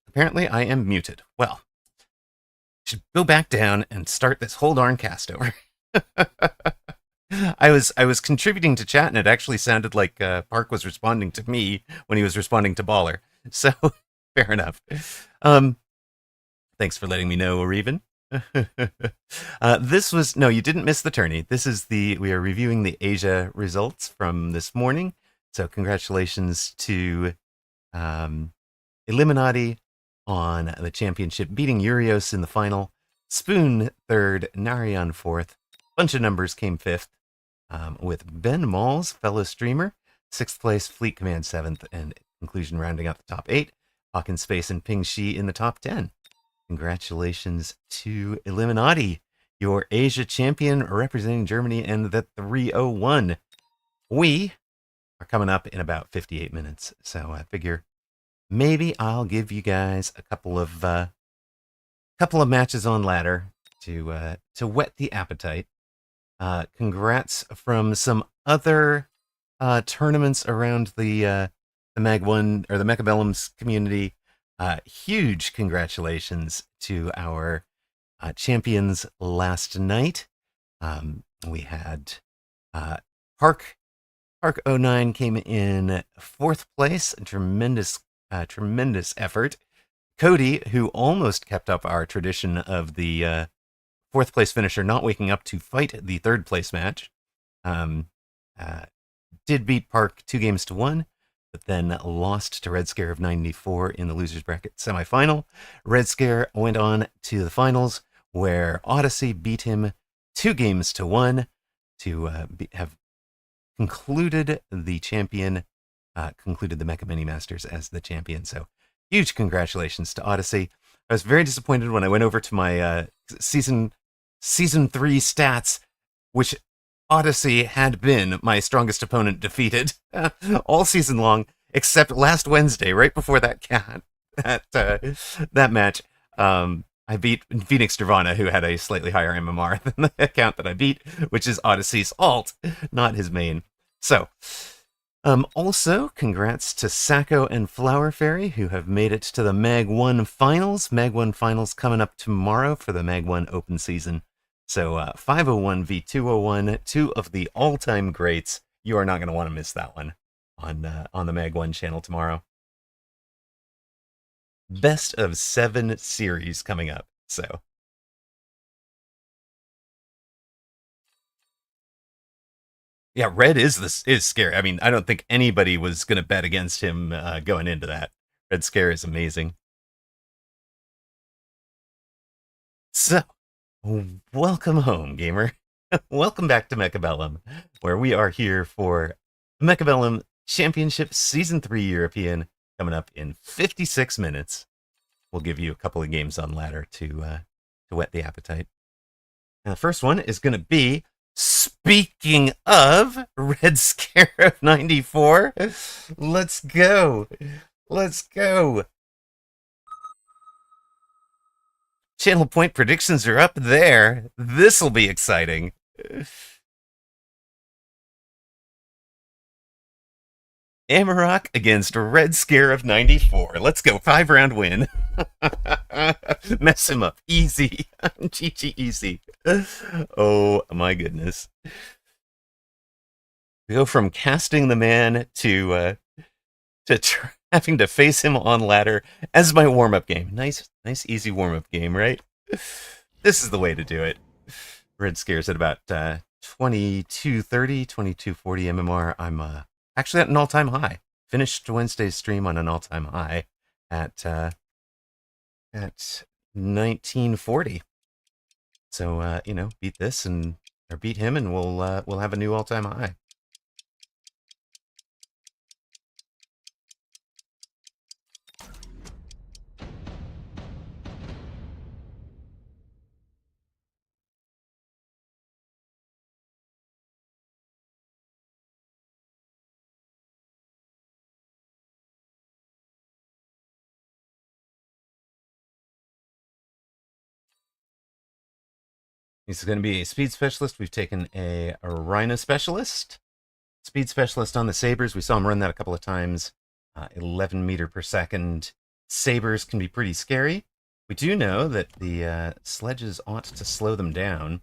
Apparently, I am muted. Well, should go back down and start this whole darn cast over. I was contributing to chat, and it actually sounded like Park was responding to me when he was responding to Baller. So fair enough. Um, Thanks for letting me know, Reven. This was no, you didn't miss the tourney. We are reviewing the Asia results from this morning. So congratulations to um, Illuminati on the championship, beating Urios in the final. Spoon third, Narion fourth. Bunch of numbers came fifth, with Ben Malls, fellow streamer, sixth place, Fleet Command seventh, and conclusion rounding out the top eight. Hawkins Space and Ping Shi in the top 10. Congratulations to Illuminati, your Asia champion representing Germany and the 301. We are coming up in about 58 minutes, so I figure maybe I'll give you guys a couple of matches on ladder to whet the appetite. Congrats from some other tournaments around the Mag One or the Mechabellums community. Huge congratulations to our champions last night. We had Park 09 came in fourth place. Tremendous effort. Cody, who almost kept up our tradition of the fourth place finisher not waking up to fight the third place match, did beat Park 2-1, but then lost to Red Scare of 94 in the losers bracket semifinal. Red Scare went on to the finals, where Odyssey beat him 2-1 to have concluded the champion, concluded the Mecha Mini Masters as the champion. So huge congratulations to Odyssey. I was very disappointed when I went over to my season 3 stats, which Odyssey had been my strongest opponent defeated all season long, except last Wednesday, right before that match. I beat Phoenix Nirvana, who had a slightly higher MMR than the account that I beat, which is Odyssey's alt, not his main. So, also, congrats to Sacco and Flower Fairy, who have made it to the Mag 1 Finals. Mag 1 Finals coming up tomorrow for the Mag 1 Open Season. So 501 v 201, two of the all-time greats. You are not going to want to miss that one on the Mag 1 channel tomorrow. Best of 7 series coming up. So yeah, Red is scary. I mean, I don't think anybody was going to bet against him going into that. Red Scare is amazing. So, welcome home, gamer. Welcome back to Mechabellum, where we are here for Mechabellum Championship Season 3 European, coming up in 56 minutes. We'll give you a couple of games on ladder to whet the appetite. And the first one is going to be, speaking of Red Scare of 94, let's go. Channel point predictions are up there. This'll be exciting. Amarok against Red Scare of 94. Let's go. 5-round win. Mess him up. Easy. GG easy. Oh my goodness. We go from casting the man to having to face him on ladder as my warm-up game. Nice easy warm-up game, right? This is the way to do it. Red Scare's at about 2230, 2240 MMR. I'm actually at an all-time high. Finished Wednesday's stream on an all-time high at 1940. So beat him, and we'll have a new all-time high. He's going to be a speed specialist. We've taken a Rhino specialist. Speed specialist on the Sabres. We saw him run that a couple of times. 11 meter per second. sabers can be pretty scary. We do know that the sledges ought to slow them down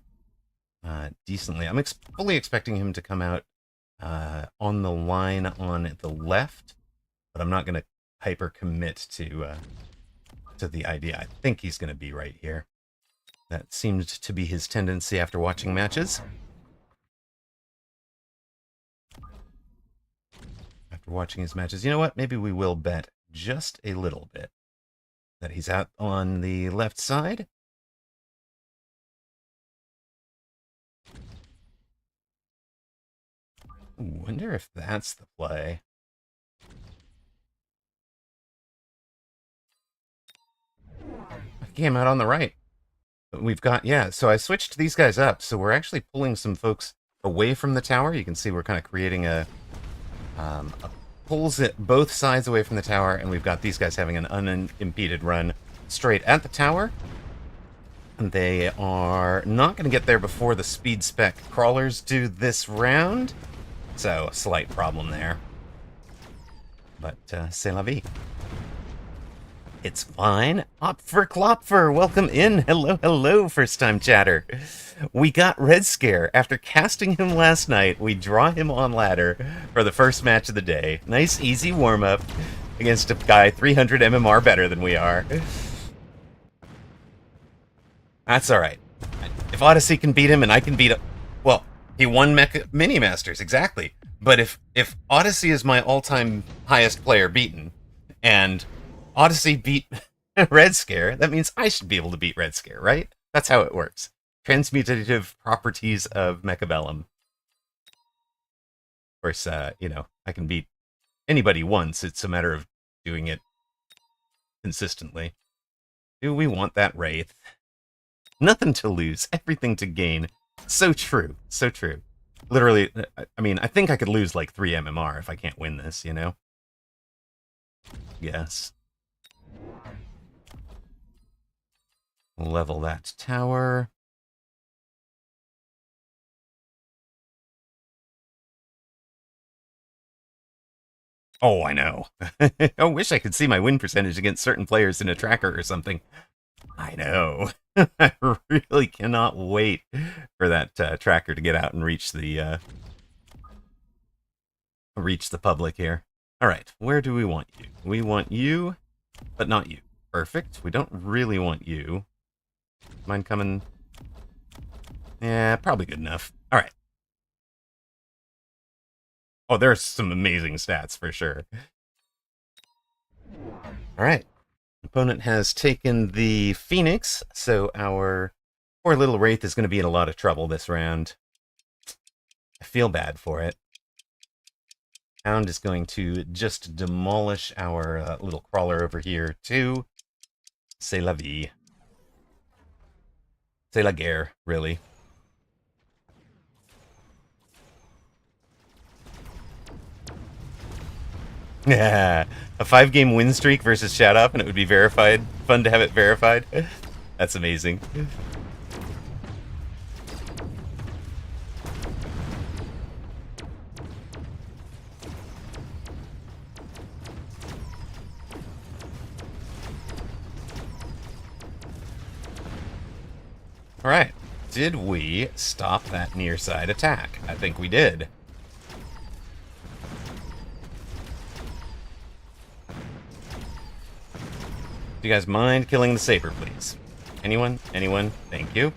decently. I'm fully expecting him to come out on the line on the left, but I'm not going to hyper commit to the idea. I think he's going to be right here. That seemed to be his tendency after watching matches. After watching his matches, you know what? Maybe we will bet just a little bit that he's out on the left side. Wonder if that's the play. I came out on the right. We've got, yeah, so I switched these guys up, so we're actually pulling some folks away from the tower. You can see we're kind of creating a pulls it both sides away from the tower, and we've got these guys having an unimpeded run straight at the tower. And they are not going to get there before the speed spec crawlers do this round, so a slight problem there. But c'est la vie. It's fine. Opfer Klopfer, welcome in. Hello, hello, first-time chatter. We got Red Scare. After casting him last night, we draw him on ladder for the first match of the day. Nice, easy warm-up against a guy 300 MMR better than we are. That's all right. If Odyssey can beat him and I can beat him... Well, he won Mini Masters, exactly. But if Odyssey is my all-time highest player beaten, and Odyssey beat Red Scare, that means I should be able to beat Red Scare, right? That's how it works. Transmutative properties of Mechabellum. Of course, you know, I can beat anybody once. It's a matter of doing it consistently. Do we want that Wraith? Nothing to lose, everything to gain. So true, so true. Literally, I mean, I think I could lose like 3 MMR if I can't win this, you know? Yes. Level that tower. Oh, I know. I wish I could see my win percentage against certain players in a tracker or something. I know. I really cannot wait for that tracker to get out and reach the public here. All right, where do we want you? We want you, but not you. Perfect. We don't really want you. Mind coming? Yeah, probably good enough. All right. Oh, there's some amazing stats for sure. All right. Opponent has taken the Phoenix, so our poor little Wraith is going to be in a lot of trouble this round. I feel bad for it. Hound is going to just demolish our little crawler over here, too. C'est la vie. C'est la guerre, really. Yeah, a 5-game win streak versus Shout Up, and it would be verified. Fun to have it verified. That's amazing. All right, did we stop that near side attack? I think we did. Do you guys mind killing the saber, please? Anyone? Anyone? Thank you.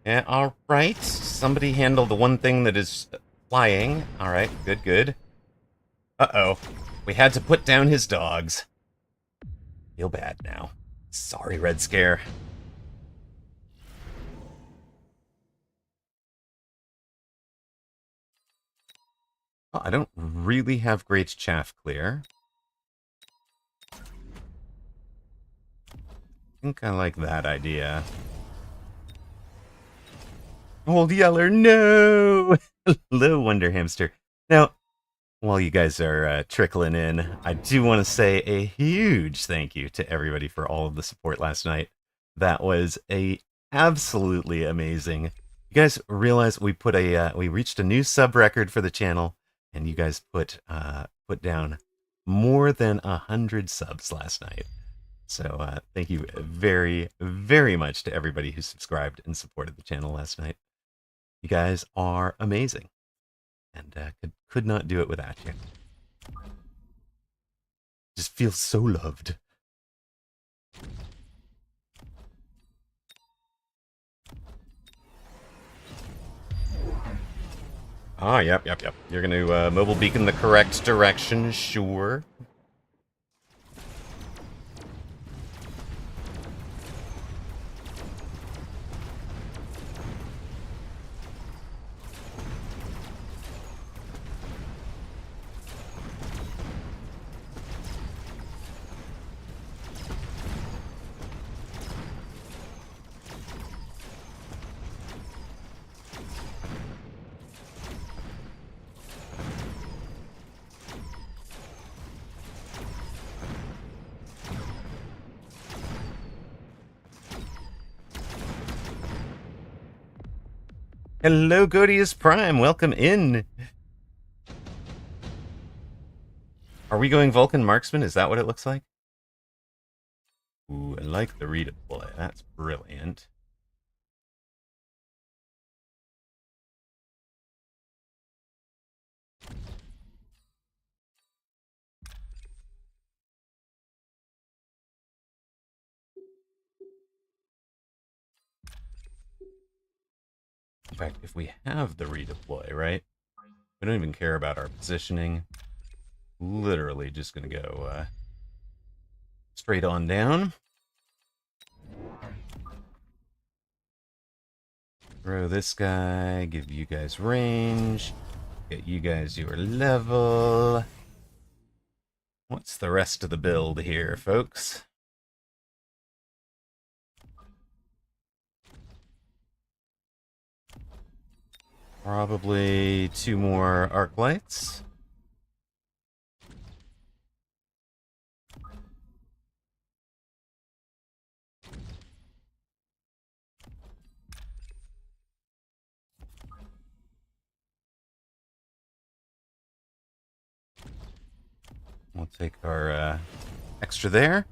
Yeah, all right. Somebody handle the one thing that is flying. All right, good, good. Uh-oh. We had to put down his dogs. Feel bad now. Sorry, Red Scare. Oh, I don't really have great chaff clear. I think I like that idea. Old Yeller, no! Hello, Wonder Hamster. Now, while you guys are trickling in, I do want to say a huge thank you to everybody for all of the support last night. That was absolutely amazing. You guys realize we reached a new sub record for the channel, and you guys put down more than 100 subs last night. So thank you very, very much to everybody who subscribed and supported the channel last night. You guys are amazing, and could not do it without you. Just feel so loved. Ah, yep. You're going to mobile beacon the correct direction, sure. Hello, Godius Prime. Welcome in. Are we going Vulcan Marksman? Is that what it looks like? Ooh, I like the redeploy. That's brilliant. In fact, if we have the redeploy, right? We don't even care about our positioning. Literally just going to go straight on down. Throw this guy, give you guys range, get you guys your level. What's the rest of the build here, folks? Probably 2 more arc lights. We'll take our extra there.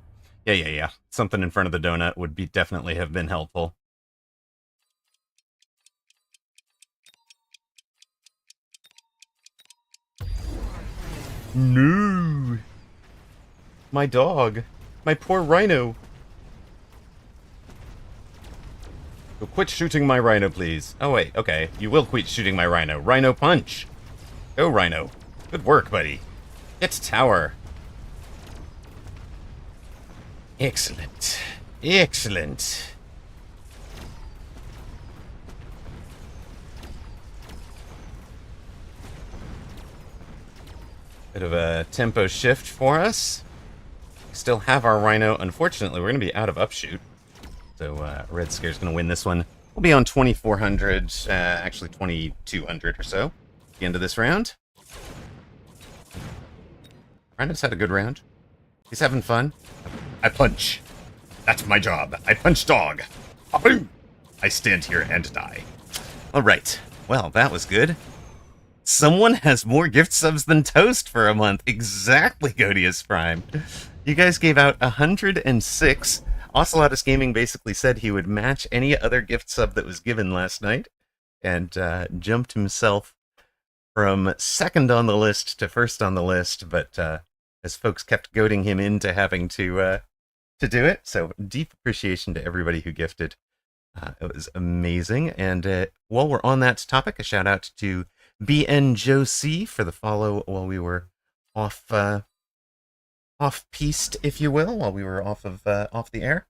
Yeah. Something in front of the donut would be definitely have been helpful. No! My dog. My poor rhino. Go quit shooting my rhino, please. Oh, wait. Okay. You will quit shooting my rhino. Rhino punch. Go, rhino. Good work, buddy. Get to tower. Excellent. Excellent. Bit of a tempo shift for us. Still have our rhino. Unfortunately, we're going to be out of upshoot. So Red Scare's going to win this one. We'll be on 2,400, actually 2,200 or so at the end of this round. Rhino's had a good round. He's having fun. I punch. That's my job. I punch dog. I stand here and die. All right. Well, that was good. Someone has more gift subs than Toast for a month. Exactly, Godius Prime. You guys gave out 106. Ocelotus Gaming basically said he would match any other gift sub that was given last night, and jumped himself from second on the list to first on the list, but as folks kept goading him into having to do it. So deep appreciation to everybody who gifted. It was amazing. And while we're on that topic, a shout out to BN Joe C for the follow while we were off-piste, if you will, while we were off the air.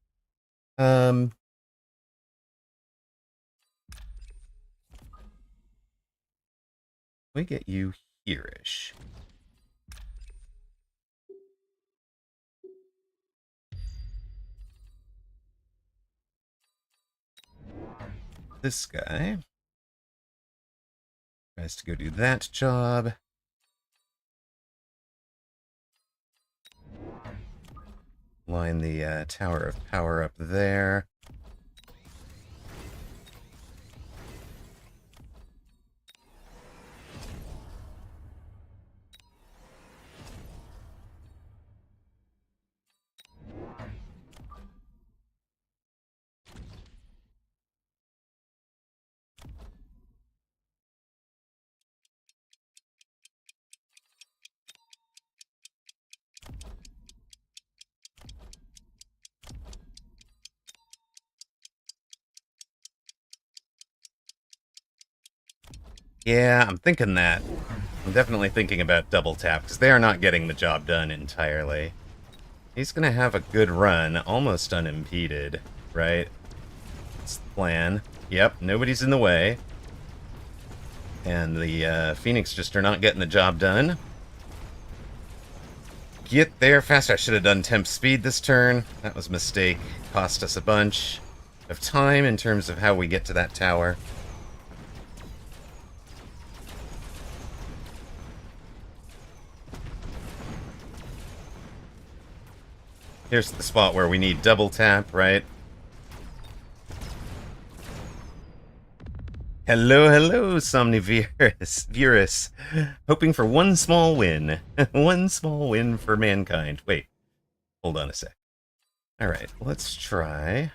We get you here-ish. This guy tries to go do that job. Line the Tower of Power up there. Yeah, I'm thinking that. I'm definitely thinking about double tap, because they are not getting the job done entirely. He's going to have a good run, almost unimpeded, right? That's the plan. Yep, nobody's in the way. And the Phoenix just are not getting the job done. Get there faster. I should have done temp speed this turn. That was a mistake. Cost us a bunch of time in terms of how we get to that tower. Here's the spot where we need double tap, right? Hello, hello, Somnivirus. Hoping for one small win. One small win for mankind. Wait, hold on a sec. Alright, let's try.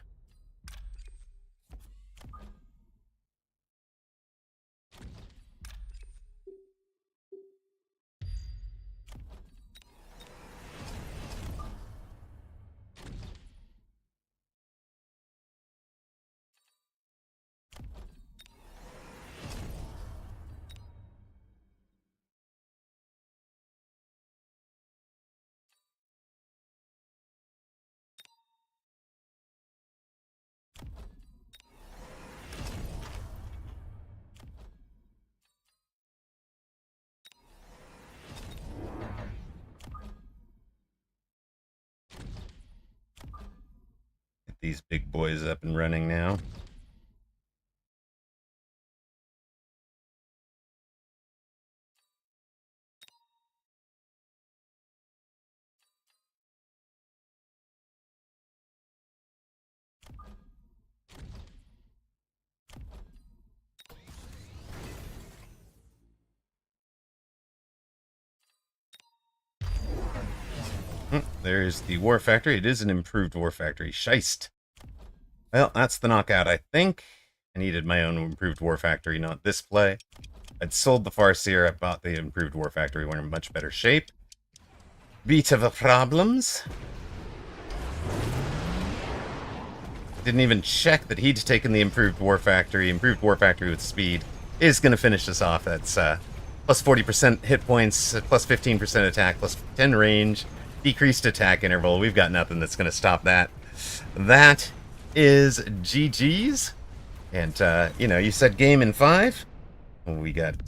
Get these big boys up and running now. There's the War Factory. It is an improved War Factory. Scheist. Well, that's the knockout, I think. I needed my own improved War Factory, not this play. I'd sold the Farseer. I bought the improved War Factory. We're in much better shape. Bit of a problems. Didn't even check that he'd taken the improved War Factory. Improved War Factory with speed is going to finish us off. That's plus 40% hit points, plus 15% attack, plus 10 range, decreased attack interval. We've got nothing that's going to stop that. That is GG's. And, you know, you said game in 5. We got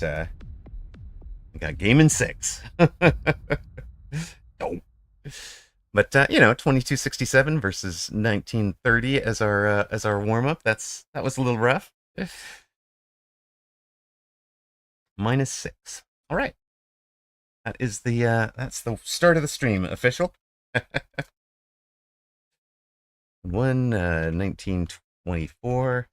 game in 6. Oh. But you know, 2267 versus 1930 as our warm up. That was a little rough. -6. All right. That is that's the start of the stream official. 1924.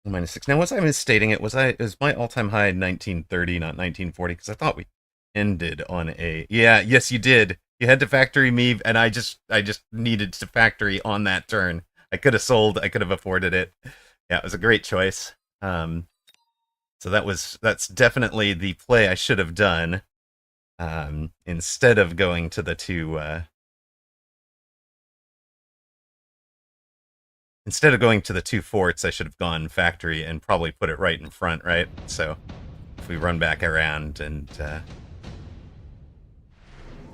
-6. Now, was I misstating it? Was my all-time high 1930, not 1940? Because I thought we ended on a... Yeah, yes, you did. You had to factory me, and I just needed to factory on that turn. I could have sold. I could have afforded it. Yeah, it was a great choice. So that's definitely the play I should have done. Instead of going to the two... Instead of going to the 2 forts, I should have gone factory and probably put it right in front, right? So if we run back around and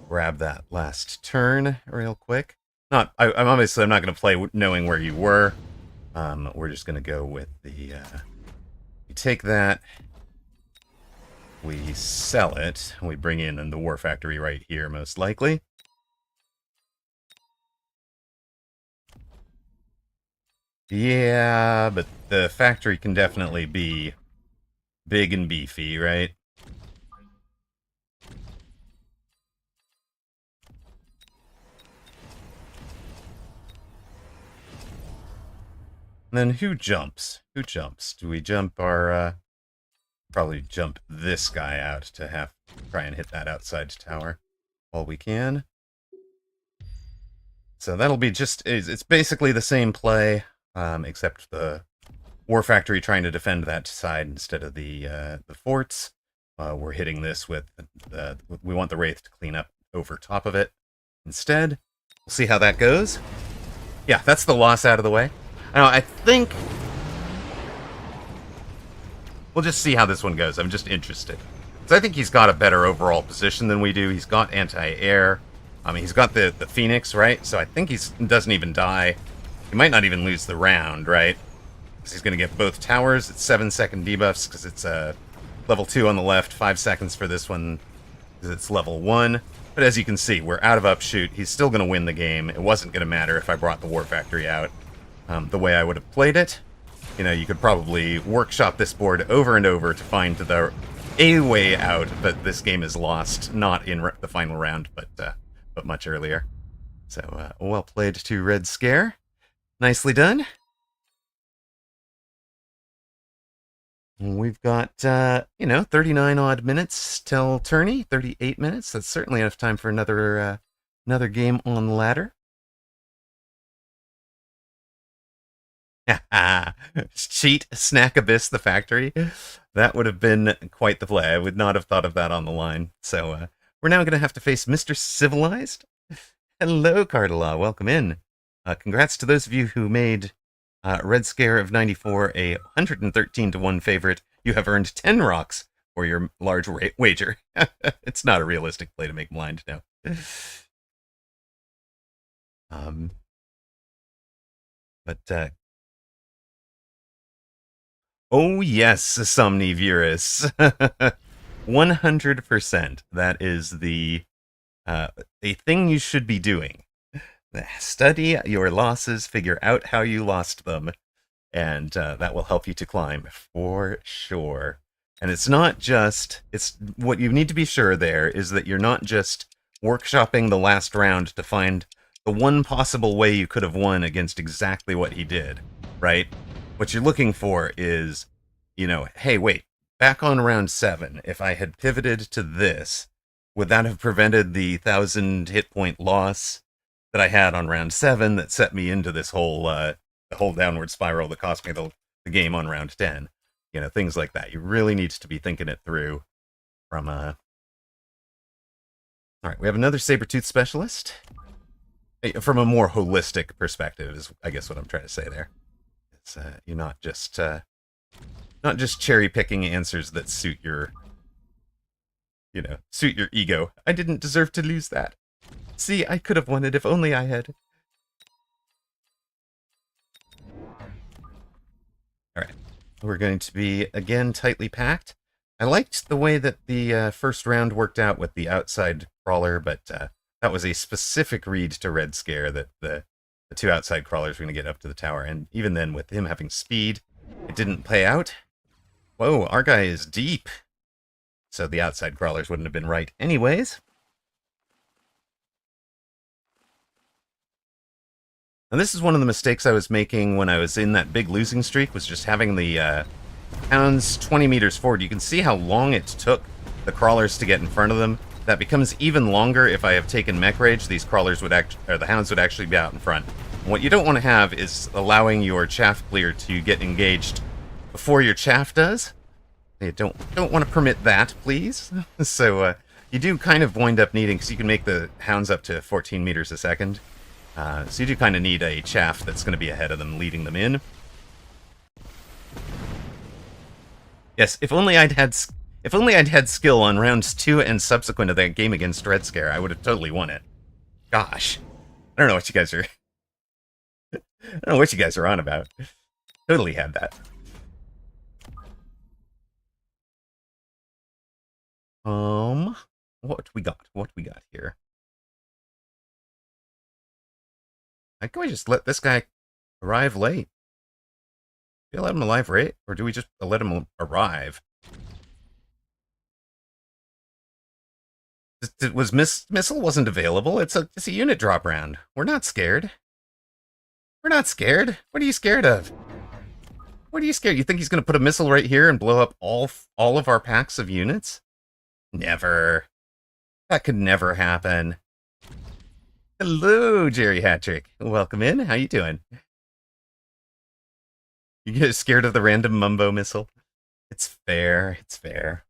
grab that last turn real quick. I'm obviously not going to play knowing where you were. We're just going to go with the... we take that, we sell it, and we bring in the War Factory right here, most likely. Yeah, but the factory can definitely be big and beefy, right? And then who jumps? Who jumps? Do we jump our... probably jump this guy out to try and hit that outside tower while we can. So that'll be it's basically the same play. Except the War Factory trying to defend that side instead of the forts. We're hitting this with... we want the Wraith to clean up over top of it instead. We'll see how that goes. Yeah, that's the loss out of the way. Now, I think we'll just see how this one goes. I'm just interested. So I think he's got a better overall position than we do. He's got anti-air. I mean, he's got the Phoenix, right? So I think he doesn't even die. He might not even lose the round, right? Because he's going to get both towers. It's 7-second debuffs because it's level 2 on the left, 5 seconds for this one because it's level 1. But as you can see, we're out of upshoot. He's still going to win the game. It wasn't going to matter if I brought the War Factory out the way I would have played it. You know, you could probably workshop this board over and over to find a way out, but this game is lost, not in the final round, but much earlier. So, well played to Red Scare. Nicely done. We've got, 39 odd minutes till tourney, 38 minutes. That's certainly enough time for another game on the ladder. Cheat Snack Abyss the factory. That would have been quite the play. I would not have thought of that on the line. So we're now going to have to face Mr. Civilized. Hello, Cardalaw. Welcome in. Congrats to those of you who made Red Scare of 94 a 113-1 favorite. You have earned 10 rocks for your large wager. It's not a realistic play to make blind, no. Oh yes, Somnivorous. 100%. That is a thing you should be doing. Study your losses, figure out how you lost them, and that will help you to climb for sure. And it's not just, it's what you need to be sure there is that you're not just workshopping the last round to find the one possible way you could have won against exactly what he did, right? What you're looking for is, hey, wait, back on round 7, if I had pivoted to this, would that have prevented the 1,000 hit point loss that I had on round 7 that set me into this whole downward spiral that cost me the game on round 10? Things like that. You really need to be thinking it through from All right, we have another Sabertooth specialist. From a more holistic perspective is, I guess, what I'm trying to say there. It's you're not just cherry picking answers that suit your ego. I didn't deserve to lose that. See, I could have won it if only I had. Alright. We're going to be, again, tightly packed. I liked the way that the first round worked out with the outside crawler, but that was a specific read to Red Scare that the 2 outside crawlers were going to get up to the tower. And even then, with him having speed, it didn't play out. Whoa, our guy is deep. So the outside crawlers wouldn't have been right anyways. And this is one of the mistakes I was making when I was in that big losing streak, was just having the hounds 20 meters forward. You can see how long it took the crawlers to get in front of them. That becomes even longer if I have taken Mech Rage. These crawlers would the hounds would actually be out in front. And what you don't want to have is allowing your chaff clear to get engaged before your chaff does. You don't want to permit that, please. So you do kind of wind up needing, because you can make the hounds up to 14 meters a second. So you do kind of need a chaff that's going to be ahead of them, leading them in. Yes, if only I'd had skill on rounds 2 and subsequent to that game against Red Scare, I would have totally won it. Gosh, I don't know what you guys are. I don't know what you guys are on about. Totally had that. What we got? What we got here? Can we just let this guy arrive late? Do we let him arrive late, or do we just let him arrive? Was missile wasn't available. It's a unit drop round. We're not scared. We're not scared. What are you scared of? What are you scared? You think he's going to put a missile right here and blow up all of our packs of units? Never. That could never happen. Hello, Jerry Hattrick. Welcome in. How you doing? You get scared of the random Mumbo missile? It's fair. It's fair.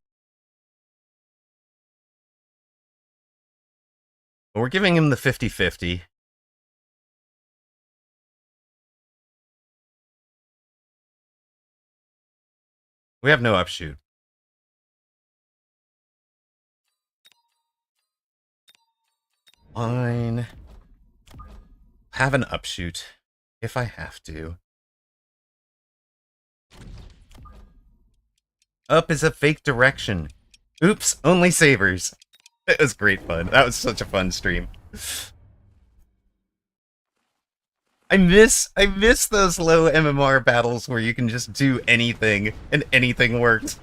Well, we're giving him the 50-50. We have no upshoot. Fine. Have an upshoot if I have to. Up is a fake direction. Oops, only savers. It was great fun. That was such a fun stream. I miss those low MMR battles where you can just do anything and anything works.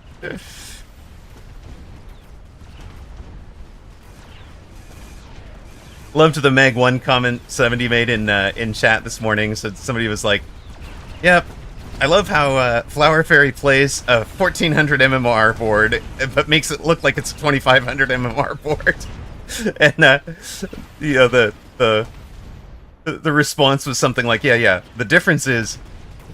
Loved the Meg 1 comment 70 made in chat this morning. So somebody was like, "Yep, I love how Flower Fairy plays a 1400 MMR board, but makes it look like it's a 2500 MMR board." And you know, the response was something like, "Yeah. The difference is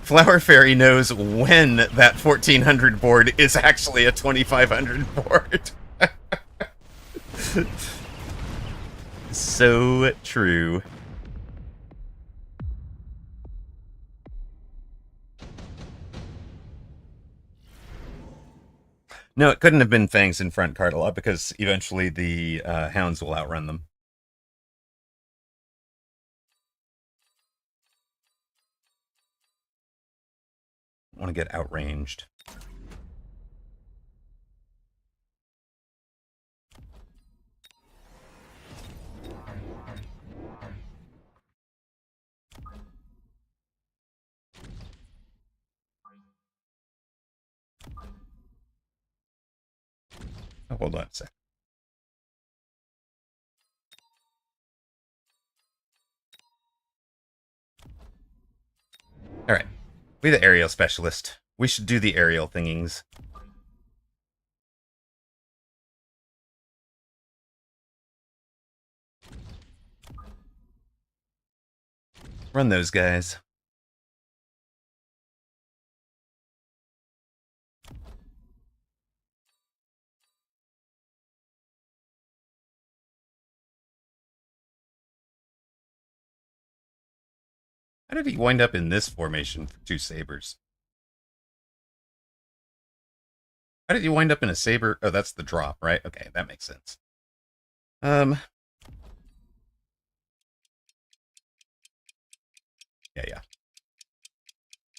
Flower Fairy knows when that 1400 board is actually a 2500 board." So true. No, it couldn't have been Fangs in front, Cartala, because eventually the hounds will outrun them. I want to get outranged. Oh, hold on a sec. Alright. Be the aerial specialist. We should do the aerial thingings. Run those guys. How did he wind up in this formation for 2 sabers? How did he wind up in a saber? Oh, that's the drop, right? Okay, that makes sense. Yeah.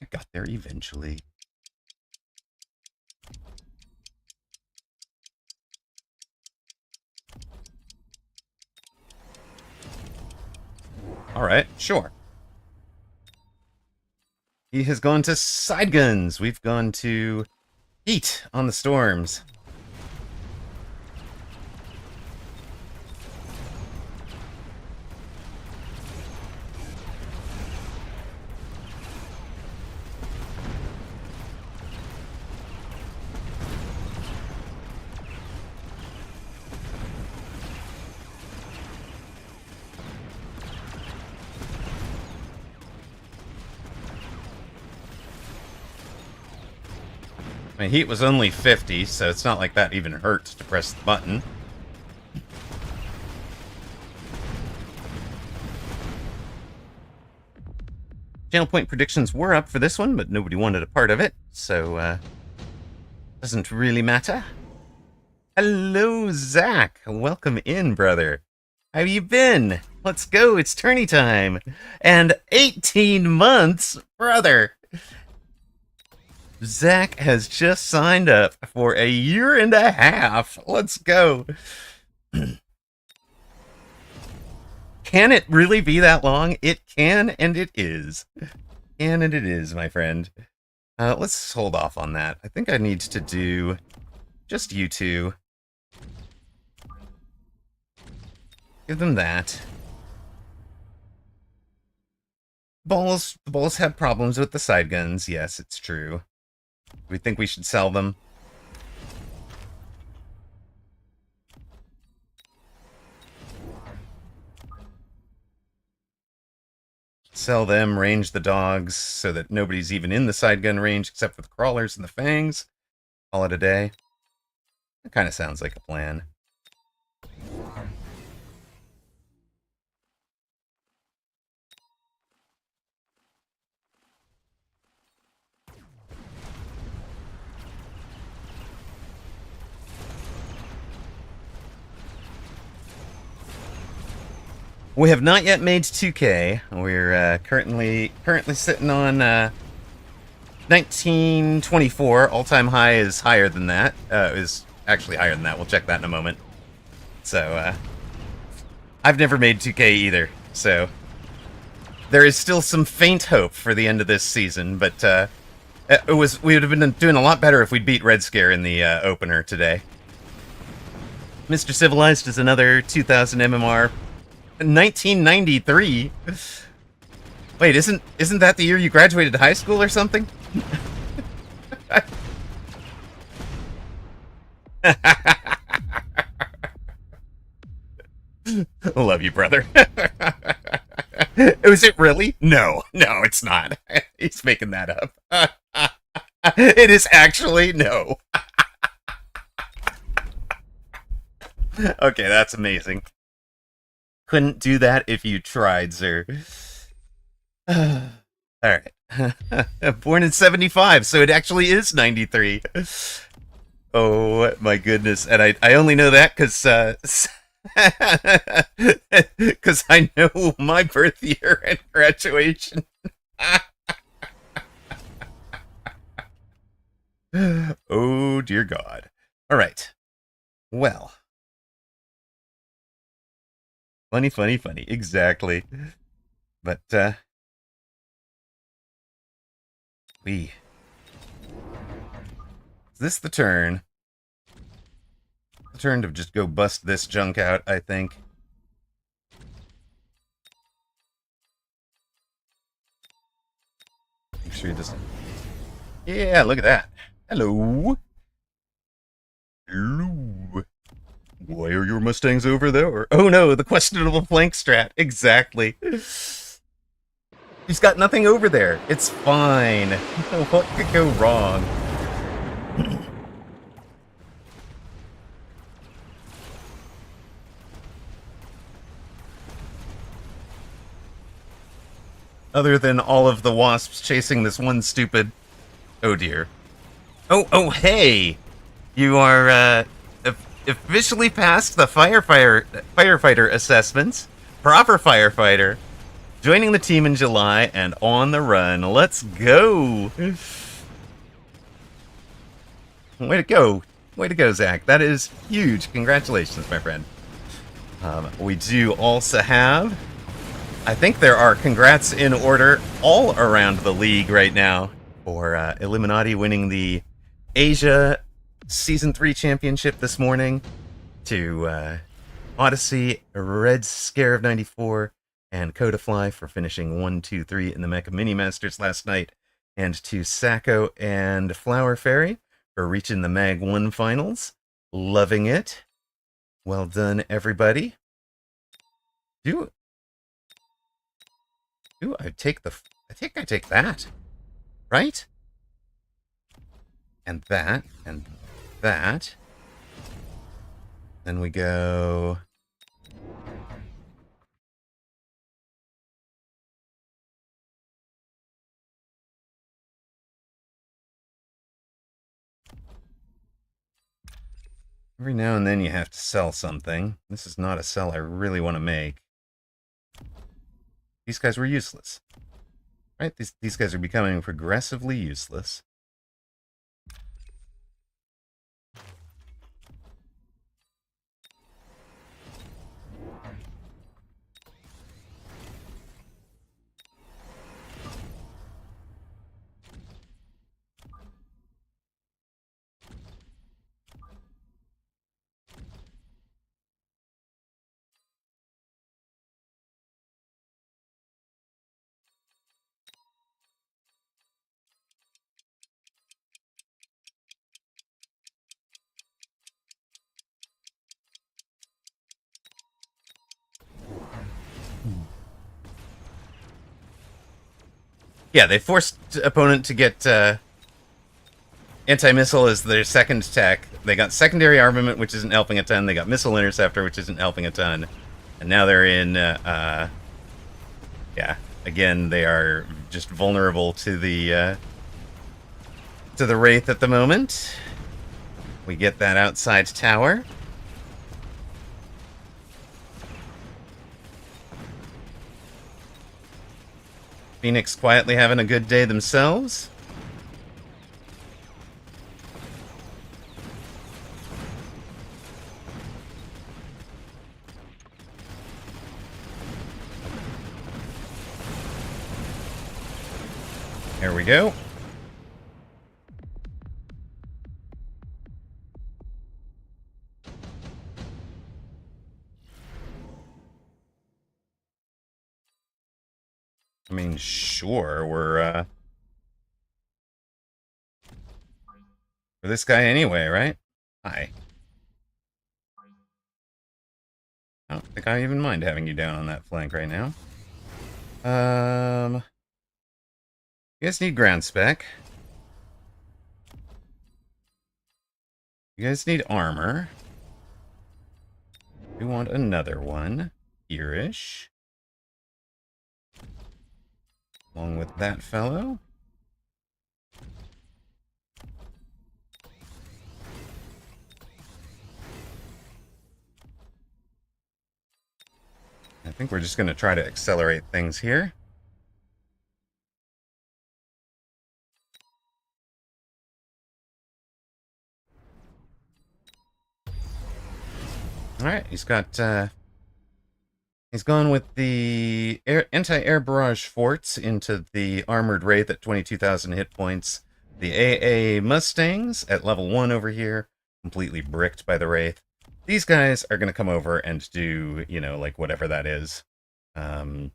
I got there eventually. Alright, sure. He has gone to side guns. We've gone to heat on the storms. I mean, heat was only 50, so it's not like that even hurt to press the button. Channel point predictions were up for this one, but nobody wanted a part of it, so doesn't really matter. Hello, Zach. Welcome in, brother. How you been? Let's go. It's tourney time. And 18 months, brother. Zach has just signed up for a year and a half. Let's go. Can it really be that long? It can, and it is. Can, and it is, my friend. Let's hold off on that. I think I need to do just you two. Give them that. The balls have problems with the side guns. Yes, it's true. We think we should sell them. Sell them, range the dogs, so that nobody's even in the side gun range except for the crawlers and the fangs. Call it a day. That kind of sounds like a plan. We have not yet made 2K. We're currently sitting on 1924. All-time high is higher than that. Is actually higher than that. We'll check that in a moment. So, I've never made 2K either. So, there is still some faint hope for the end of this season. But we would have been doing a lot better if we'd beat Red Scare in the opener today. Mr. Civilized is another 2000 MMR. 1993. Wait, isn't that the year you graduated high school or something? Love you, brother. Was it really? No, it's not. He's making that up. It is actually no. Okay, that's amazing. Couldn't do that if you tried, sir. Alright. Born in 75, so it actually is 93. Oh my goodness. And I only know that because I know my birth year and graduation. Oh dear God. Alright. Well. Funny. Exactly. But, is this the turn? The turn to just go bust this junk out, I think. Make sure you just... Yeah, look at that. Hello. Hello. Why are your Mustangs over there? Oh no, the questionable flank strat. Exactly. He's got nothing over there. It's fine. What could go wrong? Other than all of the wasps chasing this one stupid... Oh dear. Oh, hey! You are, officially passed the firefighter assessments. Proper firefighter. Joining the team in July and on the run. Let's go! Way to go. Way to go, Zach. That is huge. Congratulations, my friend. We do also have... I think there are congrats in order all around the league right now for Illuminati winning the Asia Season 3 Championship this morning, to Odyssey, Red Scare of 94, and Codafly for finishing 1, 2, 3 in the Mecha Mini Masters last night, and to Sacco and Flower Fairy for reaching the Mag 1 finals. Loving it. Well done, everybody. Do I take the... I think I take that. Right? And that, and that. Then we go... Every now and then you have to sell something. This is not a sell I really want to make. These guys were useless. Right? These guys are becoming progressively useless. Yeah, they forced opponent to get anti-missile as their second tech. They got secondary armament, which isn't helping a ton. They got missile interceptor, which isn't helping a ton. And now they're in, yeah, again, they are just vulnerable to the Wraith at the moment. We get that outside tower. Phoenix quietly having a good day themselves. There we go. I mean, sure, we're for this guy anyway, right? Hi. I don't think I even mind having you down on that flank right now. You guys need ground spec. You guys need armor. We want another one. Here-ish. Along with that fellow. I think we're just going to try to accelerate things here. Alright, he's gone with the anti-air barrage forts into the armored wraith at 22,000 hit points. The AA Mustangs at level 1 over here, completely bricked by the wraith. These guys are going to come over and do, you know, like whatever that is. Like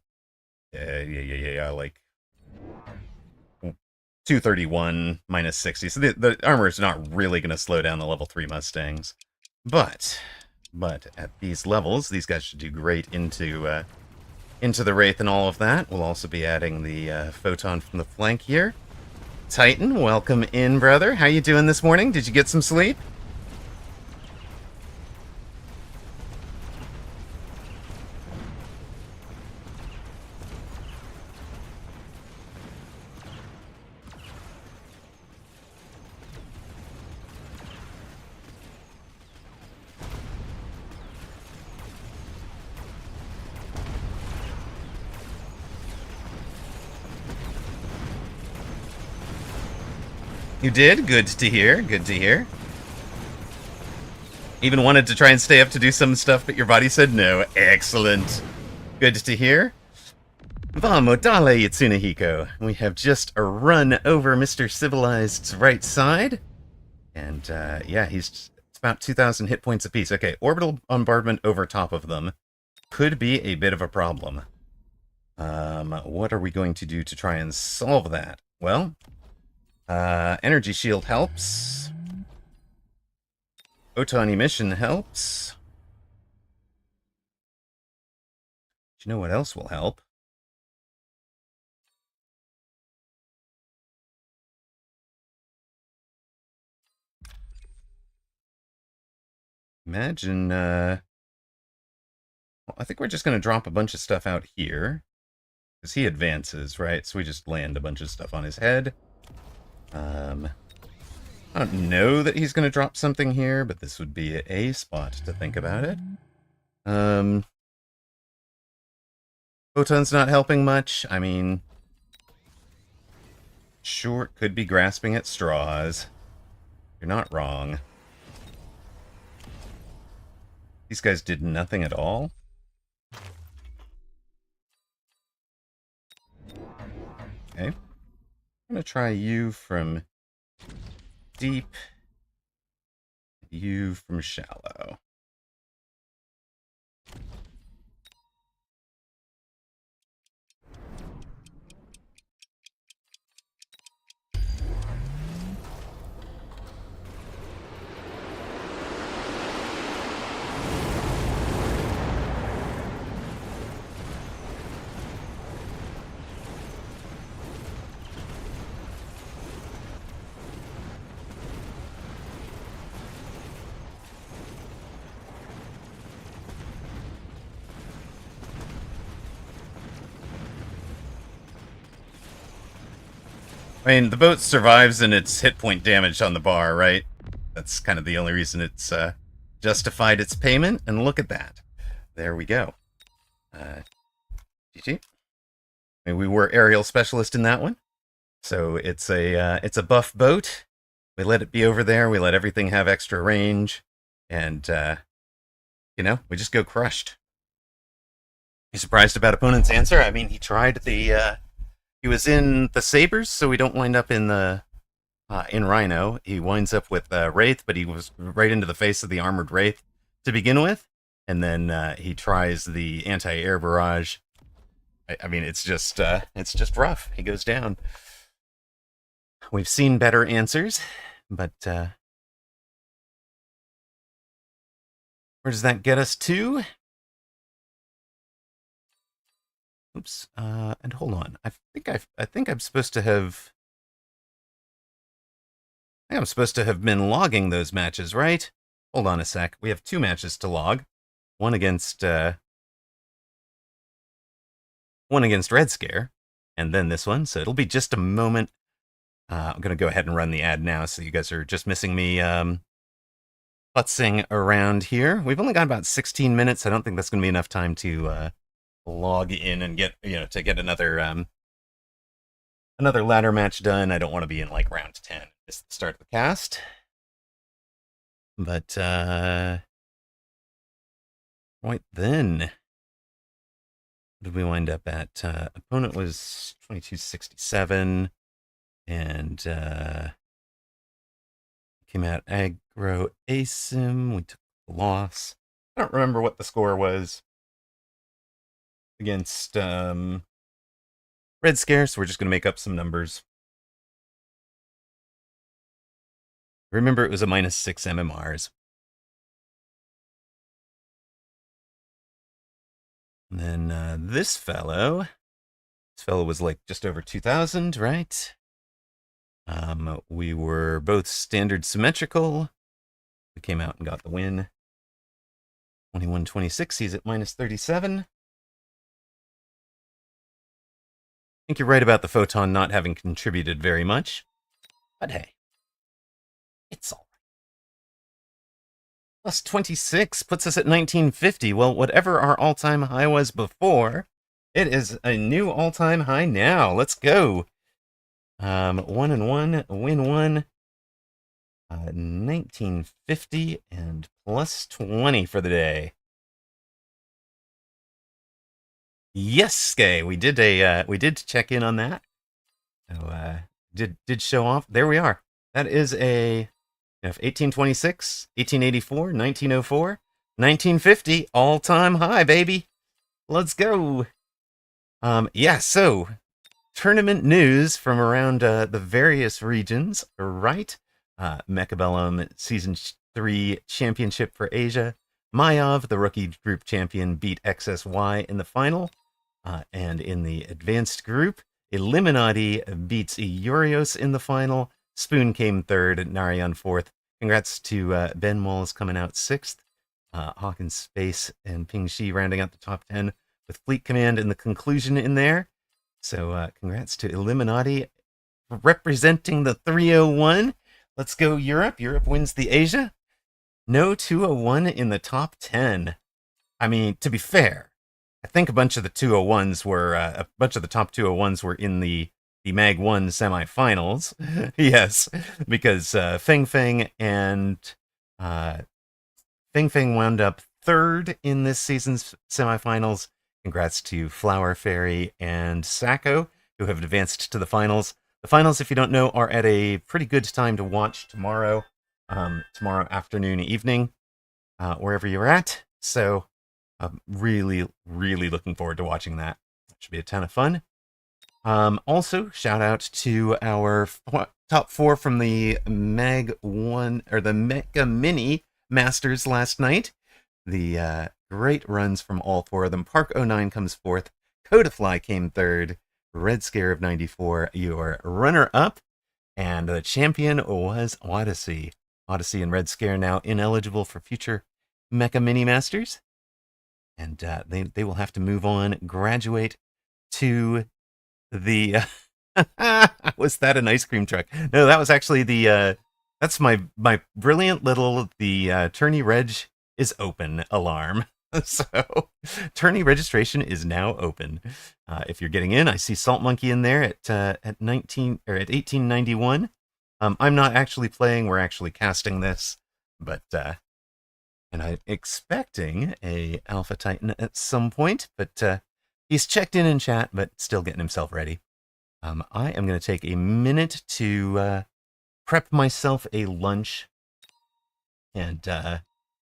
231 minus 60. So the armor is not really going to slow down the level 3 Mustangs. But at these levels, these guys should do great into the Wraith and all of that. We'll also be adding the Photon from the flank here. Titan, welcome in, brother. How you doing this morning? Did you get some sleep? You did? Good to hear. Good to hear. Even wanted to try and stay up to do some stuff, but your body said no. Excellent. Good to hear. Vamo dale, Yatsunehiko. We have just run over Mr. Civilized's right side. And, yeah, it's about 2,000 hit points apiece. Okay, orbital bombardment over top of them could be a bit of a problem. What are we going to do to try and solve that? Well, energy shield helps. Photon emission helps. Do you know what else will help? Imagine, well, I think we're just going to drop a bunch of stuff out here. Because he advances, right? So we just land a bunch of stuff on his head. I don't know that he's going to drop something here, but this would be a spot to think about it. Photon's not helping much. I mean, sure, it could be grasping at straws. You're not wrong. These guys did nothing at all. Okay. I'm going to try you from deep, you from shallow. I mean, the boat survives and it's hit point damage on the bar, right? That's kind of the only reason it's justified its payment, and look at that. There we go. GG. And we were aerial specialist in that one. So it's a buff boat. We let it be over there. We let everything have extra range, and we just go crushed. You surprised about opponent's answer? I mean, he tried the. He was in the sabers, so we don't wind up in the in Rhino. He winds up with Wraith, but he was right into the face of the armored Wraith to begin with, and then he tries the anti-air barrage. I mean, it's just rough. He goes down. We've seen better answers, but where does that get us to? Oops. And hold on. I think I'm supposed to have. I think I'm supposed to have been logging those matches, right? Hold on a sec. We have 2 matches to log. One against Red Scare, and then this one. So it'll be just a moment. I'm going to go ahead and run the ad now, so you guys are just missing me putzing around here. We've only got about 16 minutes. I don't think that's going to be enough time to log in and get another ladder match done. I don't want to be in like round 10. It's the start of the cast. But right then, what did we wind up at? Opponent was 2267. And came out aggro ASIM. We took the loss. I don't remember what the score was against Red Scare, so we're just going to make up some numbers. Remember, it was a -6 MMRs. And then this fellow was like just over 2,000, right? We were both standard symmetrical. We came out and got the win. 2126, he's at -37. I think you're right about the Photon not having contributed very much. But hey, it's all right. +26 puts us at 1950. Well, whatever our all-time high was before, it is a new all-time high now. Let's go. 1-1, win 1. 1950 and +20 for the day. Yes, Skay, we did check in on that. So did show off. There we are. That is a 1826, 1884, 1904, 1950 all-time high, baby. Let's go. Yeah, so tournament news from around the various regions, right? Mechabellum Season 3 Championship for Asia. Mayav, the rookie group champion, beat XSY in the final. And in the advanced group, Illuminati beats Eurios in the final. Spoon came third, Narayan fourth. Congrats to Ben Moles coming out sixth. Hawkins Space and Ping Shi rounding out the top 10 with Fleet Command in the conclusion in there. So congrats to Illuminati representing the 301. Let's go Europe. Europe wins the Asia. No 201 in the top 10. I mean, to be fair, I think a bunch of the 201s were, a bunch of the top 201s were in the Mag 1 semifinals. Yes, because Feng Feng and Feng Feng wound up third in this season's semifinals. Congrats to Flower Fairy and Sacco, who have advanced to the finals. The finals, if you don't know, are at a pretty good time to watch tomorrow. Tomorrow afternoon, evening, wherever you're at. So I'm really, really looking forward to watching that. That should be a ton of fun. Also, shout out to our top 4 from the Mag 1 or the Mega Mini Masters last night. The great runs from all 4 of them. Park 09 comes 4th. Codafly came 3rd. Red Scare of 94, your runner-up. And the champion was Odyssey. Odyssey and Red Scare now ineligible for future Mecha Mini Masters. And they will have to move on, graduate to the... Was that an ice cream truck? No, that was actually the... that's my brilliant little... The Tourney Reg is open alarm. So, tourney registration is now open. If you're getting in, I see Salt Monkey in there at 1891. I'm not actually playing; we're actually casting this, but and I'm expecting a Alpha Titan at some point. But he's checked in chat, but still getting himself ready. I am going to take a minute to prep myself a lunch and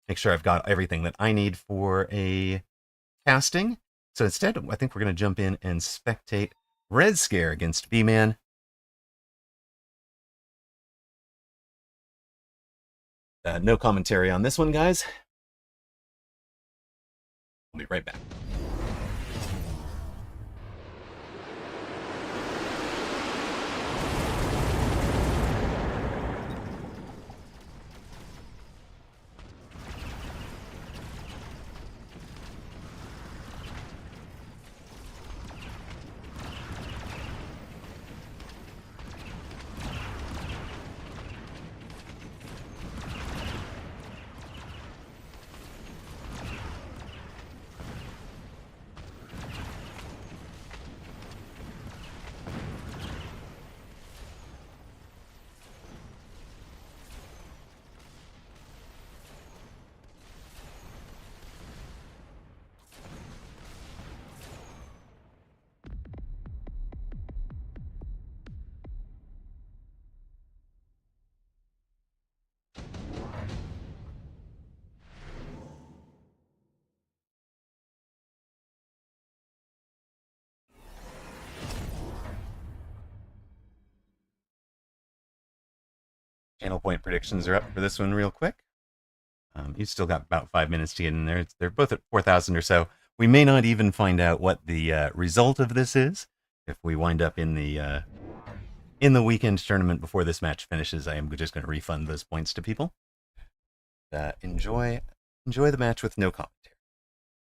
make sure I've got everything that I need for a casting. So instead, I think we're going to jump in and spectate Red Scare against B-Man. No commentary on this one, guys. I'll be right back. Channel point predictions are up for this one real quick. You've still got about 5 minutes to get in there. They're both at 4,000 or so. We may not even find out what the result of this is. If we wind up in the weekend tournament before this match finishes, I am just going to refund those points to people. Enjoy the match with no commentary.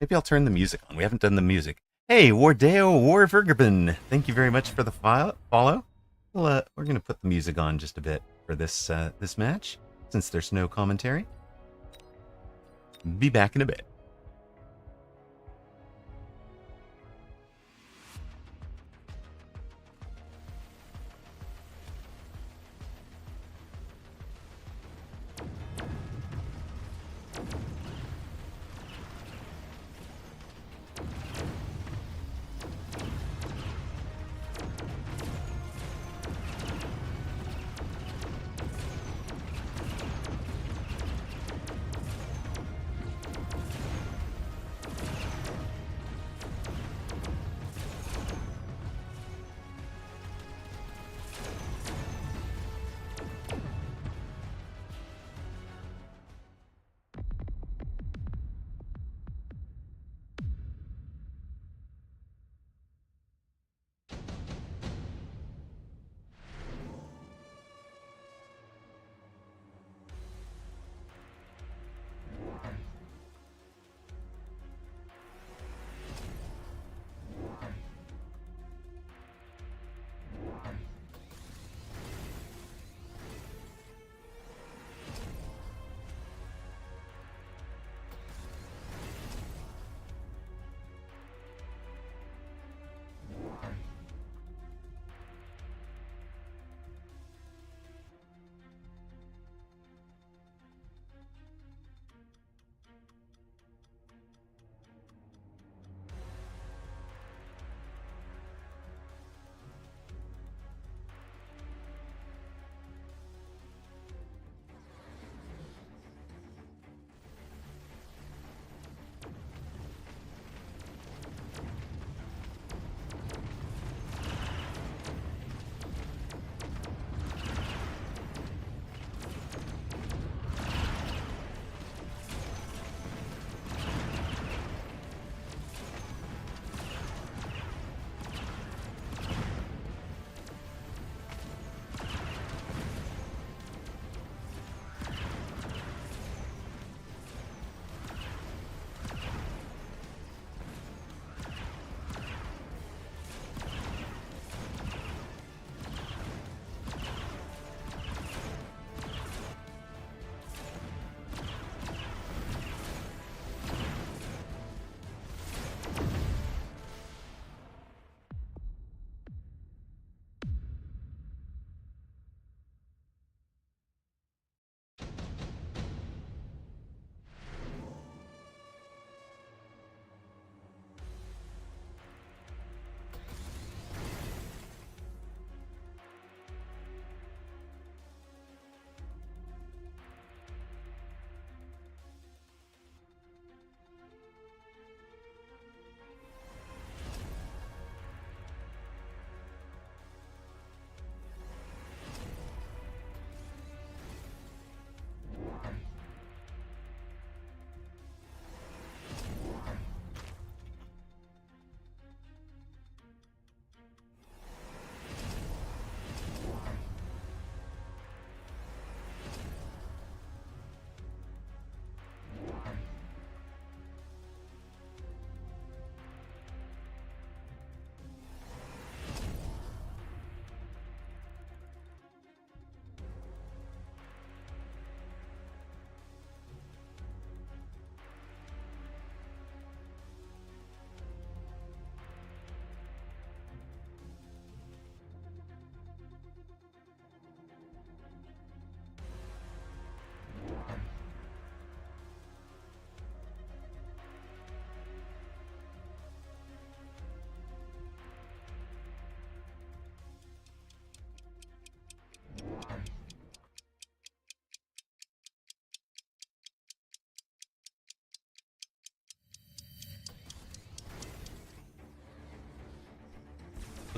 Maybe I'll turn the music on. We haven't done the music. Hey, Wardeo Warvergerben, thank you very much for the follow. Well, we're going to put the music on just a bit for this match, since there's no commentary. Be back in a bit.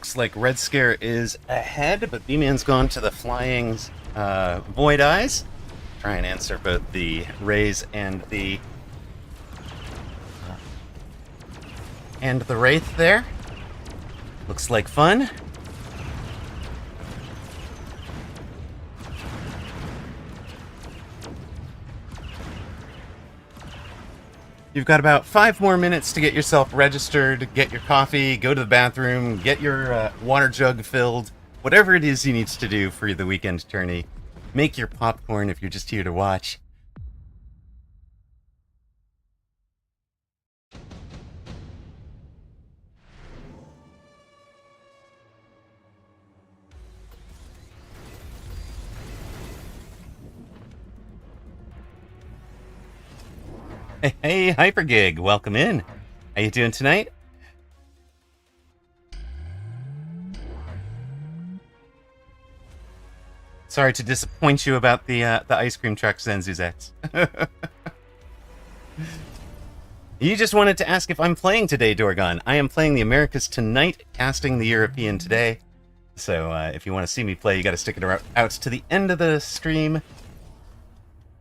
Looks like Red Scare is ahead, but B-Man's gone to the flying Void Eyes. Try and answer both the Rays and the Wraith there. Looks like fun. You've got about 5 more minutes to get yourself registered, get your coffee, go to the bathroom, get your water jug filled, whatever it is you need to do for the weekend tourney. Make your popcorn if you're just here to watch. Hey, Hypergig, welcome in. How you doing tonight? Sorry to disappoint you about the ice cream truck, Zenzuzex. You just wanted to ask if I'm playing today, Dorgon. I am playing the Americas tonight, casting the European today. So if you want to see me play, you got to stick it out to the end of the stream.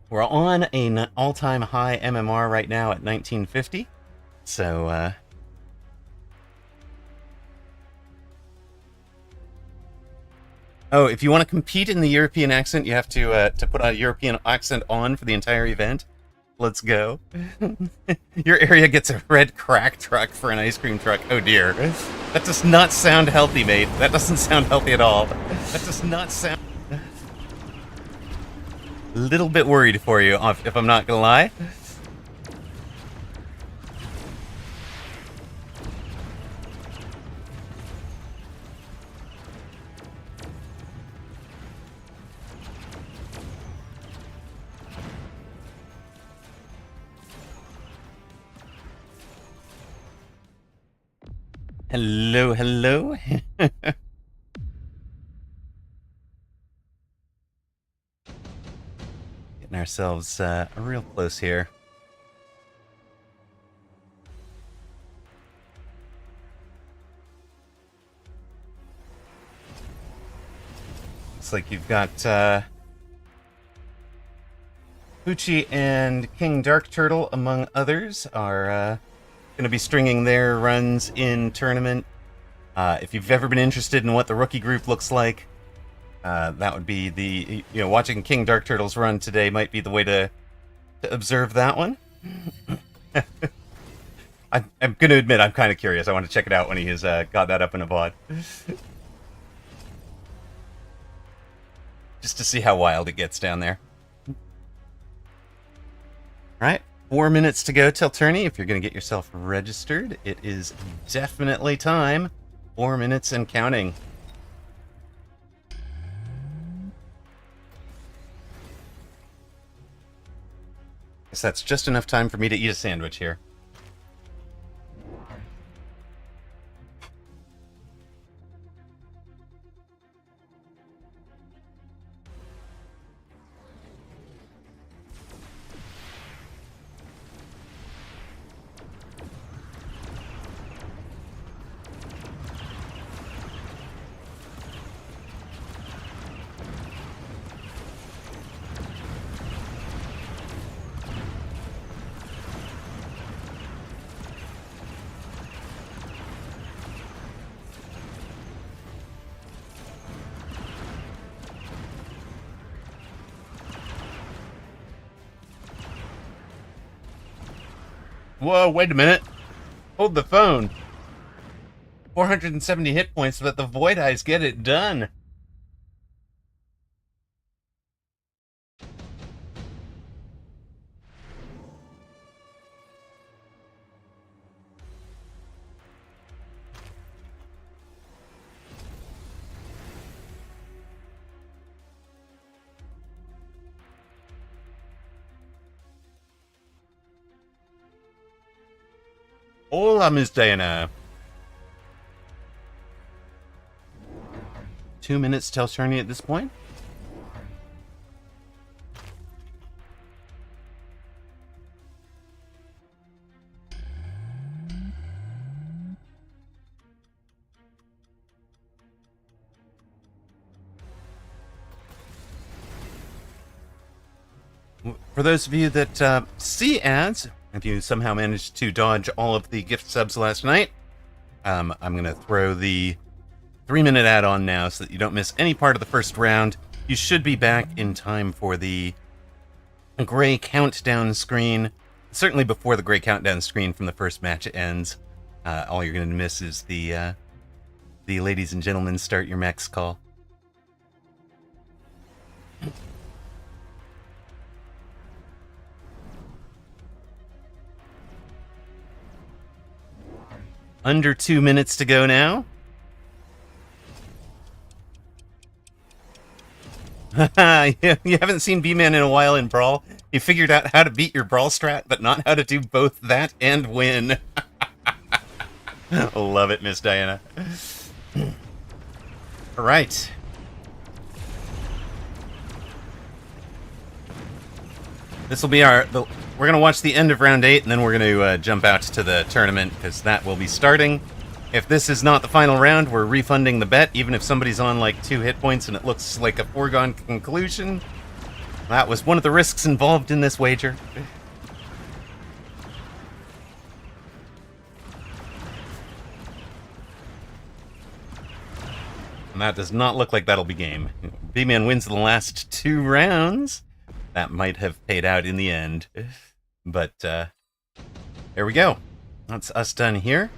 We're on an all-time high MMR right now at 1950. So, oh, if you want to compete in the European accent, you have to put a European accent on for the entire event. Let's go. Your area gets a red crack truck for an ice cream truck. Oh dear. That does not sound healthy, mate. That doesn't sound healthy at all. That does not sound... Little bit worried for you, if I'm not gonna lie. Hello, hello. Getting ourselves real close here. Looks like you've got Poochie and King Dark Turtle, among others, are going to be stringing their runs in tournament. If you've ever been interested in what the rookie group looks like, that would be the, watching King Dark Turtle's run today might be the way to observe that one. I'm going to admit I'm kind of curious. I want to check it out when he has got that up in a VOD. Just to see how wild it gets down there. Alright, 4 minutes to go till tourney. If you're going to get yourself registered, it is definitely time. 4 minutes and counting. Guess that's just enough time for me to eat a sandwich here. Whoa, wait a minute. Hold the phone. 470 hit points, but the Void Eyes get it done. Hola, Miss Diana. 2 minutes till tourney at this point. For those of you that see ads, if you somehow managed to dodge all of the gift subs last night, I'm going to throw the 3-minute ad on now so that you don't miss any part of the first round. You should be back in time for the gray countdown screen. Certainly before the gray countdown screen from the first match ends. All you're going to miss is the ladies and gentlemen start your mechs call. Under 2 minutes to go now. You haven't seen B-Man in a while in Brawl. You figured out how to beat your Brawl strat, but not how to do both that and win. Love it, Miss Diana. All right. This will be we're going to watch the end of round 8, and then we're going to jump out to the tournament, because that will be starting. If this is not the final round, we're refunding the bet, even if somebody's on like 2 hit points and it looks like a foregone conclusion. That was one of the risks involved in this wager. And that does not look like that'll be game. B-Man wins the last 2 rounds. That might have paid out in the end. But, there we go. That's us done here.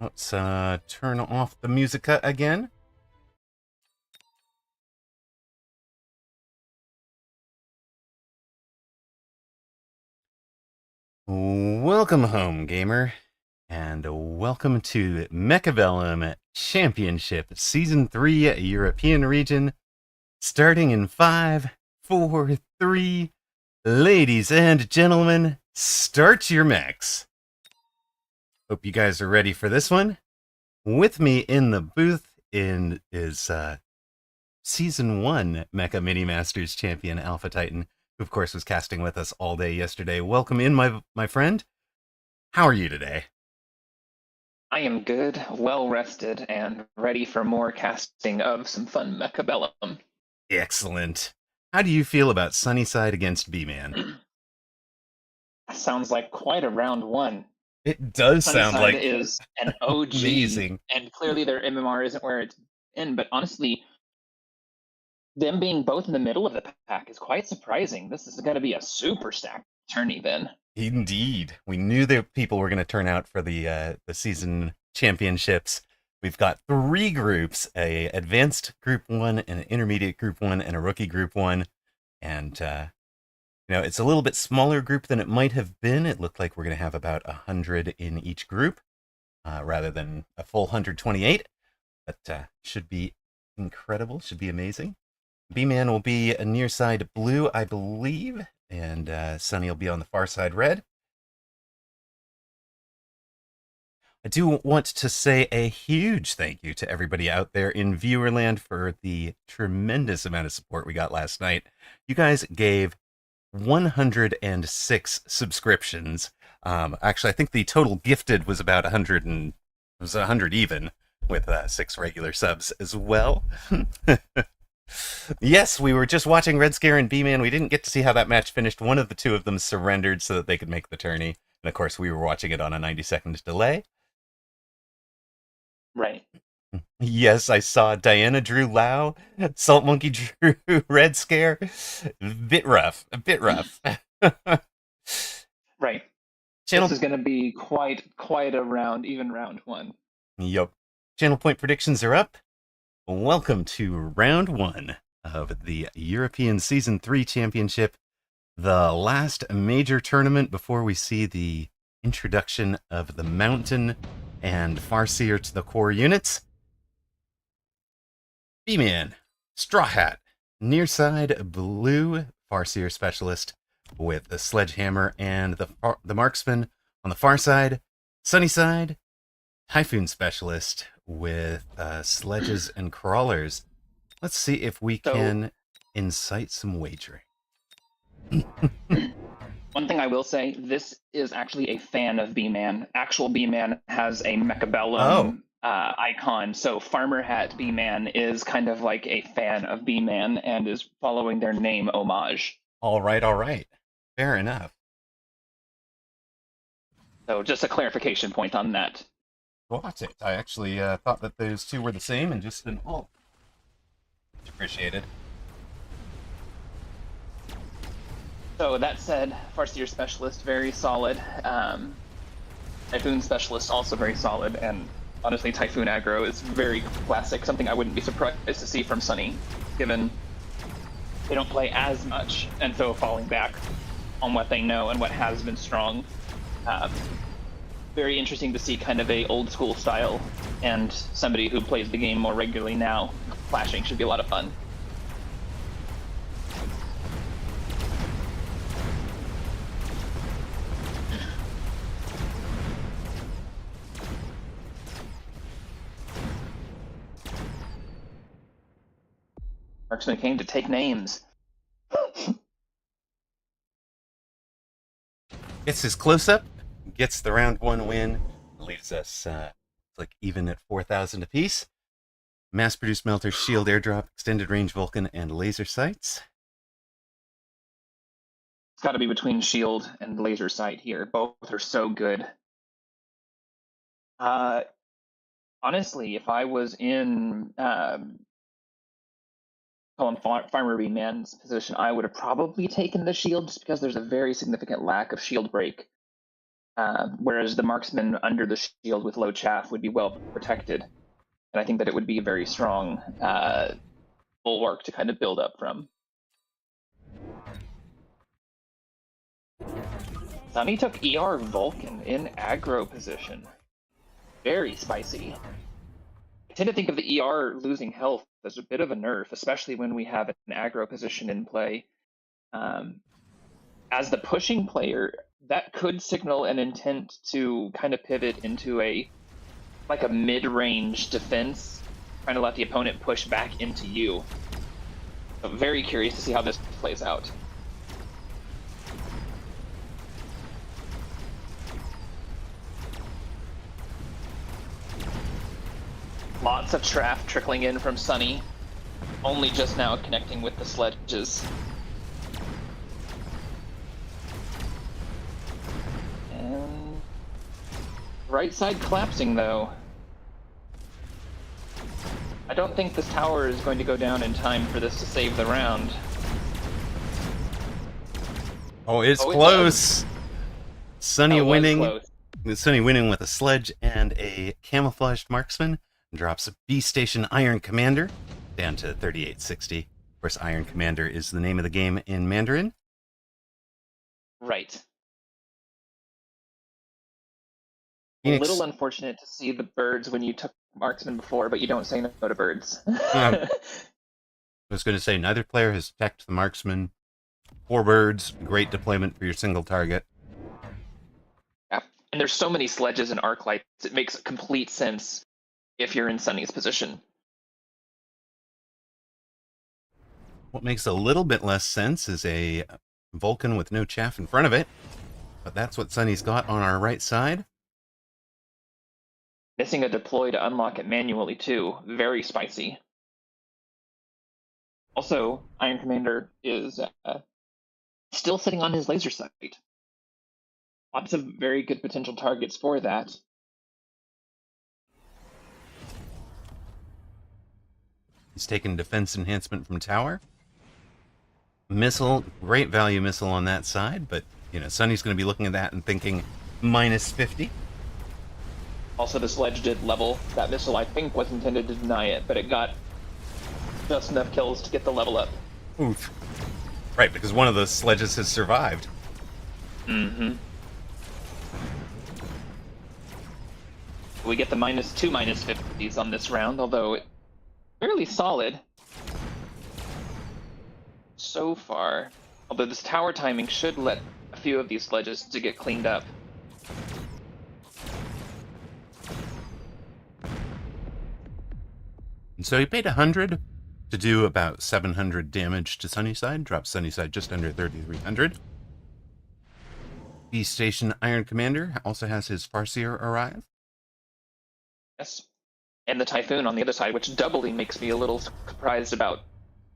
Let's turn off the musica again. Welcome home, gamer, and welcome to Mechabellum Championship Season 3 European Region, starting in 5, 4, 3. Ladies and gentlemen, start your mechs. Hope you guys are ready for this one. With me in the booth is Season 1 Mecha Mini Masters champion Alpha Titan, who of course was casting with us all day yesterday. Welcome in, my friend. How are you today? I am good, well rested, and ready for more casting of some fun Mechabellum. Excellent. How do you feel about Sunnyside against B-Man? Sounds like quite a round 1. It does sound like is an OG, amazing. And clearly their MMR isn't where it's in, but honestly, them being both in the middle of the pack is quite surprising. This is going to be a super stacked tourney then. Indeed. We knew that people were going to turn out for the season championships. We've got 3 groups, a advanced group 1, an intermediate group 1, and a rookie group 1. And, it's a little bit smaller group than it might have been. It looked like we're going to have about 100 in each group, rather than a full 128. But should be incredible, should be amazing. B-Man will be a near side blue, I believe, and Sunny will be on the far side red. I do want to say a huge thank you to everybody out there in Viewerland for the tremendous amount of support we got last night. You guys gave 106 subscriptions. Actually, I think the total gifted was about 100 and it was 100 even, with 6 regular subs as well. Yes, we were just watching Red Scare and B-Man. We didn't get to see how that match finished. One of the 2 of them surrendered so that they could make the tourney. And of course, we were watching it on a 90-second delay. Right. Yes, I saw Diana drew Lau, Salt Monkey drew Red Scare. Bit rough, a bit rough. Right. This is going to be quite a round, even round 1. Yup. Channel point predictions are up. Welcome to round 1 of the European Season 3 Championship, the last major tournament before we see the introduction of the Mountain and Farseer to the core units. B-Man, Straw Hat, near side blue Farseer specialist with the Sledgehammer and the Marksman on the far side. Sunny side, Typhoon specialist with sledges and crawlers. Let's see if we can incite some wagering. One thing I will say, this is actually a fan of B-Man. Actual B-Man has a Oh, Mechabellum icon, so Farmer Hat B-Man is kind of like a fan of B-Man and is following their name homage. all right, all right. Fair enough. So just a clarification point on that. Got it. I actually thought that those two were the same and just an alt. Appreciated. So that said, Farseer Specialist, very solid. Typhoon Specialist, also very solid. And honestly, Typhoon Aggro is very classic, something I wouldn't be surprised to see from Sunny, given they don't play as much, and so falling back on what they know and what has been strong. Very interesting to see kind of a old school style, and somebody who plays the game more regularly now. Flashing should be a lot of fun. Marksman came to take names. Gets his close up, gets the round one win, leaves us like even at 4,000 apiece. Mass produced melter, shield airdrop, extended range Vulcan, and laser sights. It's got to be between shield and laser sight here. Both are so good. Honestly, if I was in Farmer B-Man's position, I would have probably taken the shield just because there's a very significant lack of shield break. Whereas the marksman under the shield with low chaff would be well protected. And I think that it would be a very strong bulwark to kind of build up from. Sunny took ER Vulcan in aggro position. Very spicy. I tend to think of the ER losing health as a bit of a nerf, especially when we have an aggro position in play. As the pushing player, that could signal an intent to kind of pivot into a mid-range defense, trying to let the opponent push back into you. So very curious to see how this plays out. Lots of traff trickling in from Sunny, only just now connecting with the sledges. And right side collapsing though. I don't think this tower is going to go down in time for this to save the round. Oh, it's close. Sunny winning. Close. Sunny winning with a sledge and a camouflaged marksman. Drops a B Station Iron Commander down to 3860. Of course, Iron Commander is the name of the game in Mandarin. Right. Phoenix. A little unfortunate to see the birds when you took marksman before, but you don't say no to birds. I was going to say, neither player has teched the marksman. 4 birds, great deployment for your single target. Yeah, and there's so many sledges and arc lights, it makes complete sense if you're in Sunny's position. What makes a little bit less sense is a Vulcan with no chaff in front of it, but that's what Sunny's got on our right side. Missing a deploy to unlock it manually too, very spicy. Also, Iron Commander is still sitting on his laser sight. Lots of very good potential targets for that. He's taken defense enhancement from tower. Missile, great value missile on that side, but Sunny's going to be looking at that and thinking minus 50. Also, the sledge did level. That missile, I think, was intended to deny it, but it got just enough kills to get the level up. Oof. Right, because one of the sledges has survived. Mm-hmm. We get the -2 -50s on this round, although fairly solid so far. Although this tower timing should let a few of these sledges to get cleaned up. And so he paid 100 to do about 700 damage to Sunnyside, drops Sunnyside just under 3,300. Beast Station Iron Commander also has his Farseer arrive. Yes. And the Typhoon on the other side, which doubly makes me a little surprised about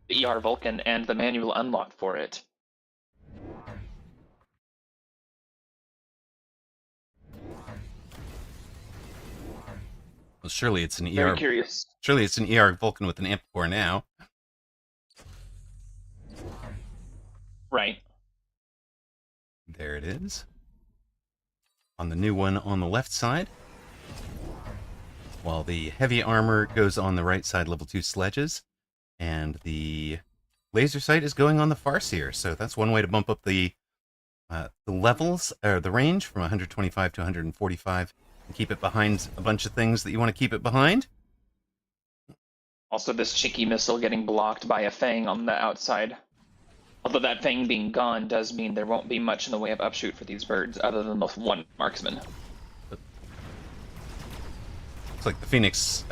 the ER Vulcan and the manual unlock for it. Well, surely it's an Very ER. curious. Surely it's an ER Vulcan with an amp core now. Right. There it is. On the new one on the left side. While the heavy armor goes on the right side, level 2 sledges. And the laser sight is going on the Farseer. So that's one way to bump up the levels, or the range, from 125 to 145. And keep it behind a bunch of things that you want to keep it behind. Also, this Chicky missile getting blocked by a Fang on the outside. Although that Fang being gone does mean there won't be much in the way of upshoot for these birds, other than the one marksman. Looks like the Phoenix,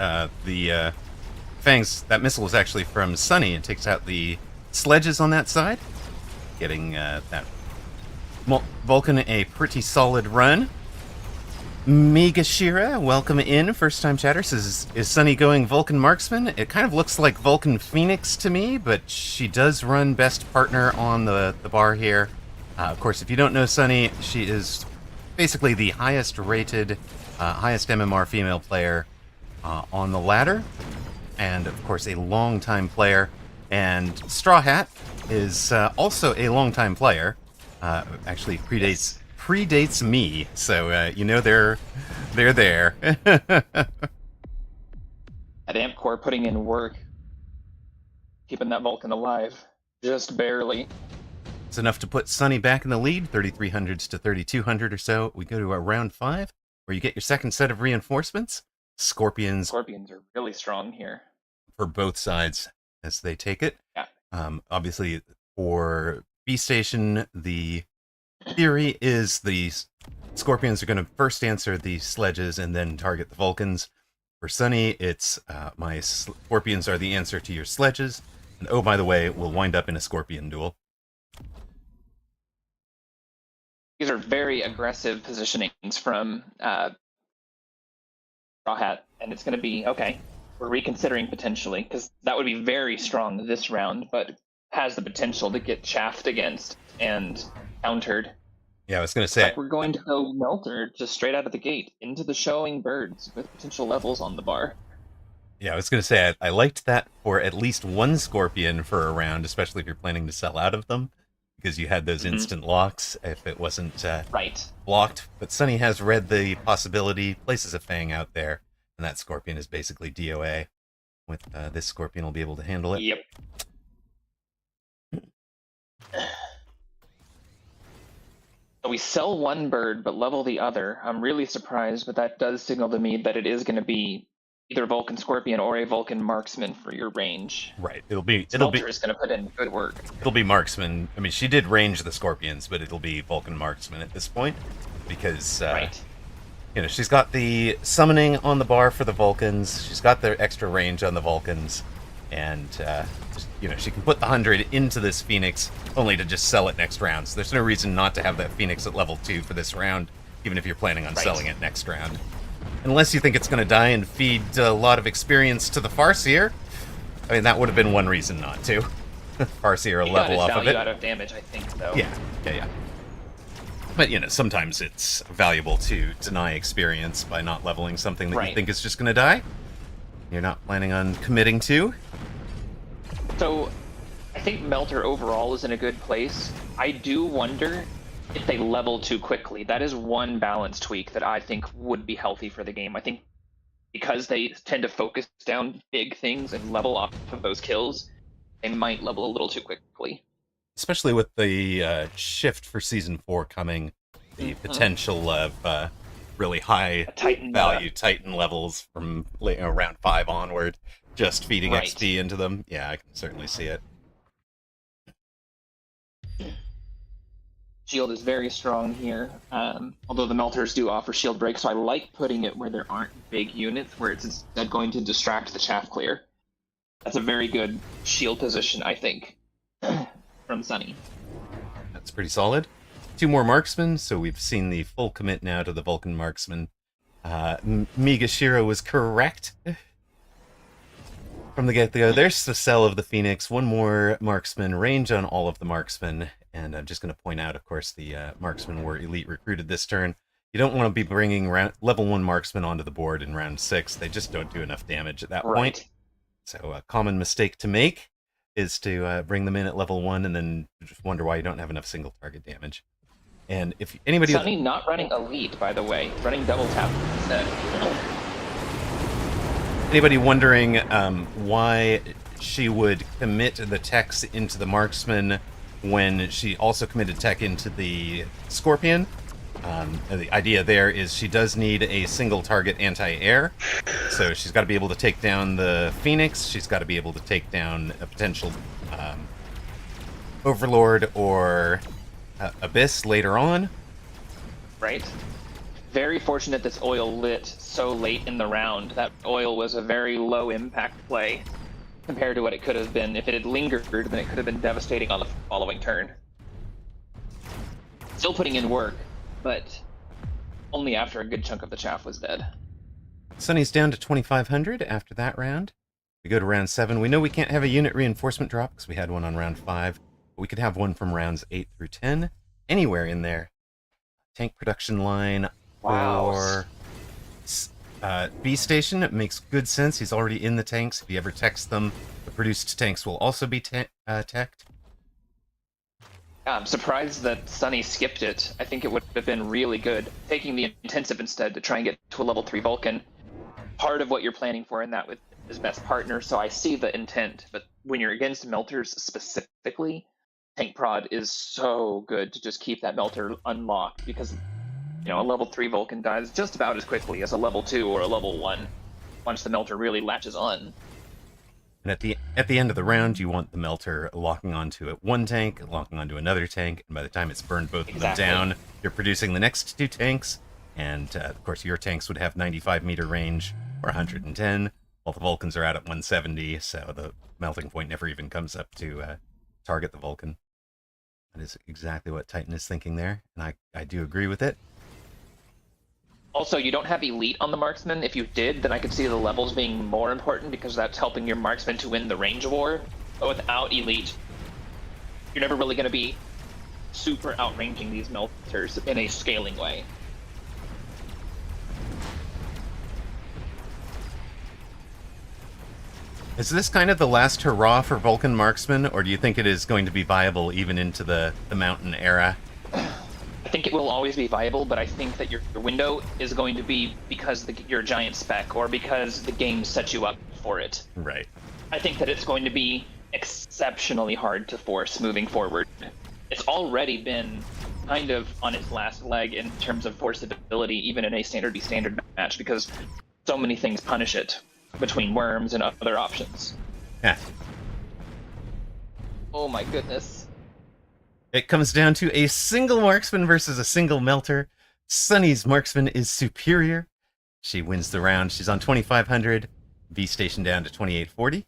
Fangs, that missile was actually from Sunny. It takes out the sledges on that side, getting that Vulcan a pretty solid run. Megashira, welcome in. First time chatter says, is Sunny going Vulcan Marksman? It kind of looks like Vulcan Phoenix to me, but she does run best partner on the bar here. Of course, if you don't know Sunny, she is basically the highest rated, highest MMR female player on the ladder. And of course, a longtime player. And Straw Hat is also a longtime player. Actually predates me, so you know they're there. That Amp Core putting in work, keeping that Vulcan alive, just barely. It's enough to put Sunny back in the lead, 3,300s to 3,200 or so. We go to a round 5, where you get your second set of reinforcements. Scorpions are really strong here. For both sides as they take it. Yeah. Obviously, for B Station, the theory is the Scorpions are going to first answer the sledges and then target the Vulcans. For Sunny, it's my Scorpions are the answer to your sledges. And oh, by the way, we'll wind up in a Scorpion duel. These are very aggressive positionings from Straw Hat, and it's going to be, okay, we're reconsidering potentially, because that would be very strong this round, but has the potential to get chaffed against and countered. Yeah, I was going to say... we're going to go Melter just straight out of the gate into the showing birds with potential levels on the bar. Yeah, I was going to say, I liked that for at least one Scorpion for a round, especially if you're planning to sell out of them, because you had those instant locks if it wasn't blocked. But Sunny has read the possibility, places a Fang out there, and that Scorpion is basically DOA. With this Scorpion will be able to handle it. Yep. So we sell one bird but level the other. I'm really surprised, but that does signal to me that it is going to be either Vulcan Scorpion or a Vulcan Marksman for your range. Right. It'll be is going to put in good work. It'll be Marksman. I mean, she did range the Scorpions, but it'll be Vulcan Marksman at this point because you know, she's got the summoning on the bar for the Vulcans. She's got the extra range on the Vulcans, and you know, she can put the 100 into this Phoenix only to just sell it next round. So there's no reason not to have that Phoenix at level 2 for this round, even if you're planning on selling it next round. Unless you think it's going to die and feed a lot of experience to the Farseer. I mean, that would have been one reason not to. Farseer will level off of it. Out of damage, I think, though. Yeah. But, you know, sometimes it's valuable to deny experience by not leveling something that you think is just going to die. You're not planning on committing to. So, I think Melter overall is in a good place. I do wonder if they level too quickly. That is one balance tweak that I think would be healthy for the game. I think because they tend to focus down big things and level off of those kills, they might level a little too quickly. Especially with the shift for Season 4 coming, the potential of really high value Titan levels from round 5 onward, just feeding XP into them. Yeah, I can certainly see it. Shield is very strong here, although the Melters do offer shield break, so I like putting it where there aren't big units, where it's instead going to distract the chaff clear. That's a very good shield position, I think, from Sunny. That's pretty solid. 2 more marksmen, so we've seen the full commit now to the Vulcan marksman. Migashiro was correct from the get-go. There's the cell of the Phoenix. 1 more marksman, range on all of the marksmen. And I'm just going to point out, of course, the marksmen were elite recruited this turn. You don't want to be bringing level 1 marksmen onto the board in round 6. They just don't do enough damage at that point. So a common mistake to make is to bring them in at level 1 and then just wonder why you don't have enough single target damage. And if anybody... Sunny not running elite, by the way. Running double tap instead. Anybody wondering why she would commit the techs into the marksman when she also committed tech into the Scorpion? The idea there is she does need a single target anti-air, so she's got to be able to take down the Phoenix, she's got to be able to take down a potential Overlord or Abyss later on. Right. Very fortunate this oil lit so late in the round. That oil was a very low impact play compared to what it could have been. If it had lingered, then it could have been devastating on the following turn. Still putting in work, but only after a good chunk of the chaff was dead. Sunny's down to 2,500 after that round. We go to round 7. We know we can't have a unit reinforcement drop because we had one on round 5. But we could have one from rounds 8 through 10. Anywhere in there. Tank production line or B station. It makes good sense. He's already in the tanks. If he ever techs them, the produced tanks will also be teched. I'm surprised that Sunny skipped it. I think it would have been really good. Taking the intensive instead to try and get to a level 3 Vulcan. Part of what you're planning for in that with his best partner, so I see the intent. But when you're against melters specifically, tank prod is so good to just keep that melter unlocked because, you know, a level 3 Vulcan dies just about as quickly as a level 2 or a level 1 once the melter really latches on. And at the end of the round, you want the melter locking onto one tank, locking onto another tank, and by the time it's burned both of them down, you're producing the next 2 tanks, and of course your tanks would have 95 meter range or 110, while the Vulcans are out at 170, so the melting point never even comes up to target the Vulcan. That is exactly what Titan is thinking there, and I do agree with it. Also, you don't have elite on the marksman. If you did, then I could see the levels being more important because that's helping your marksman to win the range war. But without elite, you're never really going to be super outranging these melters in a scaling way. Is this kind of the last hurrah for Vulcan marksmen, or do you think it is going to be viable even into the mountain era? I think it will always be viable, but I think that your window is going to be because you're a giant spec or because the game sets you up for it. Right. I think that it's going to be exceptionally hard to force moving forward. It's already been kind of on its last leg in terms of forceability, even in a standard v standard match, because so many things punish it between worms and other options. Yeah. Oh my goodness. It comes down to a single marksman versus a single melter. Sunny's marksman is superior. She wins the round. She's on 2,500. B station down to 2,840.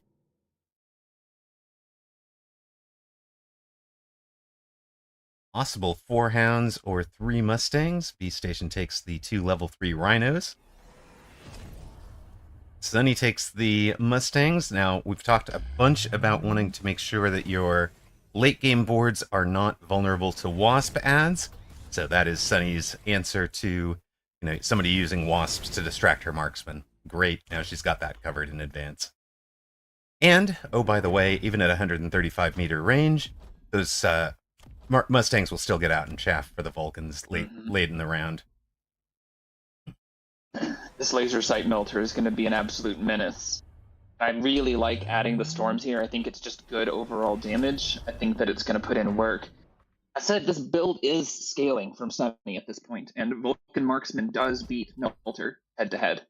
Possible 4 hounds or 3 mustangs. B station takes the 2 level 3 rhinos. Sunny takes the mustangs. Now, we've talked a bunch about wanting to make sure that your late game boards are not vulnerable to wasp adds, so that is Sunny's answer to, somebody using wasps to distract her marksman. Great, now she's got that covered in advance. And, oh by the way, even at 135 meter range, those mustangs will still get out and chaff for the Vulcans late in the round. This laser sight melter is going to be an absolute menace. I really like adding the storms here. I think it's just good overall damage. I think that it's going to put in work. I said this build is scaling from Sunny at this point, and Vulcan Marksman does beat Melter head-to-head.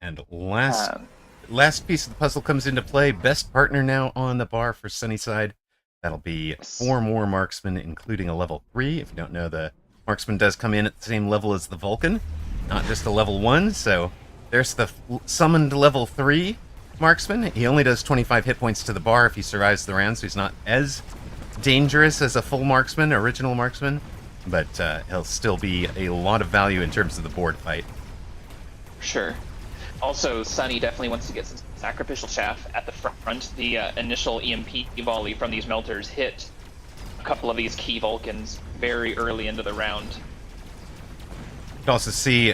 And last piece of the puzzle comes into play. Best partner now on the bar for Sunnyside. That'll be 4 more Marksmen, including a level 3. If you don't know, the Marksman does come in at the same level as the Vulcan, not just a level 1. So there's the summoned level 3 Marksman. He only does 25 hit points to the bar if he survives the round, so he's not as dangerous as a full Marksman, original Marksman. but he'll still be a lot of value in terms of the board fight. Sure. Also, Sunny definitely wants to get some sacrificial chaff at the front. The initial EMP volley from these melters hit a couple of these key Vulcans very early into the round. You can also see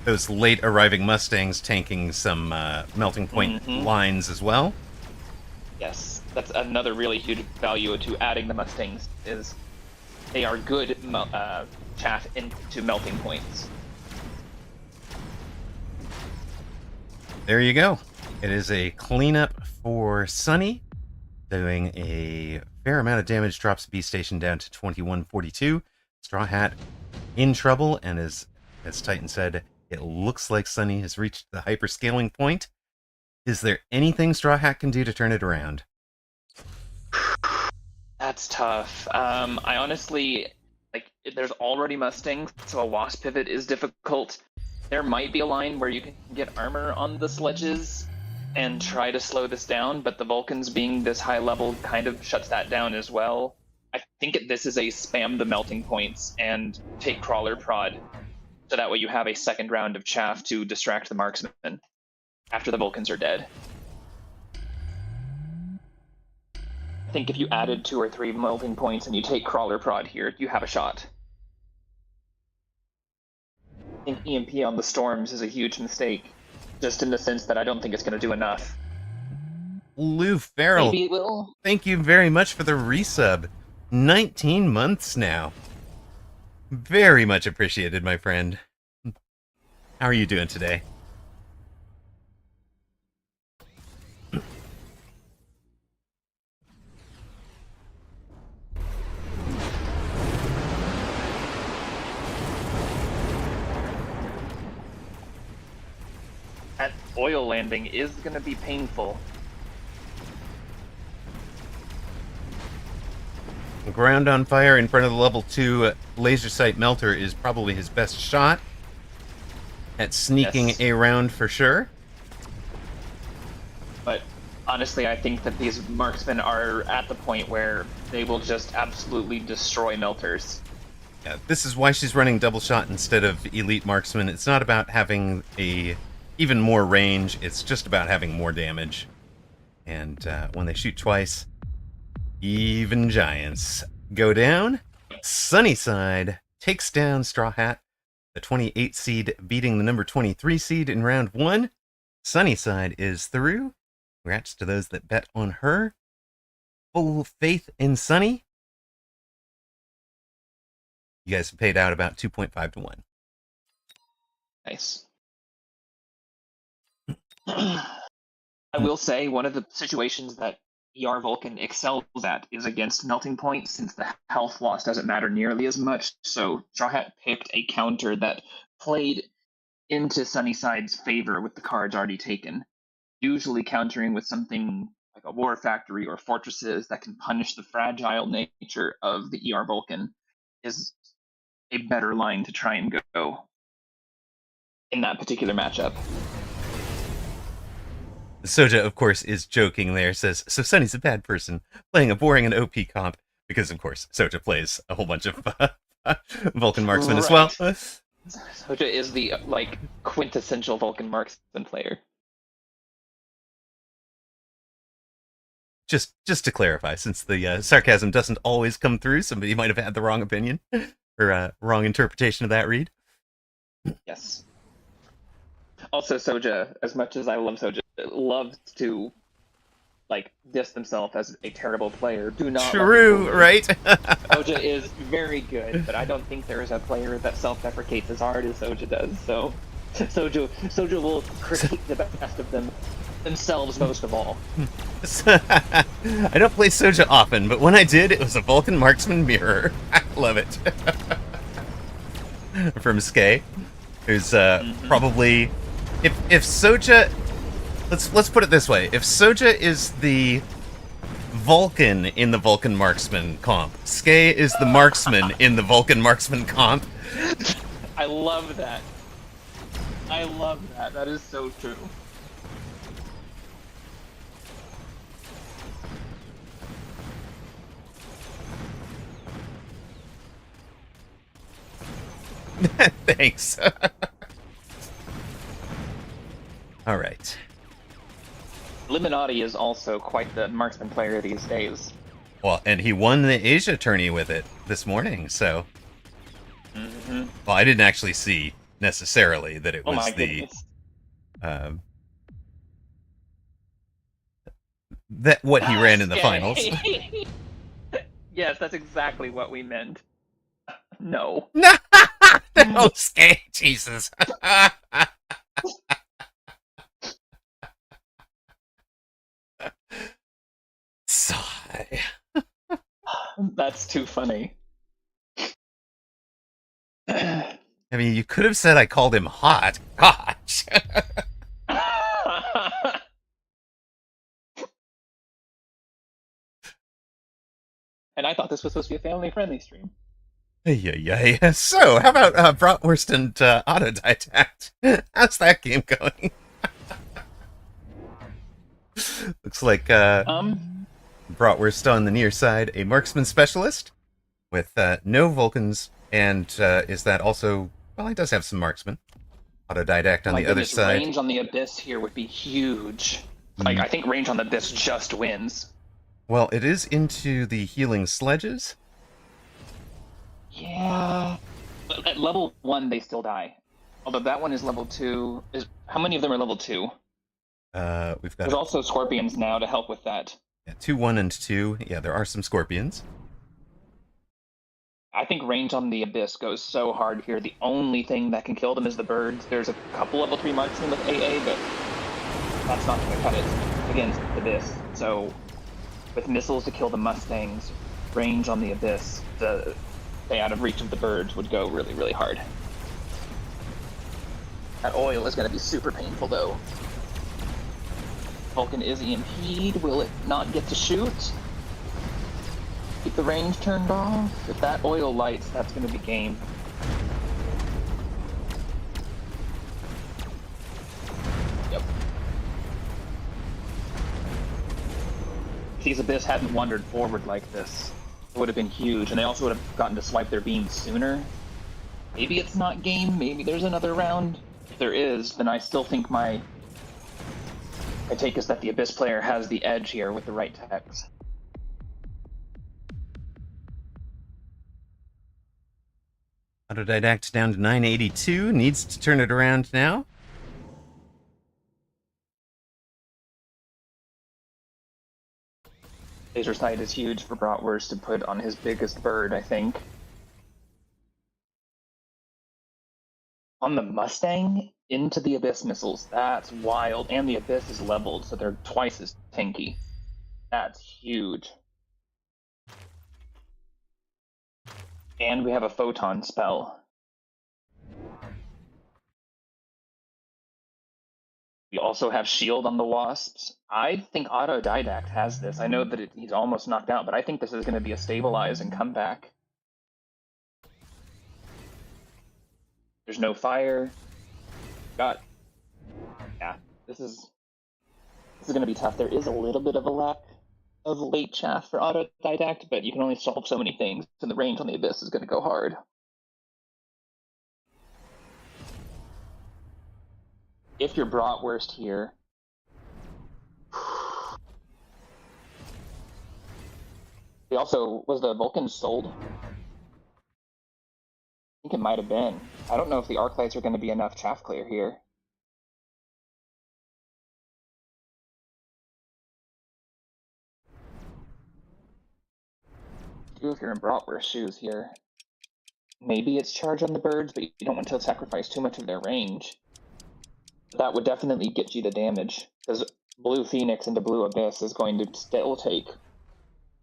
those late arriving Mustangs tanking some melting point lines as well. Yes, that's another really huge value to adding the Mustangs, is they are good chaff into melting points. There you go. It is a cleanup for Sunny, doing a fair amount of damage, drops B Station down to 2142. Straw Hat in trouble, and as Titan said, it looks like Sunny has reached the hyperscaling point. Is there anything Straw Hat can do to turn it around? That's tough. I honestly, there's already Mustangs, so a Wasp pivot is difficult. There might be a line where you can get armor on the sledges and try to slow this down, but the Vulcans being this high level kind of shuts that down as well. I think this is a spam the melting points and take crawler prod, so that way you have a second round of chaff to distract the marksman after the Vulcans are dead. I think if you added 2 or 3 melting points and you take crawler prod here, you have a shot. I think EMP on the storms is a huge mistake, just in the sense that I don't think it's going to do enough. Lou Farrell, Maybe it will. Thank you very much for the resub. 19 months now. Very much appreciated, my friend. How are you doing today? That oil landing is going to be painful. Ground on fire in front of the level 2 laser sight melter is probably his best shot at sneaking a round for sure. But honestly, I think that these marksmen are at the point where they will just absolutely destroy melters. Yeah, this is why she's running double shot instead of elite marksman. It's not about having even more range, it's just about having more damage. And when they shoot twice, even giants go down. Sunnyside takes down Straw Hat, the 28 seed beating the number 23 seed in round 1. Sunnyside is through. Congrats to those that bet on her. Full faith in Sunny. You guys have paid out about 2.5 to 1. Nice. I will say one of the situations that ER Vulcan excels at is against melting points, since the health loss doesn't matter nearly as much. So Straw Hat picked a counter that played into Sunnyside's favor with the cards already taken, usually countering with something like a War Factory or Fortresses that can punish the fragile nature of the ER Vulcan is a better line to try and go in that particular matchup. Soja, of course, is joking there, says, so Sunny's a bad person, playing a boring and OP comp, because, of course, Soja plays a whole bunch of Vulcan marksmen as well. Soja is the, quintessential Vulcan marksman player. Just to clarify, since the sarcasm doesn't always come through, somebody might have had the wrong opinion, or wrong interpretation of that read. Yes. Also, Soja, as much as I love Soja, loves to diss himself as a terrible player. Do not. True, right? Soja is very good, but I don't think there is a player that self-deprecates as hard as Soja does. So, Soja will critique the best of them themselves most of all. I don't play Soja often, but when I did, it was a Vulcan marksman mirror. I love it. From Skay, who's probably. If Soja, let's put it this way: if Soja is the Vulcan in the Vulcan marksman comp, Skay is the marksman in the Vulcan marksman comp. I love that. I love that. That is so true. Thanks. All right. Illuminati is also quite the marksman player these days. Well, and he won the Asia tourney with it this morning, so. Mm-hmm. Well, I didn't actually see necessarily that it Oh was my the goodness. that what he ran in the Sasuke! finals. Yes, that's exactly what we meant. No. No, no, Skate, Jesus. Sigh. That's too funny. I mean, you could have said I called him hot. Gosh. And I thought this was supposed to be a family-friendly stream. Yeah. So, how about Bratwurst and Autodidact? How's that game going? Looks like Bratwurst on the near side, a marksman specialist with no Vulcans, and is that also? Well, he does have some marksman. Autodidact on My the other goodness, side. range on the Abyss here would be huge. Like, I think range on the Abyss just wins. Well, it is into the healing sledges. Yeah. But at level 1, they still die. Although that one is level 2. How many of them are level 2? We've got There's also Scorpions now to help with that. 2, 1, and 2. Yeah, there are some scorpions. I think range on the Abyss goes so hard here. The only thing that can kill them is the birds. There's a couple level 3 marksmen with AA, but that's not going to cut it against the Abyss. So, with missiles to kill the Mustangs, range on the Abyss to stay out of reach of the birds would go really, really hard. That oil is going to be super painful, though. Vulcan is EMP'd. Will it not get to shoot? Keep the range turned off. If that oil lights, that's going to be game. Yep. If these Abyss hadn't wandered forward like this, it would have been huge, and they also would have gotten to swipe their beams sooner. Maybe it's not game, maybe there's another round. If there is, then I still think my take is that the Abyss player has the edge here with the right techs. Autodidact down to 982. Needs to turn it around now. Laser sight is huge for Bratwurst to put on his biggest bird, I think. On the Mustang, into the Abyss missiles. That's wild. And the Abyss is leveled, so they're twice as tanky. That's huge. And we have a photon spell. We also have shield on the Wasps. I think Autodidact has this. I know that he's almost knocked out, but I think this is going to be a stabilize and comeback. There's no fire. Yeah, this is going to be tough. There is a little bit of a lack of late chaff for Autodidact, but you can only solve so many things, and the range on the Abyss is going to go hard. If you're Bratwurst here, was the Vulcan sold? I think it might have been. I don't know if the arc lights are going to be enough chaff clear here. If you're in Bratwurst shoes here, maybe it's charge on the birds, but you don't want to sacrifice too much of their range. That would definitely get you the damage, because Blue Phoenix into Blue Abyss is going to still take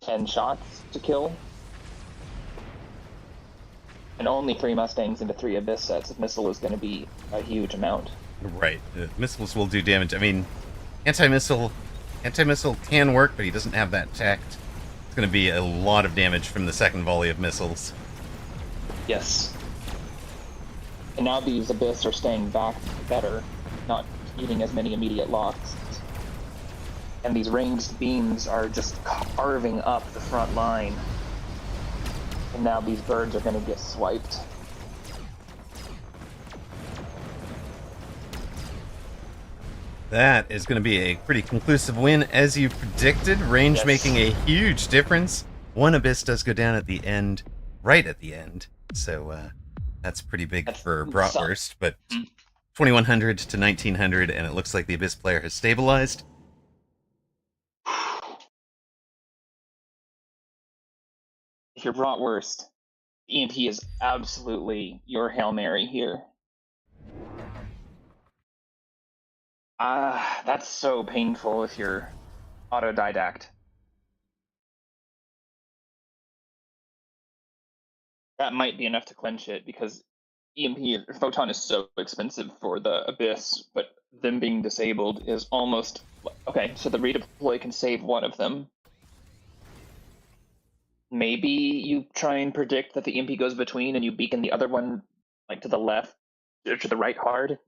10 shots to kill. And only 3 Mustangs into 3 Abyss sets of missile is going to be a huge amount. Right. Missiles will do damage. I mean, anti-missile can work, but he doesn't have that tact. It's going to be a lot of damage from the second volley of missiles. Yes. And now these Abyss are staying back better, not eating as many immediate locks. And these ranged beams are just carving up the front line. And now these birds are going to get swiped. That is going to be a pretty conclusive win, as you predicted. Range Yes. making a huge difference. One Abyss does go down at the end, right at the end. So that's pretty big for Bratwurst. But 2100 to 1900, and it looks like the Abyss player has stabilized. If you're Bratwurst, EMP is absolutely your Hail Mary here. That's so painful if you're autodidact. That might be enough to clinch it, because EMP Photon is so expensive for the Abyss, but them being disabled is almost okay. So the redeploy can save one of them. Maybe you try and predict that the EMP goes between, and you beacon the other one like to the left or to the right hard.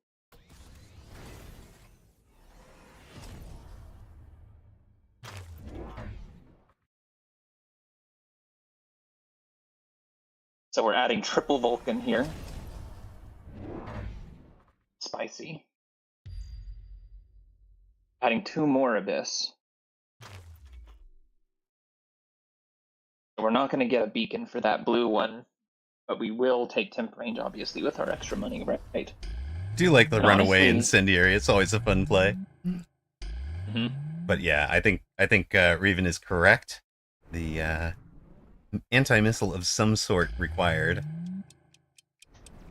So we're adding triple Vulcan here. Spicy. Adding 2 more Abyss. We're not going to get a beacon for that blue one, but we will take temp range, obviously, with our extra money, right? Do like the And runaway honestly, incendiary. It's always a fun play. Mm-hmm. But yeah, I think Reven is correct. The anti-missile of some sort required.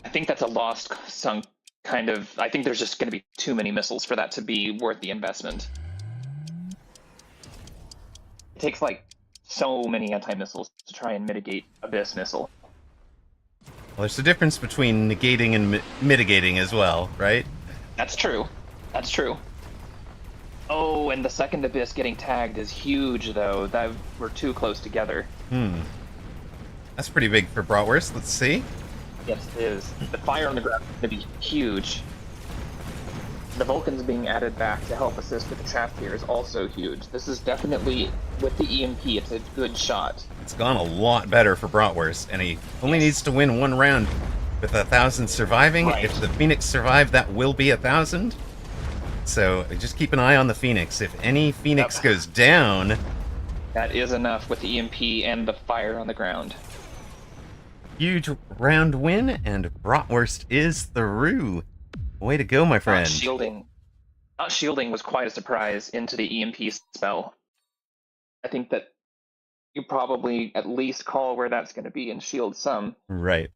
I think that's a lost sunk kind of. I think there's just going to be too many missiles for that to be worth the investment. It takes like so many anti-missiles to try and mitigate Abyss missile. Well, there's a difference between negating and mitigating as well, right? That's true. That's true. Oh, and the second Abyss getting tagged is huge, though. That we're too close together. That's pretty big for Bratwurst. Let's see. Yes, it is. The fire on the ground is going to be huge. The Vulcans being added back to help assist with the trap here is also huge. This is definitely, with the EMP, it's a good shot. It's gone a lot better for Bratwurst, and he only needs to win one round with 1,000 surviving. Right. If the Phoenix survive, that will be 1,000. So just keep an eye on the Phoenix. If any Phoenix goes down... That is enough with the EMP and the fire on the ground. Huge round win, and Bratwurst is through. Way to go, my friend. Not shielding was quite a surprise into the EMP spell. I think that you probably at least call where that's going to be and shield some. Right.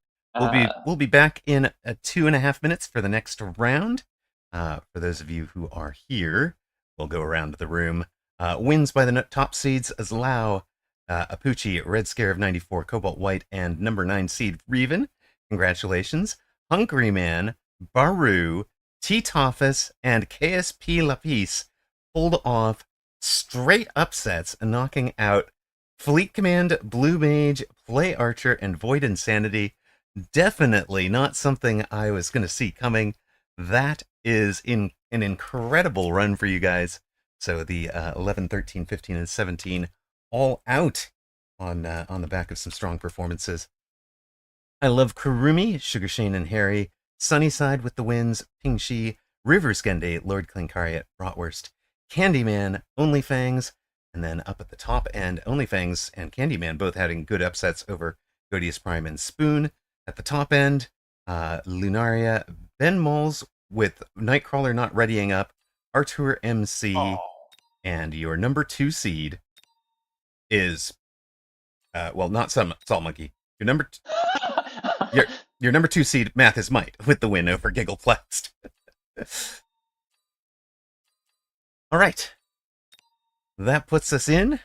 We'll be back in 2.5 minutes for the next round. For those of you who are here, we'll go around the room. Wins by the top seeds as Lau, Apuchi, Red Scare of 94, Cobalt White, and number 9 seed Reven. Congratulations. Hungry Man, Baru, T-Tophus, and KSP Lapis pulled off straight upsets, knocking out Fleet Command, Blue Mage, Play Archer, and Void Insanity. Definitely not something I was going to see coming. That is an incredible run for you guys. So the 11, 13, 15, and 17 all out on the back of some strong performances. I love Kurumi, Sugar Shane and Harry, Sunnyside with the wins, Pingshi, River Skende, Lord Klinkariat, Bratwurst, Candyman, Onlyfangs, and then up at the top end, Onlyfangs and Candyman both having good upsets over Godius Prime and Spoon. At the top end, Lunaria, Ben Moles with Nightcrawler not readying up, Artur MC, and your number 2 seed is, not Salt Monkey. Your number your number 2 seed, Math is Might, with the win over Giggleplast. All right. That puts us in.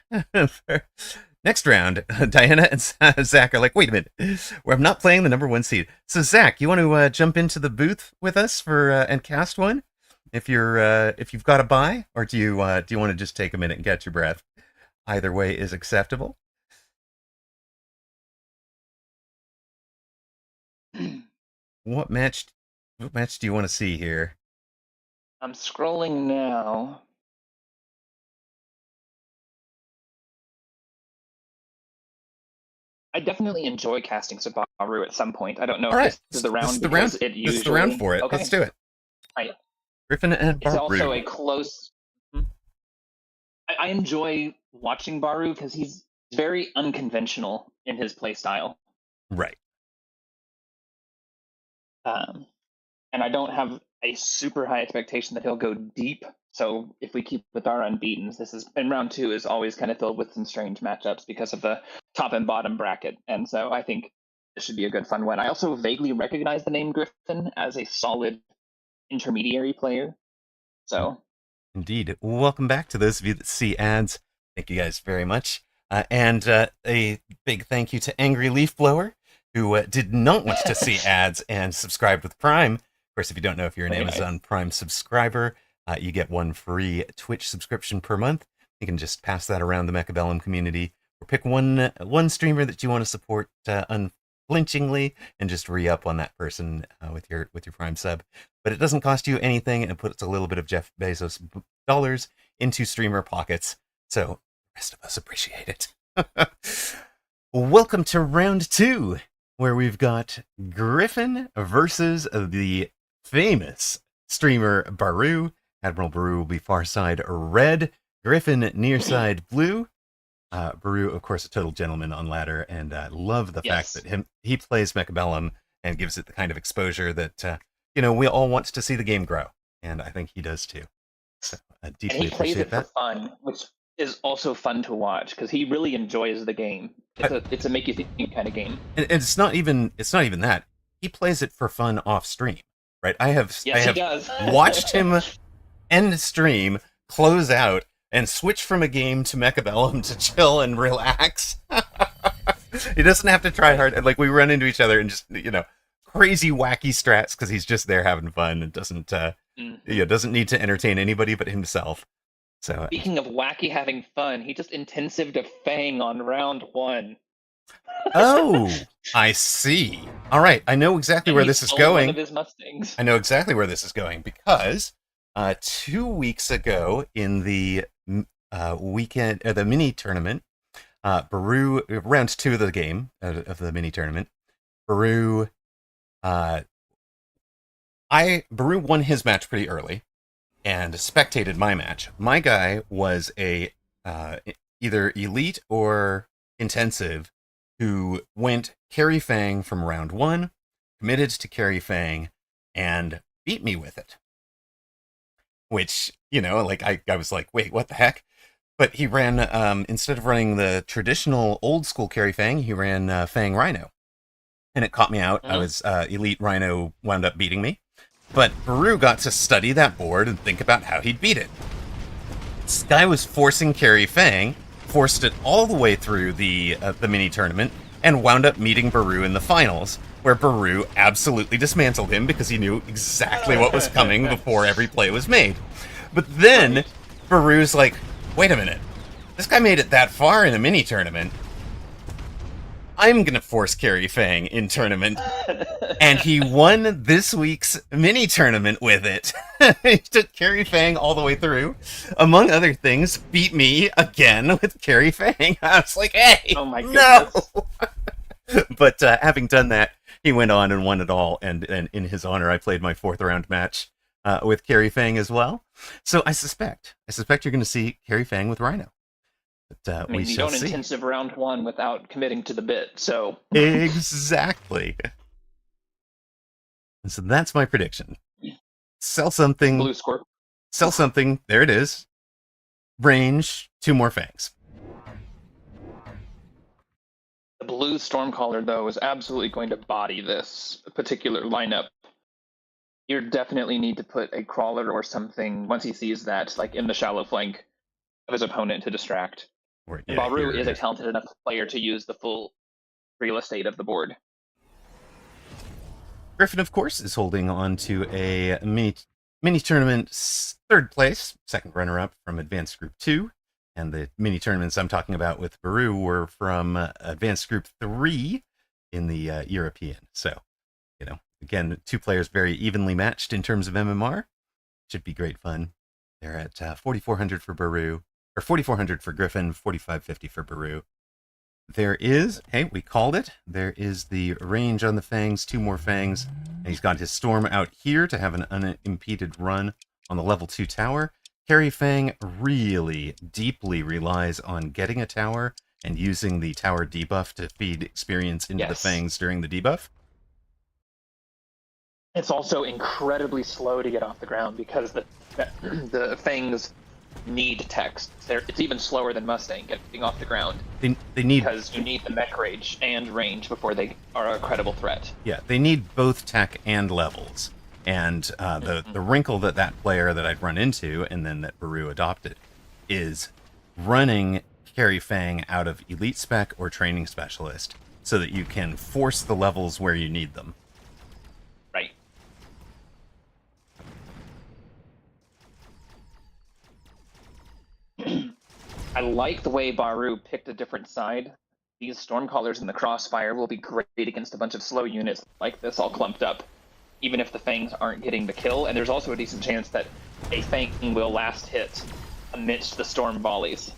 Next round, Diana and Zach are like, wait a minute, I'm not playing the number 1 seed. So Zach, you want to jump into the booth with us for and cast one? If you've got a buy, or do you want to just take a minute and catch your breath? Either way is acceptable. What match do you want to see here? I'm scrolling now. I definitely enjoy casting Subaru at some point. I don't know if this is the round. This is the round for it. Okay. Let's do it. Right. Griffin and It's also Baru. a close. I enjoy watching Baru because he's very unconventional in his play style. Right. Um, and I don't have a super high expectation that he'll go deep. So if we keep with our unbeatens, this is in round 2 is always kind of filled with some strange matchups because of the top and bottom bracket. And so I think this should be a good fun one. I also vaguely recognize the name Griffin as a solid intermediary player. So Indeed. Welcome back to those of you that see ads. Thank you guys very much. And a big thank you to Angry Leaf Blower, who did not want to see ads and subscribed with Prime. Of course, if you don't know, if you're an Amazon Prime subscriber, you get one free Twitch subscription per month. You can just pass that around the Mechabellum community, or pick one streamer that you want to support unflinchingly, and just re-up on that person with your Prime sub. But it doesn't cost you anything, and it puts a little bit of Jeff Bezos dollars into streamer pockets. So the rest of us appreciate it. Welcome to round 2, where we've got Griffin versus the famous streamer Baru. Admiral Baru will be far side red, Griffin near side blue. Baru, of course, a total gentleman on ladder, and I love the fact that he plays Mechabellum and gives it the kind of exposure that we all want to see the game grow, and I think he does too. So I deeply appreciate that. And he plays it for fun, which is also fun to watch because he really enjoys the game. It's a make you think kind of game. And it's not even that. He plays it for fun off stream, right? I have watched him end stream, close out, and switch from a game to Mechabellum to chill and relax. He doesn't have to try hard. Like, we run into each other and just, crazy wacky strats because he's just there having fun and doesn't need to entertain anybody but himself. So speaking of wacky having fun, he just intensived a Fang on round 1. Oh, I see. All right, I know exactly where this is going. One of his Mustangs. I know exactly where this is going because 2 weeks ago in the weekend, the mini tournament, Baru, round 2 of the game of the mini tournament, Baru won his match pretty early and spectated my match. My guy was a either elite or intensive who went carry Fang from round 1, committed to carry Fang, and beat me with it. Which, I was like, wait, what the heck? But he ran, instead of running the traditional old school carry Fang, he ran Fang Rhino. And it caught me out. I was elite Rhino, wound up beating me. But Baru got to study that board and think about how he'd beat it. This guy was forcing carry Fang, forced it all the way through the mini tournament, and wound up meeting Baru in the finals, where Baru absolutely dismantled him because he knew exactly what was coming before every play was made. But then Baru's like, wait a minute, this guy made it that far in a mini tournament. I'm going to force carry Fang in tournament. And he won this week's mini tournament with it. He took carry Fang all the way through. Among other things, beat me again with carry Fang. I was like, hey, oh my goodness. No! But having done that, he went on and won it all. And in his honor, I played my 4th round match with carry Fang as well. So I suspect you're going to see carry Fang with Rhino. But, you don't intensive round 1 without committing to the bit, so... Exactly. And so that's my prediction. Sell something. Blue score. Sell something. There it is. Range, 2 more Fangs. The blue Stormcaller, though, is absolutely going to body this particular lineup. You definitely need to put a crawler or something, once he sees that, like in the shallow flank of his opponent to distract. Baru is a talented enough player to use the full real estate of the board. Griffin, of course, is holding on to a mini tournament 3rd place, 2nd runner-up from Advanced Group 2. And the mini tournaments I'm talking about with Baru were from Advanced Group 3 in the European. So, again, 2 players very evenly matched in terms of MMR. Should be great fun. They're at 4,400 for Baru. Or 4,400 for Griffin, 4,550 for Baru. There is, hey, we called it. There is the range on the Fangs, 2 more Fangs. And he's got his Storm out here to have an unimpeded run on the level 2 tower. Carry Fang really deeply relies on getting a tower and using the tower debuff to feed experience into the Yes. Fangs during the debuff. It's also incredibly slow to get off the ground because the Fangs need text. It's even slower than Mustang getting off the ground. They need, because you need the mech rage and range before they are a credible threat. yeah, they need both tech and levels. And the wrinkle that player that I'd run into, and then that Baru adopted, is running Carry Fang out of Elite Spec or Training Specialist so that you can force the levels where you need them. Right. I like the way Baru picked a different side. These Stormcallers in the Crossfire will be great against a bunch of slow units like this all clumped up, even if the Fangs aren't getting the kill, and there's also a decent chance that a Fang will last hit amidst the Storm volleys.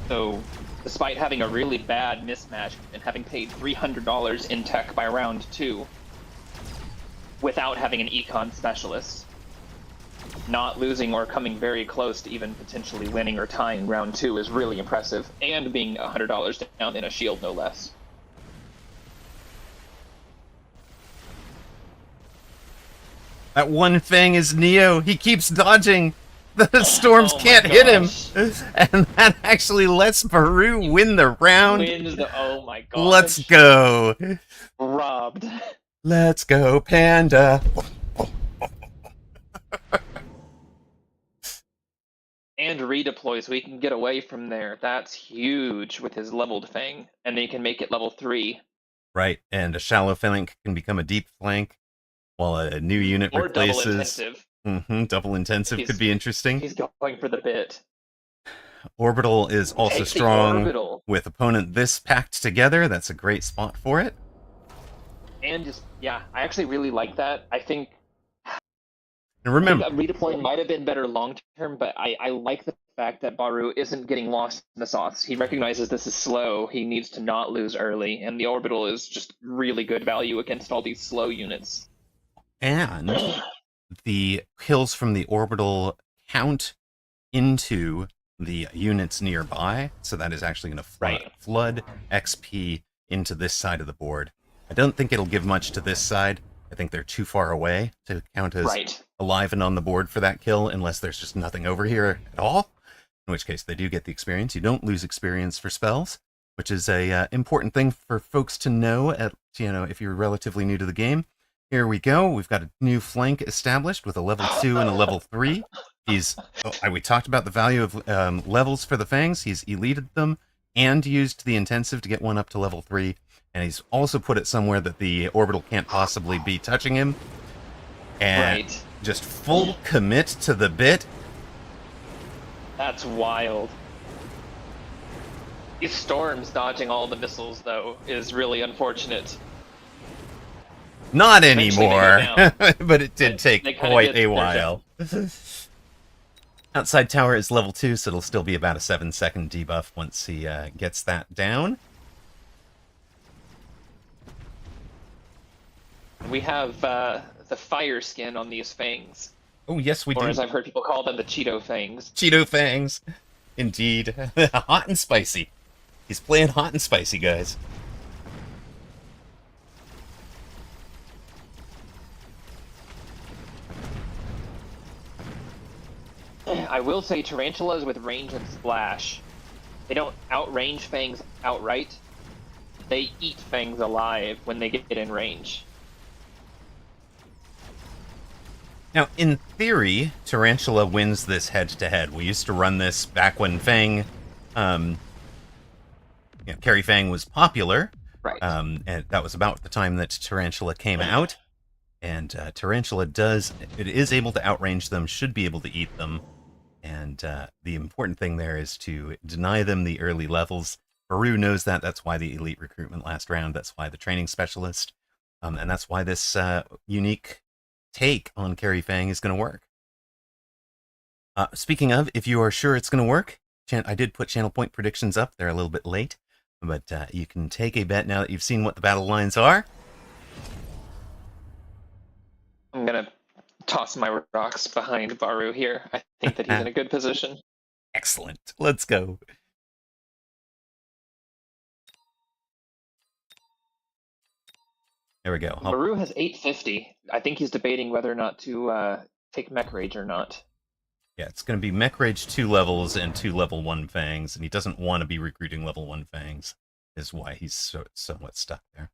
So, despite having a really bad mismatch and having paid $300 in tech by round 2, without having an econ specialist, not losing or coming very close to even potentially winning or tying round 2 is really impressive, and being $100 down in a shield, no less. That one Fang is Neo. He keeps dodging. The storms can't hit him. And that actually lets Baru win the round. Oh my gosh. Let's go. Robbed. Let's go, Panda. And redeploy so he can get away from there. That's huge with his leveled Fang. And then he can make it level 3. Right, and a shallow flank can become a deep flank, while a new unit or replaces. Double intensive. Double intensive could be interesting. He's going for the bit. Orbital is also strong with opponent this packed together. That's a great spot for it. And just, yeah, I actually really like that. I think remember, redeploying might have been better long term, but I like the fact that Baru isn't getting lost in the sauce. He recognizes this is slow. He needs to not lose early, and the Orbital is just really good value against all these slow units. And the kills from the Orbital count into the units nearby, so that is actually going to flood XP into this side of the board. I don't think it'll give much to this side. I think they're too far away to count as alive and on the board for that kill, unless there's just nothing over here at all, in which case they do get the experience. You don't lose experience for spells, which is a important thing for folks to know, if you're relatively new to the game. Here we go. We've got a new flank established with a level 2 and a level 3. We talked about the value of levels for the Fangs. He's elited them and used the intensive to get one up to level 3. And he's also put it somewhere that the Orbital can't possibly be touching him. And just full commit to the bit. That's wild. These Storms dodging all the missiles, though, is really unfortunate. Not anymore, but it did take quite a while. Outside tower is level 2, so it'll still be about a 7-second debuff once he gets that down. We have the fire skin on these Fangs. Oh, yes, we do. Or as I've heard people call them, the Cheeto Fangs. Cheeto Fangs. Indeed. Hot and spicy. He's playing hot and spicy, guys. I will say Tarantulas with range and splash, they don't outrange Fangs outright. They eat Fangs alive when they get in range. Now, in theory, Tarantula wins this head-to-head. We used to run this back when Fang, Carry Fang was popular. Right. And that was about the time that Tarantula came out. And Tarantula is able to outrange them, should be able to eat them. And the important thing there is to deny them the early levels. Baru knows that. That's why the elite recruitment last round. That's why the training specialist. And that's why this unique take on Carry Fang is going to work. Speaking of, if you are sure it's going to work, I did put channel point predictions up. They're a little bit late. But you can take a bet now that you've seen what the battle lines are. I'm gonna toss my rocks behind Baru here. I think that he's in a good position. Excellent. Let's go. There we go. Baru has 850. I think he's debating whether or not to take Mech Rage or not. Yeah, it's going to be Mech Rage 2 levels and 2 level 1 Fangs, and he doesn't want to be recruiting level 1 Fangs, is why he's somewhat stuck there.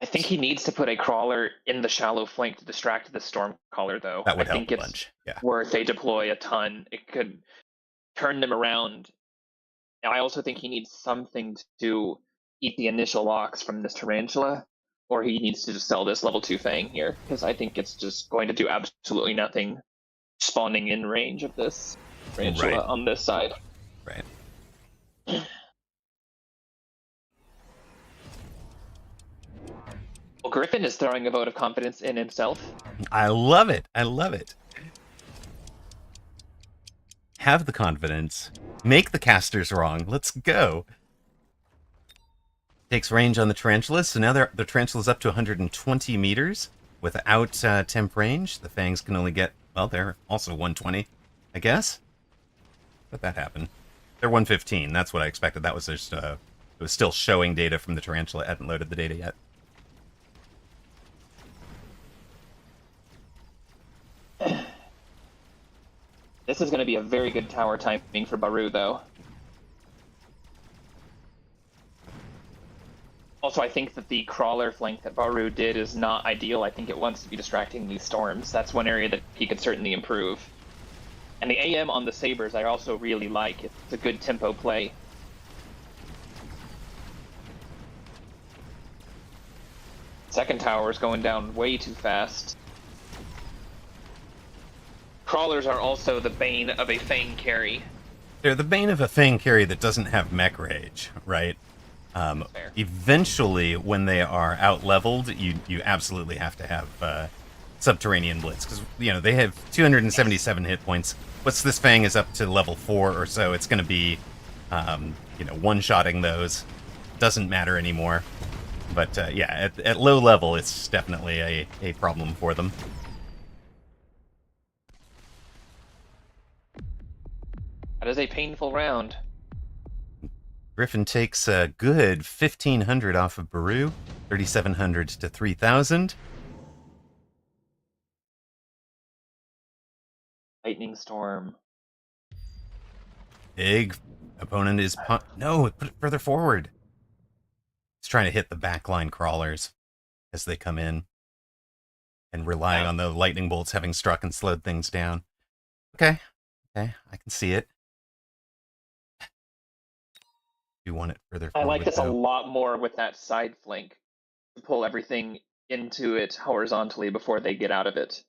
I think he needs to put a crawler in the shallow flank to distract the storm caller, though. That would I help think a it's bunch. Yeah. where if they deploy a ton, it could turn them around. And I also think he needs something to eat the initial locks from this tarantula, or he needs to just sell this level 2 Fang here, because I think it's just going to do absolutely nothing spawning in range of this tarantula on this side. Right. Well, Griffin is throwing a vote of confidence in himself. I love it. I love it. Have the confidence. Make the casters wrong. Let's go. Takes range on the tarantulas, so now the tarantula's up to 120 meters. Without temp range, the fangs can only get, well, they're also 120, I guess. Let that happen. They're 115. That's what I expected. That was just, it was still showing data from the tarantula. It hadn't loaded the data yet. This is going to be a very good tower timing for Baru, though. Also, I think that the crawler flank that Baru did is not ideal. I think it wants to be distracting these storms. That's one area that he could certainly improve. And the AM on the Sabers I also really like. It's a good tempo play. Second tower is going down way too fast. Crawlers are also the bane of a Fang carry. They're the bane of a Fang carry that doesn't have Mech Rage, right? Eventually, when they are out-leveled, you absolutely have to have Subterranean Blitz, because, you know, they have 277 hit points. Once this Fang is up to level 4 or so, it's going to be, you know, one-shotting those. Doesn't matter anymore. But, yeah, at low level, it's definitely a problem for them. That is a painful round. Griffin takes a good 1,500 off of Baru, 3,700 to 3,000. Lightning Storm. Big opponent is... No, put it further forward. He's trying to hit the backline crawlers as they come in. And relying on the lightning bolts having struck and slowed things down. Okay, I can see it. You want it further forward, I like this though. a lot more with that side flank. To pull everything into it horizontally before they get out of it.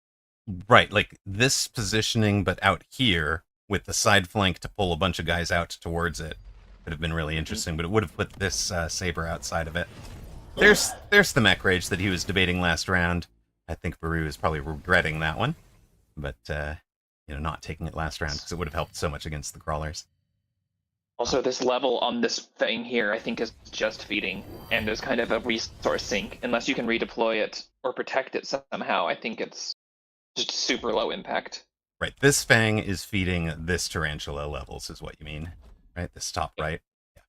Right, like this positioning, but out here with the side flank to pull a bunch of guys out towards it would have been really interesting, but it would have put this Saber outside of it. There's the Mech Rage that he was debating last round. I think Baru is probably regretting that one, but you know, not taking it last round because it would have helped so much against the crawlers. Also, this level on this thing here, I think, is just feeding, and is kind of a resource sink. Unless you can redeploy it or protect it somehow, I think it's just super low impact. Right, this Fang is feeding this Tarantula levels, is what you mean, right? This top right. Yeah.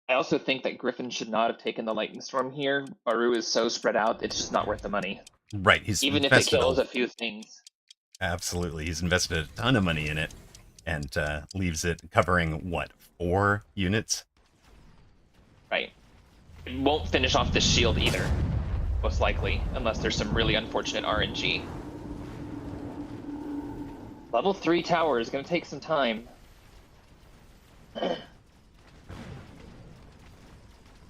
I also think that Griffin should not have taken the Lightning Storm here. Baru is so spread out, it's just not worth the money. Right, he's even if it kills a few things. Absolutely, he's invested a ton of money in it, and leaves it covering, what, 4 units? Right. It won't finish off this shield either, most likely, unless there's some really unfortunate RNG. Level 3 tower is going to take some time.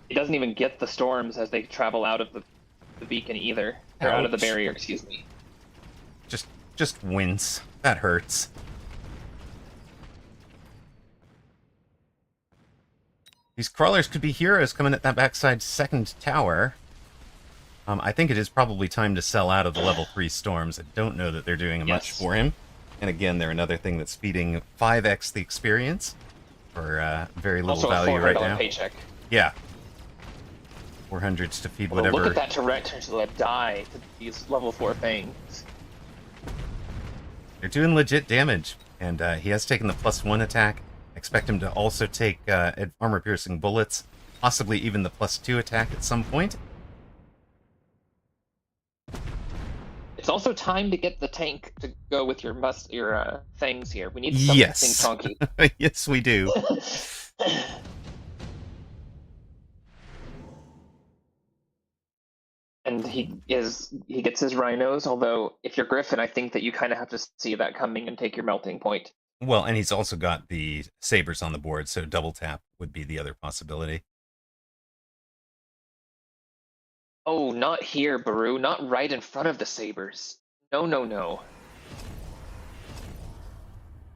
It doesn't even get the storms as they travel out of the beacon either. Or out of the barrier, excuse me. Just wince. That hurts. These crawlers could be heroes coming at that backside second tower. I think it is probably time to sell out of the level 3 storms. I don't know that they're doing much Yes. for him. And again, they're another thing that's feeding 5x the experience for very little Also a value right $400 now. paycheck. Yeah. 400s to feed Although whatever. look at that tarantula die to these level 4 fangs. They're doing legit damage. And he has taken the +1 attack. Expect him to also take armor-piercing bullets, possibly even the +2 attack at some point. It's also time to get the tank to go with your fangs here. We need something Yes. chunky. Yes, we do. And he gets his rhinos, although if you're Griffin, I think that you kind of have to see that coming and take your melting point. Well, and he's also got the sabers on the board, so double tap would be the other possibility. Oh, not here, Baru. Not right in front of the sabers. No, no, no.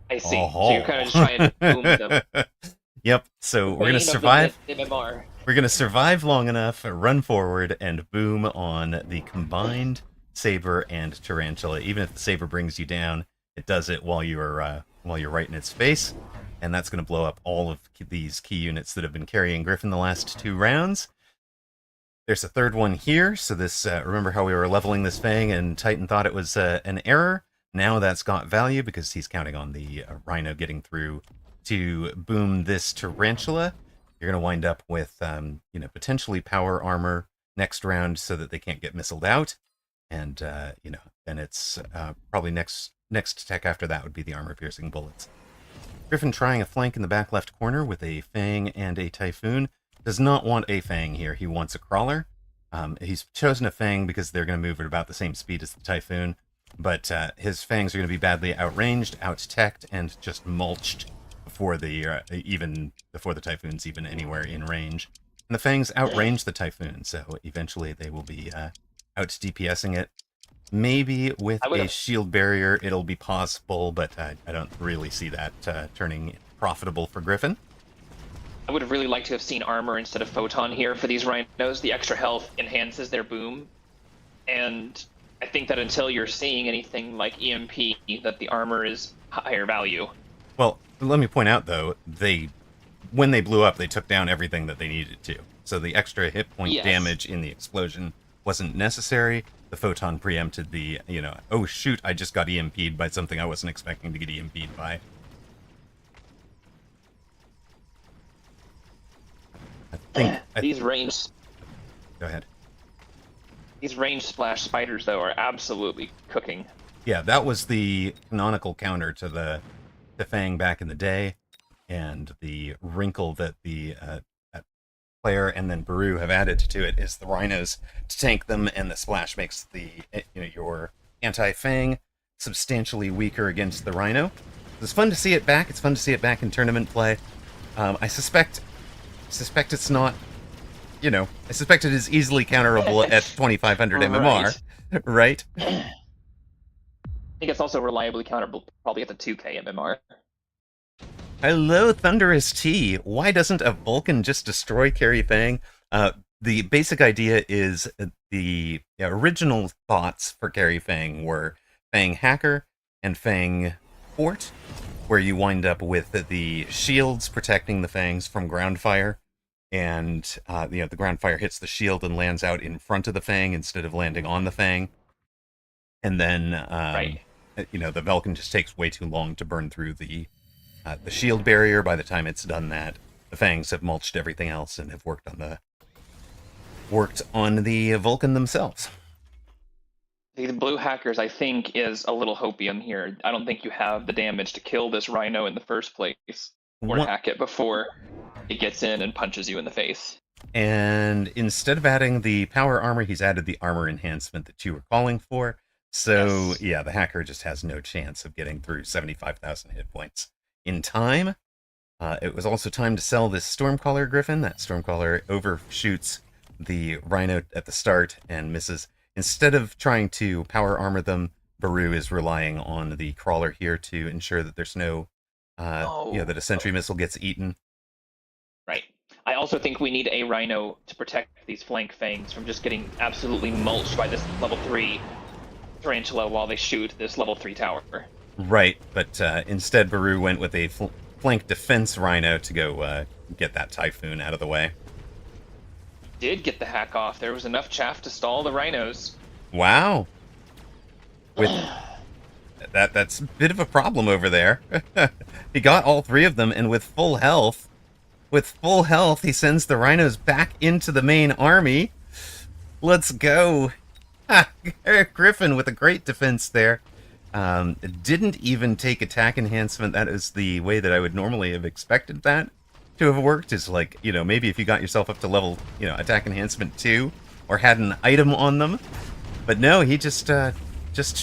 I see. So you're kind of just trying to boom them. Yep. So we're gonna Bane of the survive. MMR. We're gonna survive long enough, run forward, and boom on the combined saber and tarantula. Even if the saber brings you down, it does it while you're right in its face, and that's gonna blow up all of these key units that have been carrying Griffin the last 2 rounds. There's a third one here, so this, remember how we were leveling this Fang and Titan thought it was an error? Now that's got value because he's counting on the Rhino getting through to boom this Tarantula. You're going to wind up with, potentially power armor next round so that they can't get missiled out. And, then it's probably next tech after that would be the armor-piercing bullets. Griffin trying a flank in the back left corner with a Fang and a Typhoon. Does not want a Fang here. He wants a Crawler. He's chosen a Fang because they're going to move at about the same speed as the Typhoon, but his Fangs are going to be badly outranged, out-teched, and just mulched before the Typhoon's even anywhere in range. And the Fangs outrange the Typhoon, so eventually they will be out DPSing it. Maybe with a shield barrier it'll be possible, but I don't really see that turning profitable for Griffin. I would have really liked to have seen armor instead of photon here for these rhinos. The extra health enhances their boom, and I think that until you're seeing anything like EMP, that the armor is higher value. Well, let me point out though, when they blew up, they took down everything that they needed to. So the extra hit point damage in the explosion wasn't necessary. The photon preempted the, oh shoot, I just got EMP'd by something I wasn't expecting to get EMP'd by. These range. Go ahead. These range splash spiders, though, are absolutely cooking. Yeah, that was the canonical counter to the Fang back in the day, and the wrinkle that the player and then Baru have added to it is the rhinos to tank them, and the splash makes the your anti-Fang substantially weaker against the rhino. It's fun to see it back. It's fun to see it back in tournament play. I suspect it's not, I suspect it is easily counterable at 2500 MMR, right? I think it's also reliably counterable probably at the 2k MMR. Hello, Thunderous T. Why doesn't a Vulcan just destroy Carry Fang? The basic idea is the original thoughts for Carry Fang were Fang Hacker and Fang Fort, where you wind up with the shields protecting the Fangs from ground fire, and the ground fire hits the shield and lands out in front of the Fang instead of landing on the Fang. And then, the Vulcan just takes way too long to burn through the shield barrier. By the time it's done that, the Fangs have mulched everything else and have worked on the Vulcan themselves. The blue hackers, I think, is a little hopium here. I don't think you have the damage to kill this rhino in the first place, or hack it before it gets in and punches you in the face. And instead of adding the power armor, he's added the armor enhancement that you were calling for. So, yeah, the hacker just has no chance of getting through 75,000 hit points in time. It was also time to sell this Stormcaller Griffin. That Stormcaller overshoots the Rhino at the start and misses. Instead of trying to power armor them, Baru is relying on the Crawler here to ensure that there's no, that a sentry missile gets eaten. Right. I also think we need a Rhino to protect these flank fangs from just getting absolutely mulched by this level 3 Tarantula while they shoot this level 3 tower. Right, but instead Baru went with a flank defense Rhino to go get that Typhoon out of the way. Did get the hack off. There was enough chaff to stall the Rhinos. Wow. With that's a bit of a problem over there. He got all 3 of them, and with full health, he sends the Rhinos back into the main army. Let's go. Griffin with a great defense there. Didn't even take attack enhancement. That is the way that I would normally have expected that to have worked. Is like, maybe if you got yourself up to level, attack enhancement 2, or had an item on them. But no, he just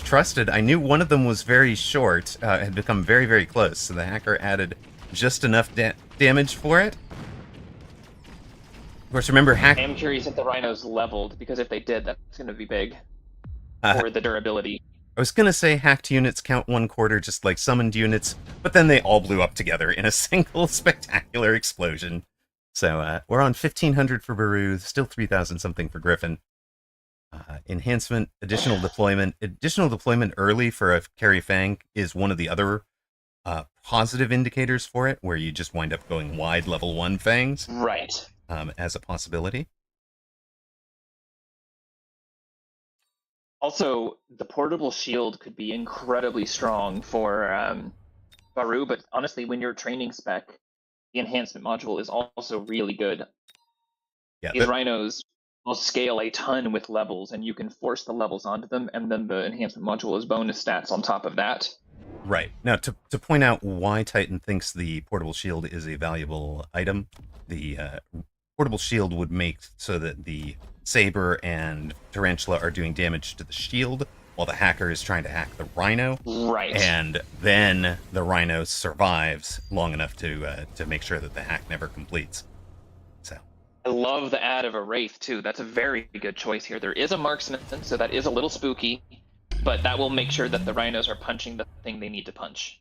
trusted. I knew one of them was very short, had become very, very close, so the hacker added just enough damage for it. Of course, remember, I am curious if the Rhinos leveled, because if they did, that's going to be big for the durability. I was going to say hacked units count 1/4 just like summoned units, but then they all blew up together in a single spectacular explosion. So we're on 1,500 for Baru, still 3,000 something for Griffin. Enhancement, additional deployment. Additional deployment early for a Carry Fang is one of the other positive indicators for it, where you just wind up going wide level 1 Fangs. Right. As a possibility. Also, the portable shield could be incredibly strong for Baru, but honestly, when you're training spec, the enhancement module is also really good. Yeah, these Rhinos will scale a ton with levels, and you can force the levels onto them, and then the enhancement module is bonus stats on top of that. Right. Now, to point out why Titan thinks the portable shield is a valuable item, the portable shield would make so that the Saber and Tarantula are doing damage to the shield, while the hacker is trying to hack the Rhino. Right. And then the Rhino survives long enough to make sure that the hack never completes. So I love the add of a Wraith, too. That's a very good choice here. There is a Marksman, so that is a little spooky, but that will make sure that the Rhinos are punching the thing they need to punch.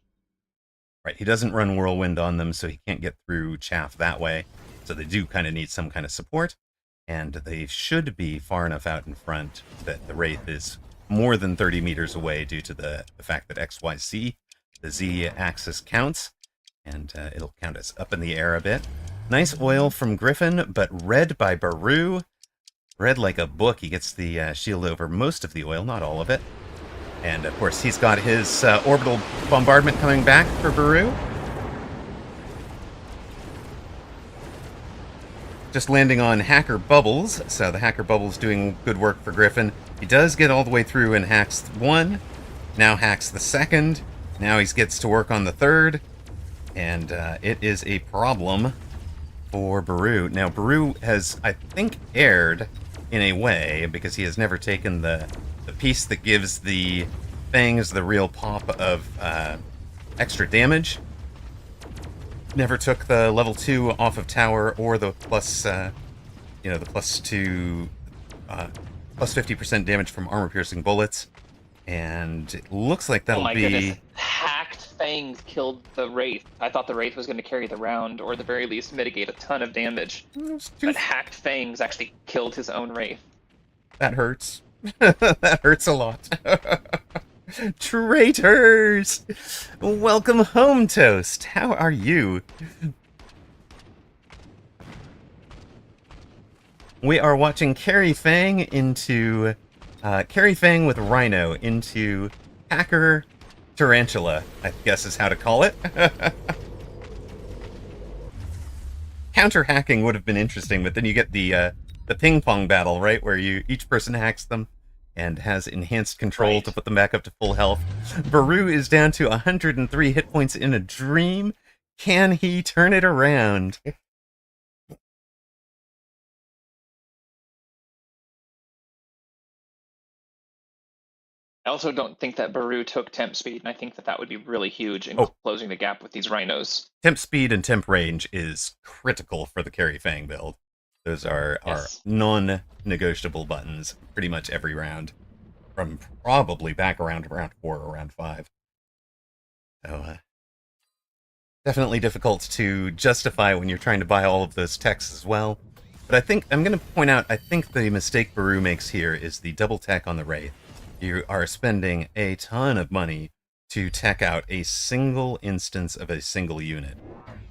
Right. He doesn't run Whirlwind on them, so he can't get through chaff that way. So they do kind of need some kind of support. And they should be far enough out in front that the Wraith is more than 30 meters away due to the fact that XYZ, the Z axis, counts. And it'll count us up in the air a bit. Nice oil from Griffin, but red by Baru. Red like a book. He gets the shield over most of the oil, not all of it. And, of course, he's got his orbital bombardment coming back for Baru. Just landing on Hacker Bubbles, so the Hacker Bubbles doing good work for Griffin. He does get all the way through and hacks one, now hacks the second, now he gets to work on the third, and it is a problem for Baru. Now, Baru has, I think, erred in a way, because he has never taken the piece that gives the Fangs the real pop of extra damage. Never took the level 2 off of tower or the plus, the plus 50% damage from armor piercing bullets. And it looks like that'll be... Goodness. Hacked Fangs killed the Wraith. I thought the Wraith was going to carry the round, or at the very least mitigate a ton of damage. But Hacked Fangs actually killed his own Wraith. That hurts. That hurts a lot. Traitors! Welcome home, Toast. How are you? We are watching Carry Fang into... Carry Fang with Rhino into Hacker Tarantula, I guess is how to call it. Counter-hacking would have been interesting, but then you get the ping-pong battle, right? Where each person hacks them and has enhanced control to put them back up to full health. Baru is down to 103 hit points in a dream. Can he turn it around? I also don't think that Baru took temp speed, and I think that would be really huge in closing the gap with these Rhinos. Temp speed and temp range is critical for the Carry Fang build. Those are non-negotiable buttons pretty much every round, from probably back around round 4 or round 5. So Definitely difficult to justify when you're trying to buy all of those techs as well. But I think I'm going to point out, I think the mistake Baru makes here is the double tech on the Wraith. You are spending a ton of money to tech out a single instance of a single unit.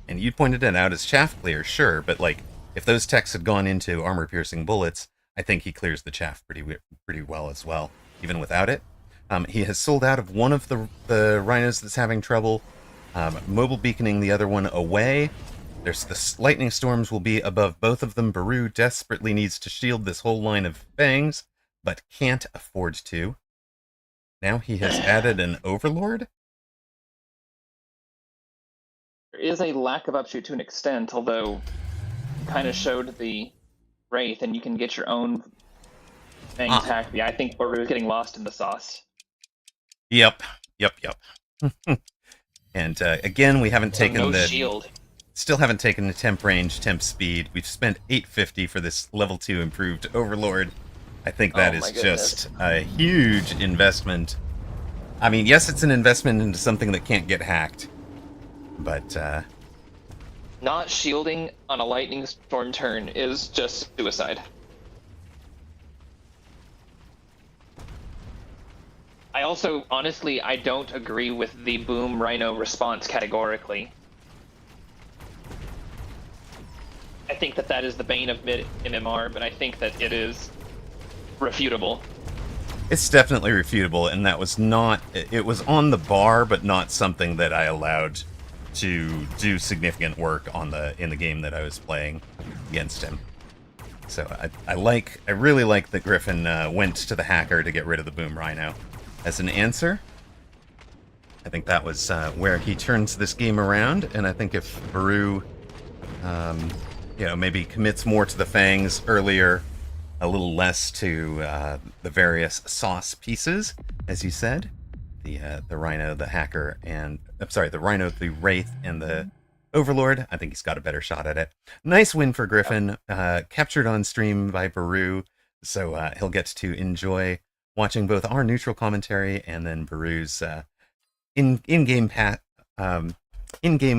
And you pointed it out as chaff clear, sure, but like if those techs had gone into armor piercing bullets, I think he clears the chaff pretty well as well, even without it. He has sold out of one of the rhinos that's having trouble, mobile beaconing the other one away. There's the lightning storms will be above both of them. Baru desperately needs to shield this whole line of fangs, but can't afford to. Now he has added an overlord. There is a lack of upshoot to an extent, although kind of showed the Wraith, and you can get your own Fang attack. Yeah, I think Baru is getting lost in the sauce. Yep. And again, we haven't taken no the shield. Still haven't taken the temp range, temp speed. We've spent $850 for this level 2 improved overlord. I think that is just a huge investment. I mean, yes, it's an investment into something that can't get hacked, but not shielding on a lightning storm turn is just suicide. I also, honestly, I don't agree with the boom rhino response categorically. I think that is the bane of mid MMR, but I think that it is refutable. It's definitely refutable, and that was not... It was on the bar, but not something that I allowed to do significant work on in the game that I was playing against him. So I really like that Griffin went to the hacker to get rid of the boom rhino. As an answer, I think that was where he turns this game around, and I think if Baru, maybe commits more to the fangs earlier, a little less to the various sauce pieces, as you said, the rhino, the hacker, and the rhino, the wraith, and the overlord, I think he's got a better shot at it. Nice win for Griffin, captured on stream by Baru, so he'll get to enjoy watching both our neutral commentary and then Baru's in-game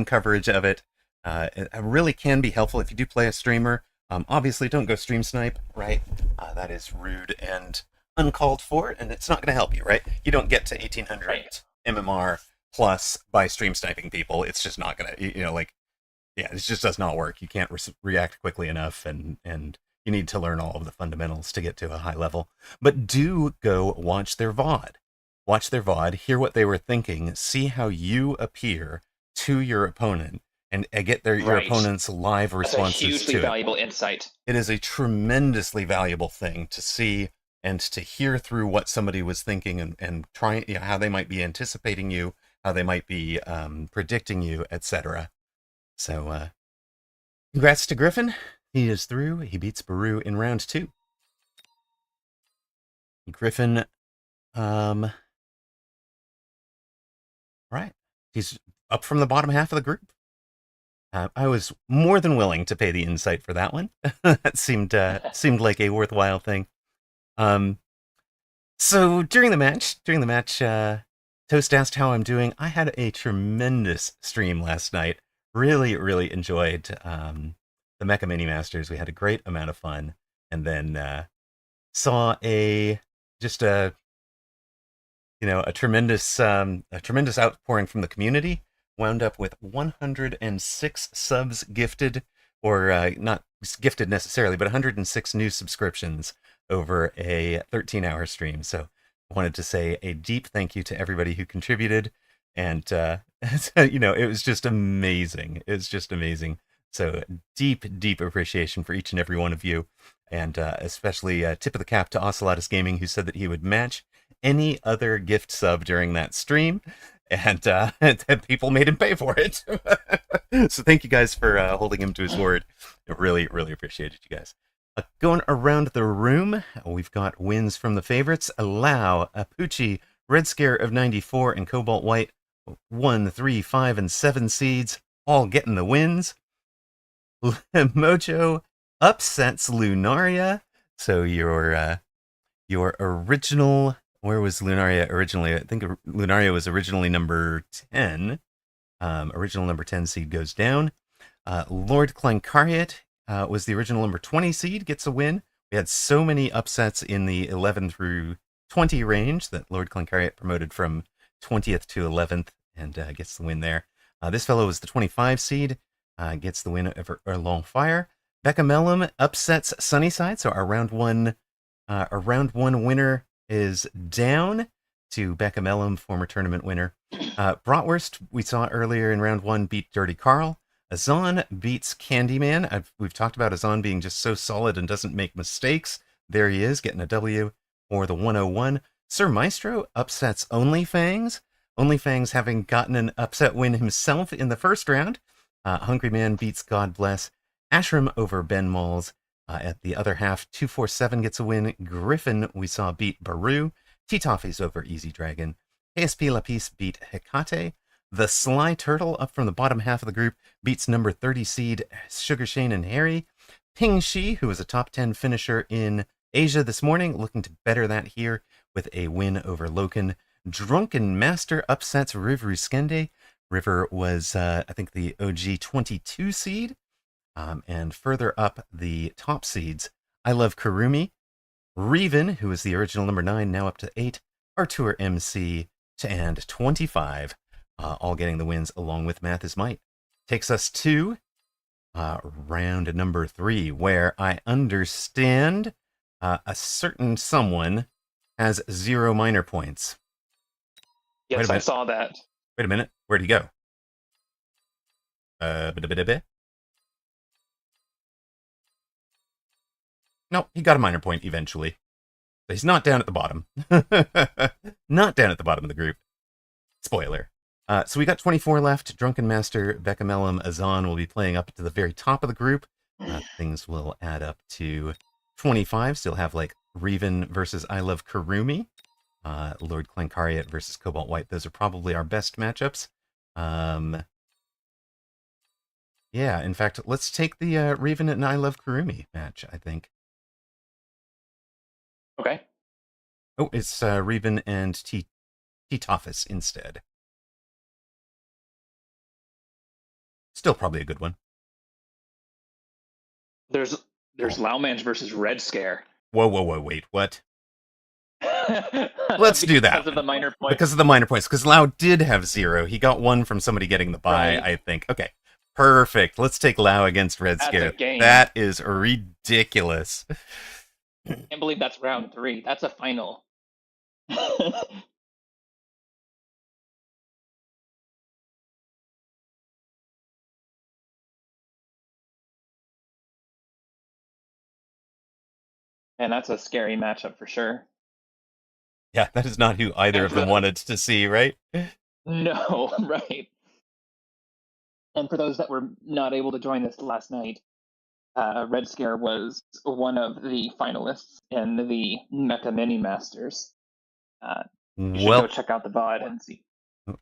coverage of it. It really can be helpful if you do play a streamer. Obviously, don't go stream snipe, right? That is rude and uncalled for, and it's not going to help you, right? You don't get to 1800 MMR plus by stream sniping people. It's just not going to, it just does not work. You can't react quickly enough, and you need to learn all of the fundamentals to get to a high level. But do go watch their VOD. Watch their VOD, hear what they were thinking, see how you appear to your opponent, and get your opponent's live responses to it. That's a hugely valuable insight. It is a tremendously valuable thing to see and to hear through what somebody was thinking and trying, how they might be anticipating you, how they might be predicting you, etc. So, congrats to Griffin. He is through. He beats Baru in round 2. Griffin, right. He's up from the bottom half of the group. I was more than willing to pay the insight for that one. That seemed like a worthwhile thing. So during the match, Toast asked how I'm doing. I had a tremendous stream last night. Really, really enjoyed the Mecha Mini Masters. We had a great amount of fun, and then saw a tremendous outpouring from the community. Wound up with 106 subs gifted, or not gifted necessarily, but 106 new subscriptions over a 13-hour stream. So I wanted to say a deep thank you to everybody who contributed, and it was just amazing. It was just amazing. So deep appreciation for each and every one of you, and especially tip of the cap to Ocelotus Gaming, who said that he would match any other gift sub during that stream. And people made him pay for it. So thank you guys for holding him to his word. I really, really appreciated you guys. Going around the room, we've got wins from the favorites. Allow, Apucci, Red Scare of 94, and Cobalt White, 1, 3, 5, and 7 seeds, all getting the wins. Mojo upsets Lunaria. So your original... Where was Lunaria originally? I think Lunaria was originally number 10. Original number 10 seed goes down. Lord Clancarriot was the original number 20 seed, gets a win. We had so many upsets in the 11 through 20 range that Lord Clancarriot promoted from 20th to 11th and gets the win there. This fellow was the 25 seed, gets the win over Longfire. Becca Mellum upsets Sunnyside, so our round one winner is down to Becca Mellum, former tournament winner. Bratwurst, we saw earlier in round one, beat Dirty Carl. Azan beats Candyman. We've talked about Azan being just so solid and doesn't make mistakes. There he is, getting a W for the 101. Sir Maestro upsets OnlyFangs. OnlyFangs having gotten an upset win himself in the first round. Hungry Man beats God Bless. Ashram over Ben Malls. At the other half, 247 gets a win. Griffin, we saw, beat Baru. T-Toffees over Easy Dragon. ASP Lapis beat Hecate. The Sly Turtle, up from the bottom half of the group, beats number 30 seed Sugar Shane and Harry. Ping Shi, who was a top 10 finisher in Asia this morning, looking to better that here with a win over Loken. Drunken Master upsets Riv Ruskende. River was, I think, the OG 22 seed. And further up the top seeds, I Love Kurumi. Reven, who was the original number 9, now up to 8. Artur MC and 25. All getting the wins along with Math is Might. Takes us to round number 3, where I understand a certain someone has 0 minor points. Yes, I saw that. Wait a minute. Where'd he go? No, he got a minor point eventually. So he's not down at the bottom. Not down at the bottom of the group. Spoiler. So we got 24 left. Drunken Master, Becca Mellum, Azan will be playing up to the very top of the group. Things will add up to 25. Still have like Reven versus I Love Kurumi. Lord Clancarriot versus Cobalt White. Those are probably our best matchups. Yeah, in fact, let's take the Reven and I Love Kurumi match, I think. Okay. Oh, it's Reven and T-Toffis instead. Still probably a good one. There's Laumange versus Red Scare. Whoa, wait, what? Let's do that. Because of the minor points. Because of the minor points. Because Lau did have 0. He got 1 from somebody getting the bye, right. I think. Okay, perfect. Let's take Lau against Red Scare. That is ridiculous. I can't believe that's round 3. That's a final. And that's a scary matchup for sure. Yeah, that is not who either of them wanted to see, right? No, right. And for those that were not able to join us last night, Red Scare was one of the finalists in the Mecha Mini Masters. You should go check out the VOD and see.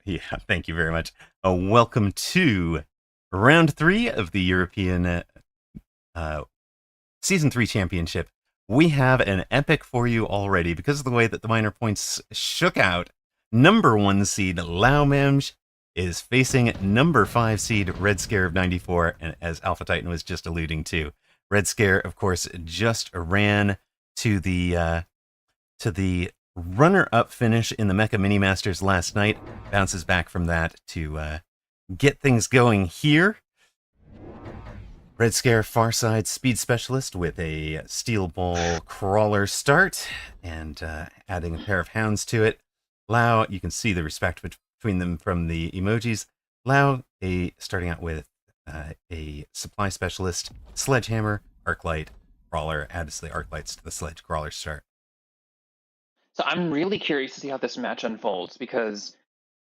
Yeah, thank you very much. Welcome to round 3 of the European Season 3 Championship. We have an epic for you already because of the way that the minor points shook out. Number 1 seed Laumange is facing number 5 seed Red Scare of 94, and as Alpha Titan was just alluding to, Red Scare, of course, just ran to the runner-up finish in the Mecha Mini Masters last night. Bounces back from that to get things going here. Red Scare, far side speed specialist with a steel ball crawler start and adding a pair of hounds to it. Lau, you can see the respect between them from the emojis. Lau, starting out with a supply specialist, sledgehammer, arclight, crawler, adds the arclights to the sledge crawler start. So I'm really curious to see how this match unfolds because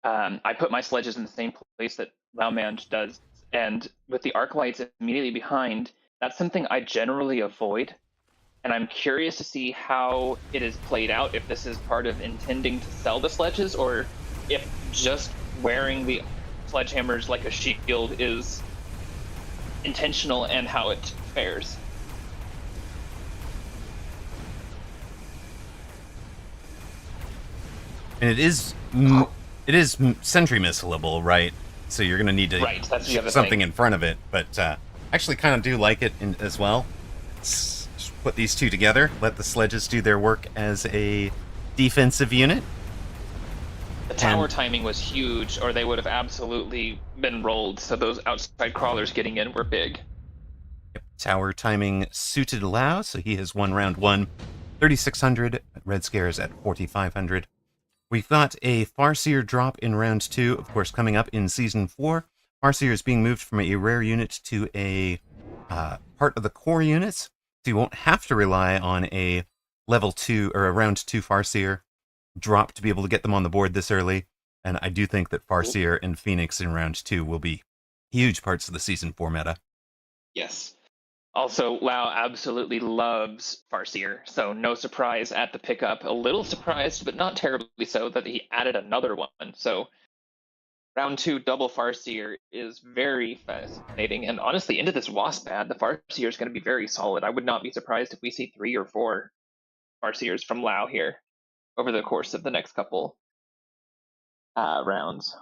I put my sledges in the same place that Laumange does. And with the arc lights immediately behind, that's something I generally avoid. And I'm curious to see how it is played out, if this is part of intending to sell the sledges, or if just wearing the sledgehammers like a shield is intentional and how it fares. And it is sentry missilable, right? so you're going to need to Right, that's the ship other something thing. in front of it. But actually, kind of do like it as well. Let's put these two together. Let the sledges do their work as a defensive unit. The tower And timing was huge, or they would have absolutely been rolled. So those outside crawlers getting in were big. tower timing suited Lao, so he has won round one, 3,600. Red Scare's at 4,500. We've got a Farseer drop in round two, of course, coming up in season 4. Farseer is being moved from a rare unit to a part of the core units, so you won't have to rely on a level 2 or a round 2 Farseer drop to be able to get them on the board this early. And I do think that Farseer and Phoenix in round 2 will be huge parts of the season 4 meta. Yes. Also, Lao absolutely loves Farseer, so no surprise at the pickup. A little surprised, but not terribly so, that he added another one. So round 2 double Farseer is very fascinating, and honestly, into this Wasp ad, the Farseer is going to be very solid. I would not be surprised if we see 3 or 4 Farseers from Lao here over the course of the next couple rounds.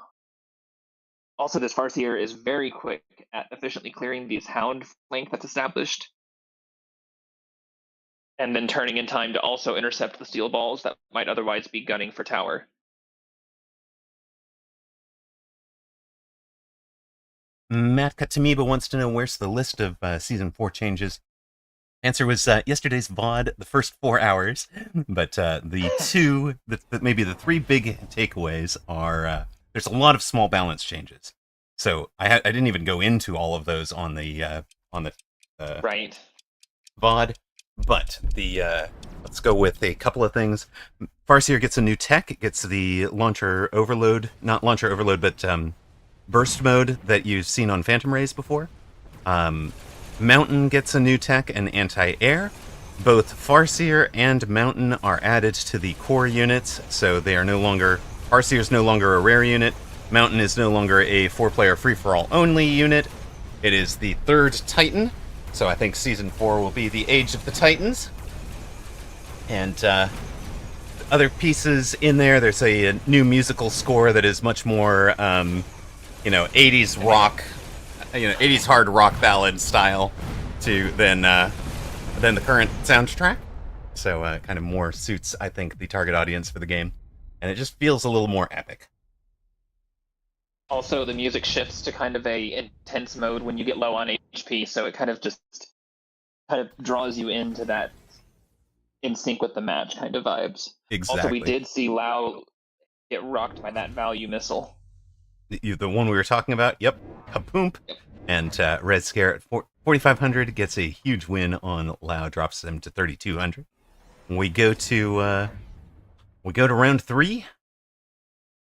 Also, this Farseer is very quick at efficiently clearing these Hound flank that's established, and then turning in time to also intercept the steel balls that might otherwise be gunning for tower. Matt Katamiba wants to know where's the list of season 4 changes. Answer was yesterday's VOD, the first 4 hours. But the two, maybe the 3 big takeaways are there's a lot of small balance changes. So I didn't even go into all of those on the Right. VOD. But let's go with a couple of things. Farseer gets a new tech. It gets the launcher overload, not launcher overload, but burst mode that you've seen on Phantom Rays before. Mountain gets a new tech and anti-air. Both Farseer and Mountain are added to the core units, so they are no longer... Farseer is no longer a rare unit. Mountain is no longer a 4-player free-for-all only unit. It is the 3rd Titan, so I think Season 4 will be the Age of the Titans. And other pieces in there, there's a new musical score that is much more, 80s rock... 80s hard rock ballad style than the current soundtrack. So kind of more suits, I think, the target audience for the game. And it just feels a little more epic. Also, the music shifts to kind of a intense mode when you get low on HP, so it kind of draws you into that in sync with the match kind of vibes. Exactly. Also, we did see Lao get rocked by that value missile. The one we were talking about, yep, kapoomp. Yep. And Red Scare at 4,500 gets a huge win on Lao, drops them to 3,200. We go to round 3.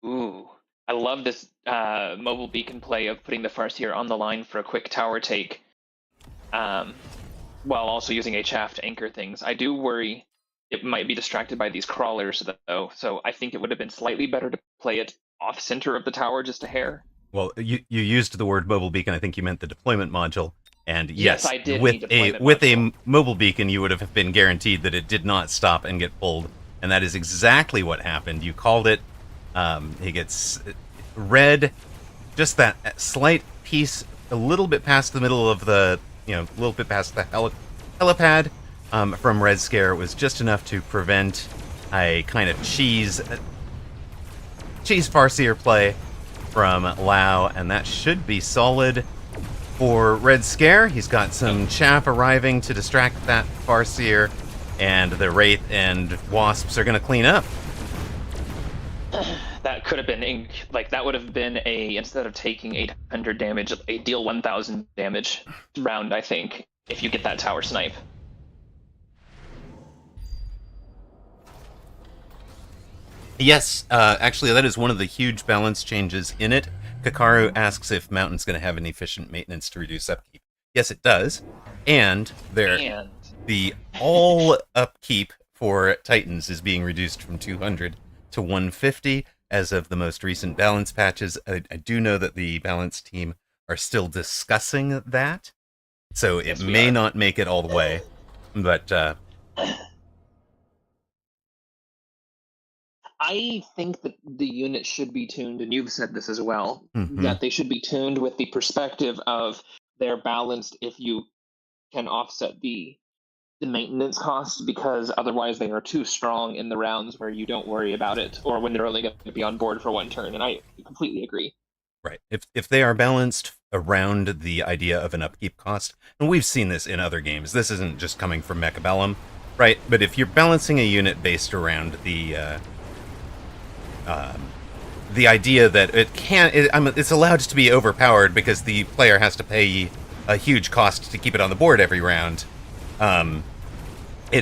Ooh, I love this mobile beacon play of putting the Farseer on the line for a quick tower take, while also using a chaff to anchor things. I do worry it might be distracted by these crawlers, though, so I think it would have been slightly better to play it off center of the tower just a hair. Well, you used the word mobile beacon. I think you meant the deployment module. And yes, I did with a mobile beacon, you would have been guaranteed that it did not stop and get pulled, and that is exactly what happened. You called it. He gets red, just that slight piece, a little bit past the middle of the, a little bit past the helipad from Red Scare. It was just enough to prevent a kind of cheese Farseer play from Lao, and that should be solid for Red Scare. He's got some chaff arriving to distract that Farseer, and the Wraith and Wasps are going to clean up. That could have been, that would have been instead of taking 800 damage, a deal 1,000 damage round, I think, if you get that tower snipe. Yes, actually, that is one of the huge balance changes in it. Kakaru asks if Mountain's going to have an efficient maintenance to reduce upkeep. Yes, it does. And the all upkeep for Titans is being reduced from 200 to 150 as of the most recent balance patches. I do know that the balance team are still discussing that, so it may not make it all the way, but... I think that the unit should be tuned, and you've said this as well, Mm-hmm. that they should be tuned with the perspective of they're balanced if you can offset the maintenance costs, because otherwise they are too strong in the rounds where you don't worry about it, or when they're only going to be on board for one turn. And I completely agree. Right. If they are balanced around the idea of an upkeep cost, and we've seen this in other games, this isn't just coming from Mechabellum, right? But if you're balancing a unit based around the idea that it's allowed to be overpowered because the player has to pay a huge cost to keep it on the board every round. Um, it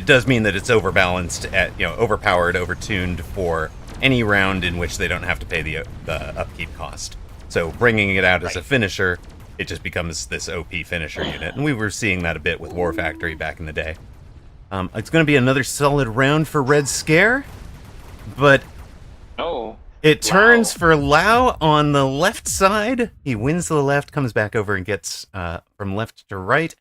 does mean that it's overbalanced overpowered, overtuned for any round in which they don't have to pay the upkeep cost. So bringing it out as a finisher, it just becomes this OP finisher unit, and we were seeing that a bit with War Factory back in the day. It's going to be another solid round for Red Scare, but Oh, it turns for Lau on the left side. He wins the left, comes back over and gets from left to right.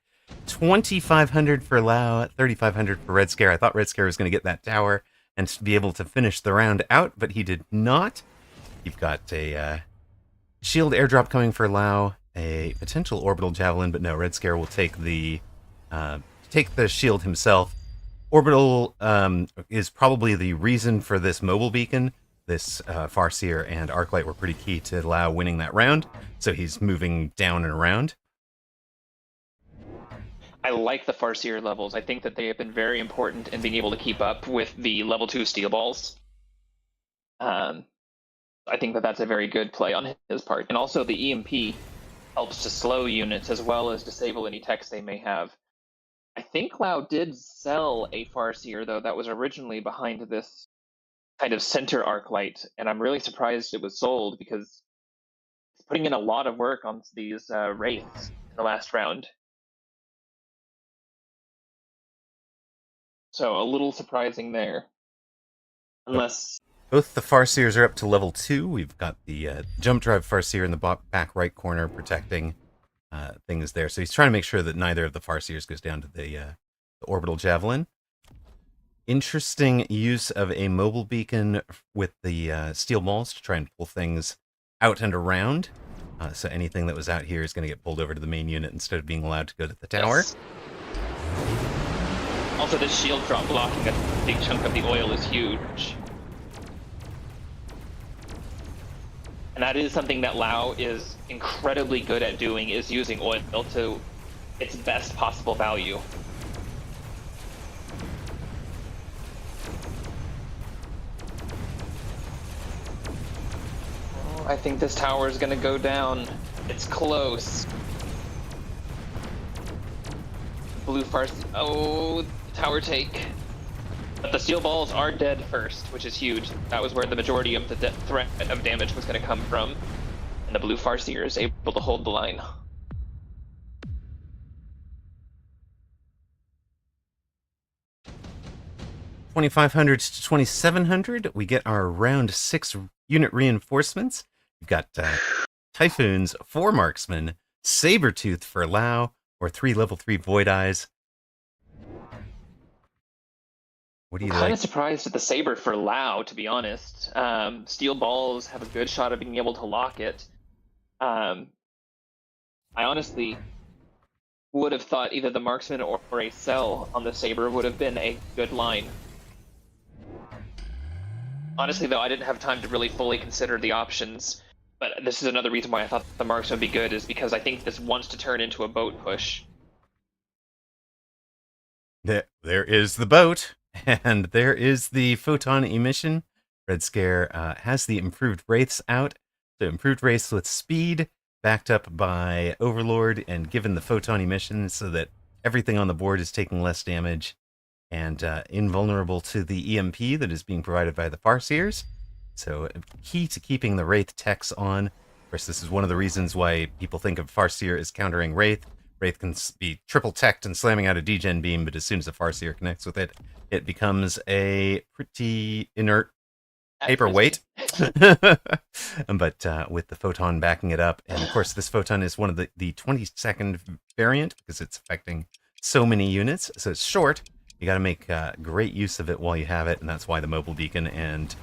2,500 for Lau, 3,500 for Red Scare. I thought Red Scare was going to get that tower and be able to finish the round out, but he did not. You've got a shield airdrop coming for Lau, a potential orbital javelin, but no, Red Scare will take the shield himself. Orbital is probably the reason for this mobile beacon. This Farseer and Arclight were pretty key to Lau winning that round, so he's moving down and around. I like the Farseer levels. I think that they have been very important in being able to keep up with the level 2 steel balls. I think that that's a very good play on his part. And also the EMP helps to slow units as well as disable any techs they may have. I think Lau did sell a Farseer, though, that was originally behind this kind of center Arclight, and I'm really surprised it was sold because it's putting in a lot of work on these Wraiths in the last round. So a little surprising there. Unless... Both the Farseers are up to level 2. We've got the jump drive Farseer in the back right corner protecting things there. So he's trying to make sure that neither of the Farseers goes down to the orbital javelin. Interesting use of a mobile beacon with the steel balls to try and pull things out and around. So anything that was out here is going to get pulled over to the main unit instead of being allowed to go to the tower. Yes. Also, this shield drop blocking a big chunk of the oil is huge. And that is something that Lau is incredibly good at doing, is using oil to its best possible value. Oh, I think this tower is going to go down. It's close. Blue farce. Oh, tower take. But the steel balls are dead first, which is huge. That was where the majority of the threat of damage was going to come from. And the blue Farseer is able to hold the line. $2,500 to 2,700. We get our round 6 unit reinforcements. We've got Typhoons, 4 Marksmen, Sabertooth for Lau, or 3 level 3 Void Eyes. What do you I'm like? kind of surprised at the Saber for Lau, to be honest. Steel balls have a good shot of being able to lock it. I honestly would have thought either the Marksman or a Cell on the Saber would have been a good line. Honestly, though, I didn't have time to really fully consider the options. But this is another reason why I thought the Marksman would be good, is because I think this wants to turn into a boat push. There is the boat, and there is the photon emission. Red Scare has the improved wraiths out. So improved wraiths with speed, backed up by Overlord, and given the photon emission so that everything on the board is taking less damage, and invulnerable to the EMP that is being provided by the Farseers. So key to keeping the Wraith techs on. Of course, this is one of the reasons why people think of Farseer as countering Wraith. Wraith can be triple teched and slamming out a degen beam, but as soon as the Farseer connects with it, it becomes a pretty inert paperweight. But with the photon backing it up, and of course this photon is one of the 20-second variant because it's affecting so many units, so it's short, You got to make great use of it while you have it, and that's why the mobile beacon and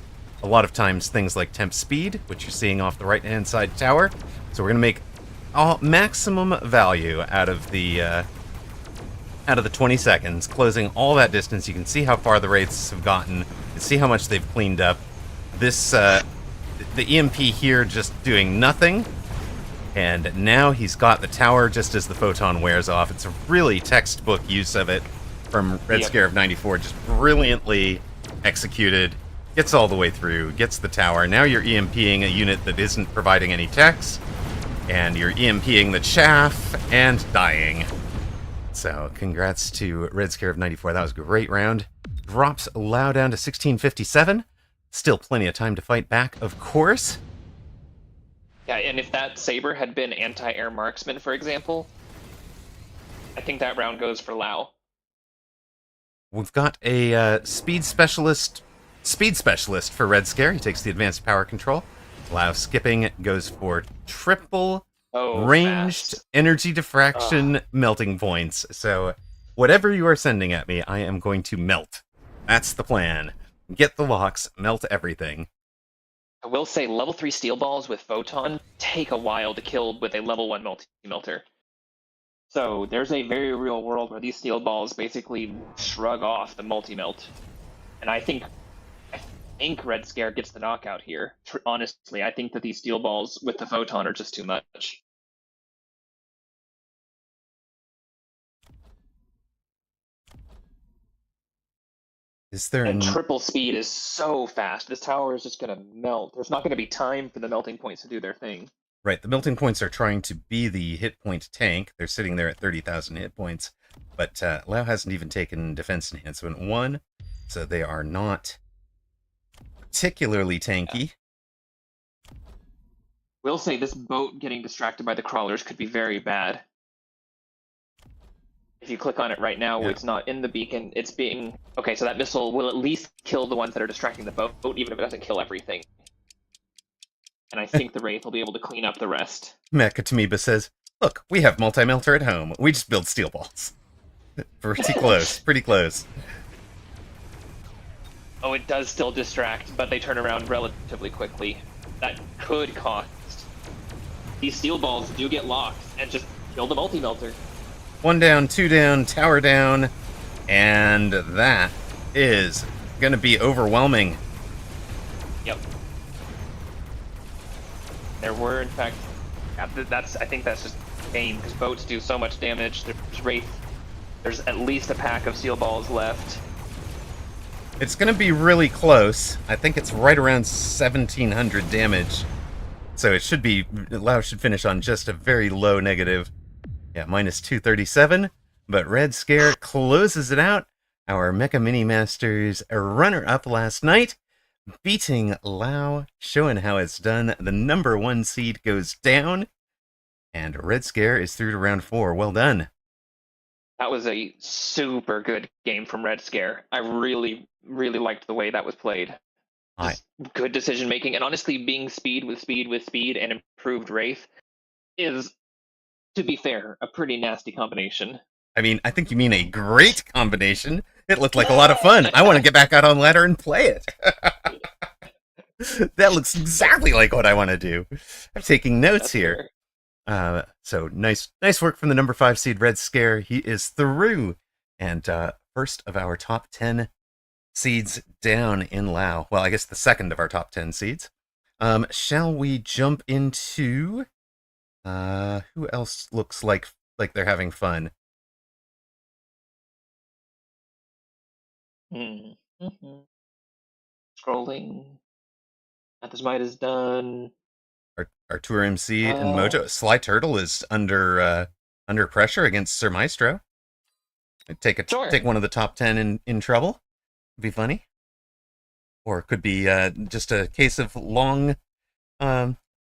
a lot of times things like temp speed, which you're seeing off the right-hand side tower. So we're going to make maximum value out of the 20 seconds, closing all that distance. You can see how far the wraiths have gotten. You can see how much they've cleaned up. This the EMP here just doing nothing. And now he's got the tower just as the photon wears off. It's a really textbook use of it from Red Scare of 94. Just brilliantly executed. Gets all the way through, gets the tower. Now you're EMPing a unit that isn't providing any techs. And you're EMPing the chaff and dying. So congrats to Red Scare of 94. That was a great round. Drops Lau down to 1657. Still plenty of time to fight back, of course. Yeah, and if that Saber had been anti-air marksman, for example, I think that round goes for Lau. We've got a speed specialist for Red Scare. He takes the advanced power control. Lau skipping goes for triple ranged fast. energy diffraction melting points. So whatever you are sending at me, I am going to melt. That's the plan. Get the locks, melt everything. I will say level 3 steel balls with photon take a while to kill with a level 1 multi-melter. So there's a very real world where these steel balls basically shrug off the multi-melt. And I think Red Scare gets the knockout here. Honestly, I think that these steel balls with the photon are just too much. Is there And triple speed is so fast. This tower is just going to melt. There's not going to be time for the melting points to do their thing. Right, the melting points are trying to be the hit point tank. They're sitting there at 30,000 hit points. But Lau hasn't even taken defense enhancement 1, so they are not particularly tanky. We'll say this boat getting distracted by the crawlers could be very bad. If you click on it right now, it's not in the beacon. It's being... Okay, so that missile will at least kill the ones that are distracting the boat, even if it doesn't kill everything. And I think the Wraith will be able to clean up the rest. Mecha Tamiba says, look, we have multi-melter at home. We just build steel balls. Pretty close, pretty close. Oh, it does still distract, but they turn around relatively quickly. That could cost. These steel balls do get locked, and just kill the multi-melter. 1 down, 2 down, tower down, and that is going to be overwhelming. Yep. There were, in fact, I think that's just game, because boats do so much damage. There's Wraith. There's at least a pack of steel balls left. It's going to be really close. I think it's right around 1,700 damage. So it should be... Lau should finish on just a very low negative. Yeah, minus 237. But Red Scare closes it out. Our Mecha Mini Masters runner-up last night, beating Lau, showing how it's done. The number 1 seed goes down. And Red Scare is through to round 4. Well done. That was a super good game from Red Scare. I really, really liked the way that was played. Just good decision making, and honestly, being speed with speed with speed and improved Wraith is, to be fair, a pretty nasty combination. I mean, I think you mean a great combination. It looked like a lot of fun. I want to get back out on ladder and play it. That looks exactly like what I want to do. I'm taking notes here. So nice work from the number 5 seed Red Scare. He is through, and first of our top 10 seeds down in Lau. Well, I guess the second of our top 10 seeds. Shall we jump into who else looks like they're having fun? Scrolling. Atlas Might is done. Artur MC and Mojo. Sly Turtle is under pressure against Sir Maestro. Take one of the top 10 in trouble. Be funny. Or it could be just a case of long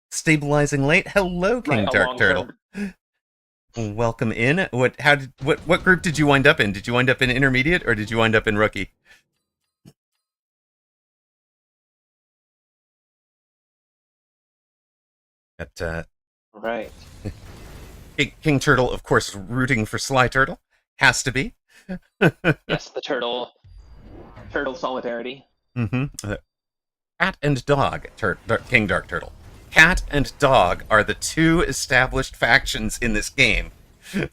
stabilizing late. Hello, King Dark Turtle. Welcome in. What group did you wind up in? Did you wind up in intermediate or did you wind up in rookie? Right. King Turtle, of course, rooting for Sly Turtle. Has to be. Yes, the turtle solidarity. Mm-hmm. Cat and dog, King Dark Turtle. Cat and dog are the two established factions in this game. Cat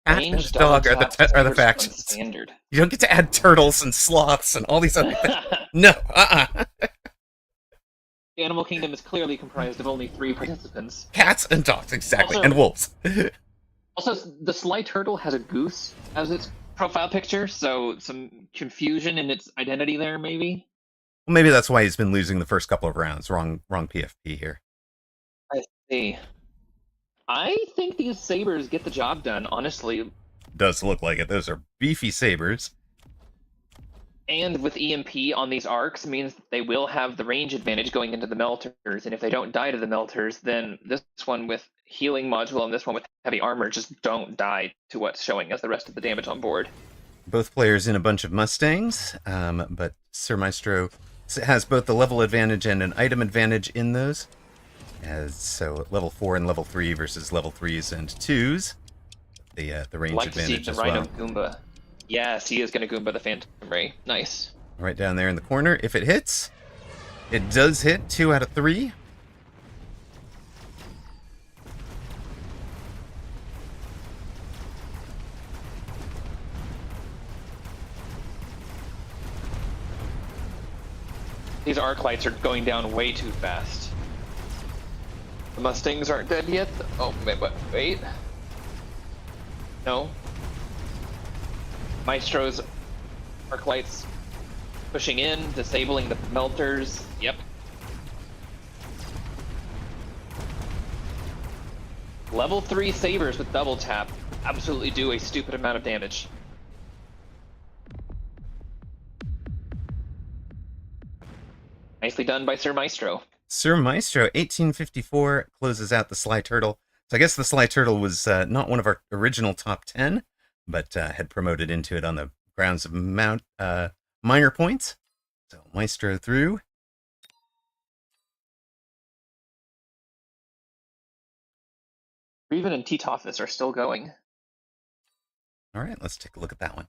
and Range double dog are tap are the spiders on factions. standard. You don't get to add turtles and sloths and all these other things. No, The animal kingdom is clearly comprised of only 3 participants. Cats and dogs, exactly, Also, and wolves. also, the Sly Turtle has a goose as its profile picture, so some confusion in its identity there, maybe. Well, maybe that's why he's been losing the first couple of rounds. Wrong PFP here. I see. I think these sabers get the job done, honestly. Does look like it. Those are beefy sabers. And with EMP on these arcs means that they will have the range advantage going into the melters, and if they don't die to the melters, then this one with healing module and this one with heavy armor just don't die to what's showing as the rest of the damage on board. Both players in a bunch of Mustangs, but Sir Maestro has both the level advantage and an item advantage in those. So level 4 and level 3 versus level 3s and 2s. The range Like advantage to see the as Rhino well. Goomba. Yes, he is going to Goomba the Phantom Ray. Nice. Right down there in the corner. If it hits, it does hit 2 out of 3. These arc lights are going down way too fast. The Mustangs aren't dead yet. Oh, wait. No. Maestro's arc lights pushing in, disabling the melters. Yep. Level 3 sabers with double tap absolutely do a stupid amount of damage. Nicely done by Sir Maestro. Sir Maestro, 1854, closes out the Sly Turtle. So I guess the Sly Turtle was not one of our original top 10, but had promoted into it on the grounds of minor points. So Maestro through. Reven and T-Tophus are still going. All right, let's take a look at that one.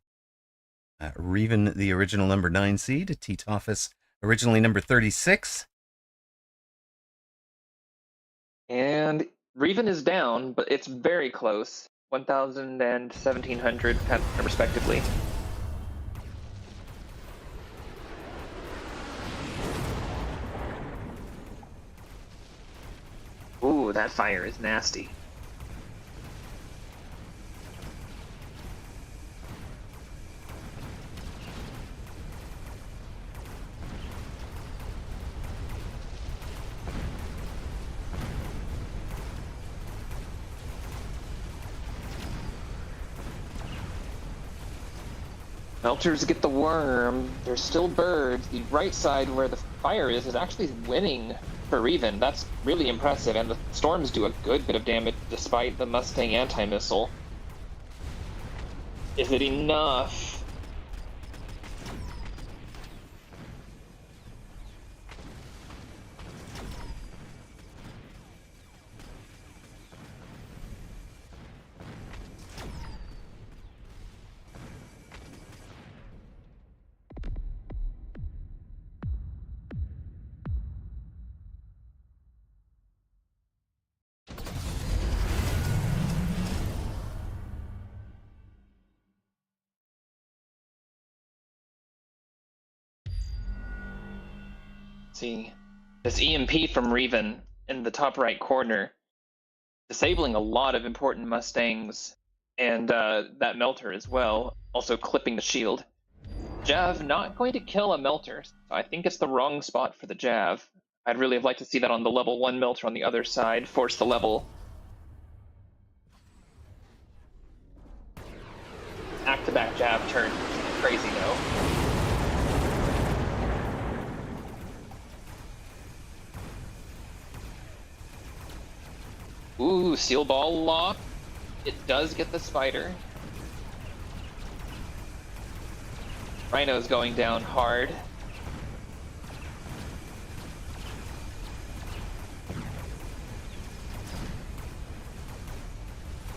Reven, the original number 9 seed. T-Tophus, originally number 36. And Reven is down, but it's very close. 1,000 and 1,700 respectively. Ooh, that fire is nasty. Melters get the worm. There's still birds. The right side where the fire is actually winning for Reven. That's really impressive, and the storms do a good bit of damage despite the Mustang anti-missile. Is it enough? See, this EMP from Reven in the top right corner, disabling a lot of important Mustangs, and that melter as well, also clipping the shield. Jav not going to kill a melter, so I think it's the wrong spot for the Jav. I'd really have liked to see that on the level 1 melter on the other side, force the level. Back-to-back Jav turn, crazy though. Ooh, Seal Ball lock. It does get the spider. Rhino's going down hard.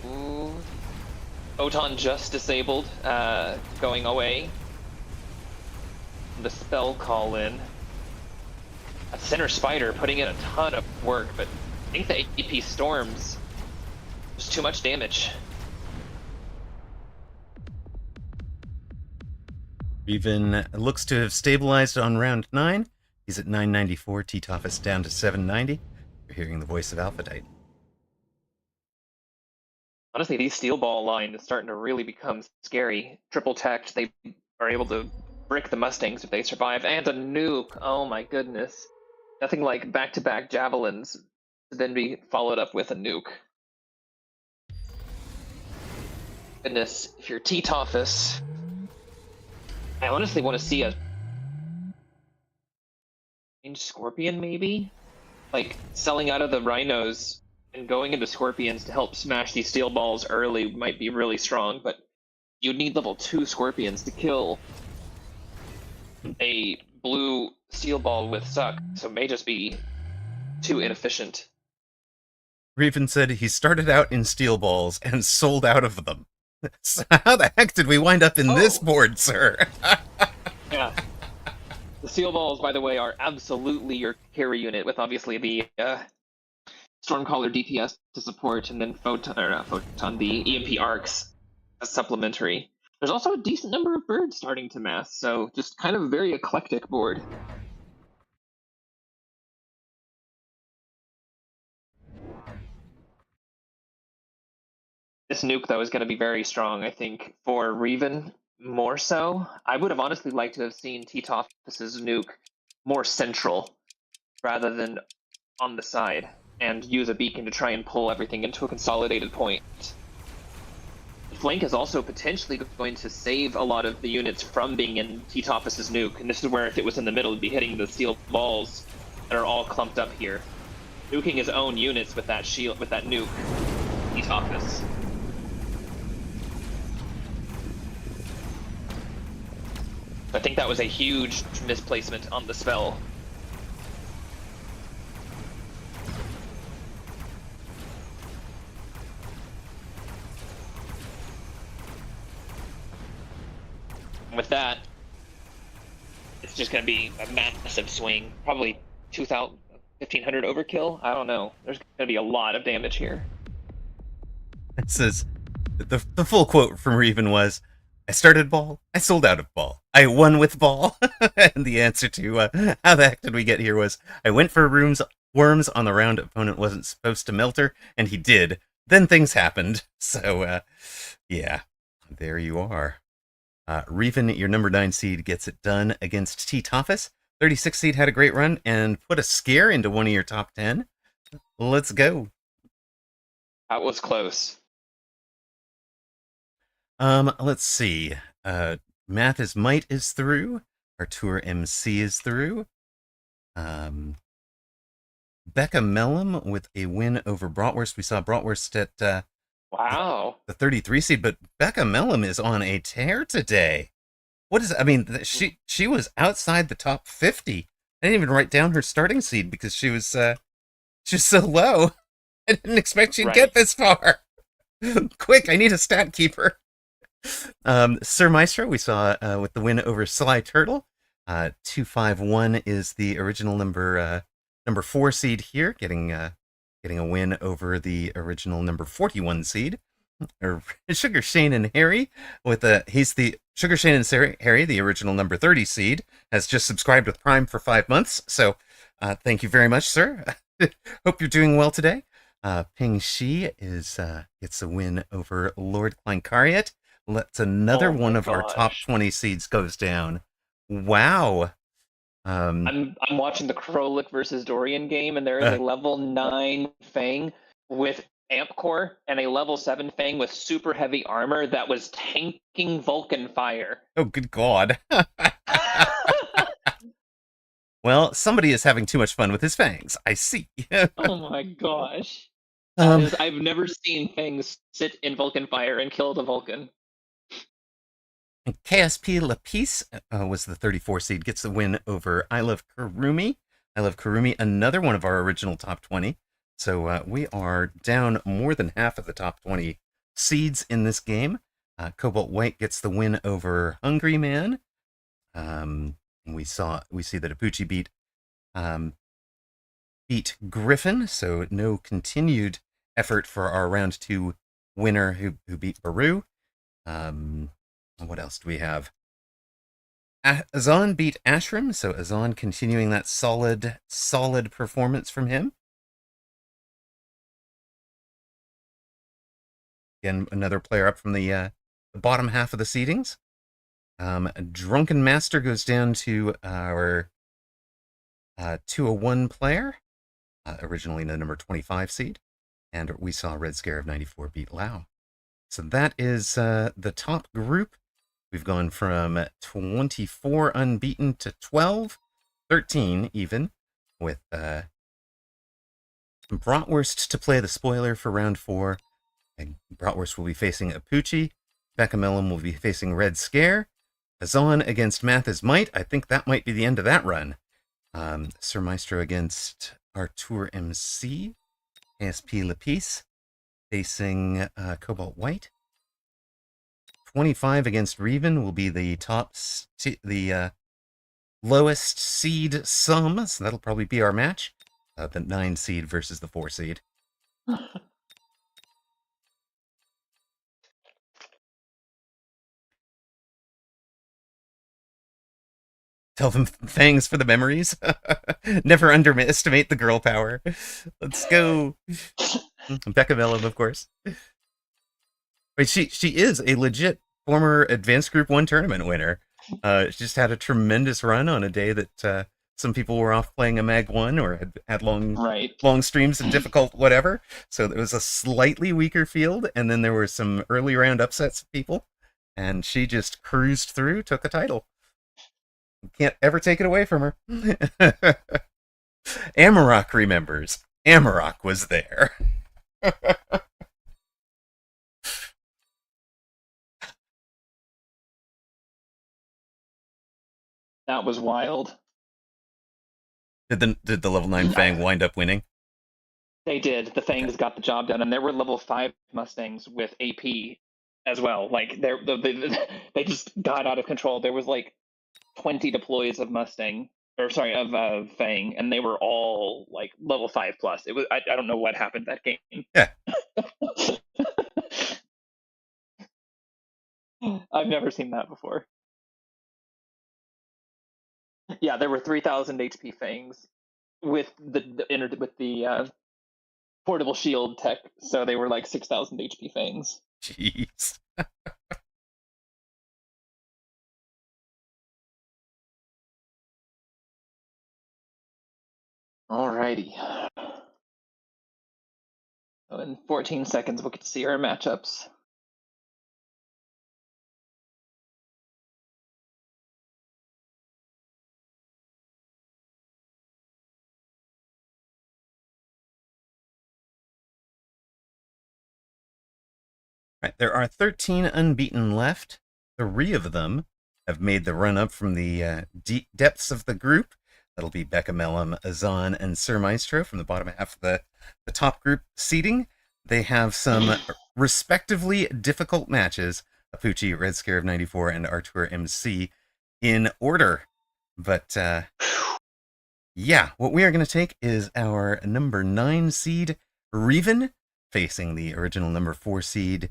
Ooh. Photon just disabled, going away. The spell call in. A Center Spider putting in a ton of work, but I think the AP Storms was too much damage. Reven looks to have stabilized on round 9. He's at 994. T-Toffus down to 790. You're hearing the voice of Alphadite. Honestly, these steel ball line is starting to really become scary. Triple teched, they are able to brick the Mustangs if they survive, and a nuke. Oh my goodness. Nothing like back-to-back javelins to then be followed up with a nuke. Goodness, if you're T-Toffus, I honestly want to see a Scorpion, maybe? Like, selling out of the Rhinos and going into Scorpions to help smash these steel balls early might be really strong, but you'd need level 2 Scorpions to kill a blue steel ball with suck, so it may just be too inefficient. Reven said he started out in steel balls and sold out of them. So how the heck did we wind up in this board, sir? Yeah. The steel balls, by the way, are absolutely your carry unit, with obviously the Stormcaller DPS to support, and then Photon, the EMP arcs as supplementary. There's also a decent number of birds starting to mass, so just kind of a very eclectic board. This nuke, though, is going to be very strong, I think, for Reven more so. I would have honestly liked to have seen T-Toffus's nuke more central rather than on the side, and use a beacon to try and pull everything into a consolidated point. The flank is also potentially going to save a lot of the units from being in T-Toffus's nuke, and this is where if it was in the middle, it'd be hitting the steel balls that are all clumped up here. Nuking his own units with that shield, with that nuke, T-Toffus. I think that was a huge misplacement on the spell. With that, it's just going to be a massive swing. Probably 2,000, 1,500 overkill? I don't know. There's going to be a lot of damage here. It says, the full quote from Reven was, I started ball, I sold out of ball. I won with ball. And the answer to how the heck did we get here was, I went for worms on the round opponent wasn't supposed to melt her, and he did. Then things happened. So, yeah, there you are. Reven, your number 9 seed, gets it done against T-Toffus. 36 seed had a great run and put a scare into one of your top 10. Let's go. That was close. Let's see. Math is Might is through. Artur MC is through. Becca Mellum with a win over Bratwurst. We saw Bratwurst at Wow. the 33 seed, but Becca Mellum is on a tear today. What is? I mean, she was outside the top 50. I didn't even write down her starting seed because she was so low. I didn't expect she'd get this far. Quick, I need a stat keeper. Sir Maestro, we saw with the win over Sly Turtle. 251 is the original number 4 seed here, getting a win over the original number 41 seed. Or Sugar Shane and Harry with he's the Sugar Shane and Harry, the original number 30 seed, has just subscribed with Prime for 5 months. So thank you very much, sir. Hope you're doing well today. Ping Shi gets a win over Lord Kleinkariat. Let's another one of our top 20 seeds goes down. Wow. I'm watching the Krolik versus Dorian game, and there is a level 9 Fang with Amp Core and a level 7 Fang with super heavy armor that was tanking Vulcan fire. Oh, good God. Well, somebody is having too much fun with his fangs. I see. Oh my gosh. I've never seen Fangs sit in Vulcan fire and kill the Vulcan. KSP Lapis was the 34 seed, gets the win over I Love Kurumi. I Love Kurumi, another one of our original top 20. So we are down more than half of the top 20 seeds in this game. Cobalt White gets the win over Hungry Man. We see that Apucci um, beat Griffin, so no continued effort for our round 2 winner who beat Baru. What else do we have? Azan beat Ashram, so Azan continuing that solid performance from him. Again, another player up from the bottom half of the seedings. Drunken Master goes down to our 201 player, originally the number 25 seed, and we saw Red Scare of 94 beat Lao. So that is the top group. We've gone from 24 unbeaten to 12, 13 even, with Bratwurst to play the spoiler for round 4. And Bratwurst will be facing Apucci. Beccamelum will be facing Red Scare. Azan against Math is Might. I think that might be the end of that run. Sir Maestro against Artur MC. ASP Lapis facing Cobalt White. 25 against Reven will be the lowest seed sum, so that'll probably be our match. The 9 seed versus the 4 seed. Tell them thanks for the memories. Never underestimate the girl power. Let's go. Becca Mellum, of course. Wait, she is a legit former Advanced Group 1 tournament winner. She just had a tremendous run on a day that some people were off playing a Mag 1 or had long streams and difficult whatever. So there was a slightly weaker field, and then there were some early round upsets of people, and she just cruised through, took the title. Can't ever take it away from her. Amarok remembers. Amarok was there. That was wild. Did the level 9 Fang wind up winning? They did. The Fangs got the job done, and there were level 5 Mustangs with AP as well. Like they just got out of control. There was like 20 deploys of Fang, and they were all like level 5 plus. It was I don't know what happened that game. Yeah. I've never seen that before. Yeah, there were 3,000 HP Fangs with the portable shield tech, so they were like 6,000 HP Fangs. Jeez. Alrighty. So in 14 seconds, we'll get to see our matchups. Right, there are 13 unbeaten left. 3 of them have made the run up from the deep depths of the group. That'll be Becca Mellum, Azan, and Sir Maestro from the bottom half of the top group seating. They have some respectively difficult matches. Apucci, Red Scare of 94, and Artur MC in order. But yeah, what we are going to take is our number 9 seed, Reven, facing the original number 4 seed,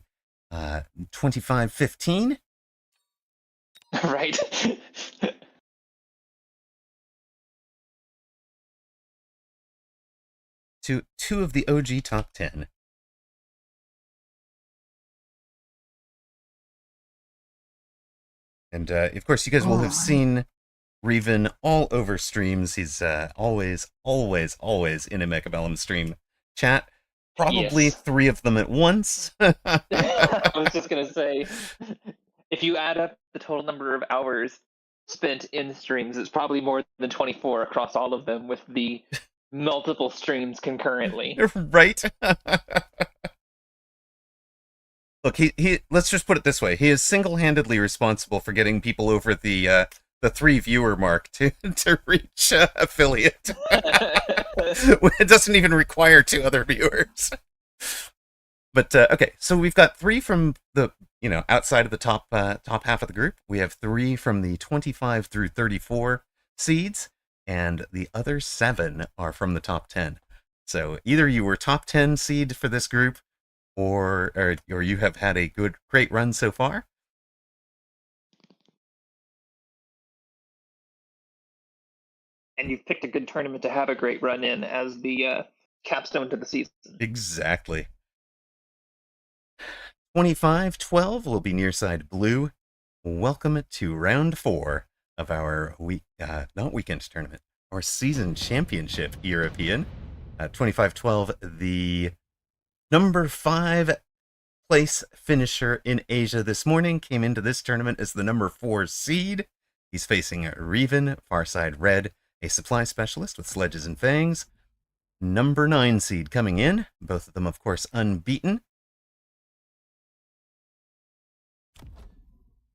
2515. Right. To 2 of the OG top 10. And of course, you guys will have seen Reven all over streams. He's always in a Mechabellum stream chat. Probably 3 of them at once. I was just going to say, if you add up the total number of hours spent in streams, it's probably more than 24 across all of them with the multiple streams concurrently. Right? Look, he let's just put it this way. He is single-handedly responsible for getting people over the 3 viewer mark to reach affiliate. It doesn't even require 2 other viewers. But okay, so we've got 3 from the outside of the top half of the group. We have 3 from the 25 through 34 seeds, and the other 7 are from the top 10. So either you were top 10 seed for this group, or you have had a great run so far. And you've picked a good tournament to have a great run in as the capstone to the season. Exactly. 25-12 will be near side blue. Welcome to round 4 of our not weekend tournament, our season championship European. 25-12, the number 5 place finisher in Asia this morning, came into this tournament as the number 4 seed. He's facing Reven, far side red, a supply specialist with sledges and fangs. Number 9 seed coming in, both of them, of course, unbeaten.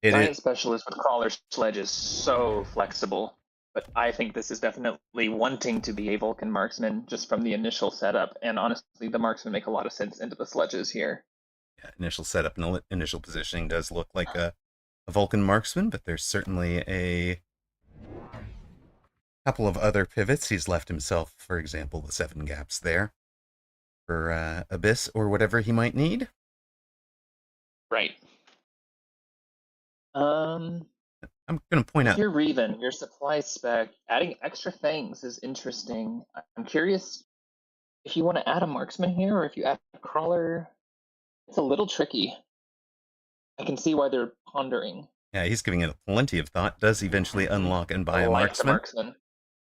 Giant specialist with crawler sledge is so flexible, but I think this is definitely wanting to be a Vulcan marksman just from the initial setup, and honestly, the marksmen make a lot of sense into the sledges here. Yeah, initial setup and initial positioning does look like a Vulcan marksman, but there's certainly a couple of other pivots. He's left himself, for example, the 7 gaps there for Abyss or whatever he might need. Right. I'm going to point out. Your Reven, your supply spec, adding extra fangs is interesting. I'm curious if you want to add a marksman here or if you add a crawler. It's a little tricky. I can see why they're pondering. Yeah, he's giving it plenty of thought. Does eventually unlock and buy a marksman.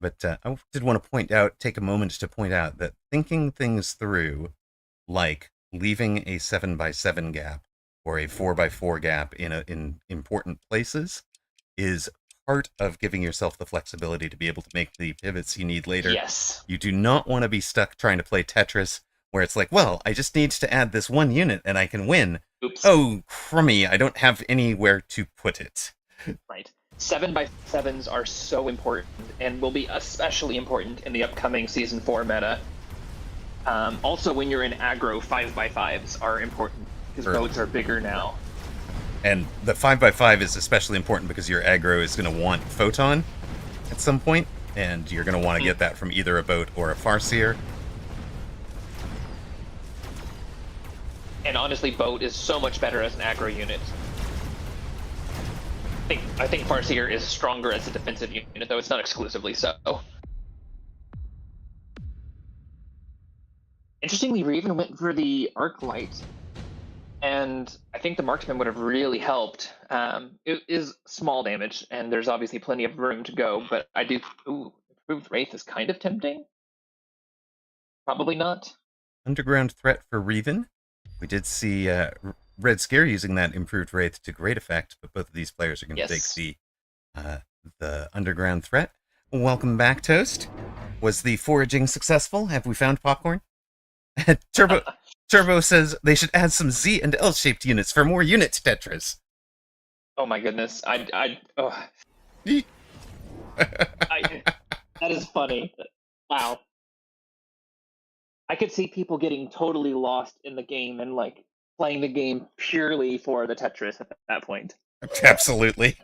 But I did want to take a moment to point out that thinking things through, like leaving a 7x7 gap or a 4x4 gap in important places, is part of giving yourself the flexibility to be able to make the pivots you need later. Yes. You do not want to be stuck trying to play Tetris, where it's like, well, I just need to add this one unit and I can win. Oops. Oh, crummy, I don't have anywhere to put it. Right. 7x7s are so important and will be especially important in the upcoming Season 4 meta. Also, when you're in aggro, 5x5s are important because boats are bigger now. And the 5x5 is especially important because your aggro is going to want Photon at some point, and you're going to want to get that from either a boat or a Farseer. And honestly, boat is so much better as an aggro unit. I think Farseer is stronger as a defensive unit, though it's not exclusively so. Interestingly, Reven went for the Arc Light, and I think the marksman would have really helped. It is small damage, and there's obviously plenty of room to go, but I do... Ooh, Improved Wraith is kind of tempting. Probably not. Underground threat for Reven. We did see Red Scare using that Improved Wraith to great effect, but both of these players are going to take the underground threat. Welcome back, Toast. Was the foraging successful? Have we found popcorn? Turbo says they should add some Z and L-shaped units for more unit Tetris. Oh my goodness. That is funny. Wow. I could see people getting totally lost in the game and like playing the game purely for the Tetris at that point. Absolutely.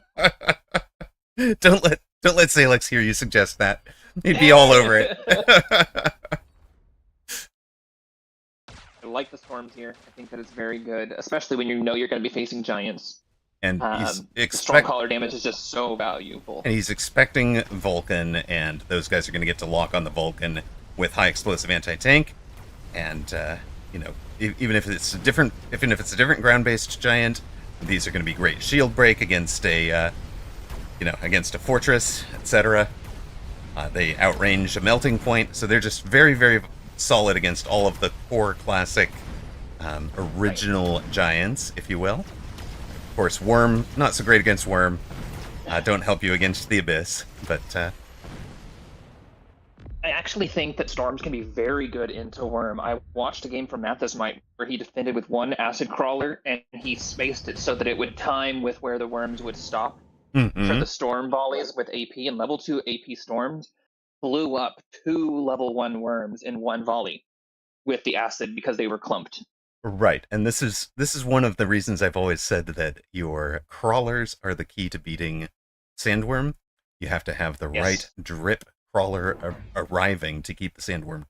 Don't let Salix hear you suggest that. He'd be all over it. I like the storms here. I think that is very good, especially when you know you're going to be facing giants. And the strong collar damage is just so valuable. And he's expecting Vulcan, and those guys are going to get to lock on the Vulcan with high explosive anti-tank. And even if it's a different ground-based giant, these are going to be great shield break against a fortress, etc. They outrange a melting point, so they're just very, very solid against all of the core classic original giants, if you will. Of course, Worm, not so great against Worm. Don't help you against the Abyss, but... I actually think that Storms can be very good into Worm. I watched a game from Mathesmite where he defended with one Acid Crawler, and he spaced it so that it would time with where the Worms would stop. Mm-hmm. For the Storm volleys with AP, and level 2 AP Storms blew up 2 level 1 Worms in one volley with the Acid because they were clumped. Right. And this is one of the reasons I've always said that your crawlers are the key to beating sandworm. You have to have the right Yes. drip crawler arriving to keep the sandworm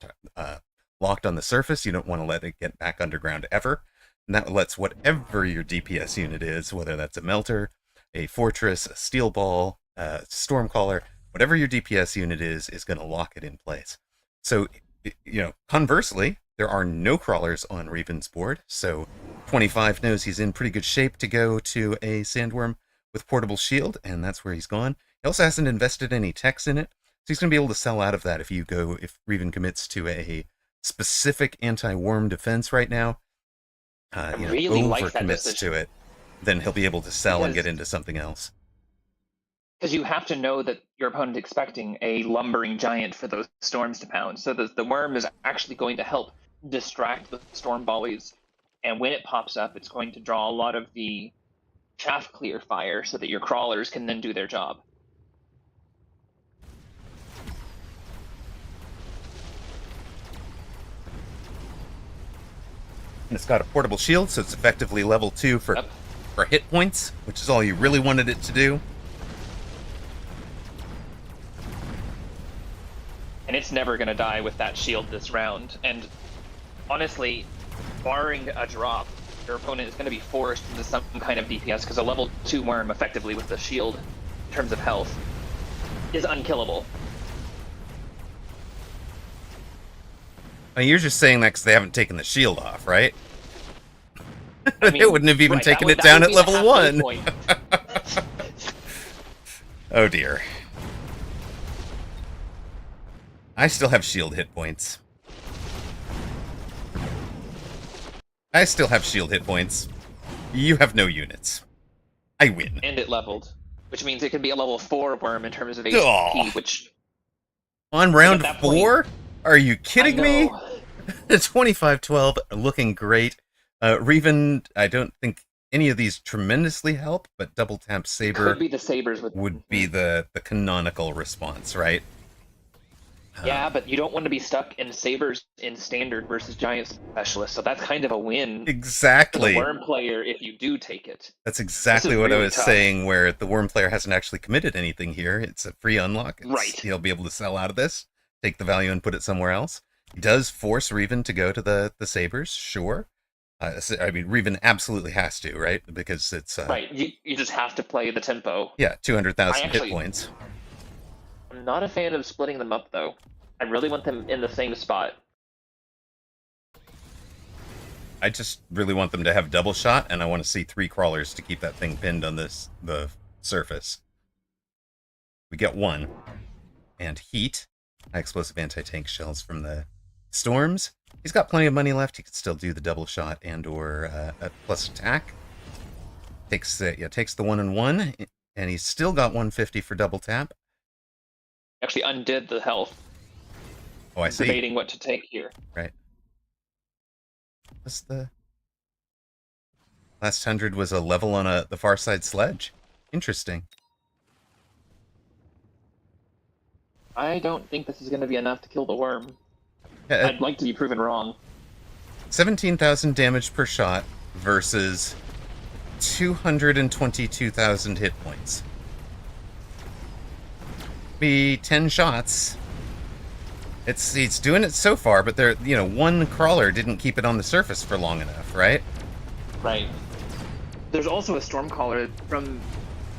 locked on the surface. You don't want to let it get back underground ever. And that lets whatever your DPS unit is, whether that's a melter, a fortress, a steel ball, a stormcaller, whatever your DPS unit is going to lock it in place. So, conversely, there are no crawlers on Reven's board, so 25 knows he's in pretty good shape to go to a sandworm with portable shield, and that's where he's gone. He also hasn't invested any techs in it, so he's going to be able to sell out of that if Reven commits to a specific anti-worm defense right now, I really over like that commits to decision it, then he'll be able to sell and get because into something else. you have to know that your opponent expecting a lumbering giant for those storms to pound. So the worm is actually going to help distract the storm volleys, and when it pops up, it's going to draw a lot of the chaff clear fire so that your crawlers can then do their job. And it's got a portable shield, so it's effectively level 2 Yep. for hit points, which is all you really wanted it to do. And it's never going to die with that shield this round. And honestly, barring a drop, your opponent is going to be forced into some kind of DPS because a level 2 worm, effectively with the shield in terms of health, is unkillable. I mean, you're just saying that because they haven't taken the shield off, right? I mean, They wouldn't have even right, taken that would, it down that at would be the level halfway 1. point. Oh dear. I still have shield hit points. I still have shield hit points. You have no units. I win. And it leveled, which means it could be a level 4 worm in terms of HP, Aw. which On round at that 4? Are you I kidding me? know 25-12, looking great. Reven, I don't think any of these tremendously help, but double tap could saber be the sabers with. would be the canonical response, right? Yeah, but you don't want to be stuck in sabers in standard versus giant specialist, so that's kind of a win for the Exactly. worm player if you do take it. That's exactly what I really was tough. saying, where the worm player hasn't actually committed anything here. It's a free unlock. Right. He'll be able to sell out of this, take the value and put it somewhere else. He does force Reven to go to the sabers, sure. I mean, Reven absolutely has to, right? Because it's Right, you just have to play the tempo. yeah, 200,000 I hit actually- points. I'm not a fan of splitting them up, though. I really want them in the same spot. I just really want them to have double shot, and I want to see 3 crawlers to keep that thing pinned on the surface. We get 1. And heat, high explosive anti-tank shells from the storms. He's got plenty of money left. He could still do the double shot and or a plus attack. Takes the 1-on-1, and he's still got 150 for double tap. Actually undid the health. Oh, I see. Debating what to take here. Right. What's the last 100 was a level on the far side sledge. Interesting. I don't think this is going to be enough to kill the worm. Yeah, I'd like to be proven wrong. 17,000 damage per shot versus 222,000 hit points. Be 10 shots. It's doing it so far, but one crawler didn't keep it on the surface for long enough, right? Right. There's also a Stormcaller from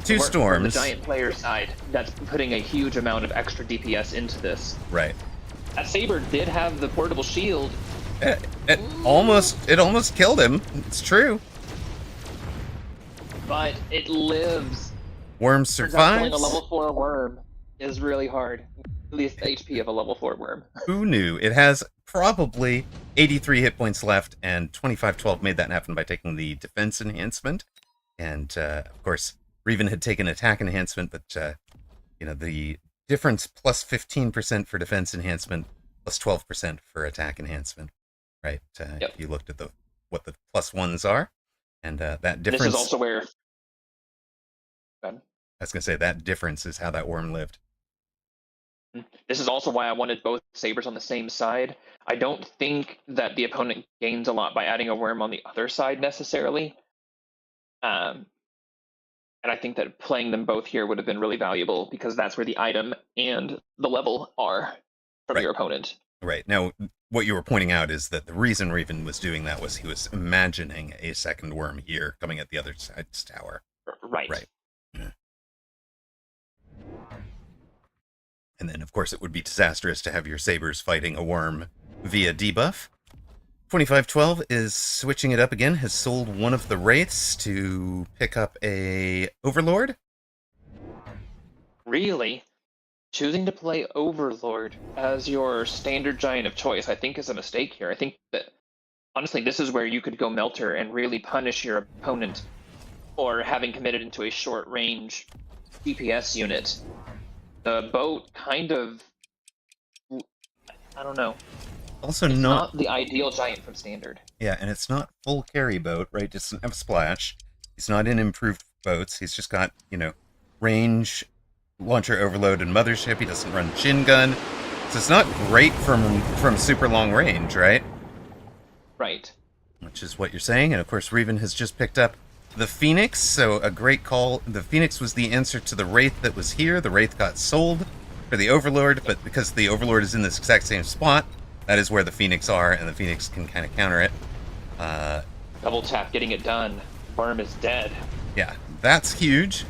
2 from storms. the giant player side that's putting a huge amount of extra DPS into this. Right. That Saber did have the portable shield. It almost killed him. It's true. But it lives. Worm Turns out killing survives. a level 4 worm is really hard. At least the HP of a level 4 worm. Who knew? It has probably 83 hit points left, and 25-12 made that happen by taking the defense enhancement. And, of course, Reven had taken attack enhancement, but, the difference plus 15% for defense enhancement, plus 12% for attack enhancement, right? Yep. If you looked at what the plus ones are, and that difference... This is also where... I was going to say, that difference is how that worm lived. This is also why I wanted both sabers on the same side. I don't think that the opponent gains a lot by adding a worm on the other side necessarily. And I think that playing them both here would have been really valuable because that's where the item and the level are from Right. your opponent. Right. Now, what you were pointing out is that the reason Reven was doing that was he was imagining a second worm here coming at the other side's tower. Right. Right. And then, of course, it would be disastrous to have your sabers fighting a worm via debuff. 2512 is switching it up again, has sold one of the wraiths to pick up a overlord. Really? Choosing to play Overlord as your standard giant of choice, I think, is a mistake here. I think that, honestly, this is where you could go Melter and really punish your opponent for having committed into a short range DPS unit. The boat kind of, I don't know. Also, It's not not the ideal giant from standard. yeah, and it's not full carry boat, right? It doesn't have splash. He's not in improved boats. He's just got, range, launcher overload, and mothership. He doesn't run chin gun. So it's not great from super long range, right? Right. Which is what you're saying. And of course, Reven has just picked up the Phoenix, so a great call. The Phoenix was the answer to the Wraith that was here. The Wraith got sold for the Overlord, but because the Overlord is in this exact same spot, that is where the Phoenix are, and the Phoenix can kind of counter it. Double tap, getting it done. Worm is dead. Yeah, that's huge.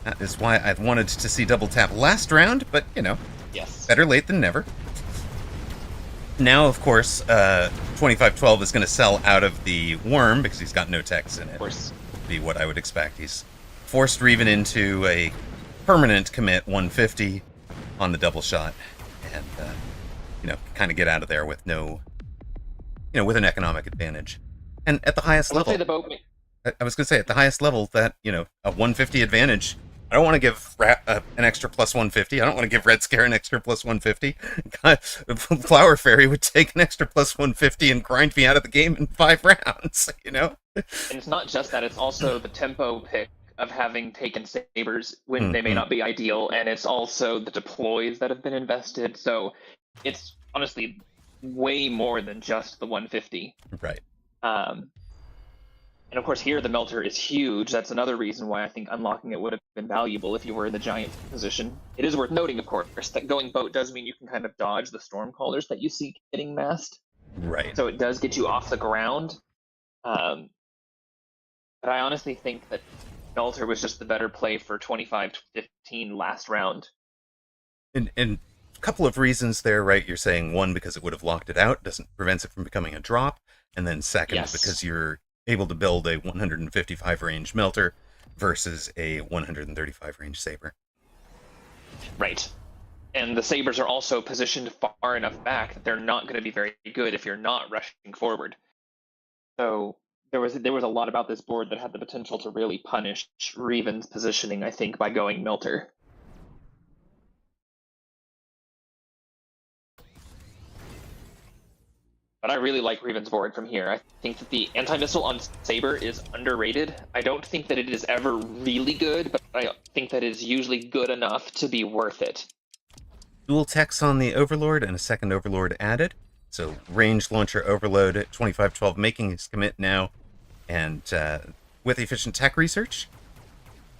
That is why I've wanted to see double tap last round, but, Yes. better late than never. Now, of course, 2512 is going to sell out of the worm because he's got no text in it. Of course. Would be what I would expect. He's forced Reven into a permanent commit 150 on the double shot, and kind of get out of there with no, with an economic advantage. And at the highest level, Say the boat. I was going to say at the highest level that a 150 advantage. I don't want to give an extra plus 150. I don't want to give Red Scare an extra plus 150. Flower Fairy would take an extra plus 150 and grind me out of the game in 5 rounds, And it's not just that, it's also the tempo pick of having taken sabers when they may not be ideal, and it's also the deploys that have been invested. So it's honestly way more than just the 150. Right. And of course, here the Melter is huge. That's another reason why I think unlocking it would have been valuable if you were in the giant position. It is worth noting, of course, that going boat does mean you can kind of dodge the Stormcallers that you see getting massed. Right. So it does get you off the ground. But I honestly think that Melter was just the better play for 25-15 last round. And a couple of reasons there, right? You're saying, one, because it would have locked it out, prevents it from becoming a drop. And then second, Yes. because you're able to build a 155 range Melter versus a 135 range Saber. Right. And the Sabers are also positioned far enough back that they're not going to be very good if you're not rushing forward. So there was a lot about this board that had the potential to really punish Reven's positioning, I think, by going Melter. But I really like Reven's board from here. I think that the anti-missile on Saber is underrated. I don't think that it is ever really good, but I think that it is usually good enough to be worth it. Dual techs on the Overlord and a second Overlord added. So range launcher overload at 2512 making his commit now. And with efficient tech research,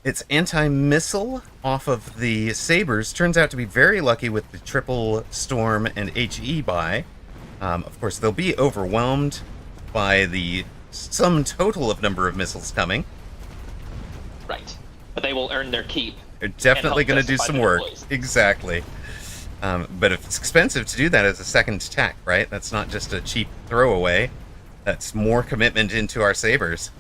its anti-missile off of the Sabers turns out to be very lucky with the triple Storm and HE buy. Of course, they'll be overwhelmed by the sum total of number of missiles coming. Right. But they will earn their keep. They're definitely going to do some work. Exactly. But if it's expensive to do that as a second tech, right? That's not just a cheap throwaway. That's more commitment into our Sabers.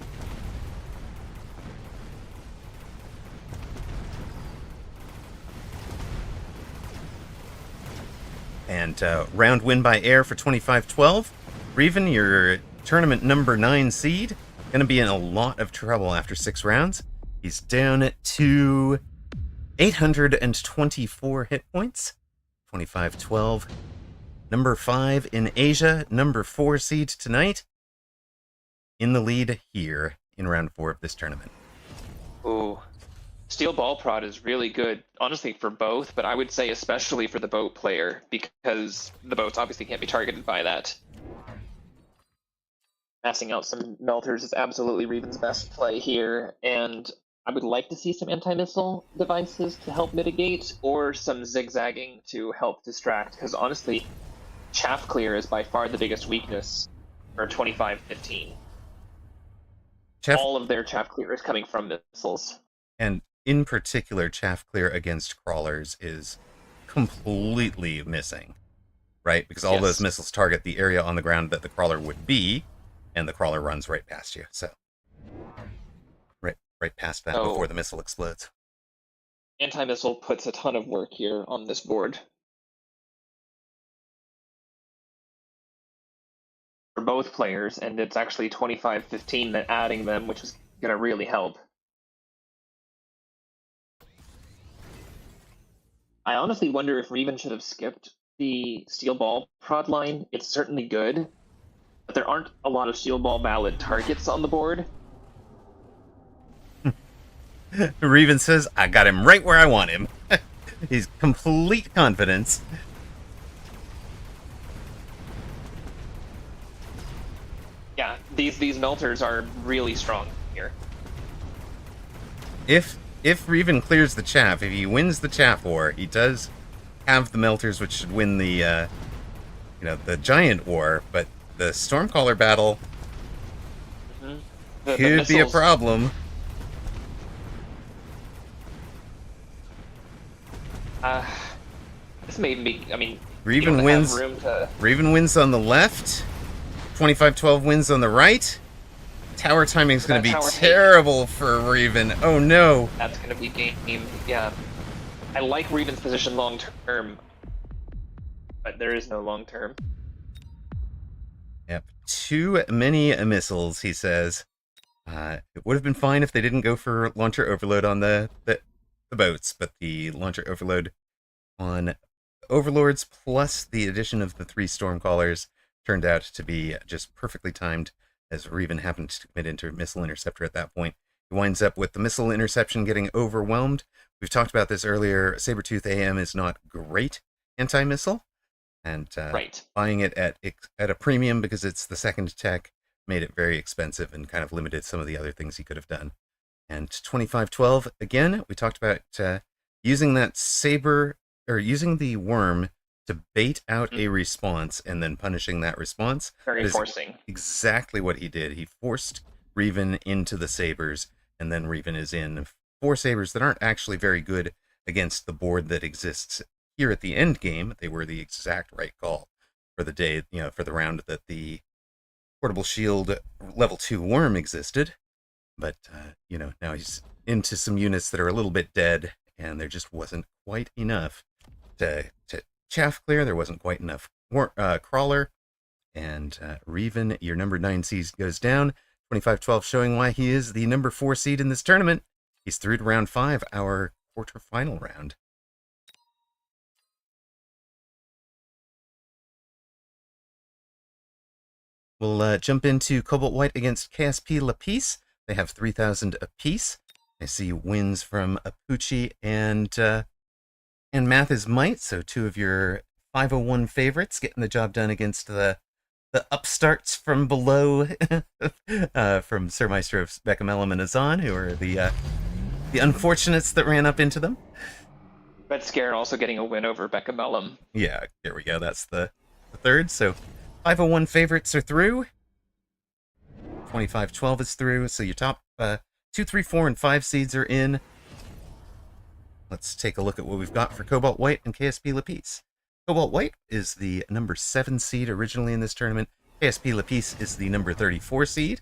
And round win by air for 25-12. Reven, your tournament number 9 seed, going to be in a lot of trouble after 6 rounds. He's down to 824 hit points. 25-12. Number 5 in Asia, number 4 seed tonight. In the lead here in round 4 of this tournament. Ooh. Steel Ball Prod is really good, honestly, for both, but I would say especially for the boat player, because the boats obviously can't be targeted by that. Passing out some melters is absolutely Reven's best play here, and I would like to see some anti-missile devices to help mitigate, or some zigzagging to help distract, because honestly, chaff clear is by far the biggest weakness for 25-15. All of their chaff clear is coming from missiles. And in particular, chaff clear against crawlers is completely missing, right? Because all those missiles target the area on the ground that the crawler would be, and the crawler runs right past you. So, right past that before the missile explodes. Anti-missile puts a ton of work here on this board. For both players, and it's actually 25-15 that adding them, which is going to really help. I honestly wonder if Reven should have skipped the Steel Ball Prod line. It's certainly good, but there aren't a lot of Steel Ball valid targets on the board. Reven says, I got him right where I want him. He's complete confidence. Yeah, these melters are really strong here. If Reven clears the chaff, if he wins the chaff war, he does have the melters, which should win the the giant war. But the Stormcaller battle could be a problem. This may be. I mean, Reven wins. Reven wins on the left. 25-12 wins on the right. Tower timing is going to be terrible for Reven. Oh no. That's going to be game. Yeah. I like Reven's position long term, but there is no long term. Yep. Too many missiles, he says. It would have been fine if they didn't go for launcher overload on the boats, but the launcher overload on Overlords plus the addition of the 3 Stormcallers turned out to be just perfectly timed, as Reven happened to commit into missile interceptor at that point. He winds up with the missile interception getting overwhelmed. We've talked about this earlier. Sabertooth AM is not great anti-missile, and buying it at a premium because it's the second tech made it very expensive and kind of limited some of the other things he could have done. And 25-12, again, we talked about using that saber, or using the worm to bait out a response and then punishing that response. Very forcing. Exactly what he did. He forced Reven into the sabers, and then Reven is in 4 sabers that aren't actually very good against the board that exists here at the end game. They were the exact right call for the day, for the round that the portable shield level 2 worm existed. But, now he's into some units that are a little bit dead, and there just wasn't quite enough to chaff clear. There wasn't quite enough crawler, and Reven, your number 9 seed, goes down. 25-12 showing why he is the number 4 seed in this tournament. He's through to round 5, our quarterfinal round. We'll jump into Cobalt White against KSP Lapis. They have 3,000 apiece. I see wins from Apucci and Math is Might, so 2 of your 501 favorites getting the job done against the upstarts from below, from Sir Maestro of Beccamelum and Azan, who are the unfortunates that ran up into them. Red Scare also getting a win over Beccamelum. Yeah, there we go. That's the third. So 501 favorites are through. 25-12 is through. So your top 2, 3, 4, and 5 seeds are in. Let's take a look at what we've got for Cobalt White and KSP Lapis. Cobalt White is the number 7 seed originally in this tournament. KSP Lapis is the number 34 seed.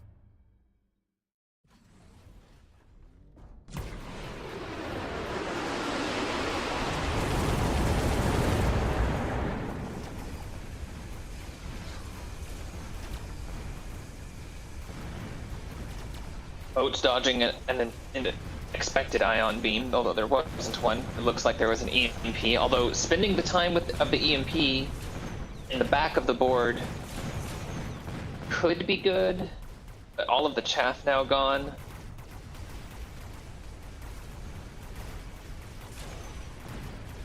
Boats dodging an expected ion beam, although there wasn't one. It looks like there was an EMP, although spending the time of the EMP in the back of the board could be good, but all of the chaff now gone.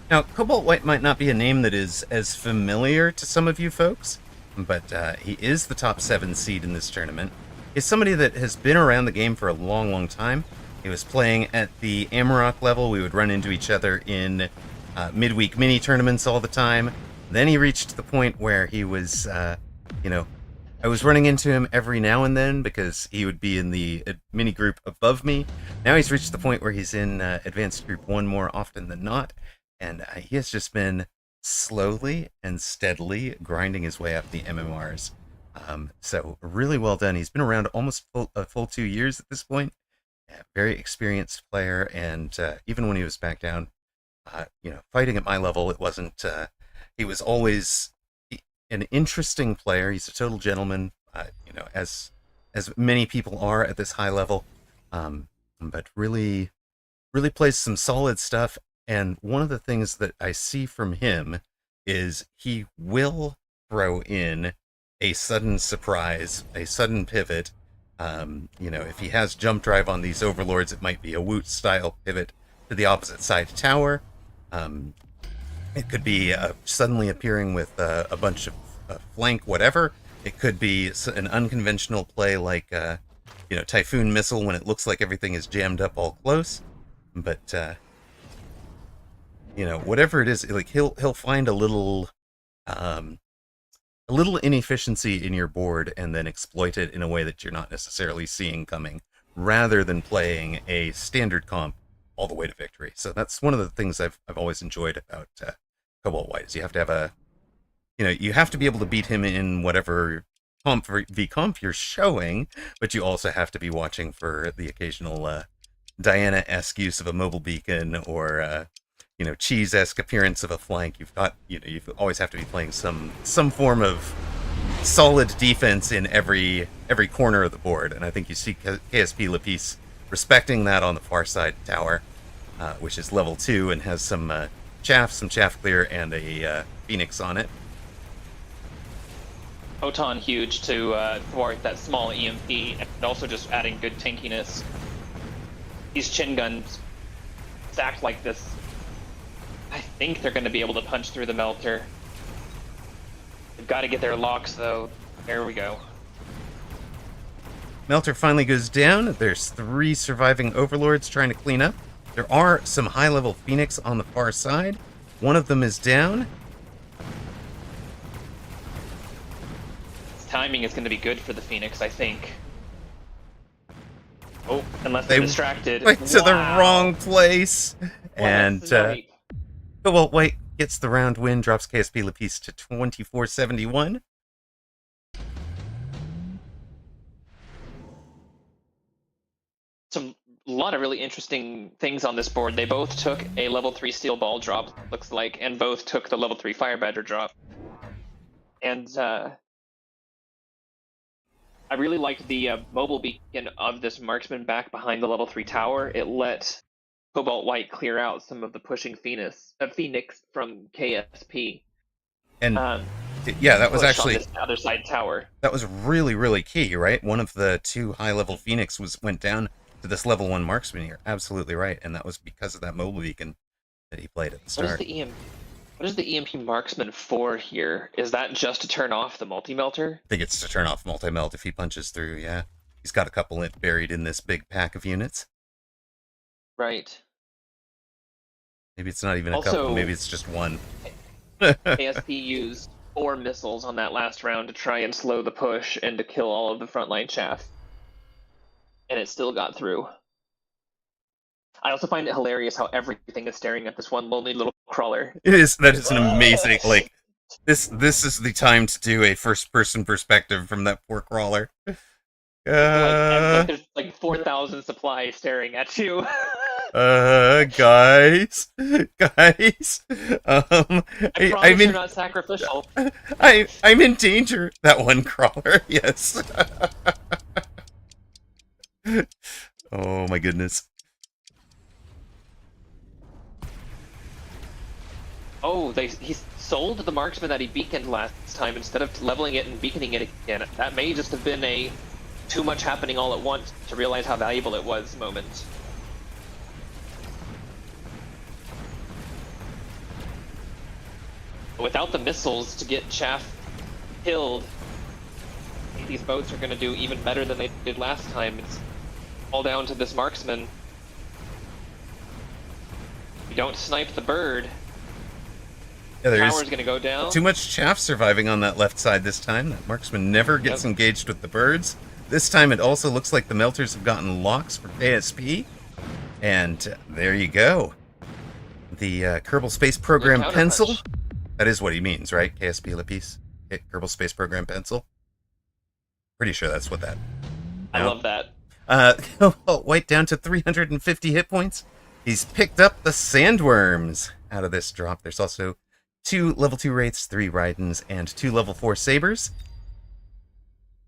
Now, Cobalt White might not be a name that is as familiar to some of you folks, but he is the top 7 seed in this tournament. He's somebody that has been around the game for a long, long time. He was playing at the Amarok level. We would run into each other in midweek mini tournaments all the time. Then he reached the point where he was, I was running into him every now and then because he would be in the mini group above me. Now he's reached the point where he's in Advanced Group 1 more often than not. And he has just been slowly and steadily grinding his way up the MMRs. So really well done. He's been around almost a full 2 years at this point. Very experienced player, and even when he was back down, fighting at my level, it wasn't. He was always an interesting player. He's a total gentleman, as many people are at this high level. But really, really plays some solid stuff. And one of the things that I see from him is he will throw in a sudden surprise, a sudden pivot. If he has jump drive on these overlords, it might be a Woot style pivot to the opposite side tower. It could be suddenly appearing with a bunch of flank whatever. It could be an unconventional play like Typhoon Missile when it looks like everything is jammed up all close. But whatever it is, like he'll find a little inefficiency in your board and then exploit it in a way that you're not necessarily seeing coming, rather than playing a standard comp all the way to victory. So that's one of the things I've always enjoyed about Cobalt White, is you have to have you have to be able to beat him in whatever comp you're showing, but you also have to be watching for the occasional Diana-esque use of a mobile beacon or cheese-esque appearance of a flank. You always have to be playing some form of solid defense in every corner of the board, and I think you see KSP Lapis respecting that on the far side tower, which is level 2 and has some chaff clear and a Phoenix on it. Photon huge to thwart that small EMP, and also just adding good tankiness. These chin guns stacked like this, I think they're going to be able to punch through the melter. They've got to get their locks, though. There we go. Melter finally goes down. There's 3 surviving overlords trying to clean up. There are some high-level Phoenix on the far side. One of them is down. Timing is going to be good for the Phoenix, I think. Oh, unless they're distracted. Went to the wrong place. And Cobalt White gets the round win, drops KSP Lapis to 2471. A lot of really interesting things on this board. They both took a level 3 steel ball drop, looks like, and both took the level 3 fire badger drop. And I really liked the mobile beacon of this marksman back behind the level 3 tower. It let Cobalt White clear out some of the pushing Phoenix from KSP. And yeah, that was actually on this other side tower. That was really, really key, right? One of the 2 high-level Phoenix went down to this level 1 marksman. You're absolutely right, and that was because of that mobile beacon that he played at the start. What is the EMP marksman for here? Is that just to turn off the multi-melter? I think it's to turn off multi-melt if he punches through, yeah. He's got a couple buried in this big pack of units. Right. Maybe it's not even a couple, maybe it's just one. KSP used 4 missiles on that last round to try and slow the push and to kill all of the frontline chaff. And it still got through. I also find it hilarious how everything is staring at this one lonely little crawler. That is an amazing, like, this is the time to do a first-person perspective from that poor crawler. There's like 4,000 supplies staring at you. Guys. I mean, you're not sacrificial. I'm in danger. That one crawler, yes. Oh my goodness. Oh, he sold the marksman that he beaconed last time instead of leveling it and beaconing it again. That may just have been a too much happening all at once to realize how valuable it was moment. Without the missiles to get Chaff killed, I think these boats are going to do even better than they did last time. It's all down to this marksman. If you don't snipe the bird, Yeah, the tower's going to go down. Too much chaff surviving on that left side this time. That marksman never gets engaged with the birds. This time it also looks like the melters have gotten locks for KSP. And there you go. The Kerbal Space Program pencil. That is what he means, right? KSP Lapis. Kerbal Space Program pencil. Pretty sure that's what that. I love that. White down to 350 hit points. He's picked up the Sandworms out of this drop. There's also 2 level 2 Wraiths, 3 Rydens, and 2 level 4 Sabers.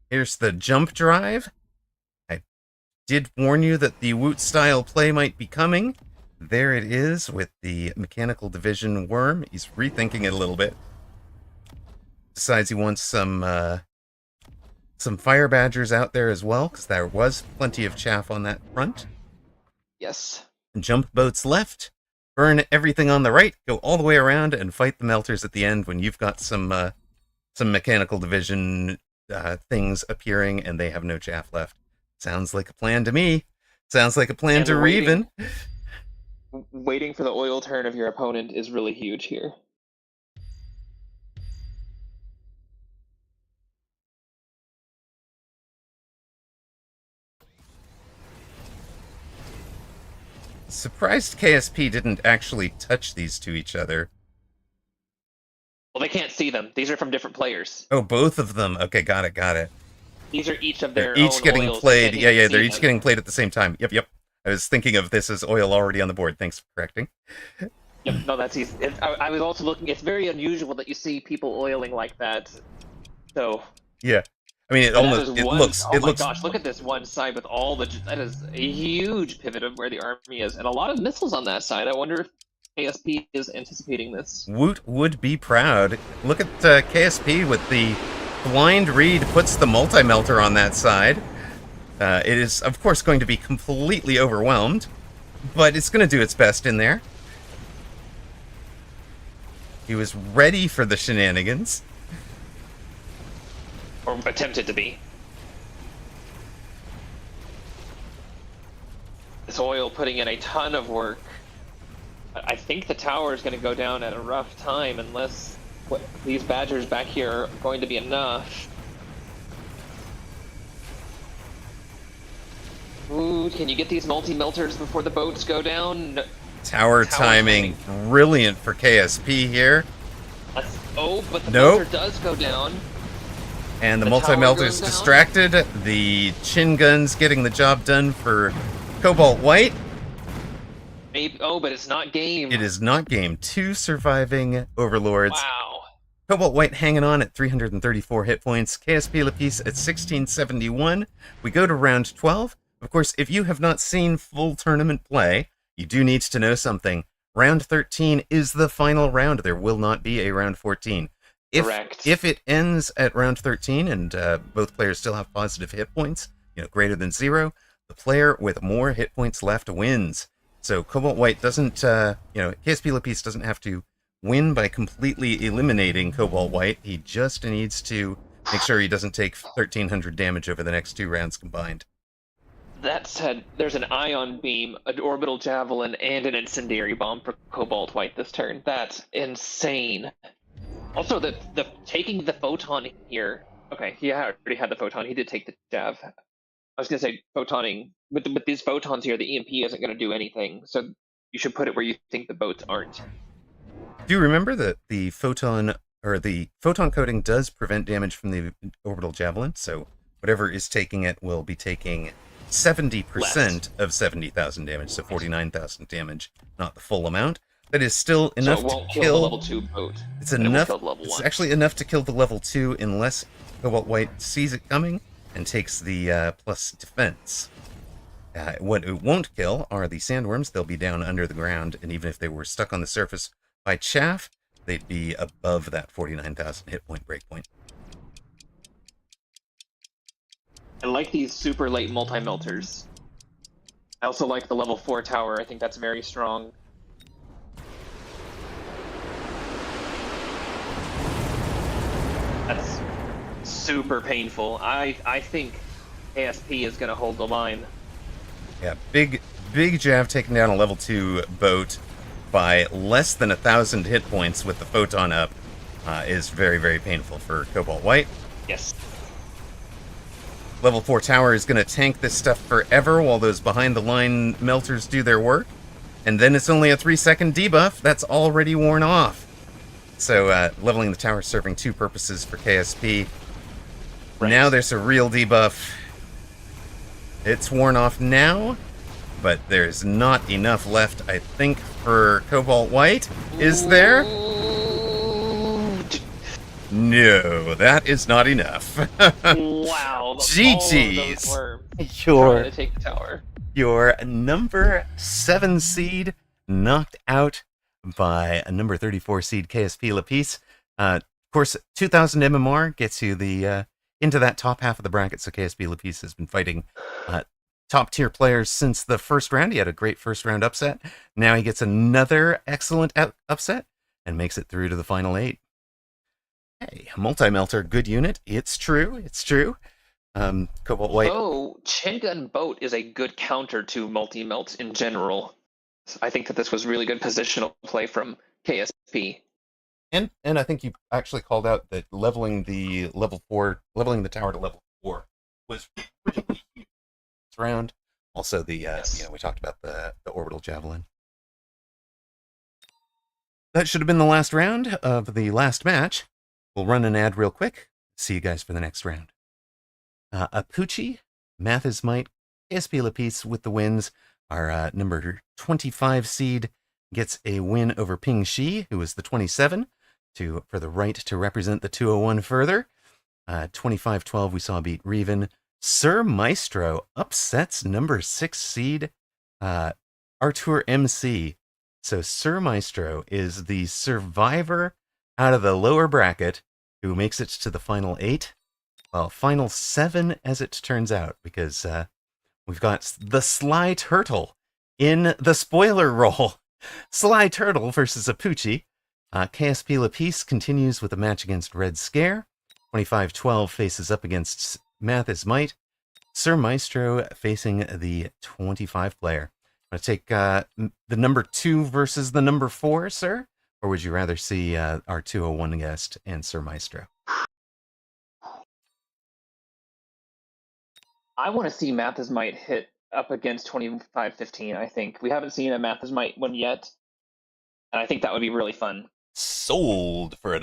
Here's the jump drive. I did warn you that the Woot style play might be coming. There it is with the Mechanical Division Worm. He's rethinking it a little bit. Decides he wants some Fire Badgers out there as well, because there was plenty of chaff on that front. Yes. Jump boats left. Burn everything on the right. Go all the way around and fight the melters at the end when you've got some Mechanical Division things appearing and they have no chaff left. Sounds like a plan to me. Sounds like a plan to Reven. Waiting for the oil turn of your opponent is really huge here. Surprised KSP didn't actually touch these to each other. Well, they can't see them. These are from different players. Oh, both of them. Okay, got it. These are each of their they're each own getting oils. played. Yeah, they're each them. getting played at the same time. Yep. I was thinking of this as oil already on the board. Thanks for correcting. Yep, no, that's easy. I was also looking. It's very unusual that you see people oiling like that. So. Yeah, I mean, it looks. Oh my gosh! Look at this one side with all the. That is a huge pivot of where the army is, and a lot of missiles on that side. I wonder if KSP is anticipating this. Woot would be proud. Look at KSP with the blind read puts the multi-melter on that side. It is, of course, going to be completely overwhelmed, but it's going to do its best in there. He was ready for the shenanigans. Or attempted to be. This oil putting in a ton of work. I think the tower is going to go down at a rough time unless these Badgers back here are going to be enough. Ooh, can you get these multi-melters before the boats go down? Tower timing brilliant for KSP here. But the melter does go down. And the multi-melter's distracted. The chin gun's getting the job done for Cobalt White. Maybe, but it's not game. It is not game. 2 surviving Overlords. Wow. Cobalt White hanging on at 334 hit points. KSP Lapis at 1671. We go to round 12. Of course, if you have not seen full tournament play, you do need to know something. Round 13 is the final round. There will not be a round 14. Correct. If it ends at round 13 and both players still have positive hit points, greater than 0, the player with more hit points left wins. So Cobalt White doesn't, KSP Lapis doesn't have to win by completely eliminating Cobalt White. He just needs to make sure he doesn't take 1,300 damage over the next 2 rounds combined. That said, there's an ion beam, an orbital javelin, and an incendiary bomb for Cobalt White this turn. That's insane. Also, the taking the photon here. Okay, he already had the photon. He did take the jav. I was gonna say photoning with these photons here. The EMP isn't gonna do anything. So you should put it where you think the boats aren't. Do you remember that the photon coating does prevent damage from the orbital javelin? So whatever is taking it will be taking 70% of 70,000 damage, so 49,000 damage, not the full amount. That is still enough to kill the level 2 boat. It's enough. It's actually enough to kill the level 2 unless Cobalt White sees it coming and takes the plus defense. What it won't kill are the sandworms. They'll be down under the ground, and even if they were stuck on the surface by chaff, they'd be above that 49,000 hit point breakpoint. I like these super late multi-melters. I also like the level 4 tower. I think that's very strong. That's super painful. I think ASP is going to hold the line. Yeah, big Jav taking down a level 2 boat by less than 1,000 hit points with the photon up is very, very painful for Cobalt White. Yes. Level 4 tower is going to tank this stuff forever while those behind the line melters do their work. And then it's only a 3-second debuff that's already worn off. So leveling the tower serving two purposes for KSP. Right. Now there's a real debuff. It's worn off now, but there's not enough left, I think, for Cobalt White. Is there? No, that is not enough. Wow. GG's. Trying to take the tower. Your number 7 seed knocked out by a number 34 seed KSP Lapis. Of course, 2,000 MMR gets you the into that top half of the bracket, so KSP Lapis has been fighting top tier players since the first round. He had a great first round upset. Now he gets another excellent upset and makes it through to the final 8. Hey, multi-melter, good unit. It's true. Cobalt White. Oh, Chain Gun Boat is a good counter to multi-melt in general. I think that this was really good positional play from KSP. And I think you actually called out that leveling the tower to level 4 was really huge this round. Also, Yes. we talked about the orbital javelin. That should have been the last round of the last match. We'll run an ad real quick. See you guys for the next round. Apuchi, Mathis Might, KSP Lapis with the wins. Our number 25 seed gets a win over Ping Shi, who was the 27, for the right to represent the 201 further. 25-12 we saw beat Reven. Sir Maestro upsets number 6 seed Artur MC. So Sir Maestro is the survivor out of the lower bracket who makes it to the final 8. Well, final 7 as it turns out, because we've got the Sly Turtle in the spoiler role. Sly Turtle versus Apuchi. KSP Lapis continues with a match against Red Scare. 25-12 faces up against Mathis Might. Sir Maestro facing the 25 player. Want to take the number 2 versus the number 4, sir? Or would you rather see our 201 guest and Sir Maestro? I want to see Mathis Might hit up against 25-15, I think. We haven't seen a Mathis Might one yet, and I think that would be really fun. Sold for $1.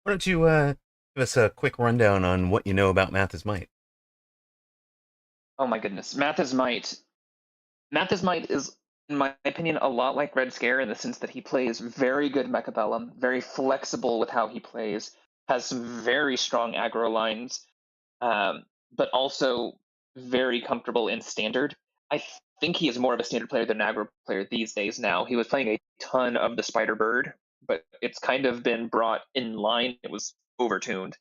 Why don't you give us a quick rundown on what you know about Mathis Might? Oh my goodness. Mathis Might is, in my opinion, a lot like Red Scare in the sense that he plays very good Mechabellum, very flexible with how he plays, has some very strong aggro lines, but also very comfortable in Standard. I think he is more of a Standard player than an aggro player these days now. He was playing a ton of the Spider Bird, but it's kind of been brought in line. It was overtuned.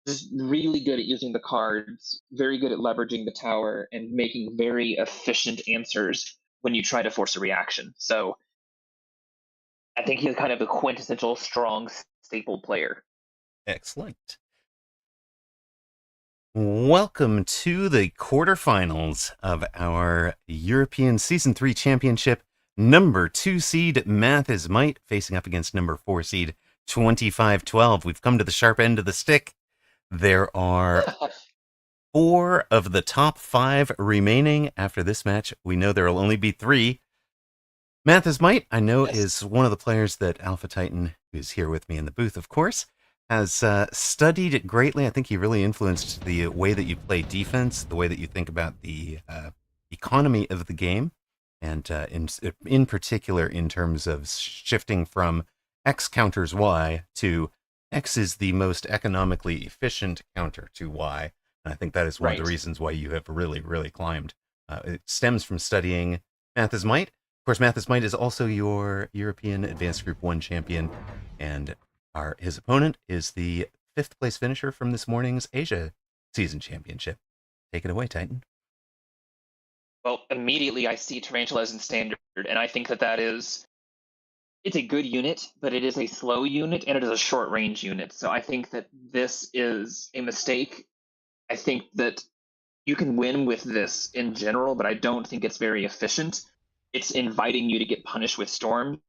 Just really good at using the cards, very good at leveraging the tower, and making very efficient answers when you try to force a reaction. So I think he's kind of a quintessential strong staple player. Excellent. Welcome to the quarterfinals of our European Season 3 Championship. Number 2 seed Mathis Might facing up against number 4 seed 25-12. We've come to the sharp end of the stick. There are 4 of the top 5 remaining after this match. We know there will only be 3. Mathis Might, I know, is one of the players that Alpha Titan, who's here with me in the booth, of course, has studied it greatly. I think he really influenced the way that you play defense, the way that you think about the economy of the game, and in particular in terms of shifting from X counters Y to X is the most economically efficient counter to Y. And I think that is one of the reasons why you have really, really climbed. It stems from studying Mathis Might. Of course, Mathis Might is also your European Advanced Group 1 champion, and his opponent is the 5th place finisher from this morning's Asia Season Championship. Take it away, Titan. Well, immediately I see tarantulas in standard, and I think that it's a good unit, but it is a slow unit and it is a short range unit. So I think that this is a mistake. I think that you can win with this in general, but I don't think it's very efficient. It's inviting you to get punished with storms,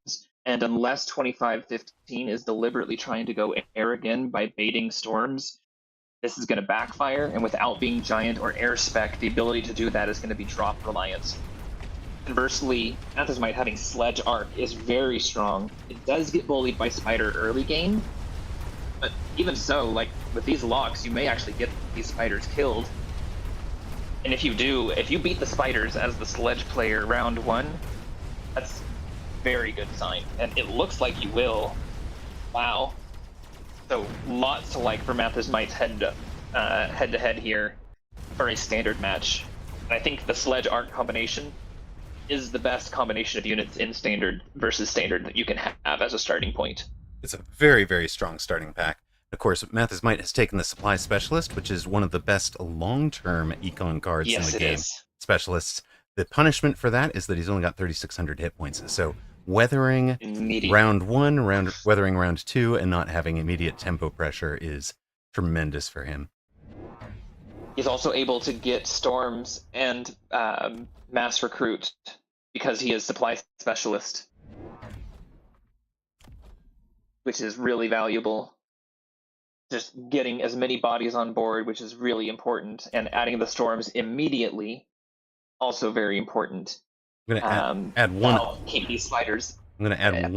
and unless 2515 is deliberately trying to go air again by baiting storms, this is going to backfire. And without being giant or air spec, the ability to do that is going to be drop reliant. Conversely, Athosmite having Sledge Arc is very strong. It does get bullied by Spider early game, but even so, like with these locks, you may actually get these spiders killed. And if you do, if you beat the spiders as the Sledge player round 1, that's very good sign. And it looks like you will. Wow. So lots to like for Mathasmite's head-to-head here for a standard match. And I think the Sledge Arc combination is the best combination of units in standard versus standard that you can have as a starting point. It's a very, very strong starting pack. Of course, Mathis Might has taken the Supply Specialist, which is one of the best long-term econ cards in the game. Is. Specialists. The punishment for that is that he's only got 3,600 hit points. So weathering round 1, weathering round 2, and not having immediate tempo pressure is tremendous for him. He's also able to get storms and mass recruit because he is Supply Specialist, which is really valuable. Just getting as many bodies on board, which is really important, and adding the storms immediately, also very important. I'm going to add one. Keep these spiders. I'm going to add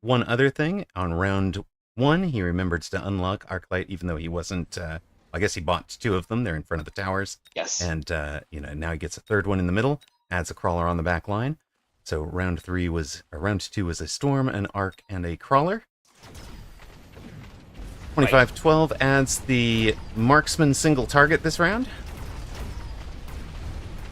one other thing. On round 1, he remembered to unlock Arclight, even though he wasn't. I guess he bought 2 of them. They're in front of the towers. Yes. And now he gets a third one in the middle. Adds a crawler on the back line. So round 2 was a storm, an arc, and a crawler. 2512 adds the marksman single target this round.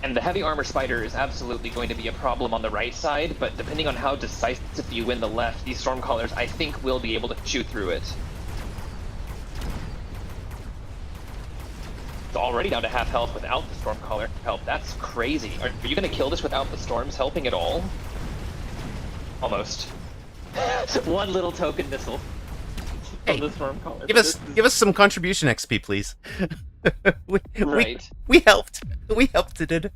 And the heavy armor spider is absolutely going to be a problem on the right side, but depending on how decisive you win the left, these stormcallers I think will be able to chew through it. It's already down to half health without the stormcaller help. That's crazy. Are you going to kill this without the storms helping at all? Almost. One little token missile. Hey, give us some contribution XP, please. we helped. We helped it.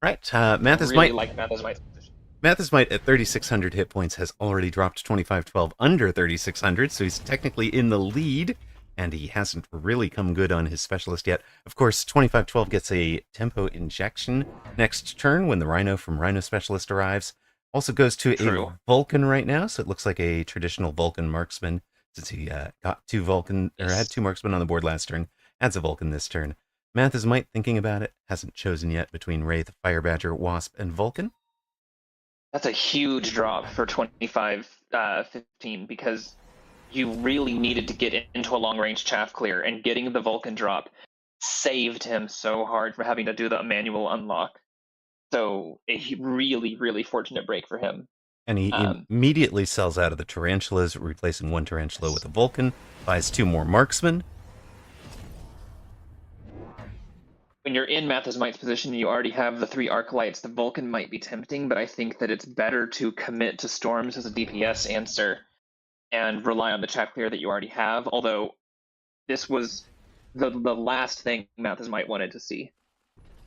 Right, Mathis really Might. Like Mathasmite's position. Mathis Might at 3,600 hit points has already dropped 2512 under 3,600, so he's technically in the lead, and he hasn't really come good on his specialist yet. Of course, 2512 gets a tempo injection next turn when the Rhino from Rhino Specialist arrives. Also goes to a Vulcan right now, so it looks like a traditional Vulcan marksman, since he got 2 Vulcan, or had 2 marksmen on the board last turn. Adds a Vulcan this turn. Mathis Might thinking about it, hasn't chosen yet between Wraith, Fire Badger, Wasp, and Vulcan. That's a huge drop for 25-15 because you really needed to get into a long-range chaff clear, and getting the Vulcan drop saved him so hard from having to do the manual unlock. So a really, really fortunate break for him. And he immediately sells out of the Tarantulas, replacing 1 Tarantula with a Vulcan, buys 2 more Marksmen. When you're in Mathasmite's position and you already have the 3 Arclights, the Vulcan might be tempting, but I think that it's better to commit to Storms as a DPS answer and rely on the chaff clear that you already have, although this was the last thing Mathasmite wanted to see.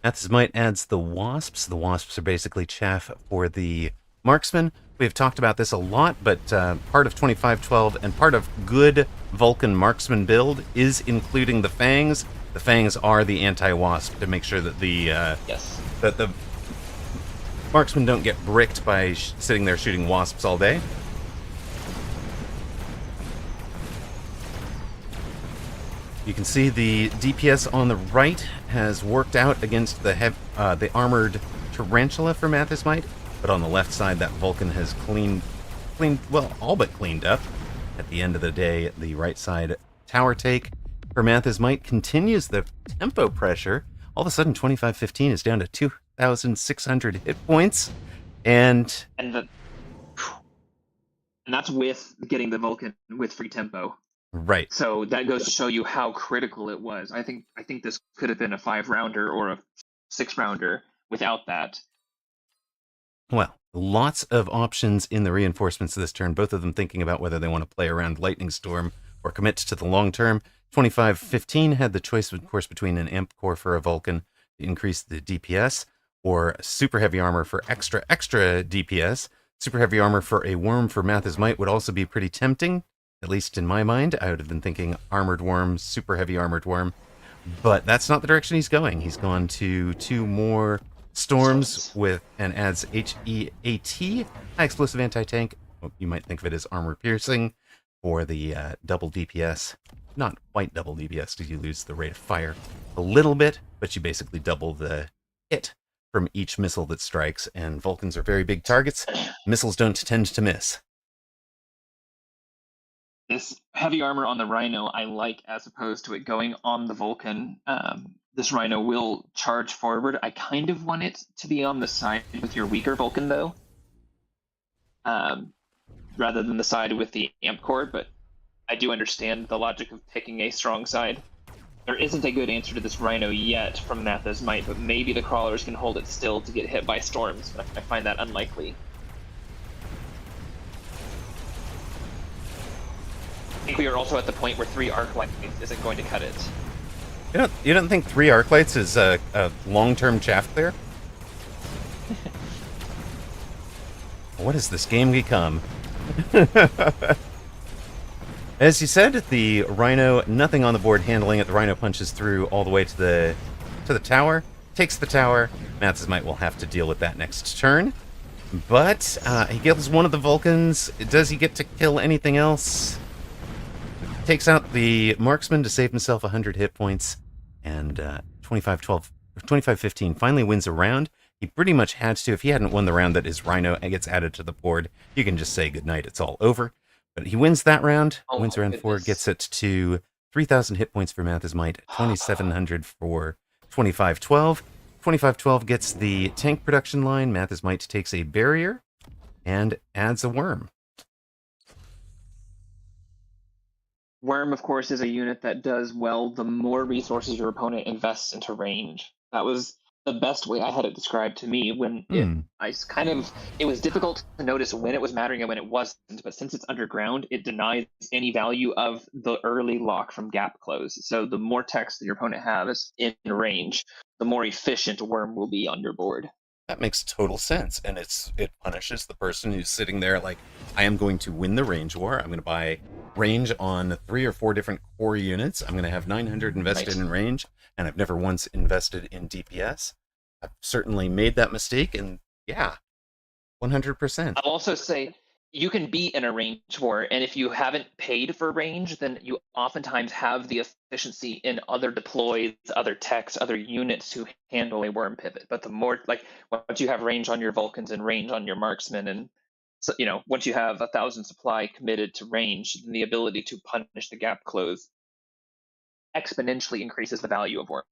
Mathasmite adds the Wasps. The Wasps are basically chaff for the Marksmen. We've talked about this a lot, but part of 2512 and part of good Vulcan Marksman build is including the Fangs. The Fangs are the anti-Wasp to make sure that that the Marksmen don't get bricked by sitting there shooting Wasps all day. You can see the DPS on the right has worked out against the armored Tarantula for Mathis Might, but on the left side, that Vulcan has all but cleaned up. At the end of the day, the right side tower take for Mathis Might continues the tempo pressure. All of a sudden, 2515 is down to 2,600 hit points, and that's with getting the Vulcan with free tempo. Right. So that goes to show you how critical it was. I think this could have been a 5-rounder or a 6-rounder without that. Well, lots of options in the reinforcements this turn, both of them thinking about whether they want to play around Lightning Storm or commit to the long term. 2515 had the choice, of course, between an Amp Core for a Vulcan to increase the DPS, or Super Heavy Armor for extra DPS. Super Heavy Armor for a Worm for Math is Might would also be pretty tempting, at least in my mind. I would have been thinking Armored Worm, Super Heavy Armored Worm. But that's not the direction he's going. He's gone to 2 more Storms with and adds HEAT, High Explosive Anti-Tank. Well, you might think of it as Armor Piercing, for the double DPS. Not quite double DPS because you lose the rate of fire a little bit, but you basically double the hit from each missile that strikes, and Vulcans are very big targets. Missiles don't tend to miss. This heavy armor on the Rhino I like, as opposed to it going on the Vulcan. This Rhino will charge forward. I kind of want it to be on the side with your weaker Vulcan, though, rather than the side with the Amp Core, but I do understand the logic of picking a strong side. There isn't a good answer to this Rhino yet from Natha's Might, but maybe the Crawlers can hold it still to get hit by storms, but I find that unlikely. I think we are also at the point where 3 Arc Lights isn't going to cut it. You don't think 3 Arc Lights is a long-term chaff clear? What has this game become? As you said, the Rhino, nothing on the board handling it. The Rhino punches through all the way to the tower, takes the tower. Matz's Might will have to deal with that next turn. But he kills one of the Vulcans. Does he get to kill anything else? Takes out the Marksman to save himself 100 hit points. And 25-15 finally wins a round. He pretty much had to. If he hadn't won the round that his Rhino gets added to the board, you can just say goodnight, it's all over. But he wins that round, wins round 4, gets it to 3,000 hit points for Math's Might, 2,700 for 25-12. 25-12 gets the tank production line. Math's Might takes a barrier and adds a worm. Worm, of course, is a unit that does well the more resources your opponent invests into range. That was the best way I had it described to me when it was difficult to notice when it was mattering and when it wasn't, but since it's underground, it denies any value of the early lock from gap close. So the more text that your opponent has in range, the more efficient Worm will be on your board. That makes total sense, and it punishes the person who's sitting there like, I am going to win the range war. I'm going to buy range on 3 or 4 different core units. I'm going to have 900 invested in range, and I've never once invested in DPS. I've certainly made that mistake, and yeah, 100%. I'll also say you can be in a range war, and if you haven't paid for range, then you oftentimes have the efficiency in other deploys, other techs, other units to handle a worm pivot. But the more, like, once you have range on your Vulcans and range on your marksmen, and so, you know, once you have 1,000 supply committed to range, then the ability to punish the gap close exponentially increases the value of worm.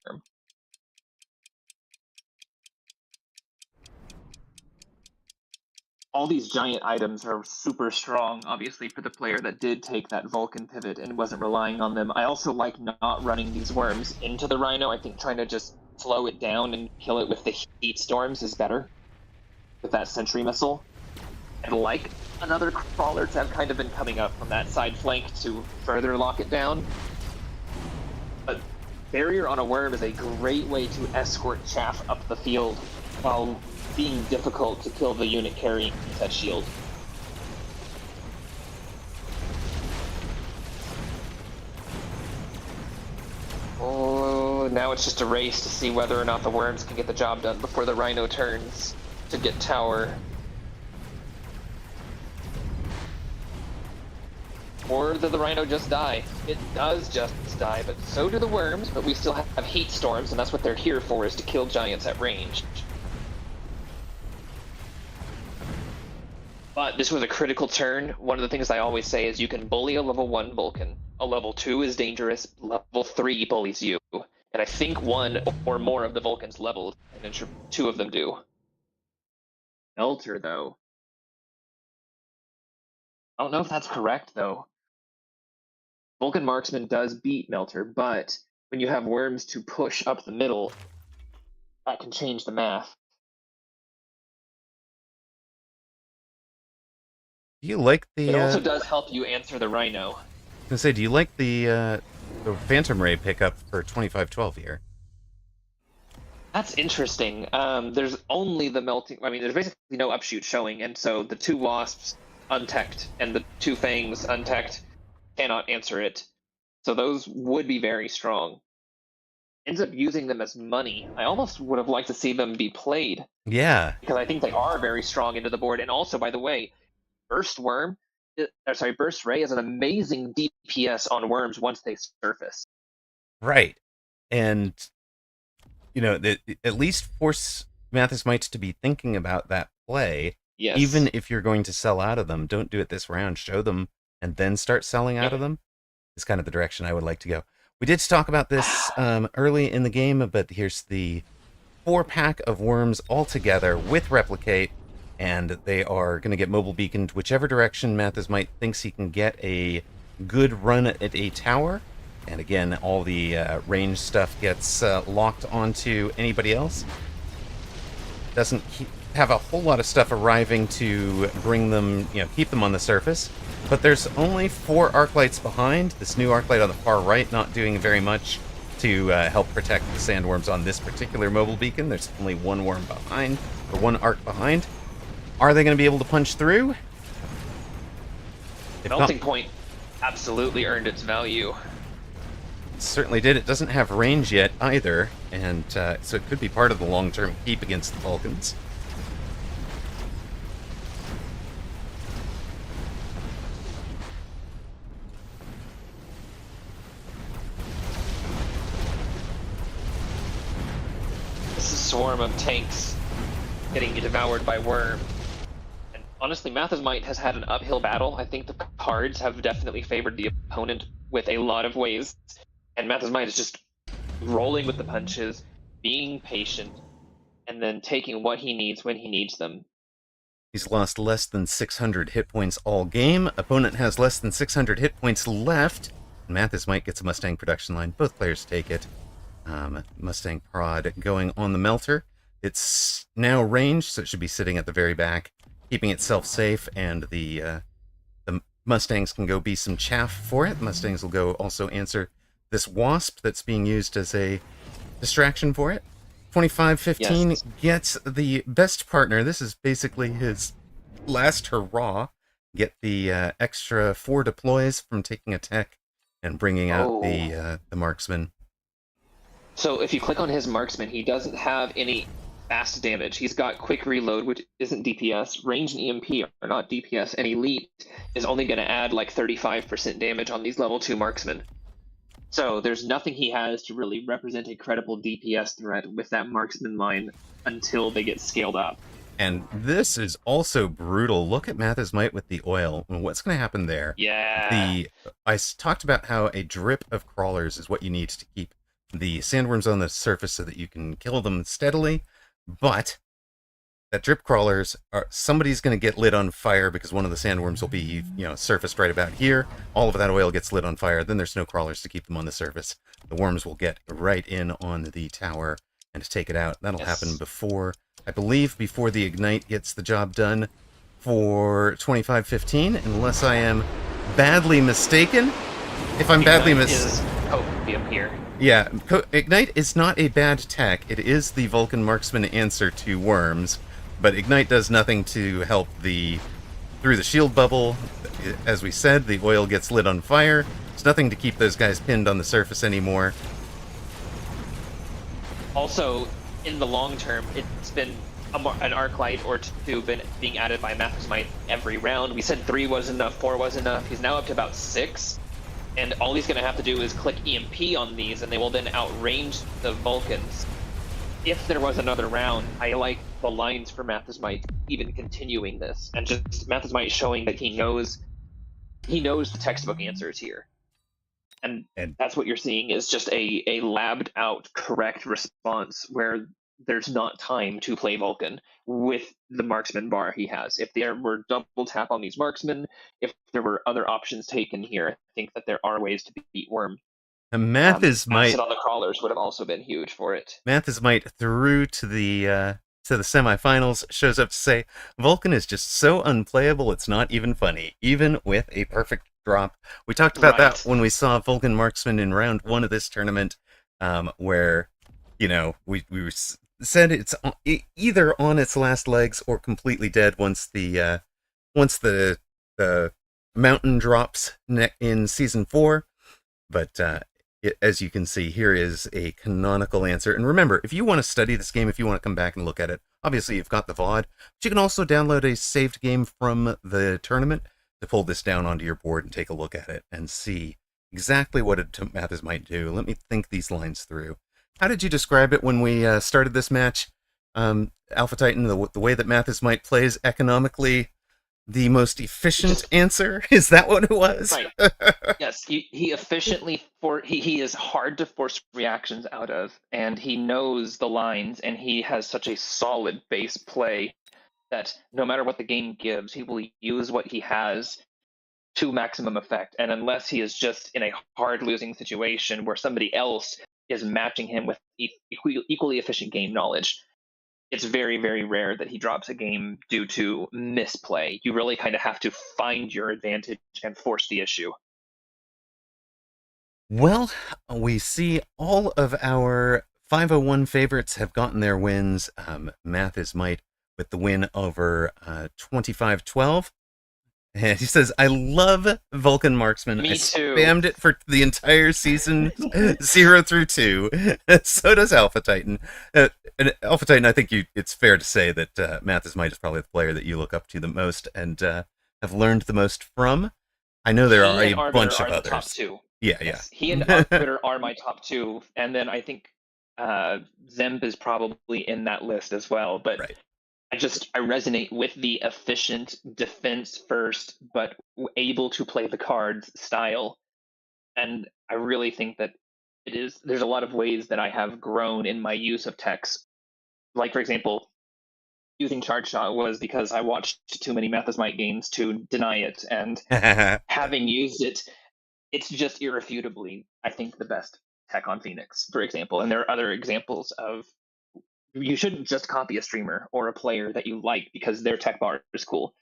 All these giant items are super strong, obviously, for the player that did take that Vulcan pivot and wasn't relying on them. I also like not running these worms into the Rhino. I think trying to just slow it down and kill it with the heat storms is better with that sentry missile. I'd like another crawler to have kind of been coming up from that side flank to further lock it down. But barrier on a worm is a great way to escort chaff up the field while being difficult to kill the unit carrying that shield. Oh, now it's just a race to see whether or not the worms can get the job done before the Rhino turns to get tower. Or did the Rhino just die? It does just die, but so do the worms, but we still have heat storms, and that's what they're here for, is to kill giants at range. But this was a critical turn. One of the things I always say is you can bully a level 1 Vulcan. A level 2 is dangerous, level 3 bullies you. And I think 1 or more of the Vulcans leveled, and 2 of them do. Melter, though. I don't know if that's correct, though. Vulcan Marksman does beat Melter, but when you have worms to push up the middle, that can change the math. Do you like It the? also does help you answer the Rhino. I was gonna say, do you like the Phantom Ray pickup for 2512 here? That's interesting. There's only the melting. I mean, there's basically no upshoot showing, and so the two wasps untech and the two fangs untech cannot answer it. So those would be very strong. Ends up using them as money. I almost would have liked to see them be played Yeah, because I think they are very strong into the board. And also, by the way, Burst Worm, or sorry, Burst Ray is an amazing DPS on worms once they surface. right. And at least force Mathis Mites to be thinking about that play. Even Yes. if you're going to sell out of them, don't do it this round. Show them and then start selling out Yep. of them. Is kind of the direction I would like to go. We did talk about this early in the game, but here's the 4-pack of worms all together with replicate, and they are going to get mobile beaconed whichever direction Mathis Mite thinks he can get a good run at a tower. And again, all the range stuff gets locked onto anybody else. Doesn't have a whole lot of stuff arriving to bring them, keep them on the surface. But there's only 4 arc lights behind. This new arc light on the far right not doing very much to help protect the sandworms on this particular mobile beacon. There's only 1 worm behind, or 1 arc behind. Are they going to be able to punch through? If Melting not, Point absolutely earned its value. certainly did. It doesn't have range yet either, and so it could be part of the long-term keep against the Vulcans. This is a swarm of tanks getting devoured by worm. And honestly, Mathis Might has had an uphill battle. I think the cards have definitely favored the opponent with a lot of ways. And Mathis Might is just rolling with the punches, being patient, and then taking what he needs when he needs them. He's lost less than 600 hit points all game. Opponent has less than 600 hit points left. Mathis Might gets a Mustang production line. Both players take it. Mustang prod going on the melter. It's now ranged, so it should be sitting at the very back, keeping itself safe, and the Mustangs can go be some chaff for it. Mustangs will go also answer this wasp that's being used as a distraction for it. 2515 Yes. gets the best partner. This is basically his last hurrah. Get the extra 4 deploys from taking a tech and bringing out Oh. the marksman. So if you click on his marksman, he doesn't have any fast damage. He's got quick reload, which isn't DPS. Range and EMP are not DPS, and elite is only going to add like 35% damage on these level 2 marksmen. So there's nothing he has to really represent a credible DPS threat with that marksman line until they get scaled up. And this is also brutal. Look at Mathis Might with the oil. What's going to happen there? Yeah. I talked about how a drip of crawlers is what you need to keep the sandworms on the surface so that you can kill them steadily. But that drip crawlers are somebody's going to get lit on fire because one of the sandworms will be surfaced right about here. All of that oil gets lit on fire. Then there's no crawlers to keep them on the surface. The worms will get right in on the tower and take it out. That'll happen before, I believe, before the ignite gets the job done for 2515, unless I am badly mistaken. If I'm badly mistaken, Copium here. yeah, Ignite is not a bad tech. It is the Vulcan marksman answer to worms, but Ignite does nothing to help through the shield bubble. As we said, the oil gets lit on fire. There's nothing to keep those guys pinned on the surface anymore. Also, in the long term, it's been an arc light or 2 being added by Mathis Might every round. We said 3 was enough, 4 was enough. He's now up to about 6. And all he's going to have to do is click EMP on these, and they will then outrange the Vulcans. If there was another round, I like the lines for Mathis Might even continuing this, and just Mathis Might showing that he knows the textbook answers here. And that's what you're seeing is just a labbed out correct response where there's not time to play Vulcan with the marksman bar he has. If there were double tap on these marksmen, if there were other options taken here, I think that there are ways to beat Worm. Math is Acid might. on the crawlers would have also been huge for it. Math is might through to the semifinals. Shows up to say Vulcan is just so unplayable. It's not even funny, even with a perfect drop. We talked about that Right. when we saw Vulcan Marksman in round one of this tournament, where we said it's either on its last legs or completely dead once the mountain drops in season 4. But as you can see, here is a canonical answer. And remember, if you want to study this game, if you want to come back and look at it, obviously you've got the VOD, but you can also download a saved game from the tournament to pull this down onto your board and take a look at it and see exactly what Mathis might do. Let me think these lines through. How did you describe it when we started this match? Alpha Titan, the way that Mathis might plays economically the most efficient answer? Is that what it was? Right. Yes, he efficiently he is hard to force reactions out of, and he knows the lines, and he has such a solid base play that no matter what the game gives, he will use what he has to maximum effect. And unless he is just in a hard losing situation where somebody else is matching him with equally efficient game knowledge, it's very, very rare that he drops a game due to misplay. You really kind of have to find your advantage and force the issue. Well, we see all of our 501 favorites have gotten their wins. Math is might with the win over 25-12. And he says, I love Vulcan Marksman. Me I too. spammed it for the entire season 0 through 2. So does Alpha Titan. And Alpha Titan, I think it's fair to say that Math is might is probably the player that you look up to the most and have learned the most from. I know there are He a and Arbiter bunch of are the top others. two. Yeah, Yes, he and yeah. Arbiter are my top two, and then I think Zemp is probably in that list as well. But Right. I resonate with the efficient defense first, but able to play the cards style, and I really think that it is. There's a lot of ways that I have grown in my use of techs. Like for example, using charge shot was because I watched too many Mathis Might games to deny it, and having used it, it's just irrefutably, I think, the best tech on Phoenix, for example. And there are other examples of you shouldn't just copy a streamer or a player that you like because their tech bar is cool.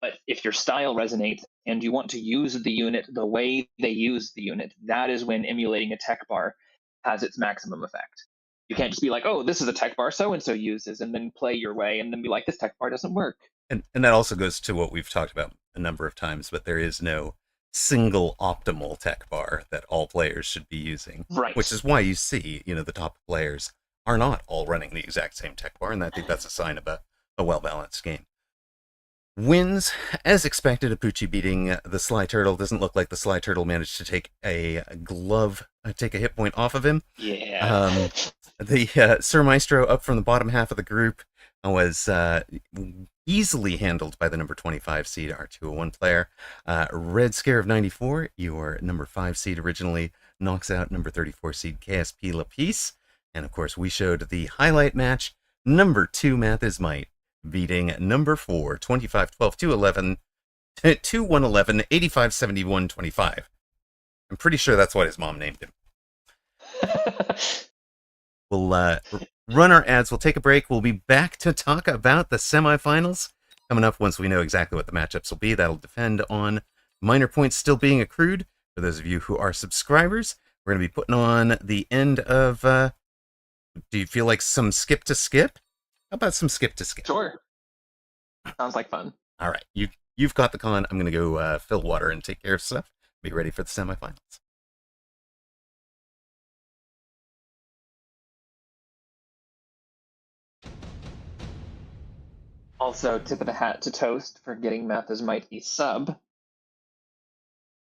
But if your style resonates and you want to use the unit the way they use the unit, that is when emulating a tech bar has its maximum effect. You can't just be like, oh, this is a tech bar so and so uses, and then play your way and then be like, this tech bar doesn't work. And that also goes to what we've talked about a number of times, but there is no single optimal tech bar that all players should be using, which Right. is why you see, the top players are not all running the exact same tech bar, and I think that's a sign of a well-balanced game. Wins, as expected, Apucci beating the Sly Turtle. Doesn't look like the Sly Turtle managed to take a hit point off of him. Yeah. The Sir Maestro up from the bottom half of the group was easily handled by the number 25 seed R201 player. Red Scare of 94, your number 5 seed originally, knocks out number 34 seed KSP Lapis. And of course, we showed the highlight match, number 2 Math is Might, beating number 4, 25-12, 211, 2-111, 85-71, 25. I'm pretty sure that's what his mom named him. We'll run our ads. We'll take a break. We'll be back to talk about the semifinals coming up once we know exactly what the matchups will be. That'll depend on minor points still being accrued. For those of you who are subscribers, we're going to be putting on the end of. Do you feel like some skip to skip? How about some skip to skip? Sure. Sounds like fun. All right, you've got the con. I'm going to go fill water and take care of stuff. Be ready for the semifinals. Also, tip of the hat to Toast for getting Math as Mighty sub.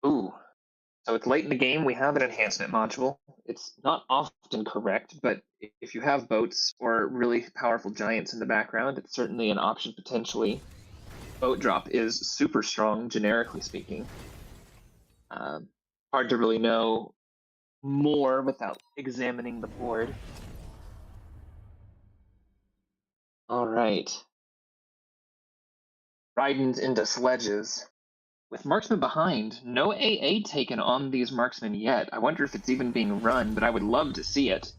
Ooh. So it's late in the game. We have an enhancement module. It's not often correct, but if you have boats or really powerful giants in the background, it's certainly an option potentially. Boat drop is super strong, generically speaking. Hard to really know more without examining the board. All right. Ridens into sledges. with marksman behind, no AA taken on these marksmen yet. I wonder if it's even being run, but I would love to see it.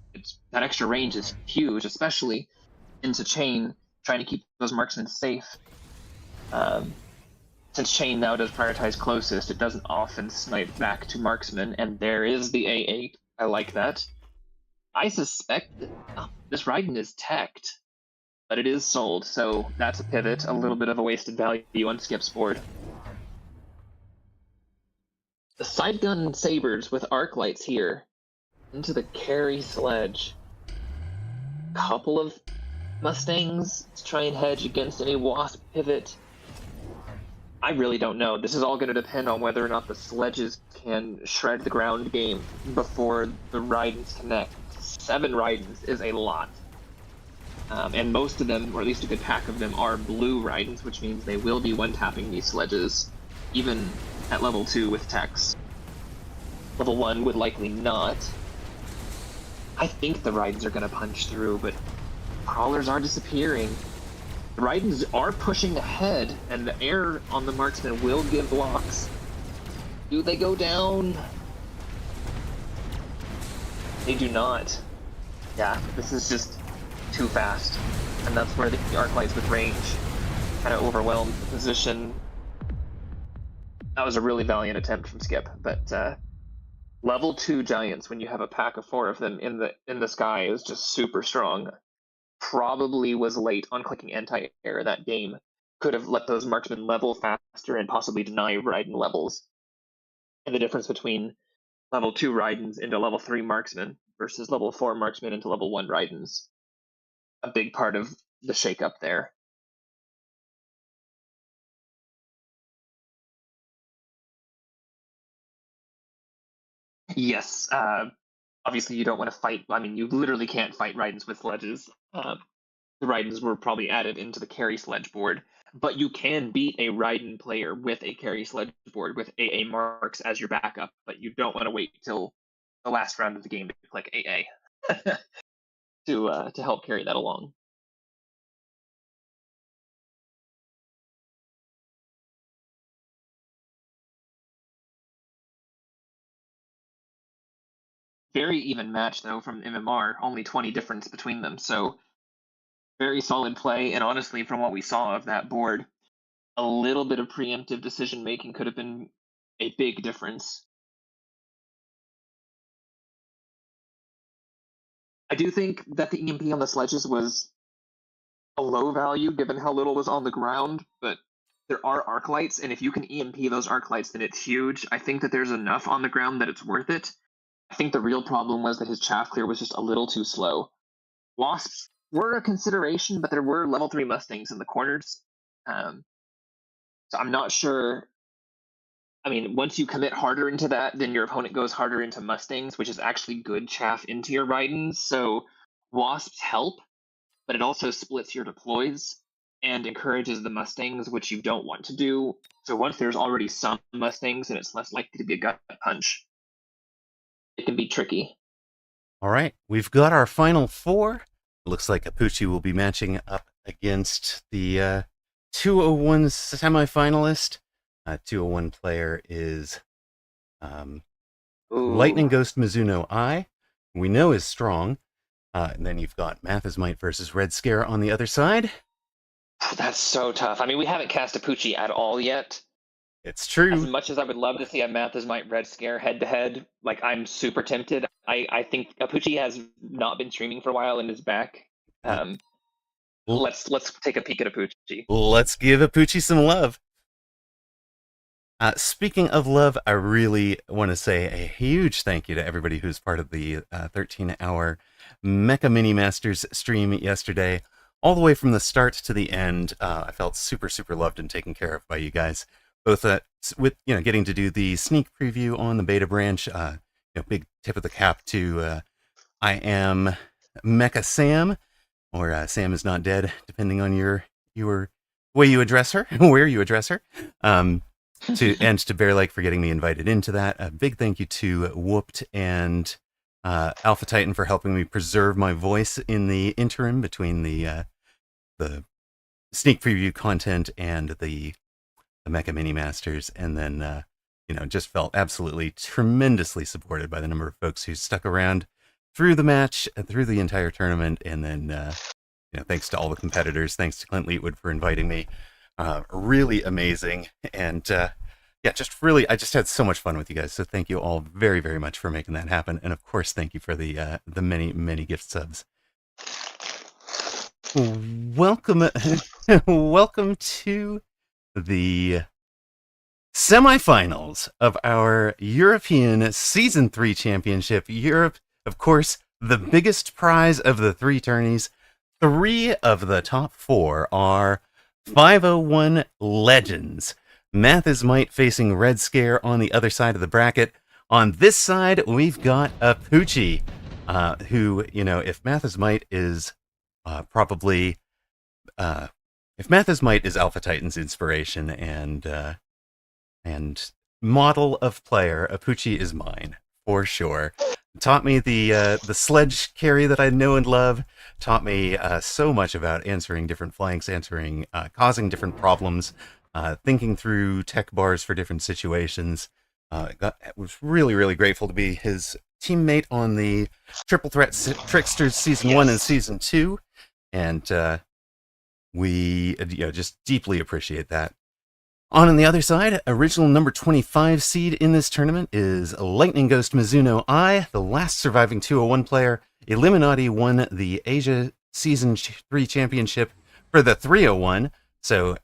That extra range is huge, especially into chain, trying to keep those marksmen safe. Since chain now does prioritize closest, it doesn't often snipe back to marksman, and there is the A8. I like that. I suspect that this Raiden is teched, but it is sold, so that's a pivot, a little bit of a wasted value on Skip's board. The side gun sabers with arc lights here into the carry sledge. Couple of Mustangs to try and hedge against any Wasp pivot. I really don't know. This is all going to depend on whether or not the sledges can shred the ground game before the Raidens connect. 7 Raidens is a lot. And most of them, or at least a good pack of them, are blue Raidens, which means they will be one-tapping these sledges, even at level 2 with techs. Level 1 would likely not. I think the Raidens are going to punch through, but crawlers are disappearing. The Raidens are pushing ahead, and the air on the marksman will give blocks. Do they go down? They do not. Yeah, this is just too fast. And that's where the arc lights with range kind of overwhelmed the position. That was a really valiant attempt from Skip, but level 2 giants, when you have a pack of 4 of them in the sky, is just super strong. Probably was late on clicking anti-air that game. Could have let those marksmen level faster and possibly deny Raiden levels. And the difference between level 2 Raidens into level 3 marksmen versus level 4 marksmen into level 1 Raidens. A big part of the shakeup there. Yes, obviously you don't want to fight. I mean, you literally can't fight Raidens with sledges. The Raidens were probably added into the carry sledge board, but you can beat a Raiden player with a carry sledge board with AA marks as your backup, but you don't want to wait till the last round of the game to click AA to help carry that along. Very even match though from MMR, only 20 difference between them, so very solid play. And honestly, from what we saw of that board, a little bit of preemptive decision making could have been a big difference. I do think that the EMP on the sledges was a low value given how little was on the ground, but there are arc lights, and if you can EMP those arc lights, then it's huge. I think that there's enough on the ground that it's worth it. I think the real problem was that his chaff clear was just a little too slow. Wasps were a consideration, but there were level 3 Mustangs in the corners. So I'm not sure. I mean, once you commit harder into that, then your opponent goes harder into Mustangs, which is actually good chaff into your Raidens. So Wasps help, but it also splits your deploys and encourages the Mustangs, which you don't want to do. So once there's already some Mustangs, and it's less likely to be a gut punch, it can be tricky. All right, we've got our final 4. It looks like Apuchi will be matching up against the 201 semifinalist. 201 player is Lightning Ghost Mizuno I. We know is strong. And then you've got Math's Might versus Red Scare on the other side. That's so tough. I mean, we haven't cast Apuchi at all yet. It's true. As much as I would love to see a Math's Might Red Scare head-to-head, like, I'm super tempted. I think Apuchi has not been streaming for a while and is back. Let's take a peek at Apuchi. Let's give Apuchi some love. Speaking of love, I really want to say a huge thank you to everybody who's part of the 13-hour Mecha Mini Masters stream yesterday. All the way from the start to the end, I felt super, super loved and taken care of by you guys. Both with getting to do the sneak preview on the beta branch. Big tip of the cap to I am Mecha Sam, or Sam is not dead, depending on your way you address her, where you address her. To Bear Lake for getting me invited into that. A big thank you to Whooped and Alpha Titan for helping me preserve my voice in the interim between the sneak preview content and the the Mecha Mini Masters, and then just felt absolutely tremendously supported by the number of folks who stuck around through the match, through the entire tournament, and then thanks to all the competitors, thanks to Clint Leetwood for inviting me. Really amazing, and I just had so much fun with you guys. So thank you all very, very much for making that happen, and of course, thank you for the many, many gift subs. Welcome, welcome to the semifinals of our European Season 3 Championship. Europe, of course, the biggest prize of the 3 tourneys. 3 of the top 4 are 501 Legends. Math is Might facing Red Scare on the other side of the bracket. On this side, we've got Apucci, who, if Math is Might is probably... if Math is Might is Alpha Titan's inspiration and model of player, Apucci is mine, for sure. Taught me the sledge carry that I know and love. Taught me so much about answering different flanks, causing different problems, thinking through tech bars for different situations. Was really, really grateful to be his teammate on the Triple Threat Tricksters Season 1 and Season 2. And we just deeply appreciate that. On the other side, original number 25 seed in this tournament is Lightning Ghost Mizuno I, the last surviving 201 player. Illuminati won the Asia Season 3 Championship for the 301, so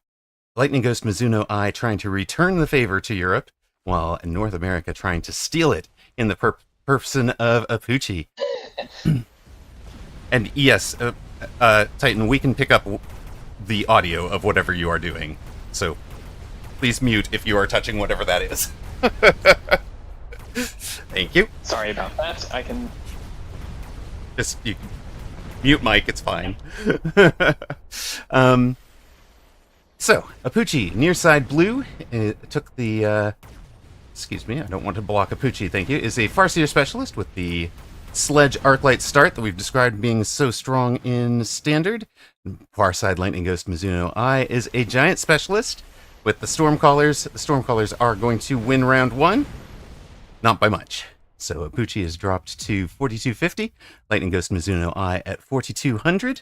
Lightning Ghost Mizuno I trying to return the favor to Europe, while North America trying to steal it in the person of Apucci. And yes, Titan, we can pick up the audio of whatever you are doing, so please mute if you are touching whatever that is. Thank you. Sorry about that. I can... You can mute Mike, it's fine. So, Apucci, near side blue, took the... excuse me, I don't want to block Apucci, thank you. Is a Farseer specialist with the Sledge Arclight start that we've described being so strong in Standard. Far side Lightning Ghost Mizuno I is a Giant specialist with the Stormcallers. The Stormcallers are going to win round 1. Not by much. So Apucci is dropped to 4250. Lightning Ghost Mizuno I at 4200.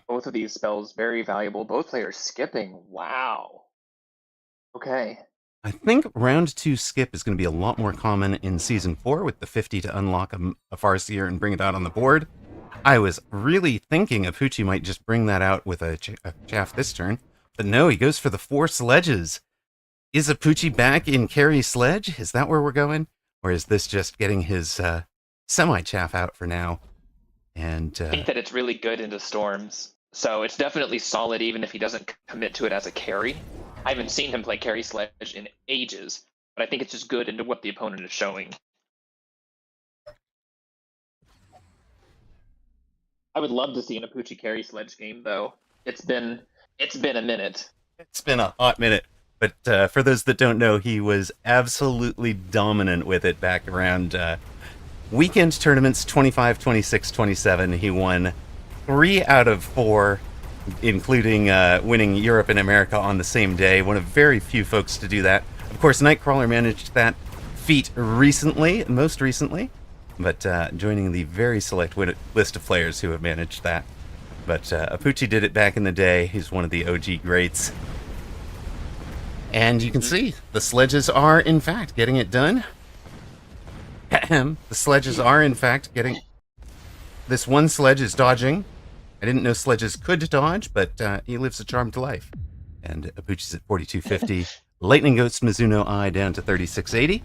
Both of these spells very valuable. Both players skipping. Wow. Okay. I think round 2 skip is going to be a lot more common in Season 4 with the 50 to unlock a Farseer and bring it out on the board. I was really thinking Apucci might just bring that out with a chaff this turn, but no, he goes for the 4 sledges. Is Apucci back in carry sledge? Is that where we're going? Or is this just getting his semi-chaff out for now? And I think that it's really good into storms. So it's definitely solid even if he doesn't commit to it as a carry. I haven't seen him play carry sledge in ages, but I think it's just good into what the opponent is showing. I would love to see an Apucci carry sledge game, though. It's been a minute. It's been a hot minute. But for those that don't know, he was absolutely dominant with it back around weekend tournaments 25, 26, 27. He won 3 out of 4, including winning Europe and America on the same day. One of very few folks to do that. Of course, Nightcrawler managed that feat most recently, but joining the very select list of players who have managed that. But Apucci did it back in the day. He's one of the OG greats. And you can see, the sledges are, in fact, getting it done. The sledges are, in fact, getting... This one sledge is dodging. I didn't know sledges could dodge, but he lives a charmed life. And Apucci's at 4250. Lightning Ghost Mizuno I down to 3680.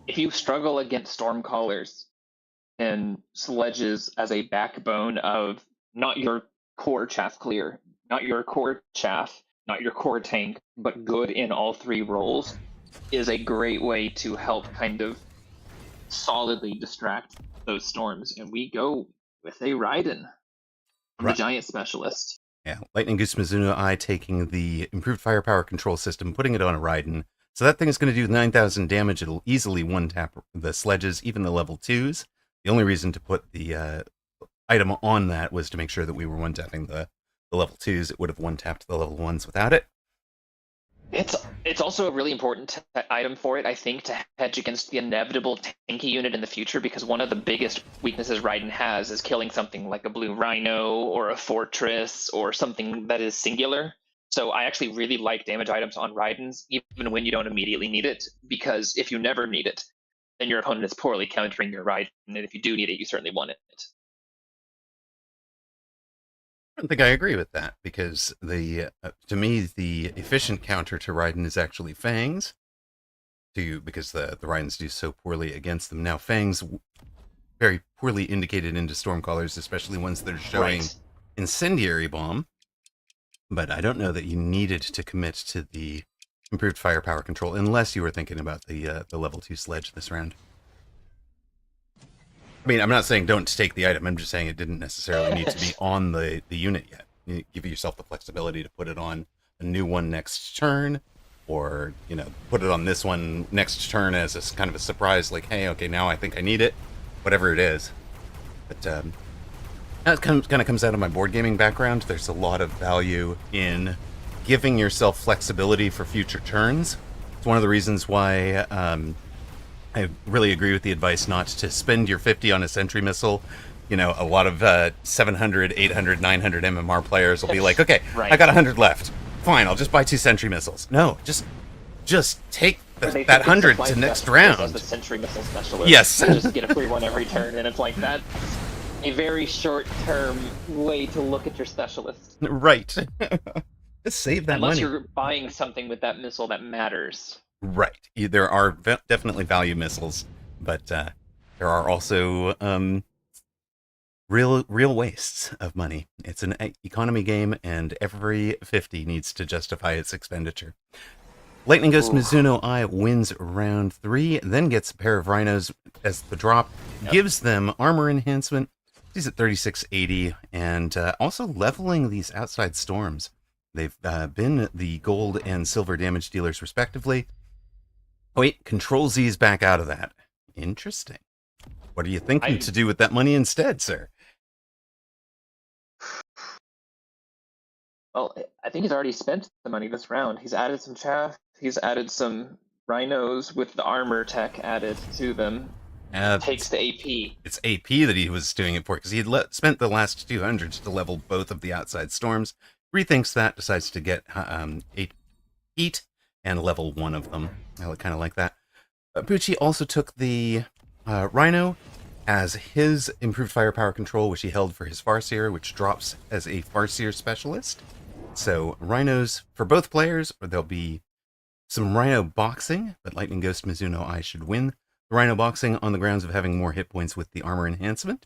If you struggle against Stormcallers and sledges as a backbone of not your core chaff clear, not your core chaff, not your core tank, but good in all 3 roles, is a great way to help kind of solidly distract those storms. And we go with a Raiden, the Giant Specialist. Yeah, Lightning Goose Mizuno I taking the improved firepower control system, putting it on a Raiden. So that thing is going to do 9,000 damage. It'll easily one-tap the sledges, even the level 2s. The only reason to put the item on that was to make sure that we were one-tapping the level 2s. It would have one-tapped the level 1s without it. It's also a really important item for it, I think, to hedge against the inevitable tanky unit in the future, because one of the biggest weaknesses Raiden has is killing something like a blue rhino or a fortress or something that is singular. So I actually really like damage items on Raidens, even when you don't immediately need it, because if you never need it, then your opponent is poorly countering your Raiden, and if you do need it, you certainly want it. I don't think I agree with that, because to me the efficient counter to Raiden is actually Fangs, because the Raidens do so poorly against them. Now Fangs very poorly indicated into Stormcallers, especially ones that are showing Incendiary Bomb. But I don't know that you needed to commit to the improved firepower control unless you were thinking about the level 2 sledge this round. I mean, I'm not saying don't take the item. I'm just saying it didn't necessarily need to be on the unit yet. You give yourself the flexibility to put it on a new one next turn, or, you know, put it on this one next turn as a kind of a surprise, like, hey, okay, now I think I need it, whatever it is. But that kind of comes out of my board gaming background. There's a lot of value in giving yourself flexibility for future turns. It's one of the reasons why I really agree with the advice not to spend your 50 on a sentry missile. You know, a lot of 700, 800, 900 MMR players will be like, okay, I got 100 left. Fine, I'll just buy 2 sentry missiles. No, just take that 100 to next round. As the sentry missile specialist. Yes. Just get a free one every turn, and it's like that. A very short-term way to look at your specialist. Right. Just save that money. Unless you're buying something with that missile that matters. Right. There are definitely value missiles, but there are also real wastes of money. It's an economy game, and every 50 needs to justify its expenditure. Lightning Ghost Mizuno Eye wins round 3, then gets a pair of rhinos as the drop, gives them armor enhancement. He's at 3680, and also leveling these outside storms. They've been the gold and silver damage dealers, respectively. Wait, Control Z's back out of that. Interesting. What are you thinking to do with that money instead, sir? Well, I think he's already spent the money this round. He's added some chaff. He's added some rhinos with the armor tech added to them. Takes the AP. It's AP that he was doing it for, because he had spent the last 200s to level both of the outside storms. Rethinks that, decides to get 8 heat and level 1 of them. I kind of like that. Pucci also took the Rhino as his improved firepower control, which he held for his Farseer, which drops as a Farseer specialist. So Rhinos for both players, or there'll be some Rhino boxing, but Lightning Ghost Mizuno Eye should win the Rhino boxing on the grounds of having more hit points with the armor enhancement.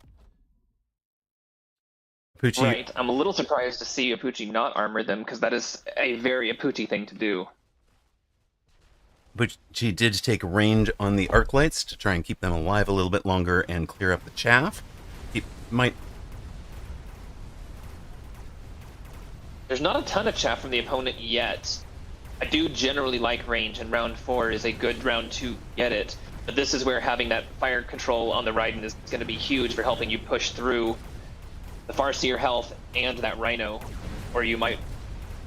Pucci, right. I'm a little surprised to see Apucci not armor them, because that is a very Apucci thing to do. Pucci did take range on the arc lights to try and keep them alive a little bit longer and clear up the chaff. He might... There's not a ton of chaff from the opponent yet. I do generally like range, and round 4 is a good round to get it. But this is where having that fire control on the Raiden is going to be huge for helping you push through the Farseer health and that Rhino, or you might...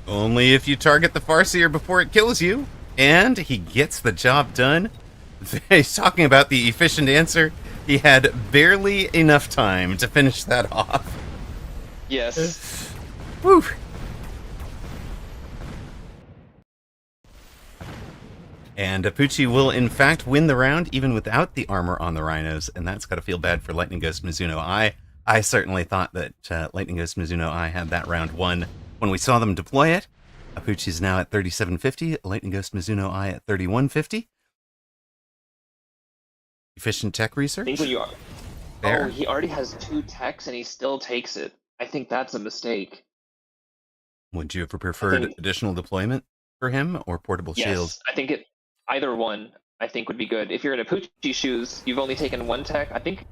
Only if you target the Farseer before it kills you. And he gets the job done. He's talking about the efficient answer. He had barely enough time to finish that off. Yes. Woo. And Pucci will, in fact, win the round, even without the armor on the Rhinos, and that's got to feel bad for Lightning Ghost Mizuno Eye. I certainly thought that Lightning Ghost Mizuno Eye had that round won when we saw them deploy it. Pucci's now at 3750, Lightning Ghost Mizuno Eye at 3150. Efficient tech research? I think when you are... There. Oh, he already has 2 techs and he still takes it. I think that's a mistake. Would you have preferred additional deployment for him or portable shield? Yes, I think either one I think would be good. If you're in Apucci shoes, you've only taken 1 tech. I think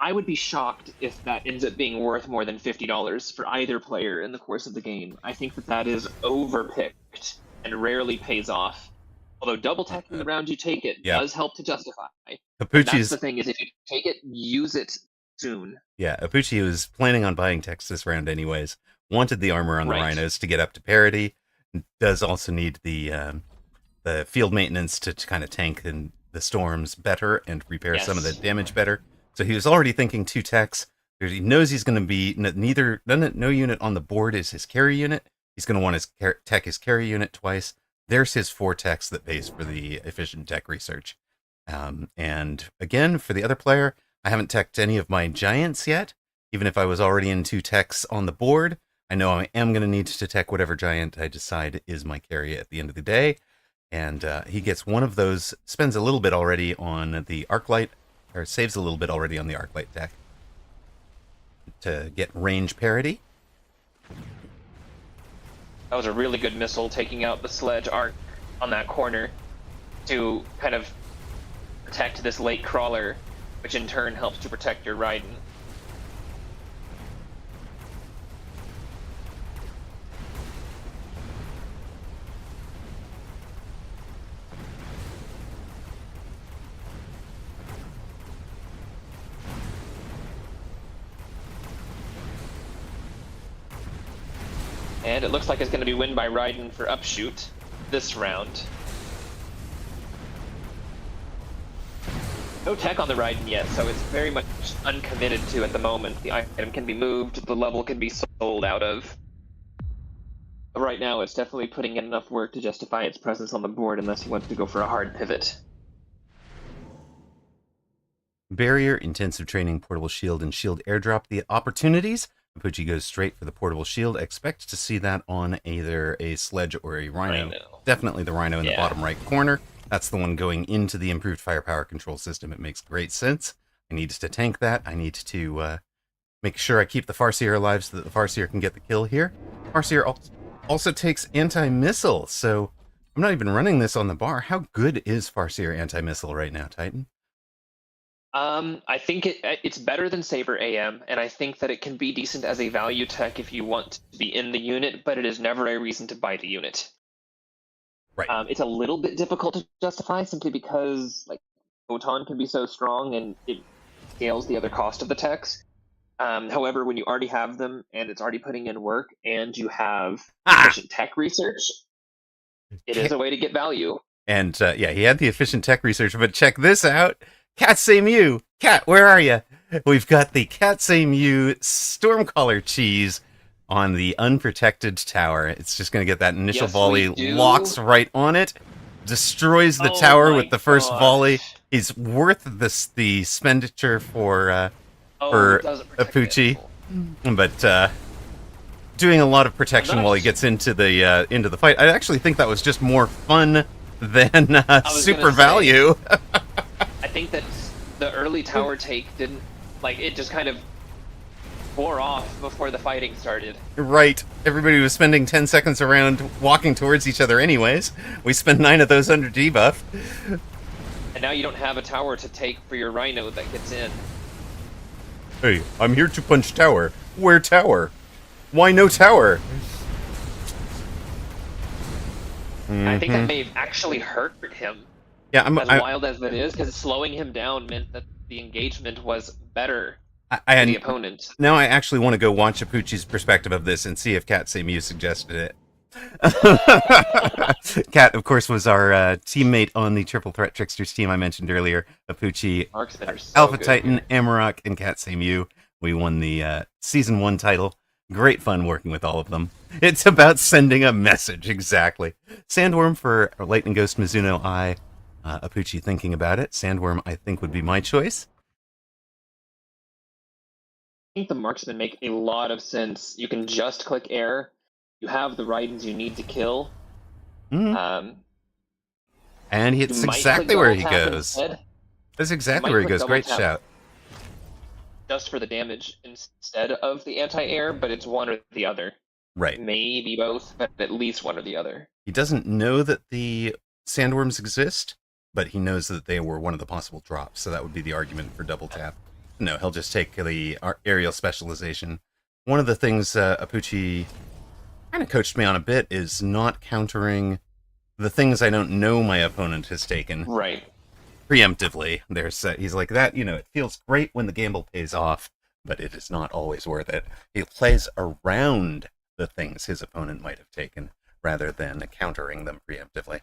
I would be shocked if that ends up being worth more than $50 for either player in the course of the game. I think that is overpicked. and rarely pays off. Although double teching the round you take it Yeah. does help to justify. And that's the Capucci's thing, is if you take it, use it soon. Yeah, Apucci was planning on buying text this round anyways. Wanted the armor on the Right. rhinos to get up to parity. Does also need the field maintenance to kind of tank and the storms better and repair some of the Yes. damage better. So he was already thinking 2 techs. He knows he's going to be no unit on the board is his carry unit. He's going to want his tech his carry unit twice. There's his 4 techs that pays for the efficient tech research. And again, for the other player, I haven't teched any of my giants yet. Even if I was already in 2 techs on the board, I know I am going to need to tech whatever giant I decide is my carry at the end of the day. And he gets one of those, spends a little bit already on the Arclight, or saves a little bit already on the Arclight tech to get range parity. That was a really good missile, taking out the sledge arc on that corner to kind of protect this late crawler, which in turn helps to protect your Raiden. And it looks like it's going to be win by Raiden for upshoot this round. No tech on the Raiden yet, so it's very much uncommitted to at the moment. The item can be moved, the level can be sold out of. But right now, it's definitely putting in enough work to justify its presence on the board unless he wants to go for a hard pivot. Barrier, intensive training, portable shield, and shield airdrop the opportunities. Mapucci goes straight for the portable shield. Expect to see that on either a sledge or a rhino. Definitely the rhino in the bottom right corner. That's the one going into the improved firepower control system. It makes great sense. I need to tank that. I need to make sure I keep the Farseer alive so that the Farseer can get the kill here. Farseer also takes anti-missile, so I'm not even running this on the bar. How good is Farseer anti-missile right now, Titan? I think it's better than Saber AM, and I think that it can be decent as a value tech if you want to be in the unit, but it is never a reason to buy the unit. Right. It's a little bit difficult to justify simply because like Photon can be so strong and it scales the other cost of the techs. However, when you already have them and it's already putting in work and you have efficient tech research, it is a way to get value. And yeah, he had the efficient tech research, but check this out. Cat Say Mew! Cat, where are you? We've got the Cat Say Mew Stormcaller cheese on the unprotected tower. It's just going to get that initial volley, locks right on it, destroys the tower with the first volley. He's worth the expenditure for Apucci, but doing a lot of protection while he gets into the fight. I actually think that was just more fun than super value. I think that the early tower take didn't, like, it just kind of wore off before the fighting started. Right. Everybody was spending 10 seconds around walking towards each other anyways. We spent 9 of those under debuff. And now you don't have a tower to take for your Rhino that gets in. Hey, I'm here to punch tower. Where tower? Why no tower? I think that may have actually hurt him. Yeah, as wild as it is, because slowing him down meant that the engagement was better for the opponent. Now I actually want to go watch Apucci's perspective of this and see if Cat Say Mew suggested it. Cat, of course, was our teammate on the Triple Threat Tricksters team I mentioned earlier. Apucci, Alpha Titan, Amarok, and Cat Say Mew. We won the Season 1 title. Great fun working with all of them. It's about sending a message, exactly. Sandworm for Lightning Ghost Mizuno Eye. Apucci thinking about it. Sandworm, I think, would be my choice. I think the marksmen make a lot of sense. You can just click air. You have the Raidens you need to kill. And it's exactly where he goes. That's exactly where he goes. Great shout. Just for the damage instead of the anti-air, but it's one or the other. Right. Maybe both, but at least one or the other. He doesn't know that the sandworms exist, but he knows that they were one of the possible drops, so that would be the argument for double tap. No, he'll just take the aerial specialization. One of the things Apucci kind of coached me on a bit is not countering the things I don't know my opponent has taken Right. preemptively. He's like that. It feels great when the gamble pays off, but it is not always worth it. He plays around the things his opponent might have taken rather than countering them preemptively.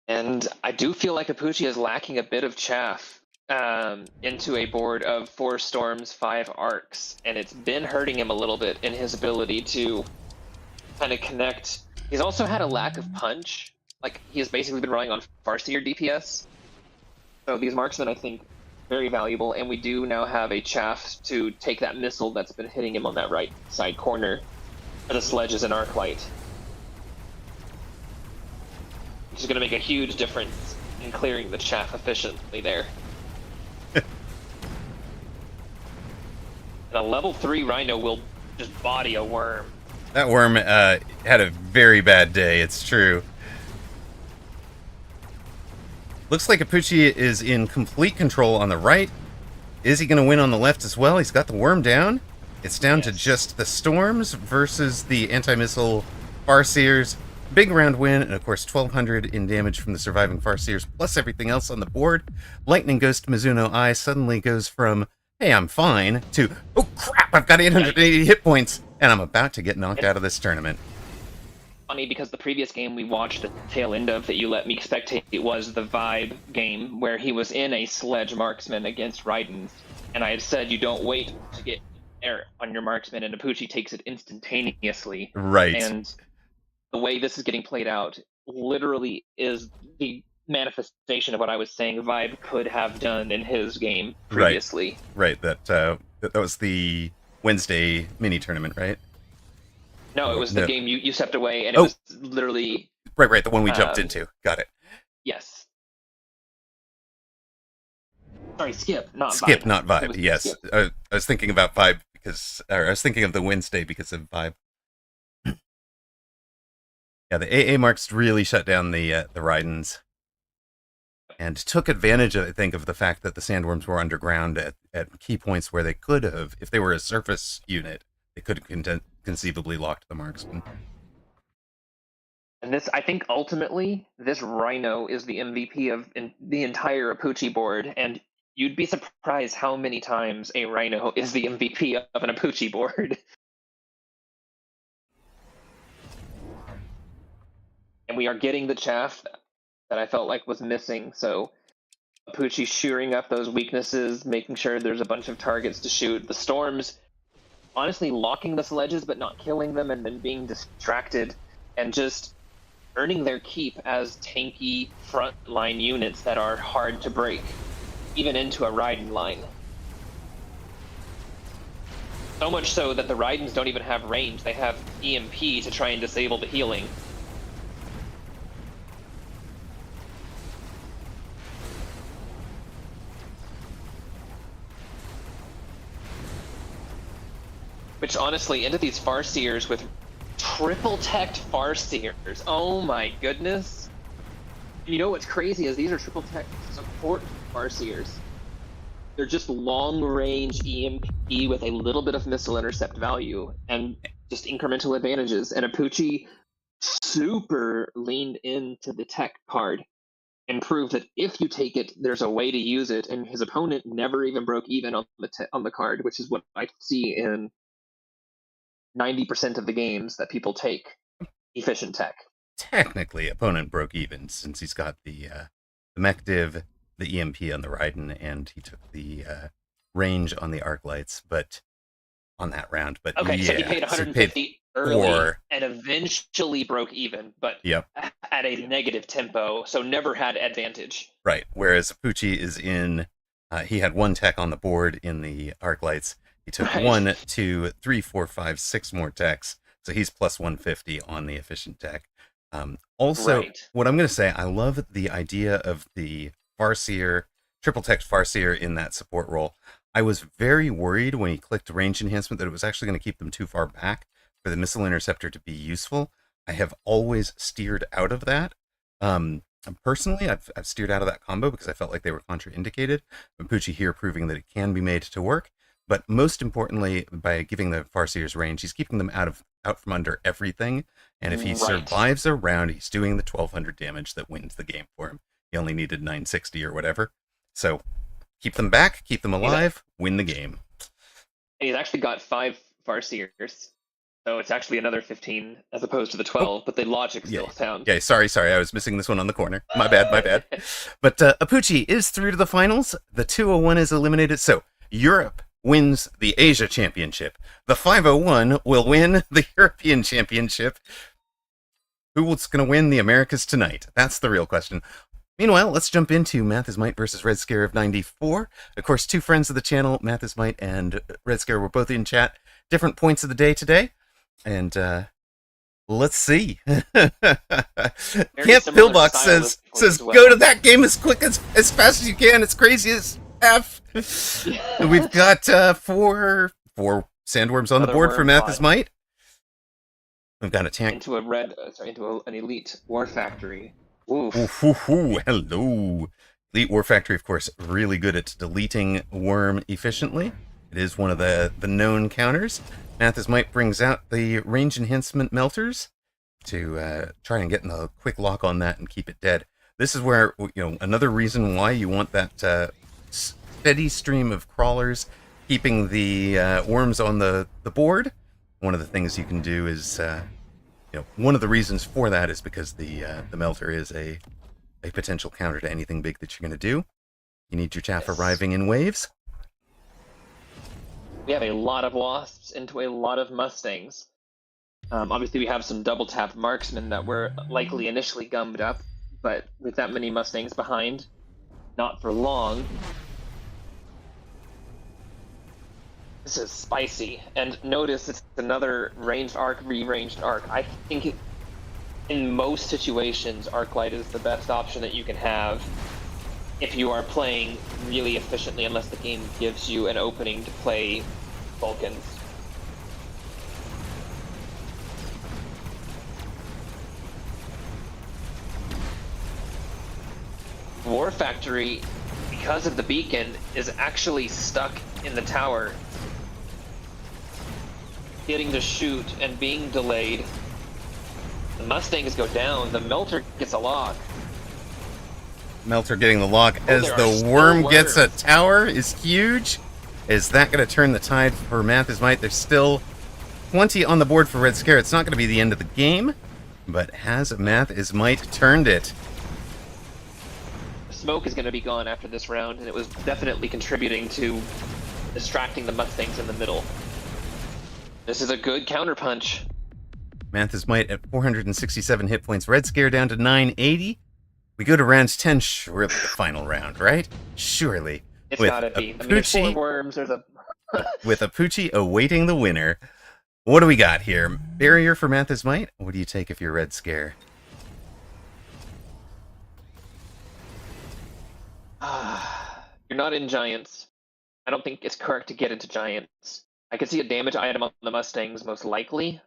And I do feel like Apucci is lacking a bit of chaff into a board of 4 storms, 5 arcs, and it's been hurting him a little bit in his ability to kind of connect. He's also had a lack of punch. Like, he has basically been relying on Farseer DPS. So these marksmen, I think, very valuable, and we do now have a chaff to take that missile that's been hitting him on that right side corner for the sledges and arc light. Which is going to make a huge difference in clearing the chaff efficiently there. And a level 3 Rhino will just body a worm. That worm had a very bad day, it's true. Looks like Apucci is in complete control on the right. Is he going to win on the left as well? He's got the worm down. It's down to just the storms versus the anti-missile Farseers. Big round win, and of course 1,200 in damage from the surviving Farseers, plus everything else on the board. Lightning Ghost Mizuno Eye suddenly goes from, hey, I'm fine, to, oh crap, I've got 880 hit points, and I'm about to get knocked out of this tournament. Funny, because the previous game we watched the tail end of that you let me spectate was the Vibe game, where he was in a sledge marksman against Raiden, and I had said you don't wait to get air on your marksman, and Apucci takes it instantaneously. Right. And the way this is getting played out literally is the manifestation of what I was saying Vibe could have done in his game previously. Right. That was the Wednesday mini tournament, right? No, it was the game you stepped away, and it was literally... Right, the one we jumped into. Got it. Yes. Sorry, Skip, not Vibe. Skip, not Vibe, yes. I was thinking about Vibe I was thinking of the Wednesday because of Vibe. Yeah, the AA marks really shut down the Raidens and took advantage, I think, of the fact that the Sandworms were underground at key points where they could have, if they were a surface unit, they could have conceivably locked the marksman. And this, I think, ultimately, this Rhino is the MVP of the entire Apucci board, and you'd be surprised how many times a Rhino is the MVP of an Apucci board. And we are getting the chaff that I felt like was missing, so Apucci shoring up those weaknesses, making sure there's a bunch of targets to shoot. The storms, honestly, locking the sledges but not killing them, and then being distracted, and just earning their keep as tanky frontline units that are hard to break, even into a Raiden line. So much so that the Raidens don't even have range, they have EMP to try and disable the healing. Which honestly, into these Farseers with triple teched Farseers. Oh my goodness. You know what's crazy is these are triple tech support Farseers. They're just long range EMP with a little bit of missile intercept value and just incremental advantages. And Apucci super leaned into the tech card and proved that if you take it, there's a way to use it. And his opponent never even broke even on the card, which is what I see in 90% of the games that people take efficient tech. Technically, opponent broke even since he's got the mech div, the EMP on the Raiden, and he took the range on the arc lights, but on that round. But okay, yeah, so he paid 150 early and eventually broke even, but at a negative tempo, so never had advantage. Right. Whereas Apucci is in, he had 1 tech on the board in the arc lights. He took 1, 2, 3, 4, 5, 6 more techs, so he's plus 150 on the efficient tech. Also, what I'm going to say, I love the idea of the Farseer, triple tech Farseer in that support role. I was very worried when he clicked range enhancement that it was actually going to keep them too far back for the missile interceptor to be useful. I have always steered out of that. Personally, I've steered out of that combo because I felt like they were contraindicated. Apucci here proving that it can be made to work. But most importantly, by giving the Farseers range, he's keeping them out from under everything, And if he Right. survives a round, he's doing the 1200 damage that wins the game for him. He only needed 960 or whatever. So keep them back, keep them alive, win the game. And he's actually got 5 Farseers. So it's actually another 15 as opposed to the 12, but the logic still sounds. Yeah, sorry. I was missing this one on the corner. My bad. But Apucci is through to the finals. The 201 is eliminated. So Europe wins the Asia Championship. The 501 will win the European Championship. Who's going to win the Americas tonight? That's the real question. Meanwhile, let's jump into Math is Might versus Red Scare of 94. Of course, two friends of the channel, Math is Might and Red Scare, were both in chat. Different points of the day today. And let's see. Camp Pillbox says go to that game as fast as you can. It's crazy as F. We've got four sandworms on the board for Math is Might. We've got a tank into an elite war factory. Oof. Hello. Elite War Factory, of course, really good at deleting worm efficiently. It is one of the known counters. Math is Might brings out the range enhancement melters to try and get in a quick lock on that and keep it dead. This is where, another reason why you want that steady stream of crawlers keeping the worms on the board. One of the things you can do is, one of the reasons for that is because the melter is a potential counter to anything big that you're going to do. You need your chaff arriving in waves. We have a lot of wasps into a lot of mustangs. Obviously, we have some double tap marksmen that were likely initially gummed up, but with that many mustangs behind, not for long. This is spicy, and notice it's another ranged arc, re-ranged arc. I think in most situations, Arclight is the best option that you can have if you are playing really efficiently, unless the game gives you an opening to play Vulcans. War Factory, because of the beacon, is actually stuck in the tower, getting to shoot and being delayed. The Mustangs go down, the Melter gets a lock. Melter getting the lock as the worm gets a tower is huge. Is that going to turn the tide for Math is Might? There's still plenty on the board for Red Scare. It's not going to be the end of the game, but has Math is Might turned it? Smoke is going to be gone after this round, and it was definitely contributing to distracting the Mustangs in the middle. This is a good counterpunch. Math is Might at 467 hit points. Red Scare down to 980. We go to round 10, surely the final round, right? Surely. It's gotta be. I mean, there's 4 worms, there's a... with Apucci awaiting the winner. What do we got here? Barrier for Math is Might? What do you take if you're Red Scare? You're not in Giants. I don't think it's correct to get into Giants. I can see a damage item on the Mustangs, most likely.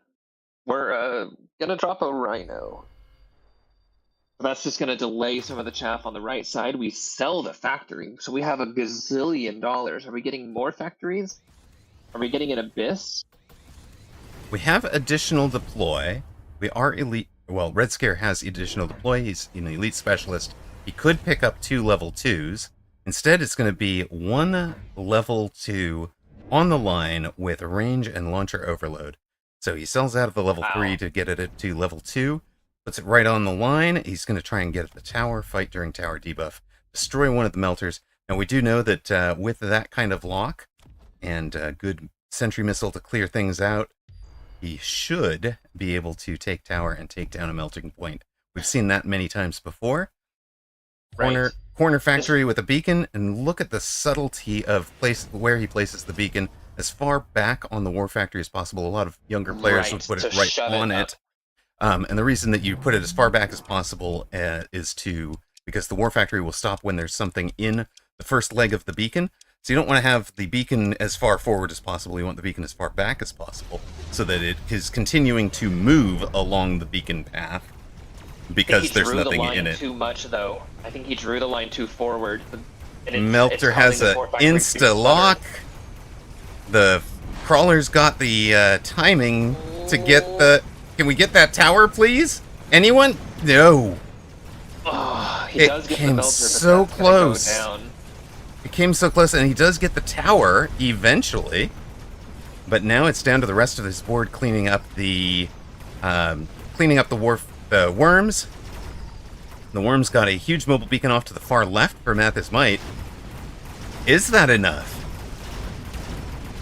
We're gonna drop a Rhino. That's just going to delay some of the chaff on the right side. We sell the factory, so we have $1 gazillion. Are we getting more factories? Are we getting an Abyss? We have additional deploy. We are elite. Well, Red Scare has additional deploy. He's an elite specialist. He could pick up 2 level 2s. Instead, it's going to be 1 level 2 on the line with range and launcher overload. So he sells out of the level 3 to get it to level 2. Puts it right on the line. He's going to try and get at the tower, fight during tower debuff, destroy one of the melters. Now, we do know that with that kind of lock and a good sentry missile to clear things out, he should be able to take tower and take down a melting point. We've seen that many times before. Corner factory with a beacon, and look at the subtlety of where he places the beacon as far back on the war factory as possible. A lot of younger players would put it right on it. And the reason that you put it as far back as possible is because the war factory will stop when there's something in the first leg of the beacon. So you don't want to have the beacon as far forward as possible. You want the beacon as far back as possible so that it is continuing to move along the beacon path because there's nothing in it. Too much, though. I think he drew the line too forward. Melter has an insta-lock. The crawler's got the timing to get the... Can we get that tower, please? Anyone? No. Oh, he It does get the came Belter, but so that's gonna go close. down. It came so close, and he does get the tower eventually. But now it's down to the rest of this board cleaning up the worms. The worms got a huge mobile beacon off to the far left for Mathis Might. Is that enough?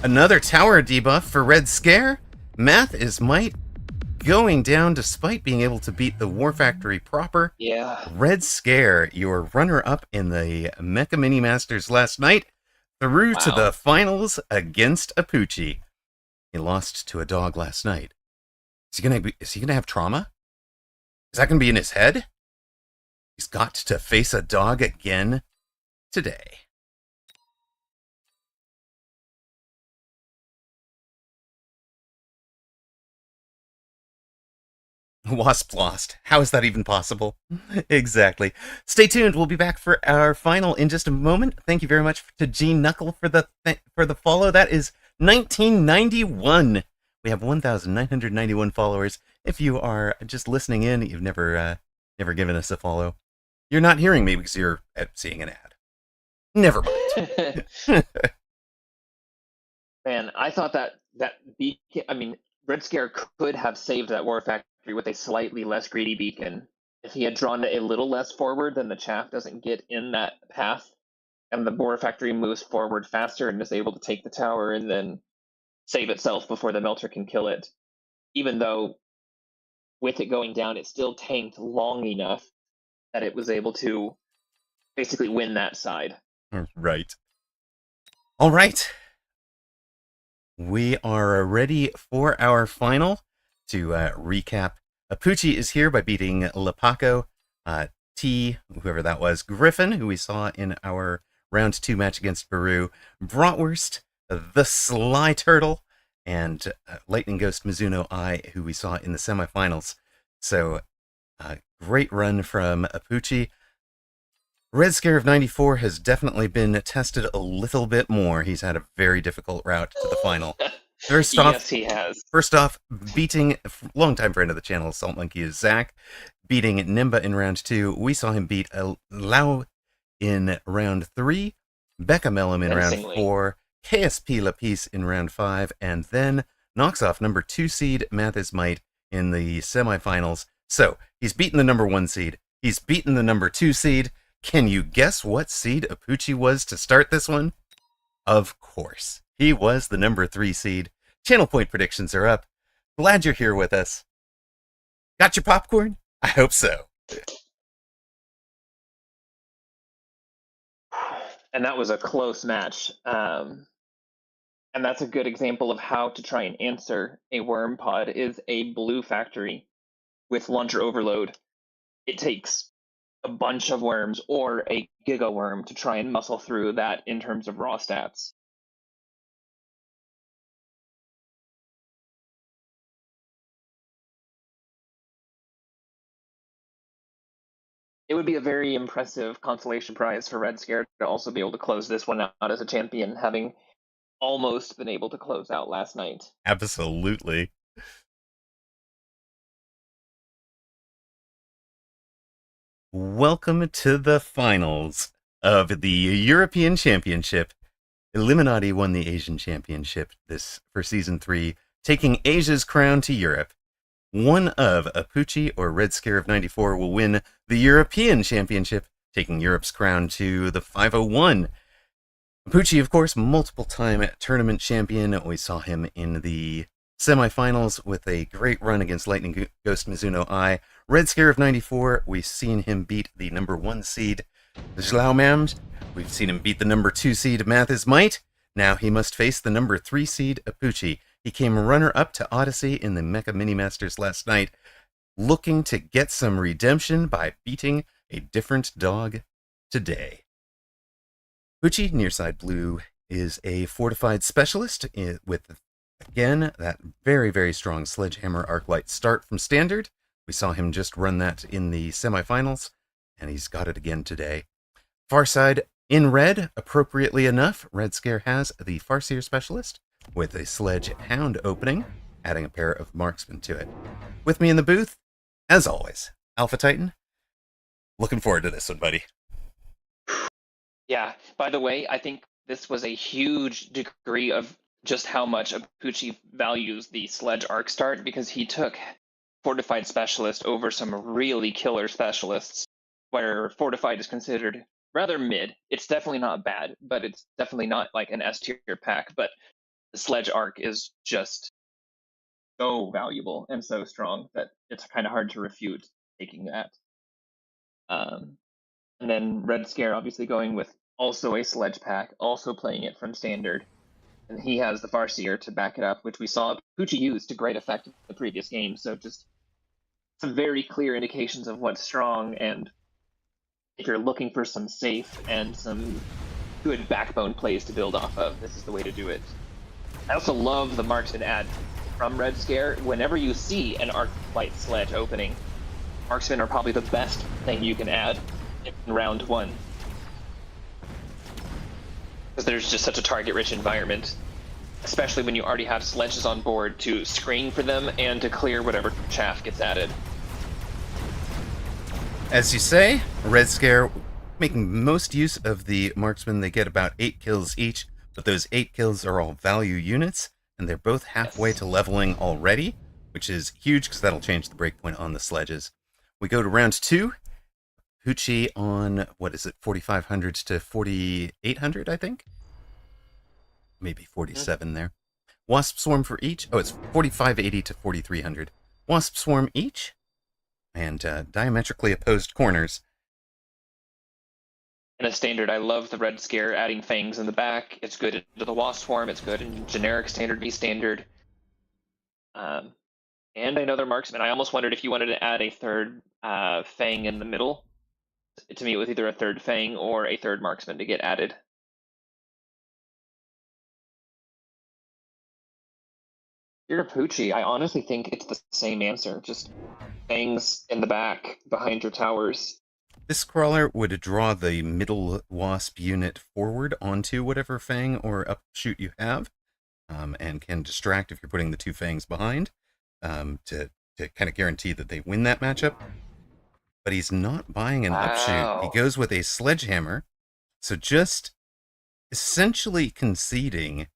Another tower debuff for Red Scare. Mathis Might going down despite being able to beat the War Factory proper. Yeah. Red Scare, your runner-up in the Mecha Mini Masters last night, through to the finals against Apucci. He lost to a dog last night. Is he gonna have trauma? Is that gonna be in his head? He's got to face a dog again today. Wasp lost. How is that even possible? Exactly. Stay tuned. We'll be back for our final in just a moment. Thank you very much to Gene Knuckle for the follow. That is 1991. We have 1,991 followers. If you are just listening in, you've never given us a follow. You're not hearing me because you're seeing an ad. Never mind. Man, I thought that beacon. I mean, Red Scare could have saved that War Factory with a slightly less greedy beacon if he had drawn it a little less forward. Then the chaff doesn't get in that path, and the War Factory moves forward faster and is able to take the tower and then save itself before the Melter can kill it. Even though, with it going down, it still tanked long enough that it was able to basically win that side. Right. All right. We are ready for our final. To recap, Apucci is here by beating Lepaco, whoever that was, Griffin, who we saw in our round 2 match against Baru, Bratwurst, the Sly Turtle, and Lightning Ghost Mizuno I, who we saw in the semifinals. So, great run from Apucci. Red Scare of 94 has definitely been tested a little bit more. He's had a very difficult route to the final. Yes, he has. First off, beating longtime friend of the channel, Salt Monkey, is Zach, beating Nimba in round 2. We saw him beat Lau in round 3, Becca Mellum in round 4, KSP Lapis in round 5, and then knocks off number 2 seed Mathis Might in the semifinals. So, he's beaten the number 1 seed. He's beaten the number 2 seed. Can you guess what seed Apucci was to start this one? Of course. He was the number 3 seed. Channel point predictions are up. Glad you're here with us. Got your popcorn? I hope so. And that was a close match. And that's a good example of how to try and answer a worm pod is a blue factory with launcher overload. It takes a bunch of worms or a giga worm to try and muscle through that in terms of raw stats. It would be a very impressive consolation prize for Red Scare to also be able to close this one out as a champion, having almost been able to close out last night. Absolutely. Welcome to the finals of the European Championship. Illuminati won the Asian Championship for Season 3, taking Asia's crown to Europe. One of Apucci or Red Scare of 94 will win the European Championship, taking Europe's crown to the 501. Apucci, of course, multiple-time tournament champion. We saw him in the semifinals with a great run against Lightning Ghost Mizuno I. Red Scare of 94, we've seen him beat the number 1 seed, Zlaumamd. We've seen him beat the number 2 seed, Mathis Might. Now he must face the number 3 seed, Apucci. He came runner-up to Odyssey in the Mecha Mini Masters last night, looking to get some redemption by beating a different dog today. Apucci, Nearside Blue, is a fortified specialist with, again, that very, very strong Sledgehammer Arclight start from Standard. We saw him just run that in the semifinals, and he's got it again today. Farside in red, appropriately enough, Red Scare has the Farseer specialist with a Sledgehound opening. adding a pair of marksmen to it. With me in the booth, as always, Alpha Titan. Looking forward to this one, buddy. Yeah, by the way, I think this was a huge degree of just how much Apucci values the sledge arc start, because he took Fortified Specialist over some really killer specialists, where Fortified is considered rather mid. It's definitely not bad, but it's definitely not like an S tier pack. But the sledge arc is just so valuable and so strong that it's kind of hard to refute taking that. And then Red Scare obviously going with also a sledge pack, also playing it from standard. And he has the Farseer to back it up, which we saw Pucci use to great effect in the previous game. So just some very clear indications of what's strong, and if you're looking for some safe and some good backbone plays to build off of, this is the way to do it. I also love the marksman ad from Red Scare. Whenever you see an Arc Light Sledge opening, marksmen are probably the best thing you can add in round one, because there's just such a target-rich environment, especially when you already have sledges on board to screen for them and to clear whatever chaff gets added. As you say, Red Scare making most use of the marksmen. They get about 8 kills each, but those 8 kills are all value units, and they're both halfway to leveling already, which is huge because that'll change the breakpoint on the sledges. We go to round 2. Pucci on, what is it, 4,500 to 4,800, I think? Maybe 47 there. Wasp Swarm for each. Oh, it's 4,580 to 4,300. Wasp Swarm each. And diametrically opposed corners. In a standard, I love the Red Scare adding fangs in the back. It's good into the Wasp Swarm. It's good in generic standard B standard. And another marksman. I almost wondered if you wanted to add a third fang in the middle to meet with either a third fang or a third marksman to get added. You're Pucci. I honestly think it's the same answer. Just fangs in the back behind your towers. This crawler would draw the middle wasp unit forward onto whatever fang or upshoot you have, and can distract if you're putting the 2 fangs behind, to kind of guarantee that they win that matchup. But he's not buying an upshoot. He goes with a sledgehammer, so just essentially conceding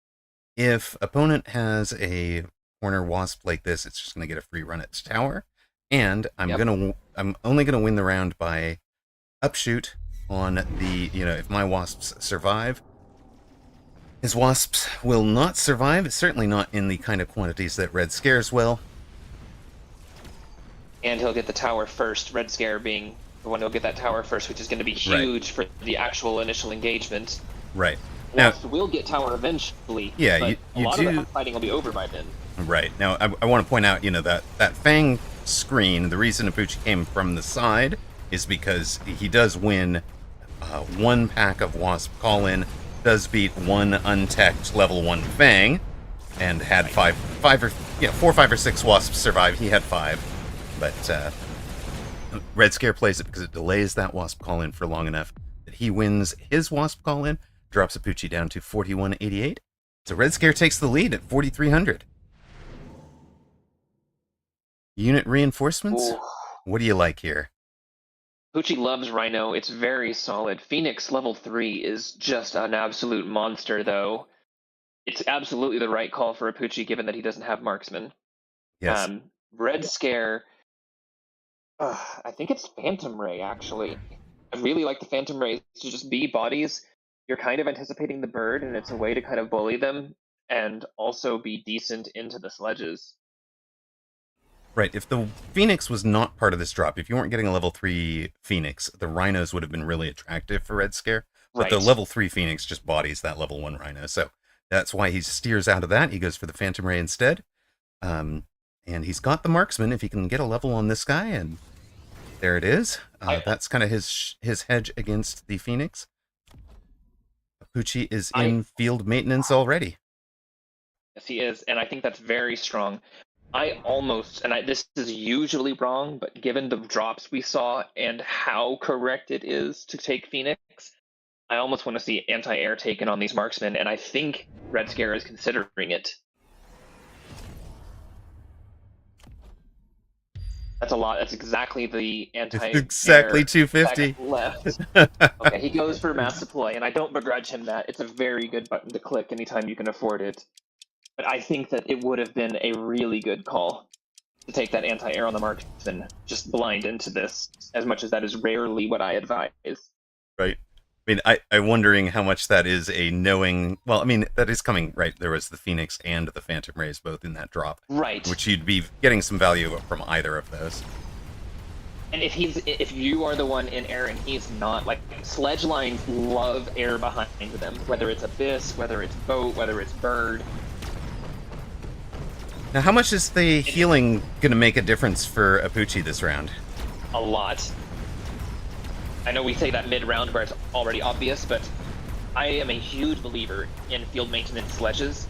if opponent has a corner wasp like this, it's just going to get a free run at its tower, and I'm only gonna win the round by upshoot on the, if my wasps survive. His wasps will not survive, certainly not in the kind of quantities that Red Scares will. And he'll get the tower first, Red Scare being the one who'll get that tower first, which is going to be huge for the actual initial engagement. Right. Now, we'll get tower eventually, yeah, but you a lot do... of the fighting will be over by then. Right. Now, I want to point out, that fang screen, the reason Apucci came from the side is because he does win 1 pack of Wasp Call-In, does beat 1 unteched level 1 fang, and had 4, 5, or 6 wasps survive. He had 5. But Red Scare plays it because it delays that Wasp Call-In for long enough that he wins his Wasp Call-In, drops Apucci down to 4188. So Red Scare takes the lead at 4,300. Unit reinforcements? Ooh. What do you like here? Pucci loves Rhino. It's very solid. Phoenix level 3 is just an absolute monster, though. It's absolutely the right call for Apucci, given that he doesn't have marksman. Yes. Red Scare... I think it's Phantom Ray, actually. I really like the Phantom Rays to just be bodies. You're kind of anticipating the bird, and it's a way to kind of bully them and also be decent into the sledges. Right. If the Phoenix was not part of this drop, if you weren't getting a level 3 Phoenix, the Rhinos would have been really attractive for Red Scare. But the level 3 Phoenix just bodies that level 1 Rhino. So that's why he steers out of that. He goes for the Phantom Ray instead. And he's got the marksman if he can get a level on this guy, and there it is. That's kind of his hedge against the Phoenix. Apucci is in field maintenance already. Yes, he is, and I think that's very strong. This is usually wrong, but given the drops we saw and how correct it is to take Phoenix, I almost want to see anti-air taken on these marksmen, and I think Red Scare is considering it. That's a lot. That's exactly the It's anti-air exactly effect 250. left. Okay, he goes for mass deploy, and I don't begrudge him that. It's a very good button to click anytime you can afford it. But I think that it would have been a really good call to take that anti-air on the marksman, just blind into this, as much as that is rarely what I advise. Right. I mean, I'm wondering how much that is a knowing. Well, I mean, that is coming, right? There was the Phoenix and the Phantom Rays both in that drop. Right. Which you'd be getting some value from either of those. And if you are the one in air and he's not, like, sledge lines love air behind them, whether it's Abyss, whether it's Boat, whether it's Bird. Now, how much is the healing going to make a difference for Apucci this round? A lot. I know we say that mid-round where it's already obvious, but I am a huge believer in field maintenance sledges,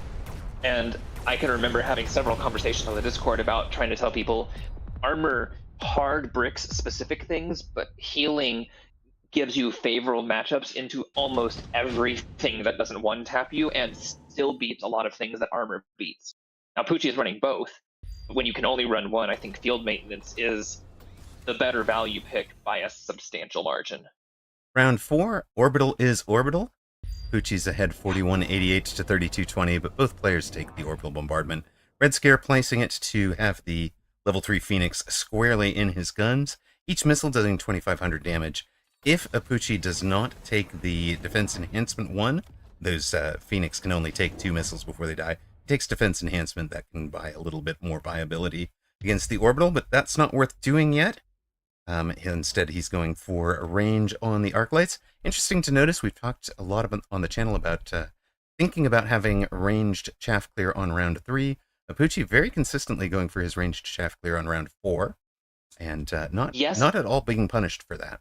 and I can remember having several conversations on the Discord about trying to tell people armor hard bricks specific things, but healing gives you favorable matchups into almost everything that doesn't one-tap you and still beats a lot of things that armor beats. Now, Pucci is running both. When you can only run one, I think field maintenance is the better value pick by a substantial margin. Round 4, Orbital is Orbital. Pucci's ahead 4188 to 3220, but both players take the Orbital Bombardment. Red Scare placing it to have the level 3 Phoenix squarely in his guns, each missile doing 2500 damage. If Apucci does not take the Defense Enhancement 1, those Phoenix can only take 2 missiles before they die. He takes Defense Enhancement, that can buy a little bit more viability against the Orbital, but that's not worth doing yet. Instead, he's going for a range on the arc lights. Interesting to notice, we've talked a lot about, on the channel about thinking about having ranged chaff clear on round 3. Apucci very consistently going for his ranged chaff clear on round 4, and not at all being punished for that.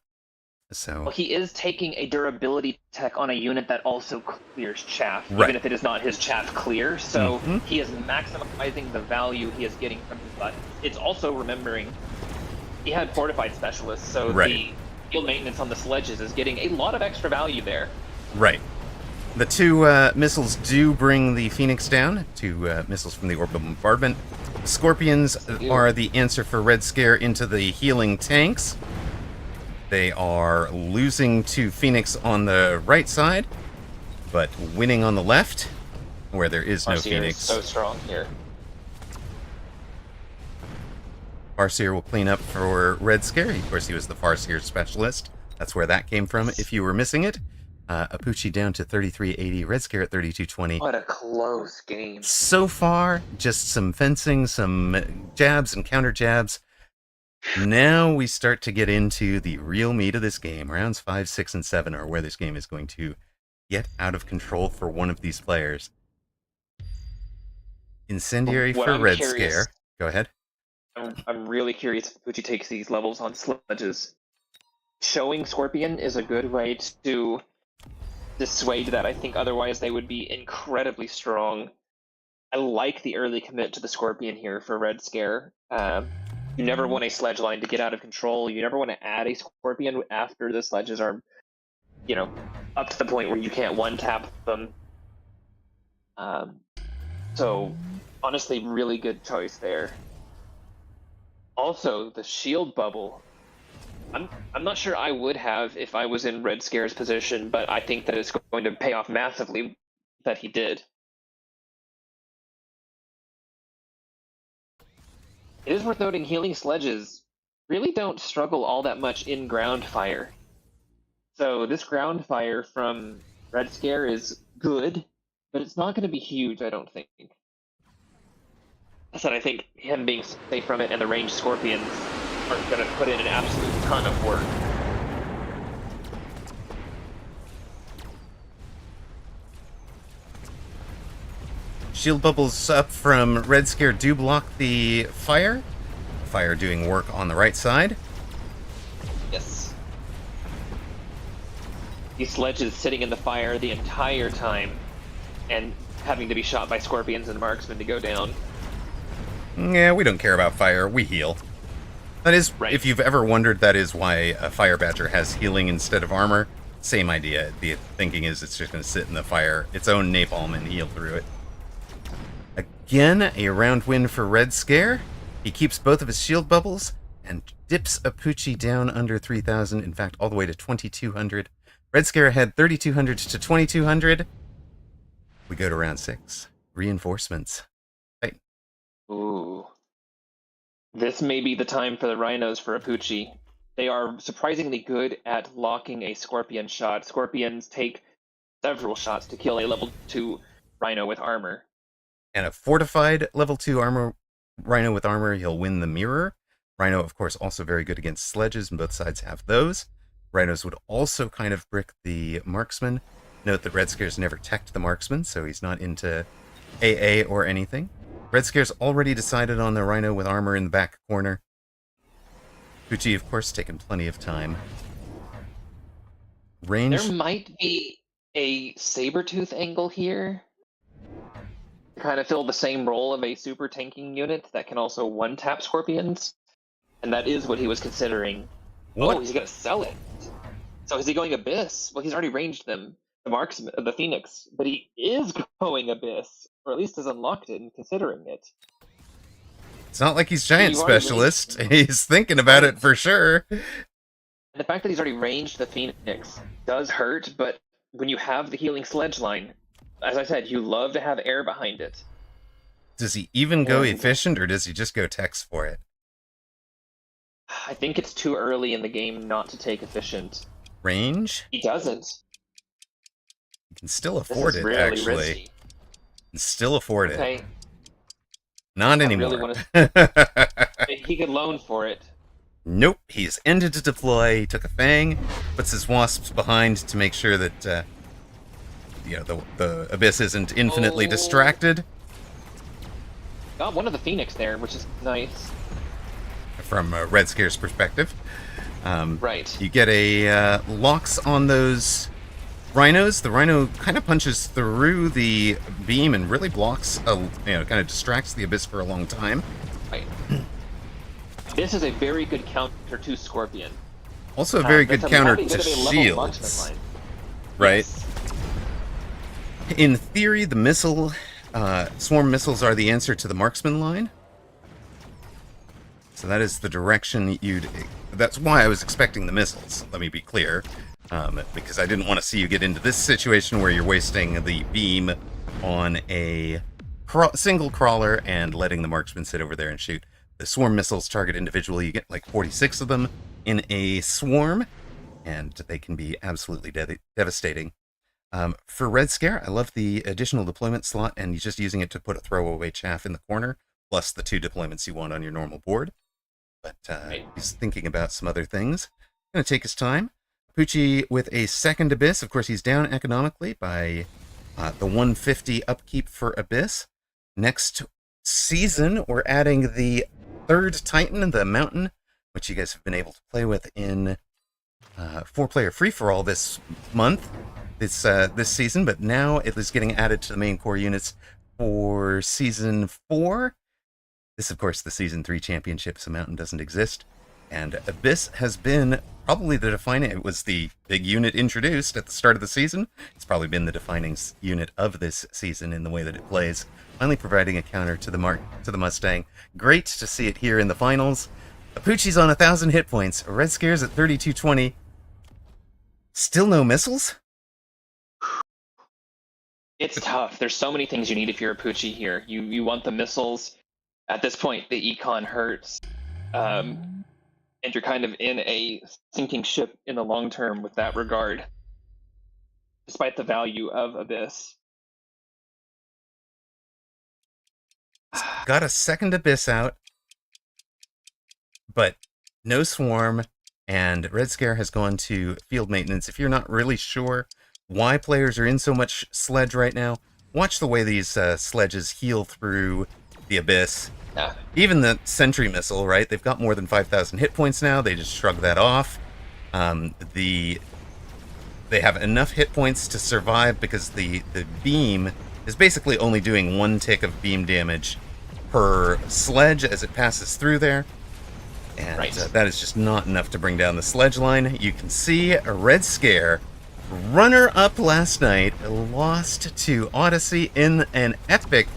So well, he is taking a durability tech on a unit that also clears chaff, right, even if it is not his chaff clear. So he is maximizing the value he is getting from his button. It's also remembering he had fortified specialists, so the field maintenance on the sledges is getting a lot of extra value there. Right. The 2 missiles do bring the Phoenix down. 2 missiles from the Orbital Bombardment. Scorpions are the answer for Red Scare into the healing tanks. They are losing to Phoenix on the right side, but winning on the left, where there is no Phoenix. Is so strong here. Farseer will clean up for Red Scare. Of course, he was the Farseer specialist. That's where that came from, if you were missing it. Apucci down to 3380, Red Scare at 3220. What a close game. So far, just some fencing, some jabs and counter jabs. Now we start to get into the real meat of this game. Rounds 5, 6, and 7 are where this game is going to get out of control for one of these players. Incendiary for Red Scare. Go ahead. I'm really curious if Pucci takes these levels on sledges. Showing Scorpion is a good way to dissuade that. I think otherwise they would be incredibly strong. I like the early commit to the Scorpion here for Red Scare. You never want a sledge line to get out of control. You never want to add a Scorpion after the sledges are, up to the point where you can't one-tap them. So, honestly, really good choice there. Also, the shield bubble. I'm not sure I would have if I was in Red Scare's position, but I think that it's going to pay off massively that he did. It is worth noting healing sledges really don't struggle all that much in ground fire. So this ground fire from Red Scare is good, but it's not going to be huge, I don't think. I said I think him being safe from it and the ranged Scorpions are going to put in an absolute ton of work. Shield bubbles up from Red Scare do block the fire. Fire doing work on the right side. Yes. These sledges sitting in the fire the entire time and having to be shot by Scorpions and marksmen to go down. Yeah, we don't care about fire. We heal. That is, right. If you've ever wondered, that is why a Fire Badger has healing instead of armor. Same idea. The thinking is it's just going to sit in the fire, its own napalm, and heal through it. Again, a round win for Red Scare. He keeps both of his shield bubbles, and dips Apucci down under 3,000, in fact, all the way to 2,200. Red Scare ahead 3,200 to 2,200. We go to round 6. Reinforcements. Right. Ooh. This may be the time for the rhinos for Apucci. They are surprisingly good at locking a scorpion shot. Scorpions take several shots to kill a level 2 rhino with armor. And a fortified level 2 armor rhino with armor, he'll win the mirror. Rhino, of course, also very good against sledges, and both sides have those. Rhinos would also kind of brick the marksman. Note that Red Scare's never teched the marksman, so he's not into AA or anything. Red Scare's already decided on the rhino with armor in the back corner. Apucci, of course, taken plenty of time. Range. There might be a Sabertooth angle here. Kind of fill the same role of a super tanking unit that can also one-tap scorpions. And that is what he was considering. What? Oh, he's gonna sell it. So is he going Abyss? Well, he's already ranged them, the marksman, the Phoenix, but he is going Abyss, or at least has unlocked it and considering it. It's not like he's giant specialist. He's thinking about it for sure. And the fact that he's already ranged the Phoenix does hurt, but when you have the healing sledge line, as I said, you love to have air behind it. Does he even go efficient, or does he just go Tex for it? I think it's too early in the game not to take efficient. Range? He doesn't. You can still afford it, really actually. Risky. You can still afford it. Okay. Not anymore. Really he could loan for it. Nope, he's ended to deploy. He took a Fang, puts his Wasps behind to make sure that the Abyss isn't infinitely distracted. Got one of the Phoenix there, which is nice. From Red Scare's perspective. Right. You get a locks on those rhinos. The rhino kind of punches through the beam and really blocks, kind of distracts the Abyss for a long time. Right. This is a very good counter to Scorpion. Also a very good counter to shields. Right. Yes. In theory, the missile, swarm missiles are the answer to the marksman line. So that is the direction you'd... That's why I was expecting the missiles, let me be clear. Because I didn't want to see you get into this situation where you're wasting the beam on a single crawler and letting the marksman sit over there and shoot. The swarm missiles target individually. You get like 46 of them in a swarm, and they can be absolutely devastating. For Red Scare, I love the additional deployment slot, and he's just using it to put a throwaway chaff in the corner, plus the 2 deployments you want on your normal board. But he's thinking about some other things. Gonna take his time. Apucci with a second Abyss. Of course, he's down economically by the 150 upkeep for Abyss. Next season, we're adding the 3rd Titan, the Mountain, which you guys have been able to play with in 4-player free-for-all this month, this season, but now it is getting added to the main core units for Season 4. This, of course, the Season 3 championship, so Mountain doesn't exist. And Abyss has been probably the defining... It was the big unit introduced at the start of the season. It's probably been the defining unit of this season in the way that it plays. Finally providing a counter to the Mustang. Great to see it here in the finals. Apucci's on 1,000 hit points. Red Scare's at 3,220. Still no missiles? It's tough. There's so many things you need if you're Apucci here. You want the missiles. At this point, the econ hurts. And you're kind of in a sinking ship in the long term with that regard, despite the value of Abyss. Got a second Abyss out, but no swarm, and Red Scare has gone to field maintenance. If you're not really sure why players are in so much sledge right now, watch the way these sledges heal through the Abyss. Yeah. Even the Sentry Missile, right? They've got more than 5,000 hit points now. They just shrug that off. They have enough hit points to survive because the beam is basically only doing 1 tick of beam damage per sledge as it passes through there. And that is just not enough to bring down the sledge line. You can see a Red Scare, runner-up last night, lost to Odyssey in an epic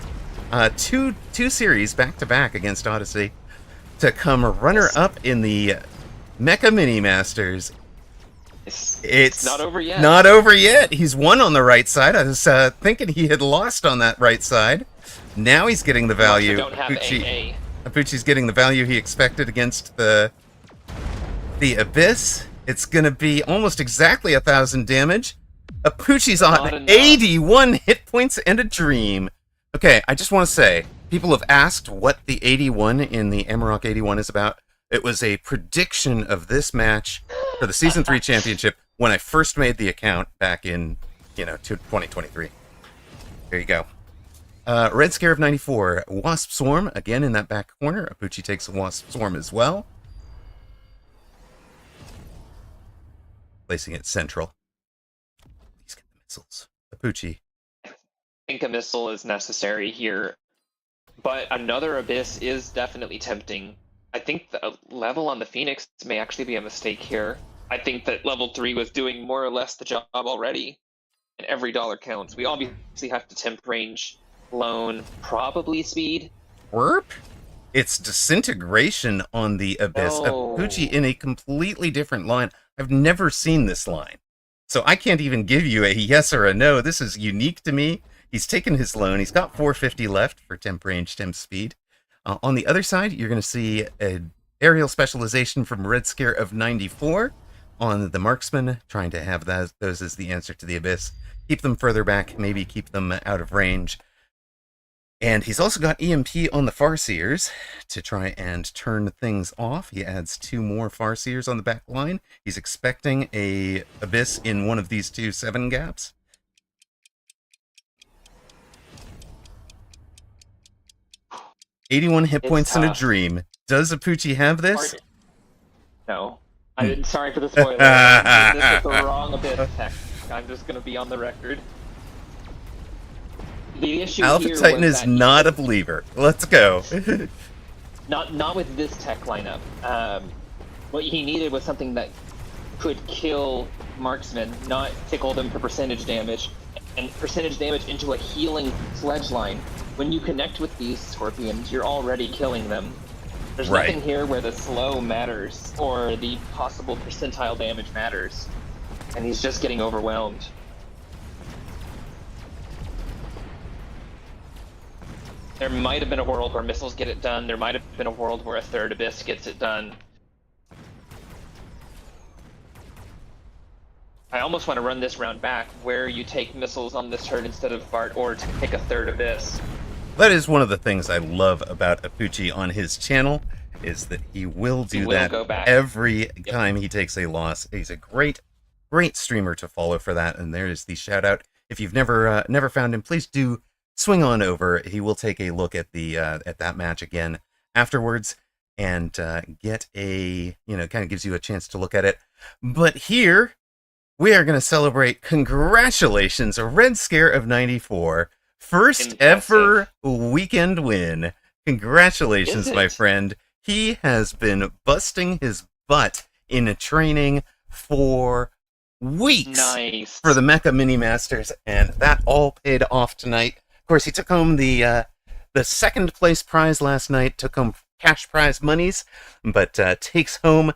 two series back-to-back against Odyssey. to come runner-up in the Mecha Mini Masters. It's not over yet. Not over yet. He's won on the right side. I was thinking he had lost on that right side. Now he's getting the value. Don't have AA. Apuchi's getting the value he expected against the Abyss. It's going to be almost exactly 1,000 damage. Apuchi's on 81 hit points and a dream. Okay, I just want to say, people have asked what the 81 in the Amarok 81 is about. It was a prediction of this match for the Season 3 Championship when I first made the account back in, 2023. There you go. Red Scare of 94. Wasp Swarm, again in that back corner. Apuchi takes a Wasp Swarm as well. Placing it central. Please get the missiles. Apuchi. I think a missile is necessary here, but another Abyss is definitely tempting. I think the level on the Phoenix may actually be a mistake here. I think that level 3 was doing more or less the job already, and every dollar counts. We obviously have to temp range, loan, probably speed. Warp? It's disintegration on the Abyss. No. Apuchi in a completely different line. I've never seen this line. So I can't even give you a yes or a no. This is unique to me. He's taken his loan. He's got 450 left for temp range, temp speed. On the other side, you're going to see an aerial specialization from Red Scare of 94 on the Marksman, trying to have those as the answer to the Abyss. Keep them further back, maybe keep them out of range. And he's also got EMP on the Farseers to try and turn things off. He adds 2 more Farseers on the back line. He's expecting a Abyss in one of these 2 7 gaps. $81 hit points in a dream. Does Apuchi have this? No. I'm sorry for the spoiler. This is the wrong Abyss tech. I'm just going to be on the record. The issue Alpha here Titan was is not a believer. Let's go. not with this tech lineup. What he needed was something that could kill marksmen, not tickle them for percentage damage, and percentage damage into a healing sledge line. When you connect with these scorpions, you're already killing them. There's nothing here where the slow matters or the possible percentile damage matters, and he's just getting overwhelmed. There might have been a world where missiles get it done. There might have been a world where a third Abyss gets it done. I almost want to run this round back, where you take missiles on this turn instead of Bart, or to take a third Abyss. That is one of the things I love about Apuchi on his channel, is that he will do that every time he takes a loss. He's a great streamer to follow for that, and there is the shout out. If you've never found him, please do swing on over. He will take a look at the at that match again afterwards, and get a, kind of gives you a chance to look at it. But here we are going to celebrate. Congratulations, a Red Scare of 94. First ever weekend win. Congratulations, my friend. He has been busting his butt in training for weeks for the Mecha Mini Masters, and that all paid off tonight. Of course, he took home the second place prize last night, took home cash prize monies, but takes home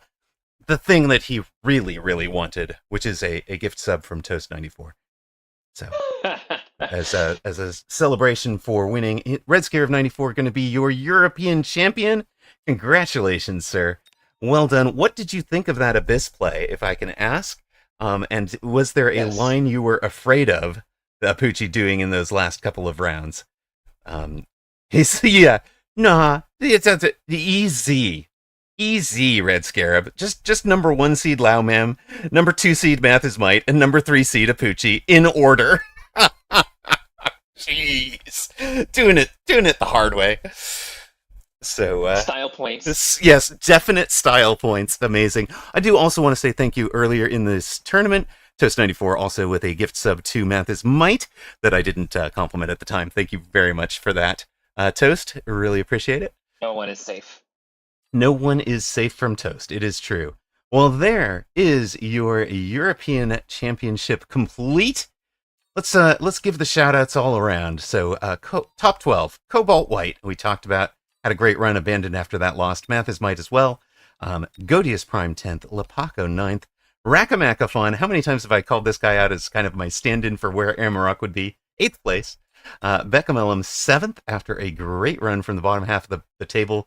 the thing that he really, really wanted, which is a gift sub from Toast94. So, as a celebration for winning, Red Scare of 94 going to be your European champion. Congratulations, sir. Well done. What did you think of that Abyss play, if I can ask? And was there a line you were afraid of the Apuchi doing in those last couple of rounds? It's easy, Red Scarab. Just number 1 seed Lao Mem, number 2 seed Math is Might, and number 3 seed Apuchi in order. Jeez, doing it the hard way. So style points. Yes, definite style points. Amazing. I do also want to say thank you earlier in this tournament. Toast94 also with a gift sub to Math is Might that I didn't compliment at the time. Thank you very much for that, Toast. Really appreciate it. No one is safe. No one is safe from Toast. It is true. Well, there is your European Championship complete. Let's give the shout outs all around. So top 12, Cobalt White, we talked about. had a great run, abandoned after that lost. Mathis might as well. Godius Prime 10th, Lepaco 9th, Rakamakafon. How many times have I called this guy out as kind of my stand-in for where Amarok would be? 8th place. Beckamelum 7th after a great run from the bottom half of the table.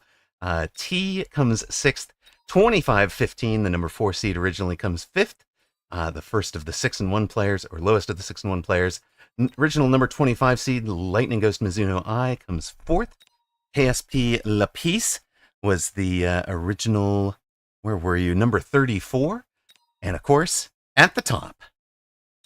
T comes 6th. 25-15, the number 4 seed, originally comes 5th. The first of the 6-1 players, or lowest of the 6-1 players. Original number 25 seed, Lightning Ghost Mizuno I, comes 4th. KSP Lapis was the original, where were you, number 34. And of course, at the top,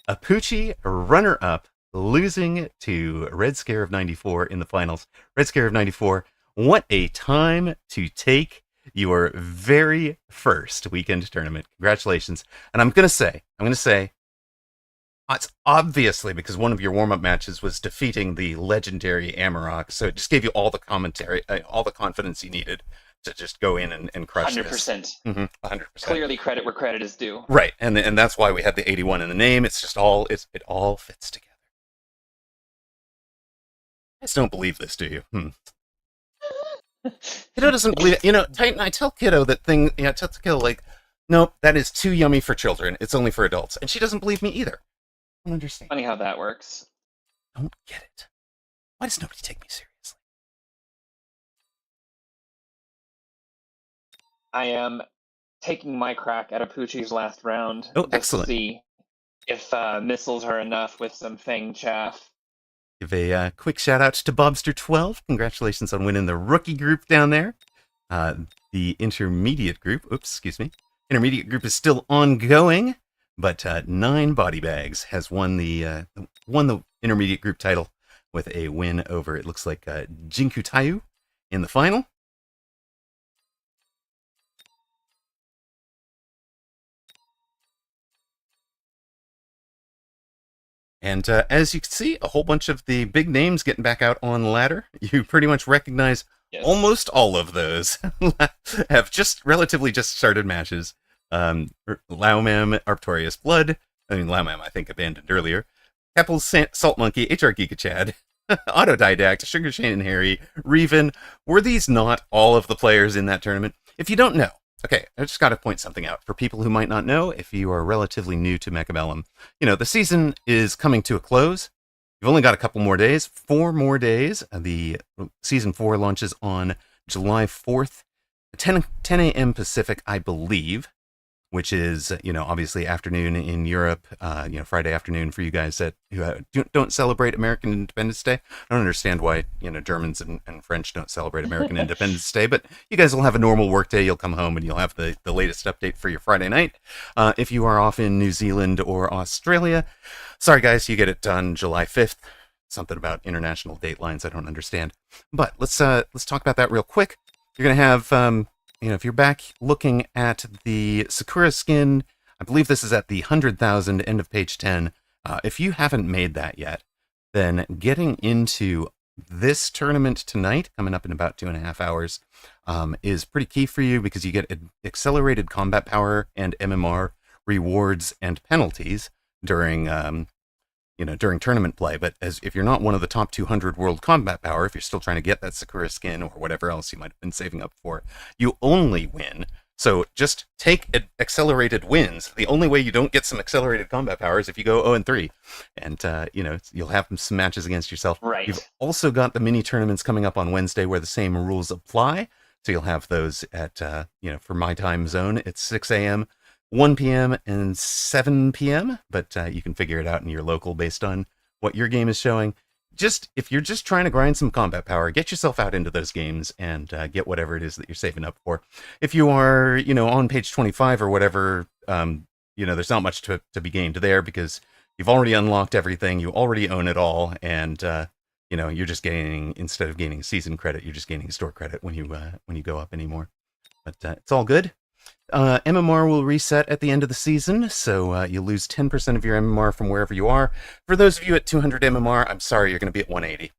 Apucci, runner-up, losing to Red Scare of 94 in the finals. Red Scare of 94, what a time to take your very first weekend tournament. Congratulations. And I'm going to say, it's obviously because one of your warm-up matches was defeating the legendary Amarok, so it just gave you all the commentary, all the confidence you needed to just go in and crush 100%. this. 100%. Clearly credit where credit is due. Right, and that's why we had the 81 in the name. It's just it all fits together. I just don't believe this, do you? Kiddo doesn't believe it. Titan, I tell Kiddo that thing, tell Kiddo, like, nope, that is too yummy for children. It's only for adults. And she doesn't believe me either. I don't understand. Funny how that works. I don't get it. Why does nobody take me seriously? I am taking my crack at Apucci's last round. Oh, excellent. To see if missiles are enough with some Fang chaff. Give a quick shout out to Bobster12. Congratulations on winning the rookie group down there. The intermediate group, intermediate group is still ongoing, but 9 Body Bags has won the intermediate group title with a win over, it looks like, Jinku Tayu in the final. And as you can see, a whole bunch of the big names getting back out on the ladder. You pretty much recognize almost all of those have relatively just started matches. Laumam, Arctorius Blood. Laumam, I think, abandoned earlier. Keppel's Salt Monkey, HR Giga Chad, Autodidact, Sugar Shane and Harry, Reven. Were these not all of the players in that tournament? If you don't know, okay, I just got to point something out. For people who might not know, if you are relatively new to Mechabellum, the season is coming to a close. You've only got a couple more days, 4 more days. The Season 4 launches on July 4th, 10 a.m. Pacific, I believe, which is, obviously afternoon in Europe, Friday afternoon for you guys that who don't celebrate American Independence Day. I don't understand why, Germans and French don't celebrate American Independence Day, but you guys will have a normal work day. You'll come home and you'll have the latest update for your Friday night. If you are off in New Zealand or Australia, sorry guys, you get it done July 5th. Something about international date lines I don't understand. But let's talk about that real quick. You're going to have... if you're back looking at the Sakura skin, I believe this is at the 100,000, end of page 10. If you haven't made that yet, then getting into this tournament tonight, coming up in about 2.5 hours, is pretty key for you because you get accelerated combat power and MMR rewards and penalties during tournament play. But if you're not one of the top 200 world combat power, if you're still trying to get that Sakura skin or whatever else you might have been saving up for, you only win. So just take accelerated wins. The only way you don't get some accelerated combat power is if you go 0-3, and you'll have some matches against yourself. Right. You've also got the mini tournaments coming up on Wednesday where the same rules apply. So you'll have those at for my time zone, it's 6 a.m. 1 p.m. and 7 p.m., but you can figure it out in your local based on what your game is showing. If you're just trying to grind some combat power, get yourself out into those games and get whatever it is that you're saving up for. If you are, on page 25 or whatever, there's not much to be gained there because you've already unlocked everything, you already own it all, and you're just gaining, instead of gaining season credit, you're just gaining store credit when you go up anymore. But it's all good. MMR will reset at the end of the season, so you lose 10% of your MMR from wherever you are. For those of you at 200 MMR, I'm sorry, you're going to be at 180.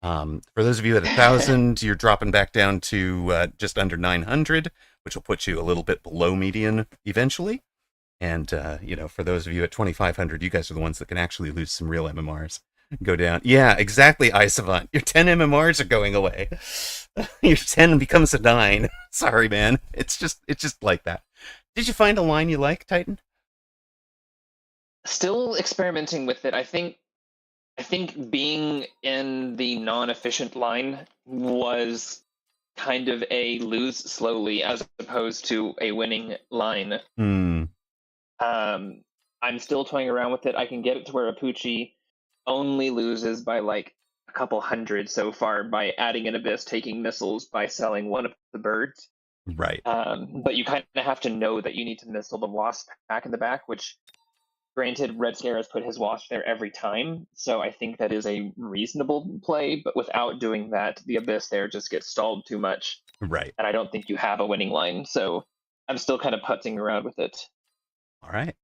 For those of you at 1,000, you're dropping back down to just under 900, which will put you a little bit below median eventually. And, for those of you at 2,500, you guys are the ones that can actually lose some real MMRs. go down. Yeah, exactly, iSavant. Your 10 MMRs are going away. Your 10 becomes a 9. Sorry, man. It's just like that. Did you find a line you like, Titan? Still experimenting with it. I think being in the non-efficient line was kind of a lose slowly as opposed to a winning line. Hmm. I'm still toying around with it. I can get it to where Apucci only loses by like a couple hundred so far by adding an abyss, taking missiles, by selling one of the birds. Right. But you kind of have to know that you need to missile the wasp back in the back, which granted, Red Scare has put his wasp there every time, so I think that is a reasonable play, but without doing that, the abyss there just gets stalled too much, Right. and I don't think you have a winning line, so I'm still kind of putzing around with it. All right.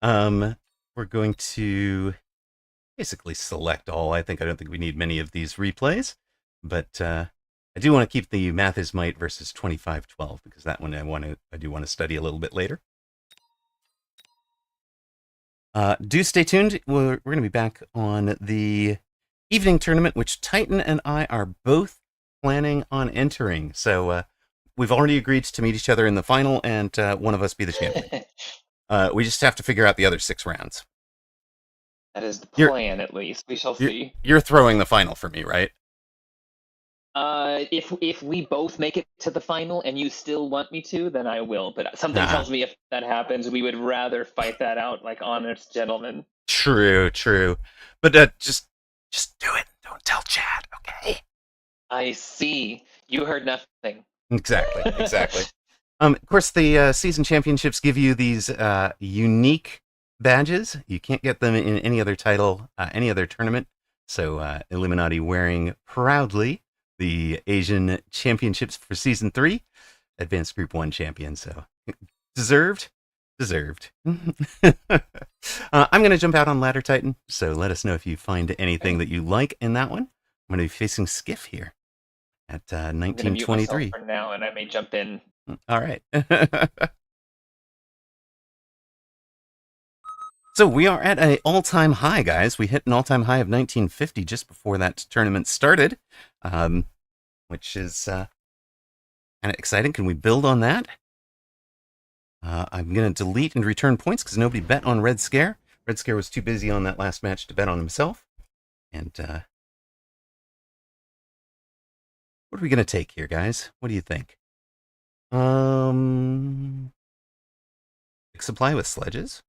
We're going to basically select all. I don't think we need many of these replays, but I do want to keep the Math is Might versus 2512 because that one I do want to study a little bit later. Do stay tuned. We're going to be back on the evening tournament, which Titan and I are both planning on entering. So we've already agreed to meet each other in the final, and one of us be the champion. We just have to figure out the other 6 rounds. That is the You're- plan, at least. We shall see. You're throwing the final for me, right? If we both make it to the final and you still want me to, then I will. But something tells me if that happens, we would rather fight that out like honest gentlemen. True. But just do it. Don't tell Chad, okay? I see. You heard nothing. Exactly. Of course, the season championships give you these unique badges. You can't get them in any other title, any other tournament. So Illuminati wearing proudly the Asian Championships for Season 3, Advanced Group 1 champion. So deserved. I'm going to jump out on Ladder Titan, so let us know if you find anything that you like in that one. I'm going to be facing Skiff here at 1923. For now, and I may jump in. All right. So we are at an all-time high, guys. We hit an all-time high of 1950 just before that tournament started, which is kind of exciting. Can we build on that? I'm going to delete and return points because nobody bet on Red Scare. Red Scare was too busy on that last match to bet on himself. And what are we going to take here, guys? What do you think? Big supply with sledges.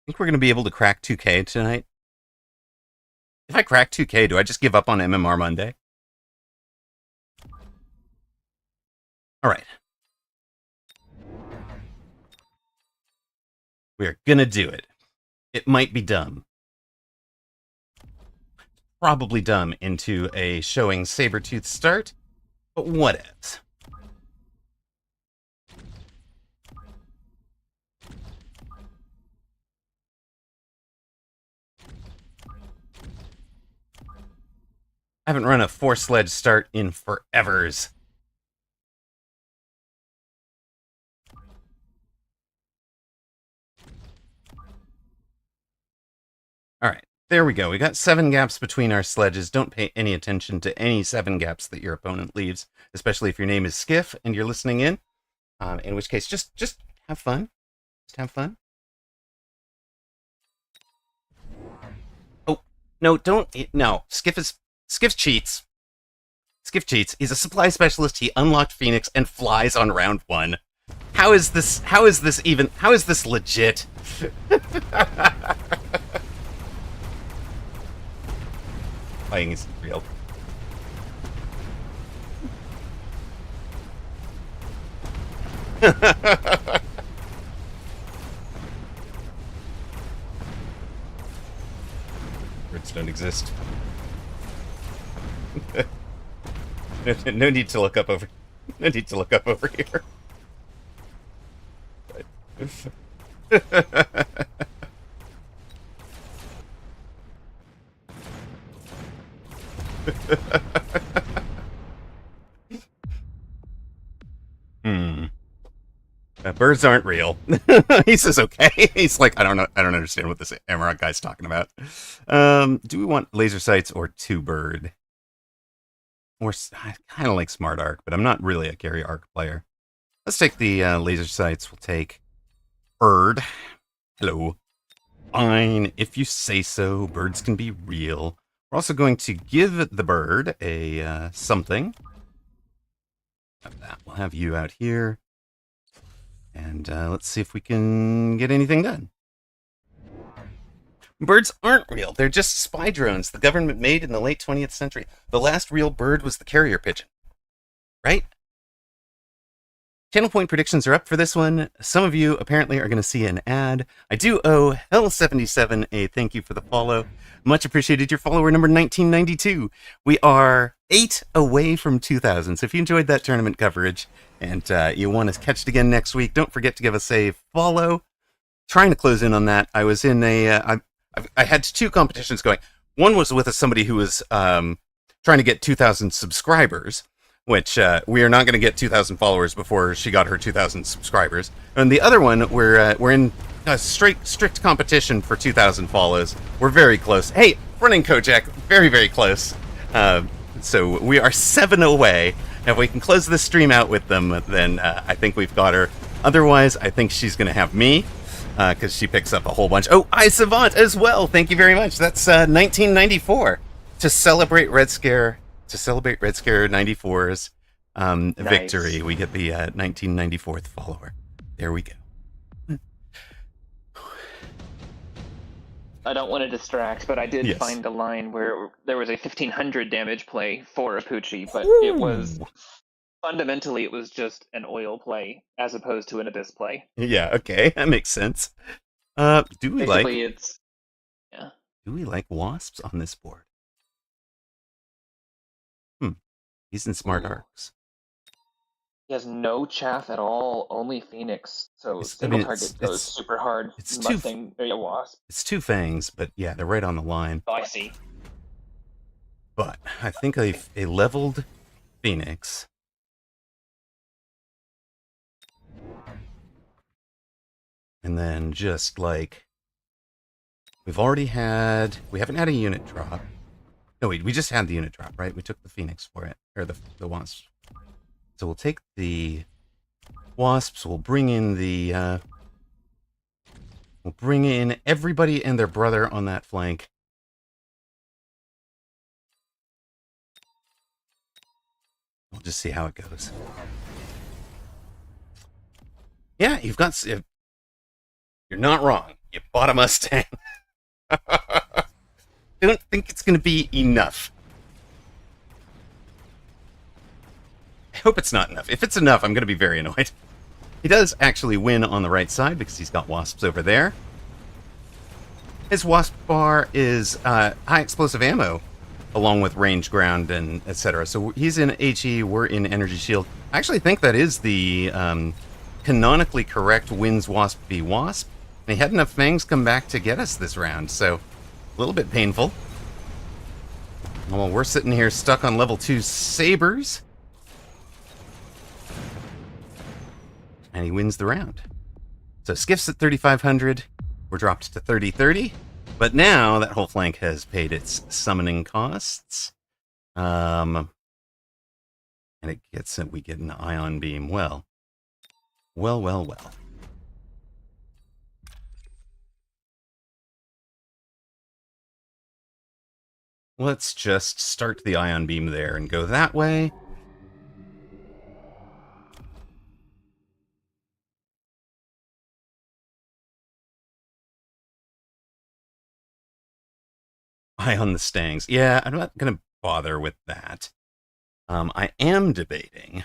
Think we're going to be able to crack 2K tonight? If I crack 2K, do I just give up on MMR Monday? All right. We're going to do it. It might be dumb. Probably dumb into a showing Sabretooth start, but what else? I haven't run a 4-sledge start in forevers. All right, there we go. We got 7 gaps between our sledges. Don't pay any attention to any 7 gaps that your opponent leaves, especially if your name is Skiff and you're listening in which case, just have fun. Just have fun. Oh, no, don't. No, Skiff cheats. Skiff cheats. He's a supply specialist. He unlocked Phoenix and flies on round 1. How is this legit? Playing is real. Words don't exist. No need to look up over. No need to look up over here. Hmm. Birds aren't real. He says, okay. He's like, I don't know. I don't understand what this Amarok guy's talking about. Do we want laser sights or two bird? Or I kind of like smart arc, but I'm not really a carry arc player. Let's take the laser sights. We'll take bird. Hello. Fine, if you say so. Birds can be real. We're also going to give the bird a something. Have that. We'll have you out here. And let's see if we can get anything done. Birds aren't real. They're just spy drones the government made in the late 20th century. The last real bird was the carrier pigeon. Right? Channel point predictions are up for this one. Some of you apparently are going to see an ad. I do owe Hell77 a thank you for the follow. Much appreciated. Your follower number 1992. We are 8 away from 2000. So if you enjoyed that tournament coverage and you want to catch it again next week, don't forget to give us a follow. Trying to close in on that. I was in I had two competitions going. One was with somebody who was trying to get 2,000 subscribers, which we are not going to get 2,000 followers before she got her 2,000 subscribers. And the other one, we're in a strict competition for 2,000 follows. We're very close. Hey, running Kojak, very, very close. So we are 7 away. If we can close this stream out with them, then I think we've got her. Otherwise, I think she's going to have me, because she picks up a whole bunch. Oh, iSavant as well. Thank you very much. That's 1994 to celebrate Red Scare. To celebrate Red Scare 94's victory, we get the 1994th follower. There we go. I don't want to distract, but I did Yes. find a line where there was a 1500 damage play for Apucci, but Ooh. it was fundamentally it was just an oil play as opposed to an abyss play. Yeah, okay, that makes sense. Do we Basically, like it's yeah. do we like wasps on this board? He's in smart arcs. He has no chaff at all, only Phoenix. So single target goes super hard. It's Mustang, Wasp. It's two fangs, but yeah, they're right on the line. Oh, I see. But I think a leveled Phoenix. And then just like we haven't had a unit drop. No, we just had the unit drop, right? We took the Phoenix for it, or the Wasps. So we'll take the Wasps, we'll bring in everybody and their brother on that flank. We'll just see how it goes. Yeah, you're not wrong. You bought a Mustang. I don't think it's going to be enough. I hope it's not enough. If it's enough, I'm going to be very annoyed. He does actually win on the right side because he's got Wasps over there. His Wasp bar is high explosive ammo, along with range ground and etc. So he's in HE, we're in Energy Shield. I actually think that is the canonically correct wins Wasp v Wasp. And he had enough fangs come back to get us this round, so a little bit painful. Well, we're sitting here stuck on level 2 Sabers. And he wins the round. So Skiff's at 3,500. We're dropped to 30-30. But now that whole flank has paid its summoning costs. And we get an ion beam. Well. Let's just start the ion beam there and go that way. Eye on the Stangs. Yeah, I'm not going to bother with that. I am debating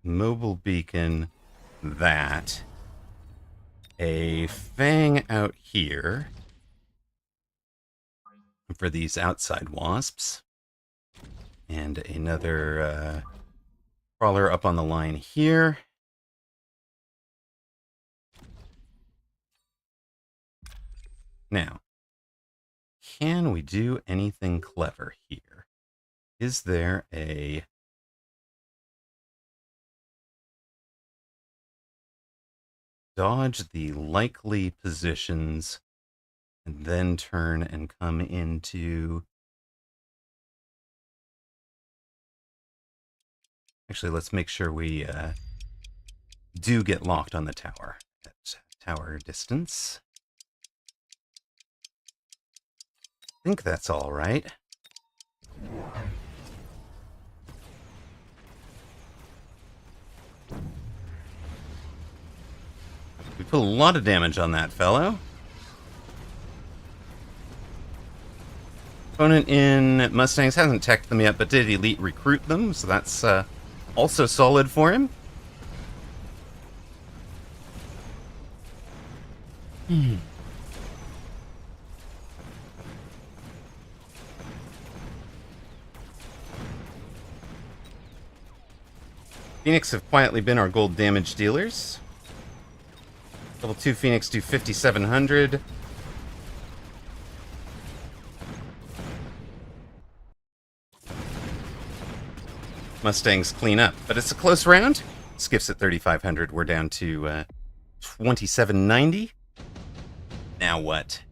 mobile beacon, that, a fang out here for these outside wasps, and another Crawler up on the line here. Now, can we do anything clever here? Is there a... dodge the likely positions and then turn and come into... Actually, let's make sure we do get locked on the tower at tower distance. I think that's all right. We put a lot of damage on that fellow. Opponent in Mustangs hasn't teched them yet, but did elite recruit them, so that's also solid for him. Phoenix have quietly been our gold damage dealers. Level 2 Phoenix do 5,700. Mustangs clean up, but it's a close round. Skiff's at 3,500. We're down to 2,790. Now what?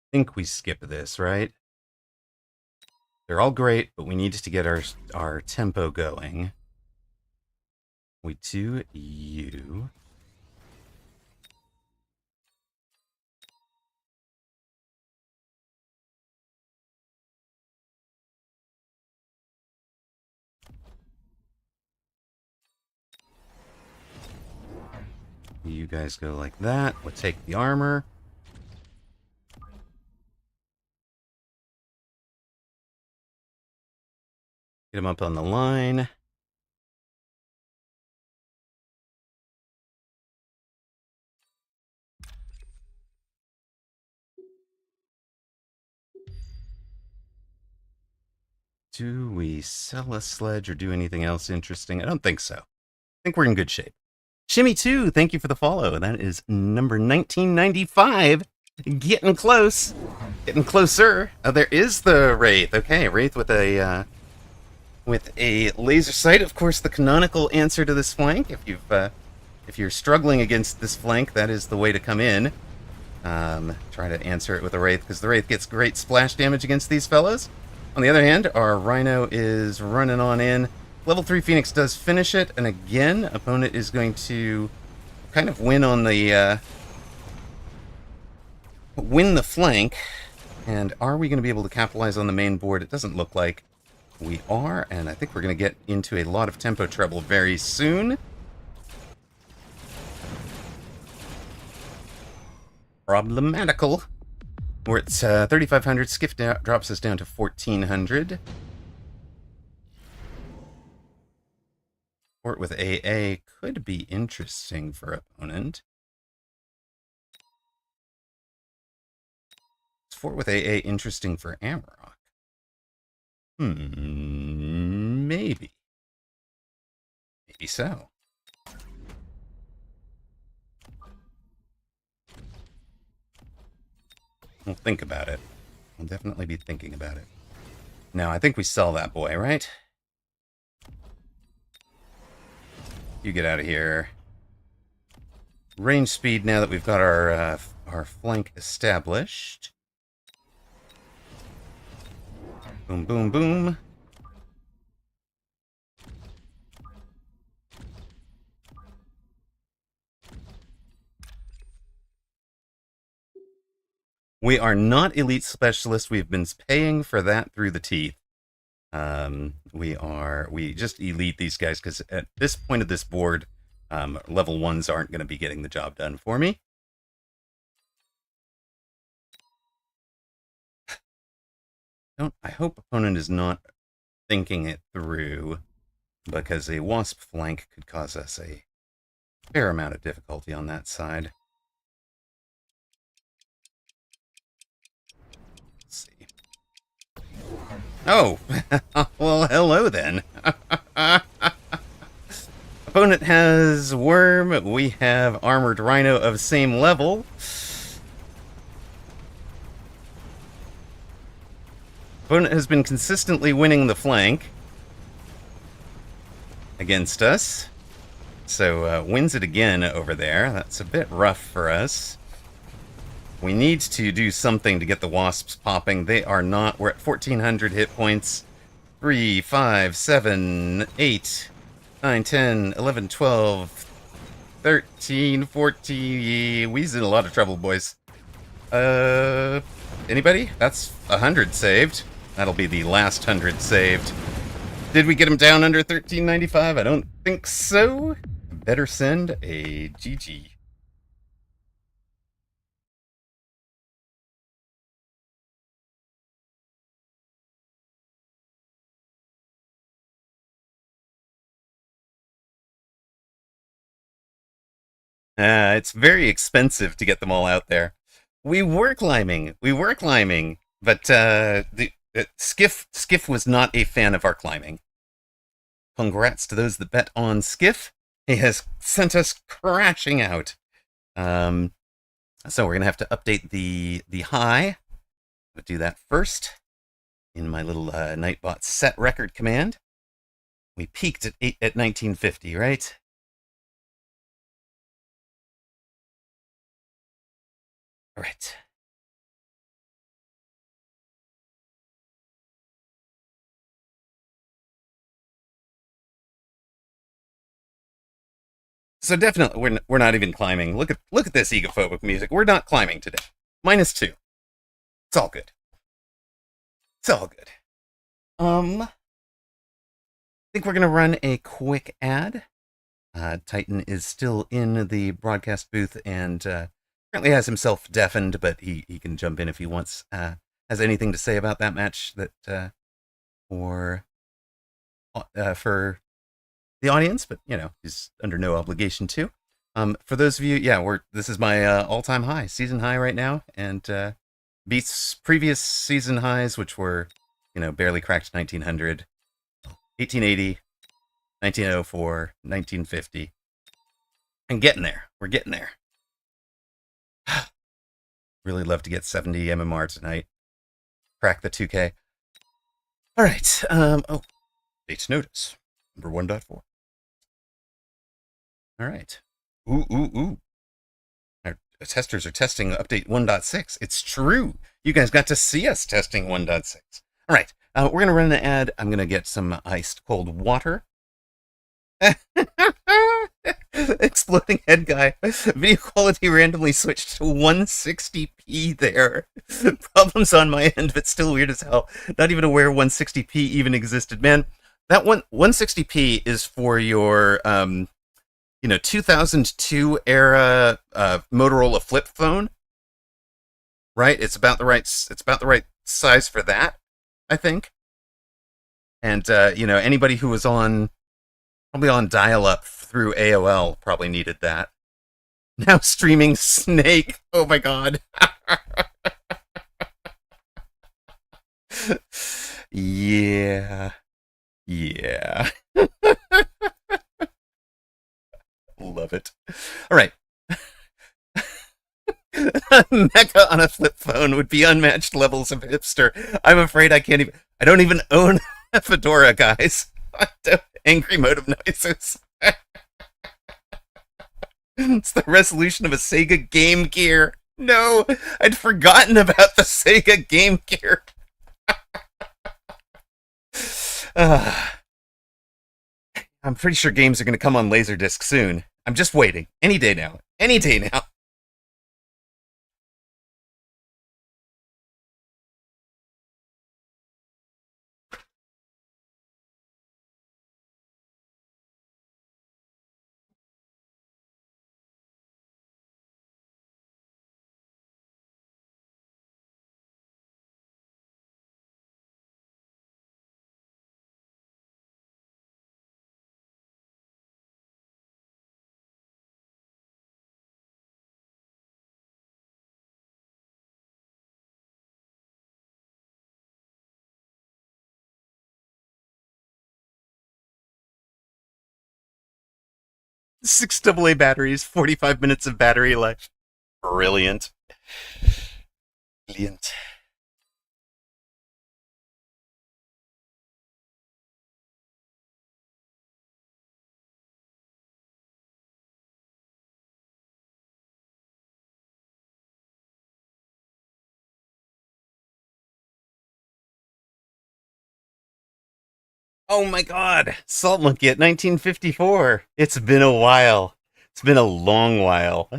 I think we skip this, right? They're all great, but we need to get our tempo going. We do you. You guys go like that. We'll take the armor. Get him up on the line. Do we sell a sledge or do anything else interesting? I don't think so. I think we're in good shape. Shimmy2, thank you for the follow. That is number 1995. Getting close. Getting closer. Oh, there is the Wraith. Okay, Wraith with a laser sight. Of course, the canonical answer to this flank. If you're struggling against this flank, that is the way to come in. Try to answer it with a Wraith, because the Wraith gets great splash damage against these fellows. On the other hand, our Rhino is running on in. Level 3 Phoenix does finish it, and again, opponent is going to kind of win on the win the flank. And are we going to be able to capitalize on the main board? It doesn't look like we are, and I think we're going to get into a lot of tempo trouble very soon. Problematical. We're at 3,500. Skiff drops us down to 1,400. Fort with AA could be interesting for opponent. Is Fort with AA interesting for Amarok? Maybe. Maybe so. We'll think about it. We'll definitely be thinking about it. Now, I think we sell that boy, right? You get out of here. Range speed now that we've got our flank established. Boom, boom, boom. We are not elite specialists. We've been paying for that through the teeth. We just elite these guys because at this point of this board, Level 1s aren't going to be getting the job done for me. I hope opponent is not thinking it through, because a wasp flank could cause us a fair amount of difficulty on that side. Let's see. Oh, well, hello then. Opponent has worm. We have armored rhino of same level. Opponent has been consistently winning the flank against us. So wins it again over there. That's a bit rough for us. We need to do something to get the wasps popping. They are not. We're at 1,400 hit points. 3, 5, 7, 8, 9, 10, 11, 12, 13, 14. We's in a lot of trouble, boys. Anybody? That's 100 saved. That'll be the last 100 saved. Did we get him down under 1395? I don't think so. Better send a GG. It's very expensive to get them all out there. We were climbing, but Skiff was not a fan of our climbing. Congrats to those that bet on Skiff. He has sent us crashing out. So we're gonna have to update the high. I'll do that first in my little Nightbot set record command. We peaked at 1950, right? All right. So definitely, we're not even climbing. Look at this egophobic music. We're not climbing today. -2. It's all good. It's all good. I think we're gonna run a quick ad. Titan is still in the broadcast booth and currently has himself deafened, but he can jump in if he wants. Has anything to say about that match that or for the audience, but he's under no obligation to. For those of you, this is my all-time high, season high right now, and beats previous season highs, which were, barely cracked 1900, 1880, 1904, 1950, and getting there. We're getting there. Really love to get 70 MMR tonight. Crack the 2K. All right. Dates notice number 1.4. All right. Ooh. Our testers are testing update 1.6. It's true. You guys got to see us testing 1.6. All right. We're going to run an ad. I'm going to get some iced cold water. Exploding head guy. Video quality randomly switched to 160p there. Problems on my end, but still weird as hell. Not even aware 160p even existed. Man, that 160p is for your 2002 era Motorola flip phone, right? It's about the right size for that, I think. And anybody who was probably on dial-up through AOL probably needed that. Now streaming Snake. Oh my god. Yeah. Love it. All right. Mecha on a flip phone would be unmatched levels of hipster. I'm afraid I don't even own a Fedora, guys. Angry modem noises. It's the resolution of a Sega Game Gear. No, I'd forgotten about the Sega Game Gear. I'm pretty sure games are going to come on Laserdisc soon. I'm just waiting. Any day now. Any day now. 6 AA batteries, 45 minutes of battery life. Brilliant. Brilliant. Oh my god! Salt Monkey at 1954. It's been a while. It's been a long while.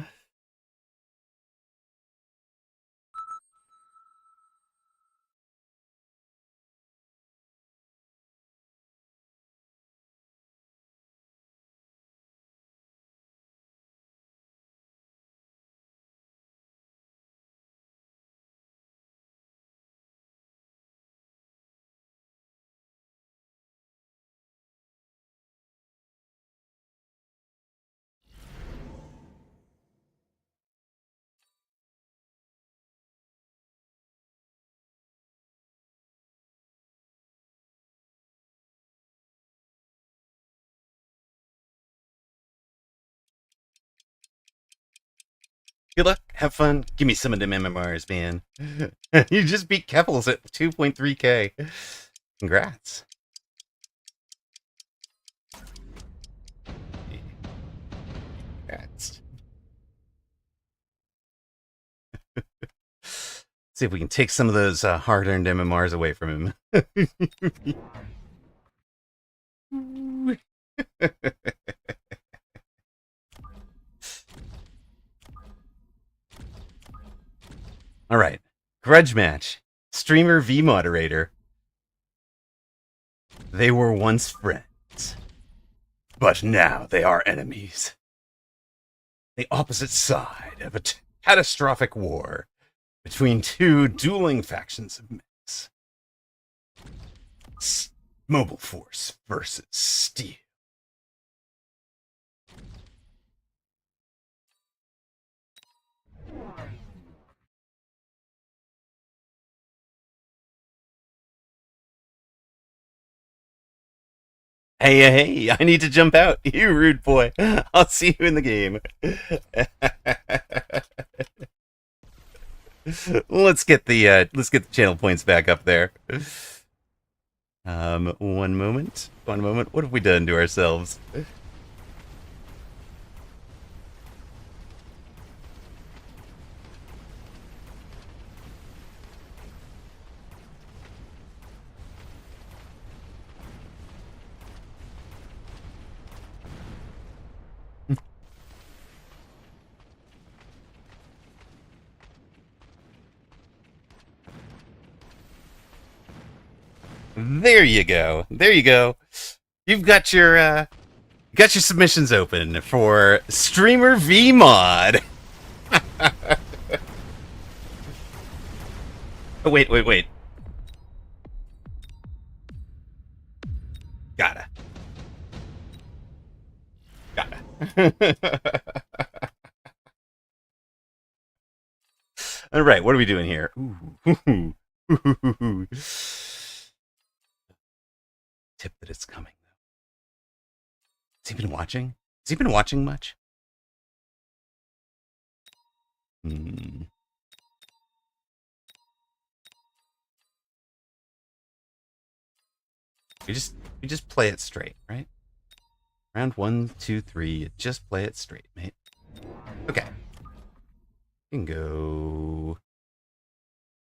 Good luck. Have fun. Give me some of them MMRs, man. You just beat Keppels at 2.3k. Congrats. Congrats. See if we can take some of those hard-earned MMRs away from him. All right. Grudge match. Streamer V moderator. They were once friends, but now they are enemies. The opposite side of a catastrophic war between two dueling factions of mechs. Mobile Force versus Steel. Hey, I need to jump out. You rude boy. I'll see you in the game. Let's get the channel points back up there. One moment. What have we done to ourselves? There you go. There you go. You've got your submissions open for Streamer V Mod. Oh, wait. Gotta. All right, what are we doing here? Ooh. Tip that it's coming. Has he been watching? Has he been watching much? Hmm. We just play it straight, right? Round 1, 2, 3. Just play it straight, mate. Okay. You can go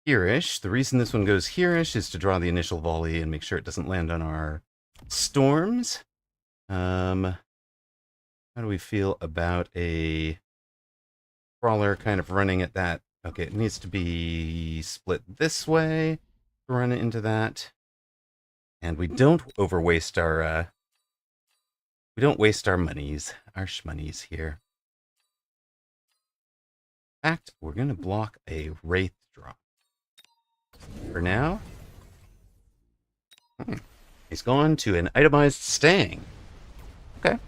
here-ish. The reason this one goes here-ish is to draw the initial volley and make sure it doesn't land on our storms. How do we feel about a crawler kind of running at that? Okay, it needs to be split this way. Run it into that. And we don't overwaste our we don't waste our monies, our shmonies here. In fact, we're gonna block a Wraith drop. For now. He's gone to an itemized stang. Okay.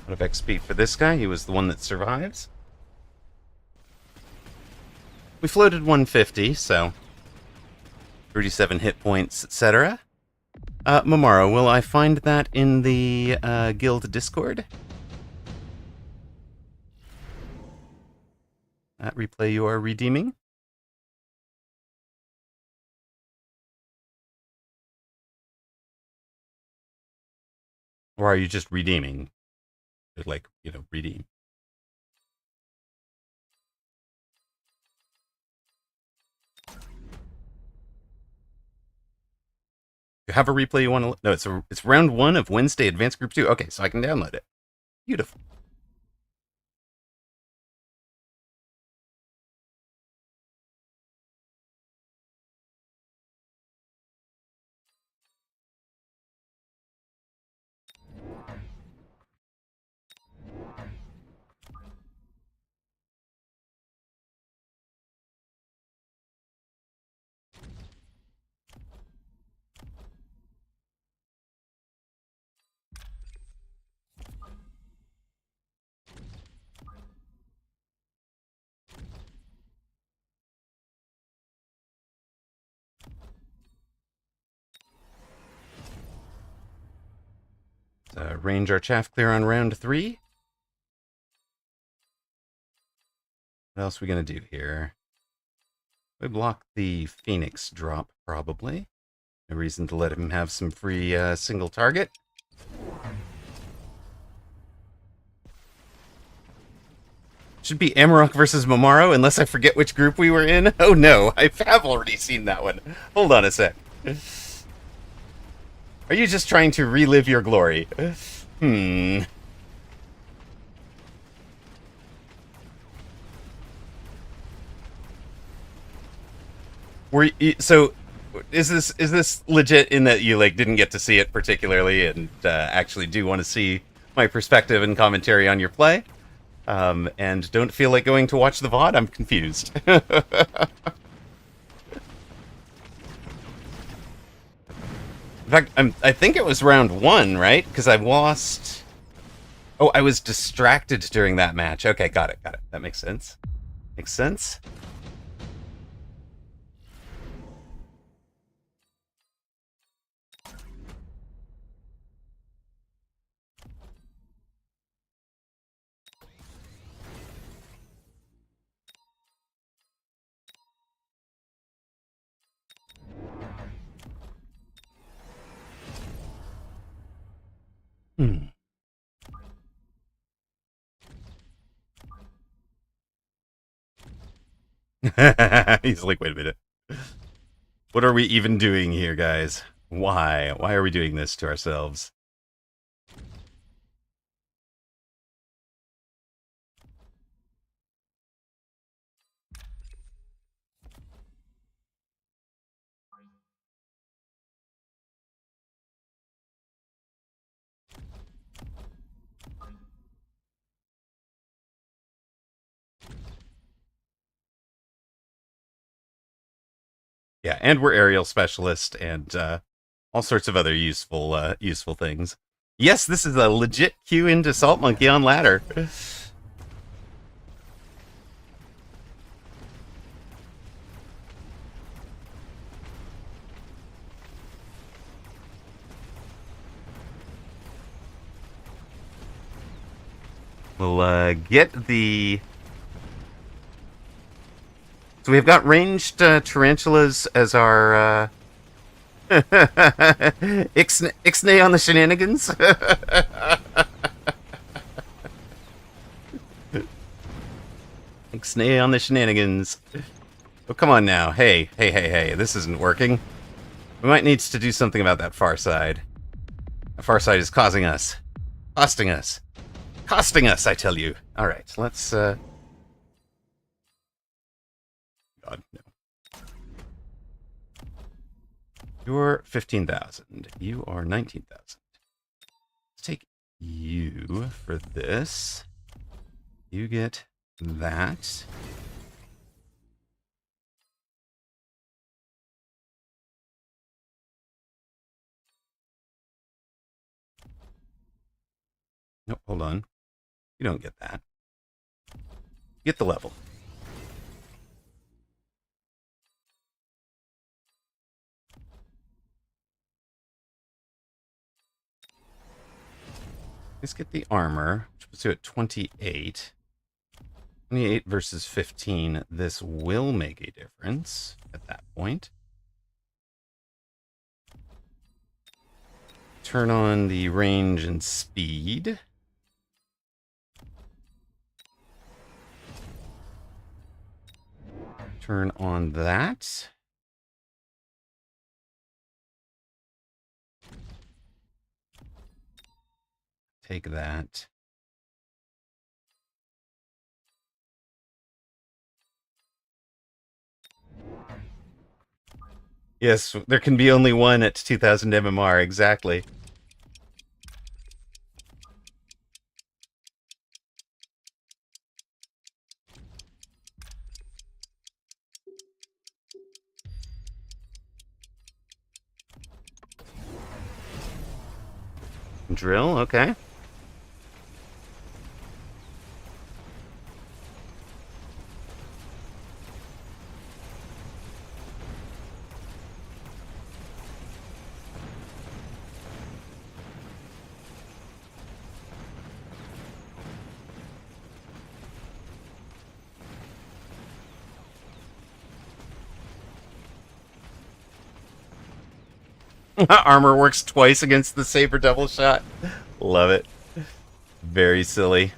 Out of XP for this guy. He was the one that survives. We floated 150, so 37 hit points, etc. Momaro, will I find that in the guild Discord? That replay you are redeeming? Or are you just redeeming? Like, redeem. You have a replay you want to... No, it's round 1 of Wednesday Advanced Group 2. Okay, so I can download it. Beautiful. Range our chaff clear on round 3. What else are we going to do here? We block the Phoenix drop, probably. No reason to let him have some free single target. Should be Amarok versus Momaro, unless I forget which group we were in. Oh no, I have already seen that one. Hold on a sec. Are you just trying to relive your glory? So is this legit in that you didn't get to see it particularly and actually do want to see my perspective and commentary on your play? And don't feel like going to watch the VOD? I'm confused. In fact, I think it was round 1, right? Because I lost... Oh, I was distracted during that match. Okay, got it. That makes sense. Makes sense. He's like, wait a minute. What are we even doing here, guys? Why? Why are we doing this to ourselves? Yeah, and we're aerial specialist and all sorts of other useful things. Yes, this is a legit queue into Salt Monkey on ladder. We'll get the... So we've got ranged tarantulas as our Ixnay on the shenanigans. Ixnay on the shenanigans. Oh, come on now. Hey. This isn't working. We might need to do something about that far side. The far side is costing us, I tell you. All right, let's. God no. You're 15,000. You are 19,000. Let's take you for this. You get that. Nope, hold on. You don't get that. Get the level. Let's get the armor, which puts you at 28. 28 versus 15. This will make a difference at that point. Turn on the range and speed. Turn on that. Take that. Yes, there can be only one at 2000 MMR, exactly. Drill, okay. Armor works twice against the Saber double shot. Love it. Very silly.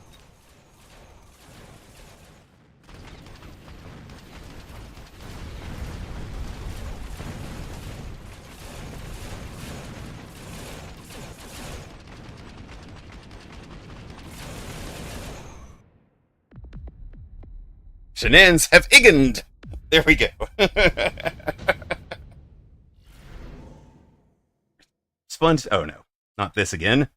Shenanigans have iggened. There we go. Sponge. Oh no, not this again.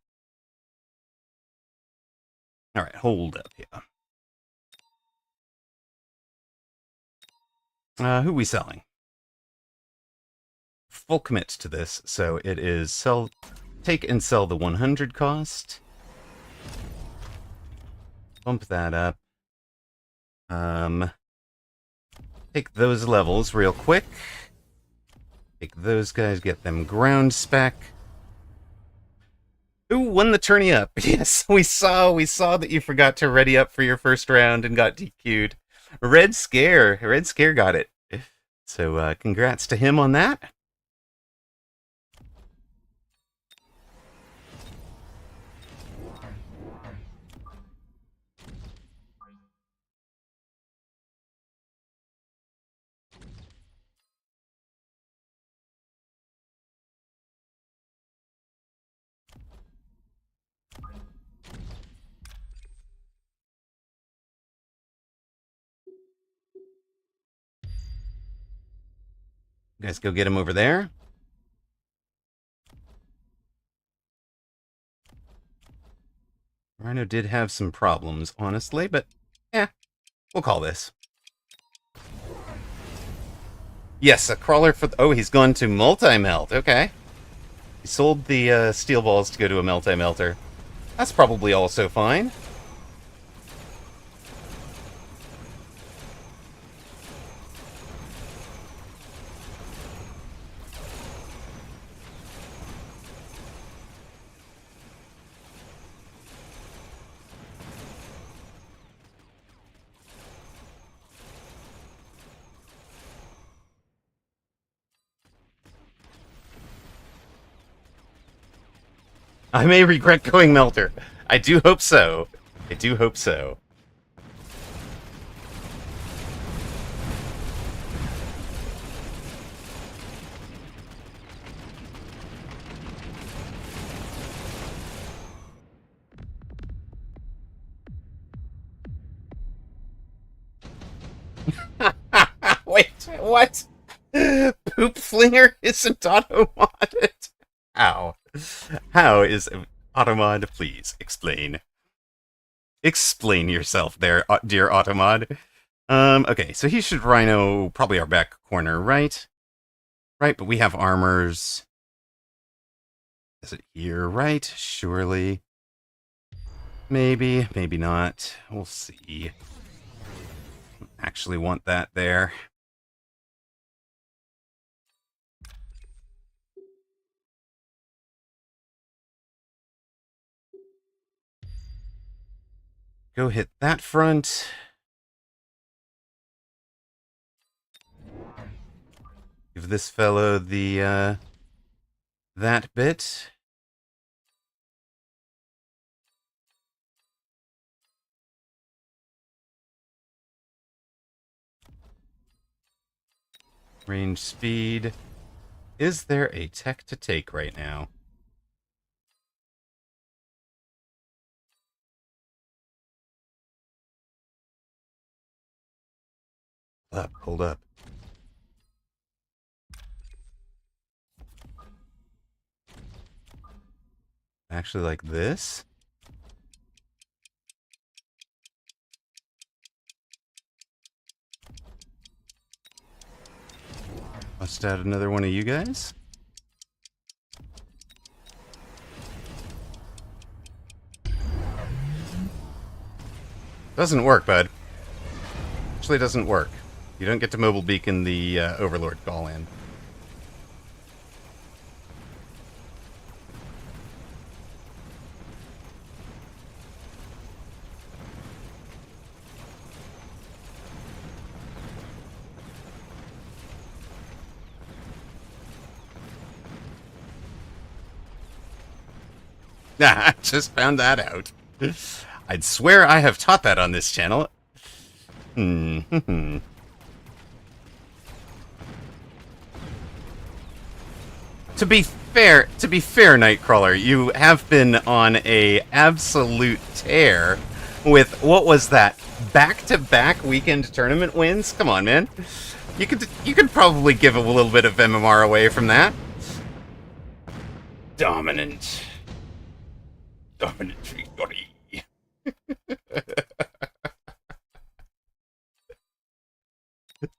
All right, hold up here. Who are we selling? Full commit to this, so it is sell, take and sell the 100 cost. Bump that up. Take those levels real quick. Take those guys, get them ground spec. Who won the tourney up? Yes, we saw that you forgot to ready up for your first round and got DQ'd. Red Scare got it. So congrats to him on that. You guys go get him over there. Rhino did have some problems, honestly, but yeah, we'll call this. Yes, a crawler for... Oh, he's gone to multi-melt. Okay. He sold the steel balls to go to a multi-melter. That's probably also fine. I may regret going melter. I do hope so. I do hope so. Wait, what? Poop Flinger isn't auto-modded? How? How is Automod? Please explain. Explain yourself there, dear Automod. Okay, so he should Rhino probably our back corner, right? Right, but we have armors. Is it here, right? Surely. Maybe, maybe not. We'll see. Actually want that there. Go hit that front. Give this fellow the, that bit. Range speed. Is there a tech to take right now? Hold up. Actually, like this? Bust out another one of you guys? Doesn't work, bud. Actually doesn't work. You don't get to mobile beacon the Overlord call in. I just found that out. I'd swear I have taught that on this channel. To be fair, Nightcrawler, you have been on a absolute tear with, what was that, back-to-back weekend tournament wins? Come on, man. You could probably give a little bit of MMR away from that. Dominant victory.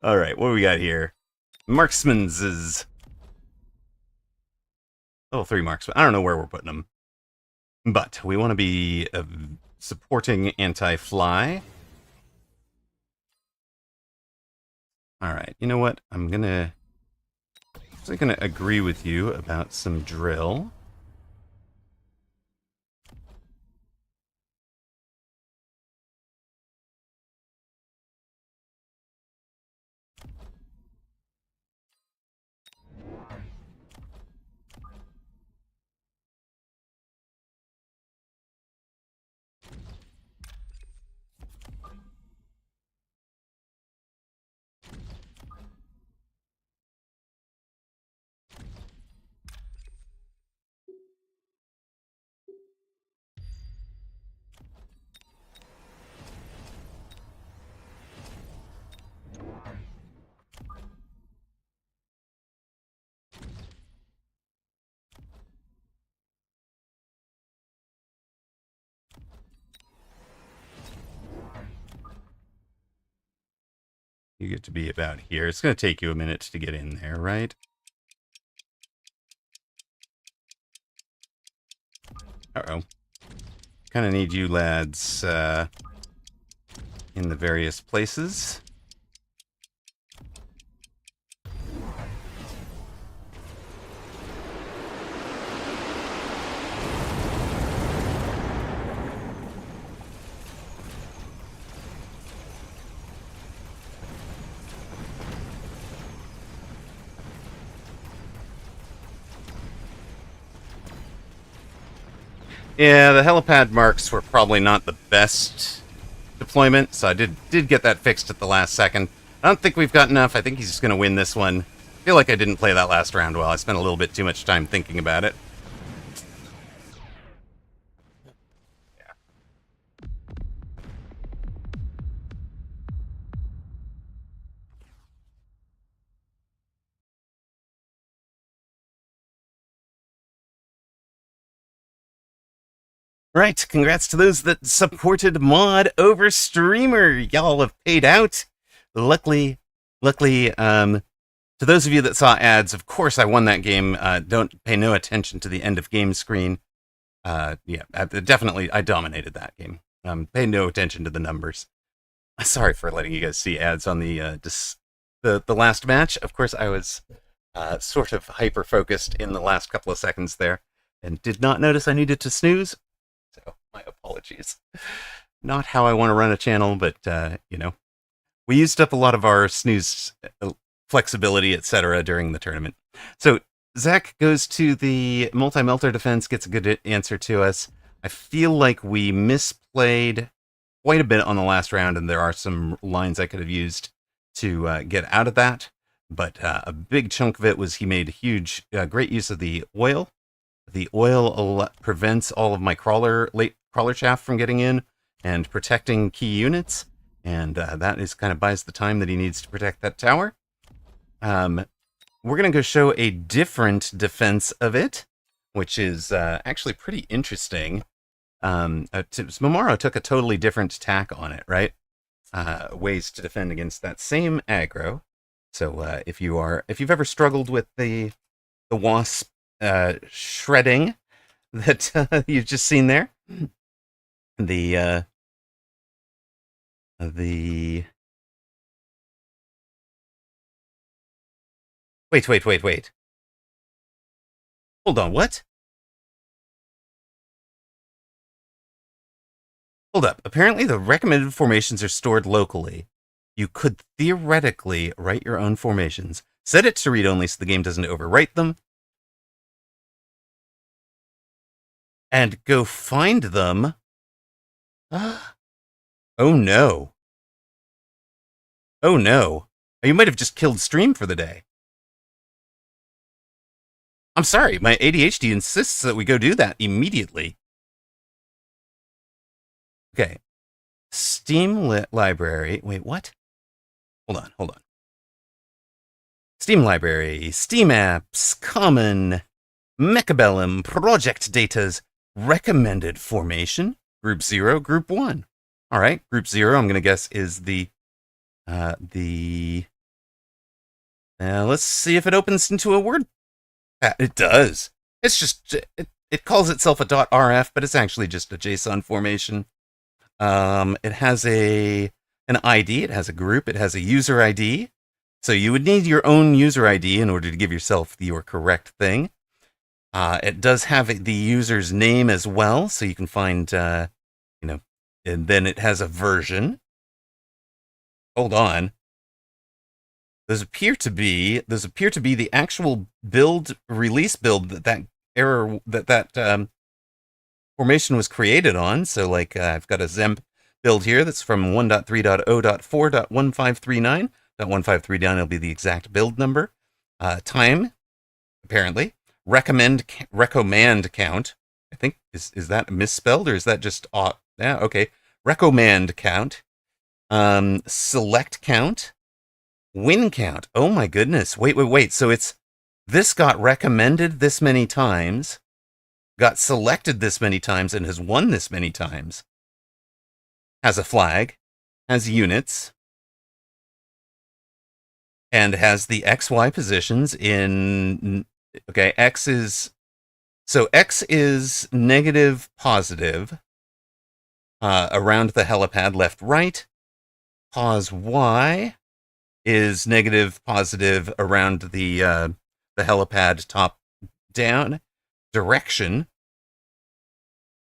All right, what do we got here? Marksman's. Level 3 marksman. I don't know where we're putting them. But we want to be supporting anti-fly. All right, you know what? I'm gonna agree with you about some drill. You get to be about here. It's going to take you a minute to get in there, right? Uh-oh. Kind of need you lads in the various places. Yeah, the helipad marks were probably not the best deployment, so I did get that fixed at the last second. I don't think we've got enough. I think he's just going to win this one. I feel like I didn't play that last round well. I spent a little bit too much time thinking about it. Right, congrats to those that supported mod over streamer. Y'all have paid out. Luckily, to those of you that saw ads, of course I won that game. Don't pay no attention to the end of game screen. Yeah, definitely, I dominated that game. Pay no attention to the numbers. Sorry for letting you guys see ads on the last match. Of course, I was sort of hyper focused in the last couple of seconds there, and did not notice I needed to snooze. So my apologies. Not how I want to run a channel, but we used up a lot of our snooze flexibility, etc., during the tournament. So Zach goes to the multi-melter defense, gets a good answer to us. I feel like we misplayed quite a bit on the last round, and there are some lines I could have used to get out of that. But a big chunk of it was he made great use of the oil. The oil prevents all of my late crawler chaff from getting in and protecting key units, and that is kind of buys the time that he needs to protect that tower. We're going to go show a different defense of it, which is actually pretty interesting. Momaro took a totally different tack on it, right? Ways to defend against that same aggro. So if you've ever struggled with the wasp shredding that you've just seen there, the wait. Hold on, what? Hold up. Apparently the recommended formations are stored locally. You could theoretically write your own formations. Set it to read only so the game doesn't overwrite them. And go find them. Oh no. Oh no. You might have just killed stream for the day. I'm sorry, my ADHD insists that we go do that immediately. Okay. Steam library. Wait, what? Hold on. Steam library, Steam apps, common, Mechabellum, project data's recommended formation, group 0, group 1. All right, group 0, I'm going to guess is let's see if it opens into a word. It does. It's just, it calls itself a .rf, but it's actually just a JSON formation. It has an ID, it has a group, it has a user ID. So you would need your own user ID in order to give yourself your correct thing. It does have the user's name as well, so you can find, and then it has a version. Hold on. Those appear to be the actual release build that formation was created on. So like I've got a Zemp build here that's from 1.3.0.4.1539. 1539 will be the exact build number. Time, apparently. Recommend count. I think is that misspelled or is that just yeah, okay. Recommend count. Select count. Win count. Oh my goodness. Wait. So this got recommended this many times, got selected this many times, and has won this many times. Has a flag, has units, and has the XY positions in. Okay, X is negative, positive around the helipad left, right. Pause Y is negative, positive around the helipad top, down. Direction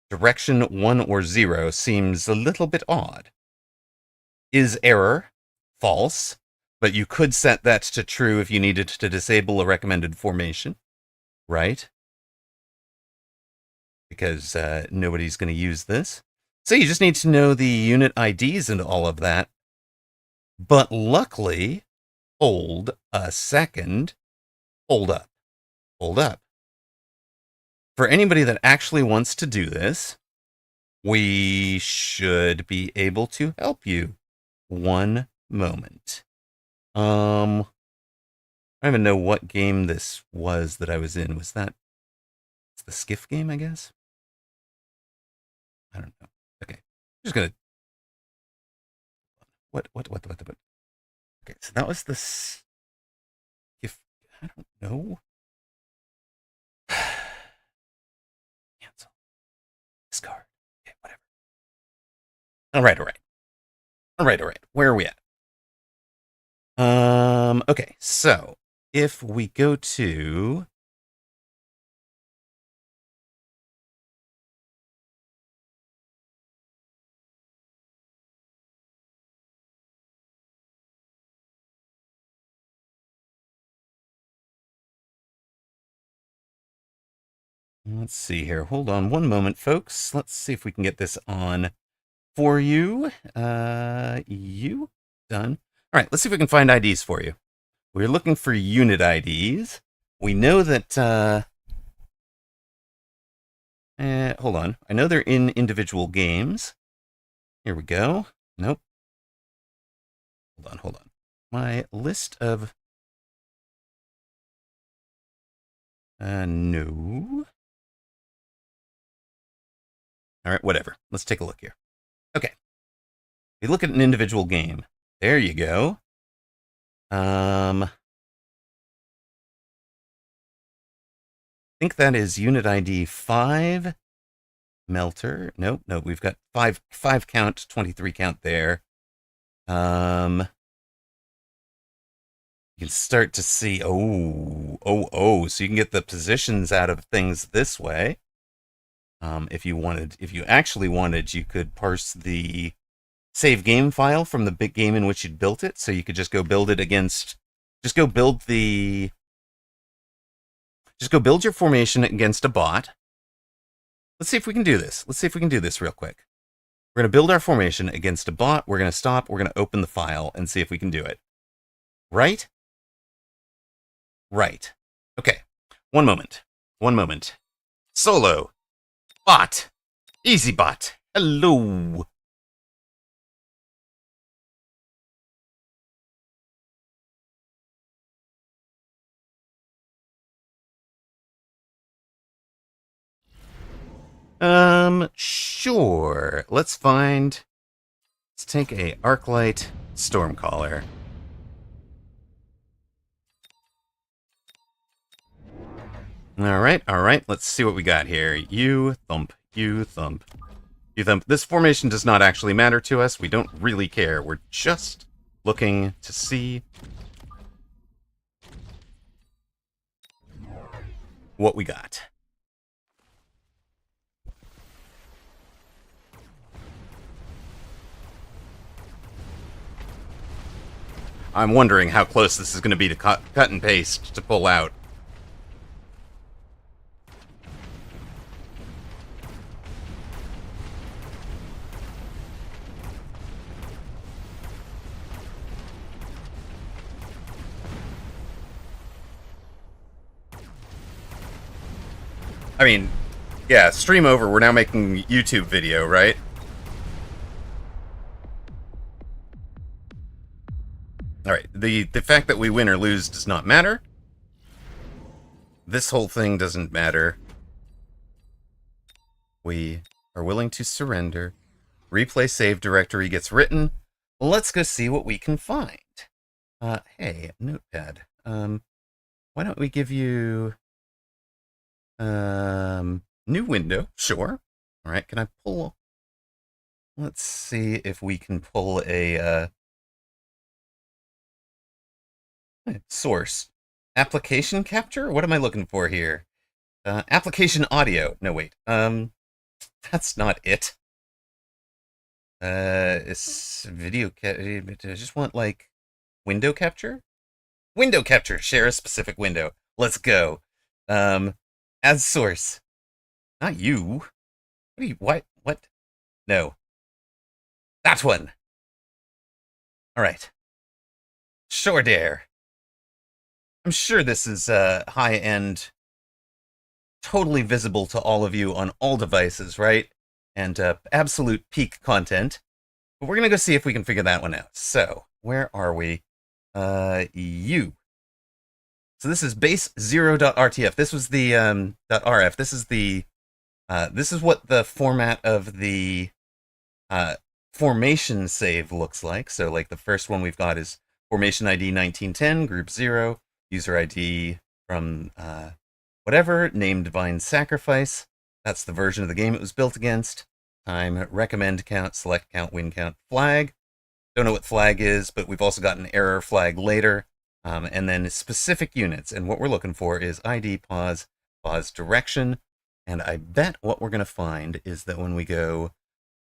1 or 0 seems a little bit odd. Is error false? But you could set that to true if you needed to disable a recommended formation, right? Because nobody's going to use this. So you just need to know the unit IDs and all of that. But luckily, hold a second. Hold up. For anybody that actually wants to do this, we should be able to help you. One moment. I don't even know what game this was that I was in. Was that the Skiff game, I guess? I don't know. Okay. I'm just gonna what? Okay, so that was the Skiff. I don't know. Cancel. All right, all right. All right, all right. Where are we at? Okay, so if we go to let's see here. Hold on one moment, folks. Let's see if we can get this on for you. You done. All right, let's see if we can find IDs for you. We're looking for unit IDs. We know that hold on. I know they're in individual games. Here we go. Nope. Hold on. My list of no. All right, whatever. Let's take a look here. Okay. We look at an individual game. There you go. I think that is unit ID 5. Melter. Nope, we've got 5 count, 23 count there. You can start to see, so you can get the positions out of things this way. If you actually wanted, you could parse the save game file from the big game in which you'd built it, so you could just go build it against, just go build your formation against a bot. Let's see if we can do this. Let's see if we can do this real quick. We're going to build our formation against a bot. We're going to stop. We're going to open the file and see if we can do it. Right? Right. Okay. One moment. Solo. Bot. Easy bot. Hello. Sure. Let's take a Arclight Stormcaller. All right. Let's see what we got here. You thump. This formation does not actually matter to us. We don't really care. We're just looking to see what we got. I'm wondering how close this is going to be to cut and paste to pull out. I mean, yeah, stream over. We're now making YouTube video, right? All right. The fact that we win or lose does not matter. This whole thing doesn't matter. We are willing to surrender. Replay save directory gets written. Let's go see what we can find. Hey, notepad. Why don't we give you new window? Sure. All right. Can I pull? Let's see if we can pull a source. Application capture? What am I looking for here? Application audio. No, wait. That's not it. It's video I just want, like, window capture? Window capture. Share a specific window. Let's go. As source. Not you. What? No. That one. All right. Sure dare. I'm sure this is high-end, totally visible to all of you on all devices, right? And absolute peak content. But we're going to go see if we can figure that one out. So, where are we? You. So this is base0.rtf. This was the .rf. This is what the format of the formation save looks like. So, like, the first one we've got is formation ID 1910, group 0. User ID from whatever, name Divine Sacrifice. That's the version of the game it was built against. time, recommend count, select count, win count, flag. Don't know what flag is, but we've also got an error flag later. And then specific units. And what we're looking for is ID, pause, pause, direction. And I bet what we're going to find is that when we go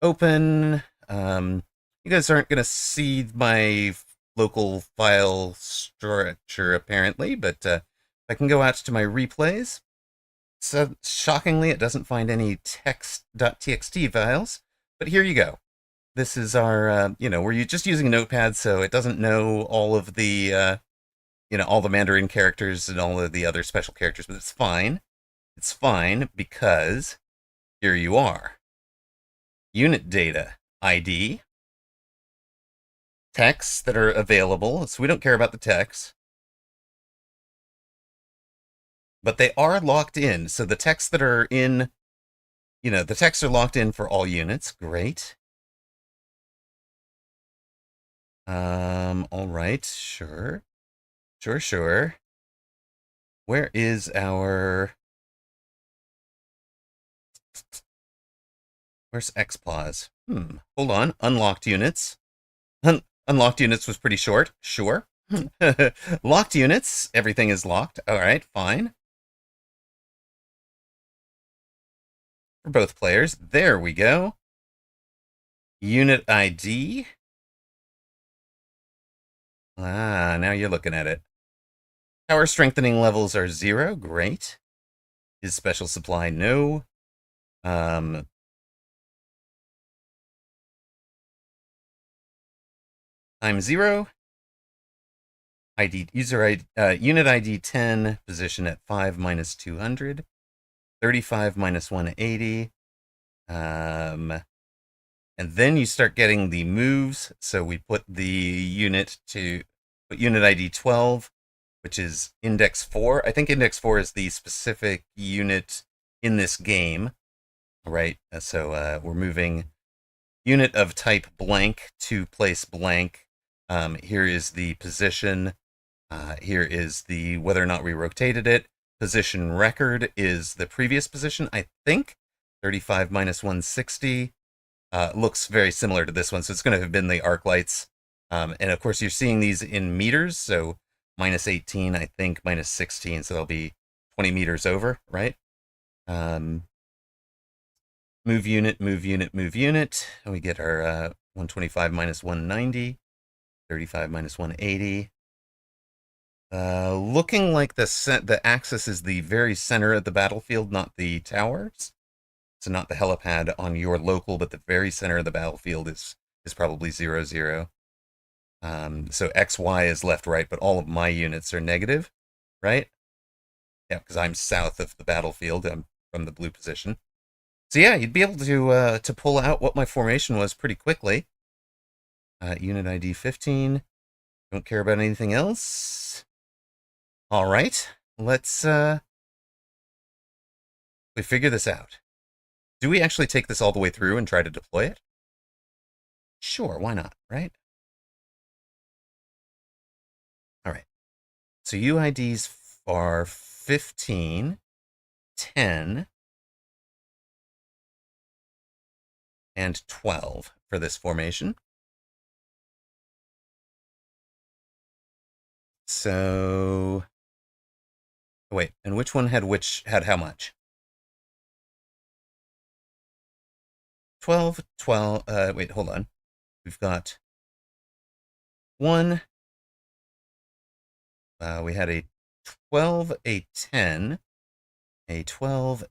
open, you guys aren't going to see my local file structure apparently, but I can go out to my replays. So shockingly, it doesn't find any text.txt files, but here you go. This is our, we're just using a notepad, so it doesn't know all of the, all the Mandarin characters and all of the other special characters, but it's fine. It's fine because here you are. Unit data, ID, texts that are available, so we don't care about the text. But they are locked in, so the texts that are in, the texts are locked in for all units. Great. All right, sure. Sure. Where is our... Where's XPause? Hold on. Unlocked units. Unlocked units was pretty short. Sure. Locked units. Everything is locked. All right, fine. For both players. There we go. Unit ID. Ah, now you're looking at it. Power strengthening levels are 0. Great. Is special supply? No. Time 0. ID user ID, unit ID 10, position at 5 minus 200. 35 minus 180. And then you start getting the moves. So we put the unit ID 12, which is index 4. I think index 4 is the specific unit in this game, right? So we're moving unit of type blank to place blank. Here is the position. Here is the whether or not we rotated it. Position record is the previous position, I think. 35 minus 160. Looks very similar to this one, so it's going to have been the arc lights. And of course, you're seeing these in meters, so minus 18, I think, minus 16, so they'll be 20 meters over, right? Move unit. And we get our 125 minus 190, 35 minus 180. Looking like the axis is the very center of the battlefield, not the towers. So not the helipad on your local, but the very center of the battlefield is probably 0, 0. So XY is left, right, but all of my units are negative, right? Yeah, because I'm south of the battlefield. I'm from the blue position. So yeah, you'd be able to pull out what my formation was pretty quickly. Unit ID 15. Don't care about anything else. All right, let's we figure this out. Do we actually take this all the way through and try to deploy it? Sure, why not, right? All right. So UIDs are 15, 10, and 12 for this formation. So, wait, and which one had how much? 12, wait, hold on. We've got 1. We had a 12, a 10, a 12,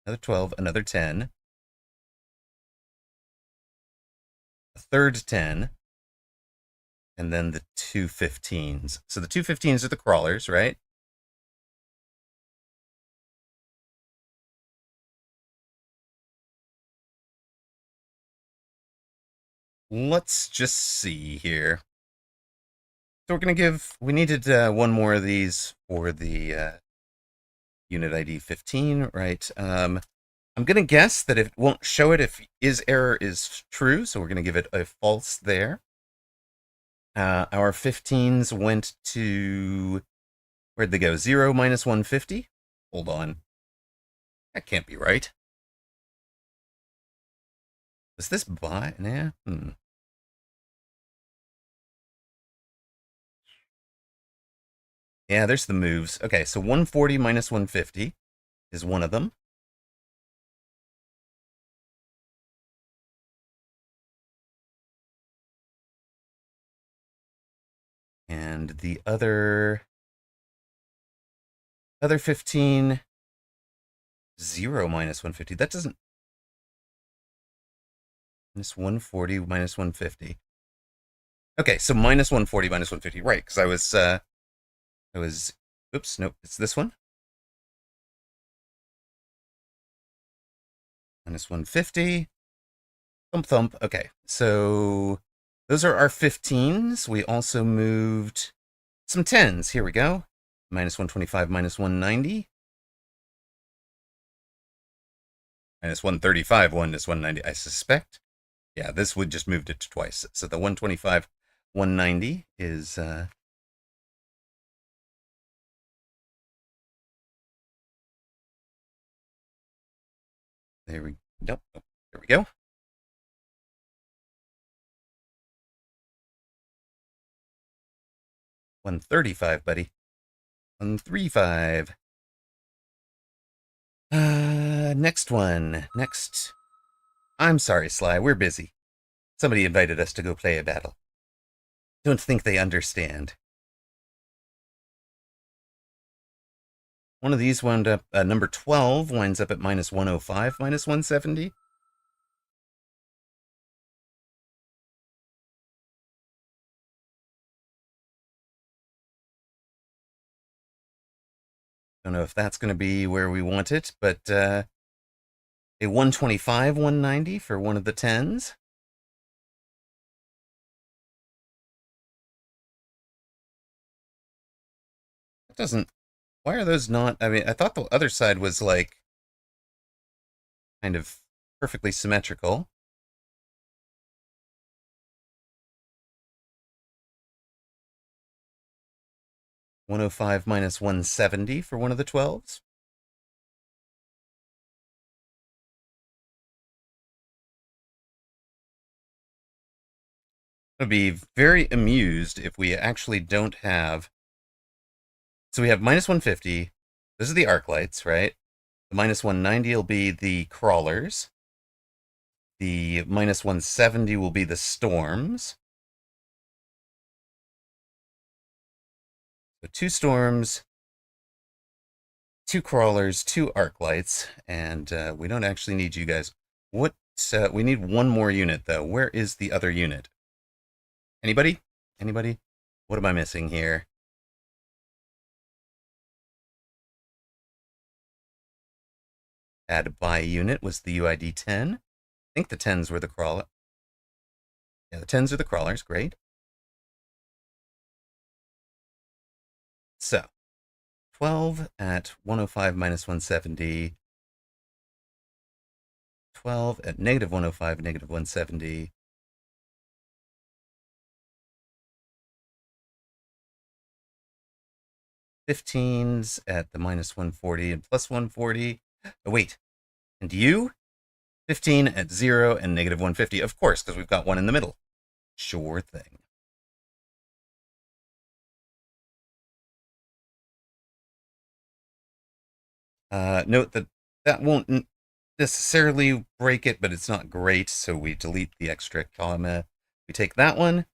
another 12, another 10, a third 10, and then the 2 15s. So the 2 15s are the crawlers, right? Let's just see here. So we needed one more of these for the unit ID 15, right? I'm going to guess that it won't show it if error is true, so we're going to give it a false there. Our 15s went to, where'd they go? 0 minus 150? Hold on. That can't be right. Was this buy? Nah. Yeah, there's the moves. Okay, so 140 minus 150 is one of them. And the other 15, 0 minus 150. That doesn't. Minus 140 minus 150. Okay, so minus 140 minus 150. Right, because I was, oops, nope, it's this one. Minus 150. Thump, thump. Okay, so those are our 15s. We also moved some 10s. Here we go. Minus 125, minus 190. Minus 135, minus 190. I suspect. Yeah, this would just moved it twice. So the 125, 190 is there we nope. Oh, there we go. 135, buddy. 135. Next one. Next. I'm sorry, Sly. We're busy. Somebody invited us to go play a battle. Don't think they understand. One of these wound up, number 12 winds up at minus 105, minus 170. Don't know if that's going to be where we want it, but a 125, 190 for one of the 10s. It doesn't. Why are those not? I mean, I thought the other side was like kind of perfectly symmetrical. $105 minus $170 for one of the 12s. I'd be very amused if we actually don't have. So we have minus 150. Those are the arc lights, right? The minus 190 will be the crawlers. The minus 170 will be the storms. So 2 storms, 2 crawlers, 2 arc lights, and we don't actually need you guys. What? We need one more unit, though. Where is the other unit? Anybody? Anybody? What am I missing here? Add by unit was the UID 10. I think the 10s were the crawler. Yeah, the 10s are the crawlers. Great. So, 12 at 105 minus 170. 12 at negative 105, negative 170. '15s at the minus 140 and plus 140. Oh, wait. And you? 15 at 0 and negative 150. Of course, because we've got one in the middle. Sure thing. Note that that won't necessarily break it, but it's not great, so we delete the extra comma. We take that one.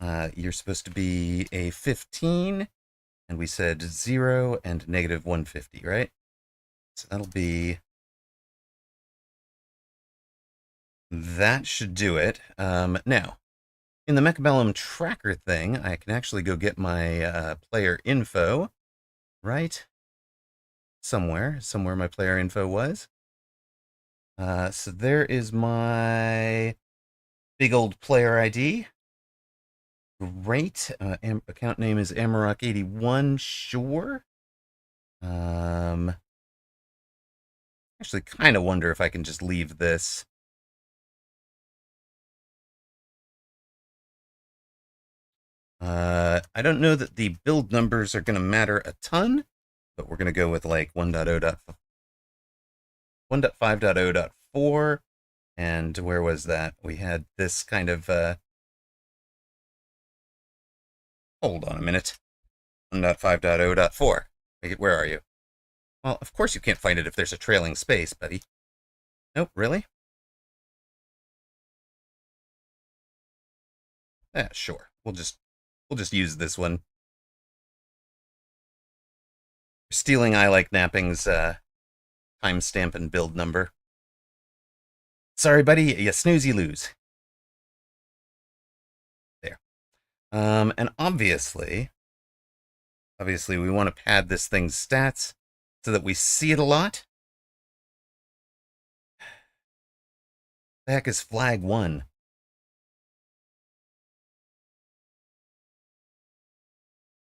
You're supposed to be a 15, and we said 0 and negative 150, right? So that'll be. That should do it. Now, in the Mechabellum tracker thing, I can actually go get my player info, right? Somewhere my player info was. So there is my big old player ID. Great. Account name is Amarok81. Sure. Actually, kind of wonder if I can just leave this. I don't know that the build numbers are going to matter a ton, but we're going to go with like 1.5.0.4. And where was that? We had this kind of, hold on a minute. 1.5.0.4. Where are you? Well, of course you can't find it if there's a trailing space, buddy. Nope, really? Yeah, sure. We'll just use this one. Stealing I Like Napping's timestamp and build number. Sorry, buddy, you snooze, you lose. There. And obviously we want to pad this thing's stats so that we see it a lot. The heck is flag 1?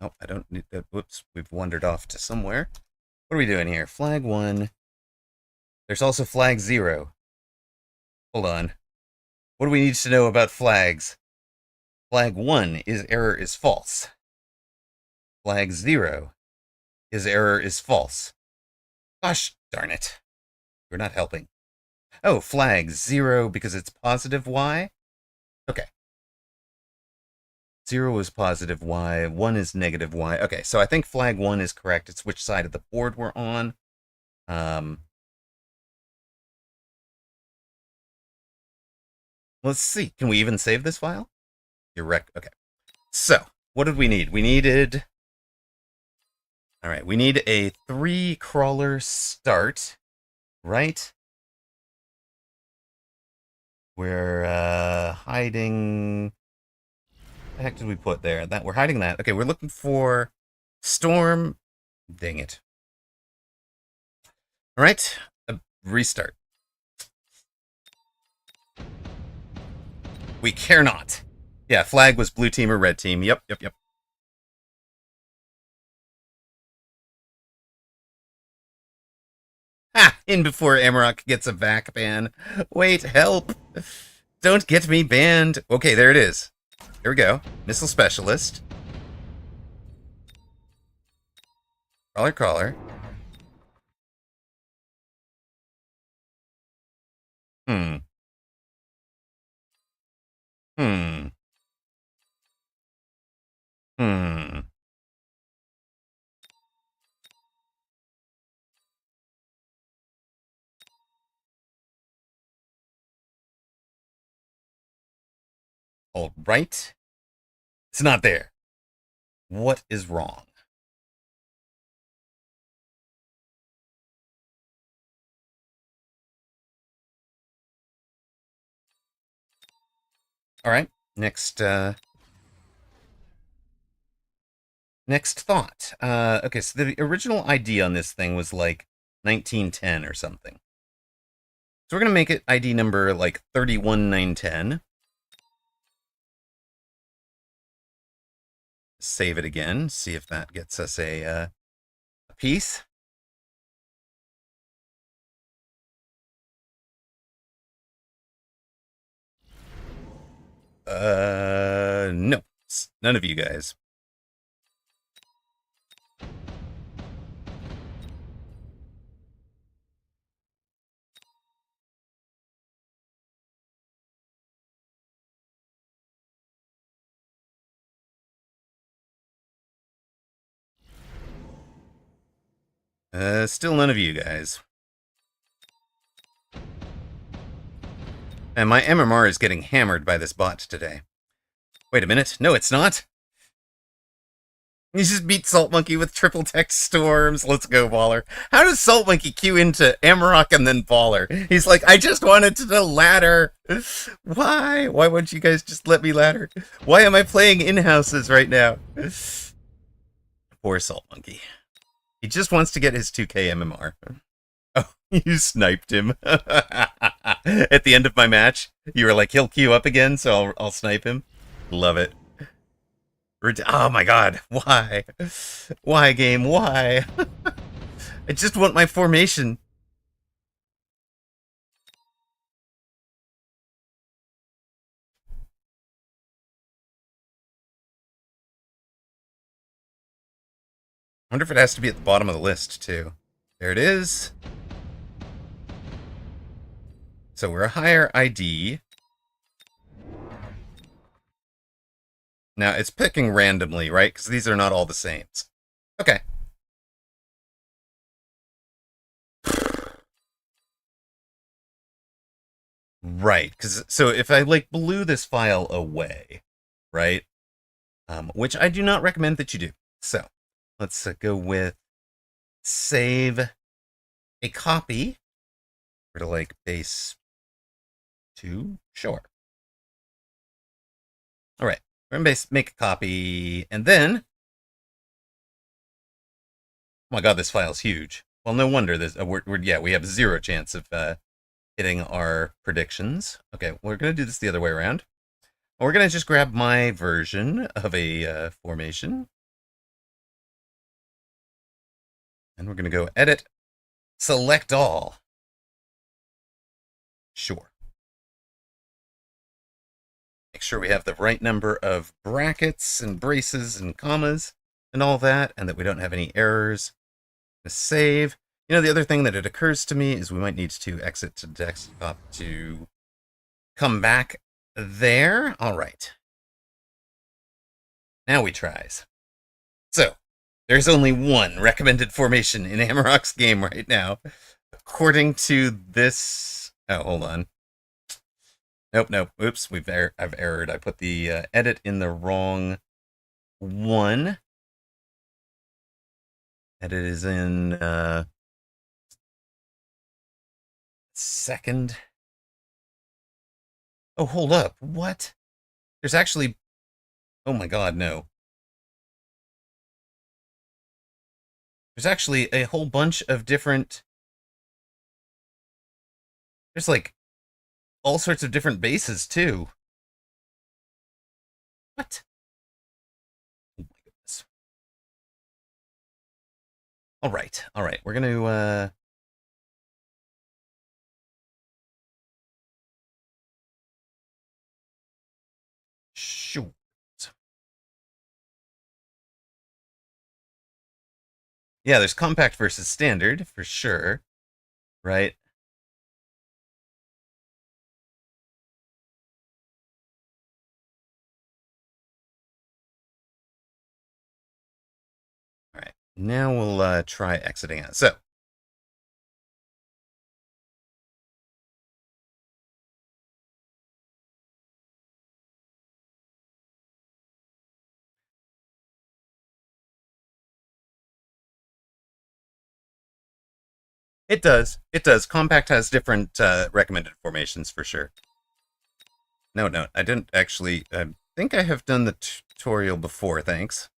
Oh, I don't need that. Whoops, we've wandered off to somewhere. What are we doing here? Flag 1. There's also flag 0. Hold on. What do we need to know about flags? Flag 1 is error is false. Flag 0 is error is false. Gosh darn it. You're not helping. Oh, flag 0 because it's positive Y? Okay. 0 is positive Y, 1 is negative Y. Okay, so I think flag 1 is correct. It's which side of the board we're on. Let's see. Can we even save this file? Okay. So, what did we need? We needed... Alright, we need a 3 crawler start, right? We're hiding... What the heck did we put there? That we're hiding that. Okay, we're looking for storm. Dang it. Alright, restart. We care not. Yeah, flag was blue team or red team. Yep. Ha! In before Amarok gets a vac ban. Wait, help! Don't get me banned. Okay, there it is. Here we go. Missile Specialist. Crawler. Hmm. All right. It's not there. What is wrong? All right. Next thought. Okay, so the original ID on this thing was like 1910 or something. So we're going to make it ID number like 31910. Save it again. See if that gets us a piece. No. None of you guys. Still none of you guys. And my MMR is getting hammered by this bot today. Wait a minute. No, it's not. You just beat Salt Monkey with triple text storms. Let's go, Baller. How does Salt Monkey queue into Amarok and then Baller? He's like, I just wanted to ladder. Why? Why wouldn't you guys just let me ladder? Why am I playing in-houses right now? Poor Salt Monkey. He just wants to get his 2k MMR. Oh, you sniped him. At the end of my match, you were like, he'll queue up again, so I'll snipe him. Love it. Oh my god, why? Why, game, why? I just want my formation. I wonder if it has to be at the bottom of the list, too. There it is. So we're a higher ID. Now it's picking randomly, right? Because these are not all the same. Okay. Right. Because so if I like blew this file away, right? Which I do not recommend that you do. So let's go with save a copy. Or to like base 2. Sure. All right. We're gonna make a copy, and then oh my god, this file's huge. Well, no wonder this. Yeah, we have 0 chance of hitting our predictions. Okay, we're gonna do this the other way around. We're gonna just grab my version of a formation, and we're gonna go edit, select all. Sure. Make sure we have the right number of brackets and braces and commas and all that, and that we don't have any errors. Save. You know, the other thing that it occurs to me is we might need to exit to desktop to come back there. All right. Now we tries. So, there's only one recommended formation in Amarok's game right now. According to this... Oh, hold on. Nope. Oops, I've errored. I put the edit in the wrong one. Edit is in second. Oh, hold up. What? There's actually... Oh my god, no. There's actually a whole bunch of different... There's like all sorts of different bases too. What? Oh my goodness. All right. We're gonna shoot. Yeah, there's compact versus standard for sure, right? All right. Now we'll try exiting out. So it does. It does. Compact has different recommended formations for sure. No, I didn't actually. I think I have done the tutorial before. Thanks.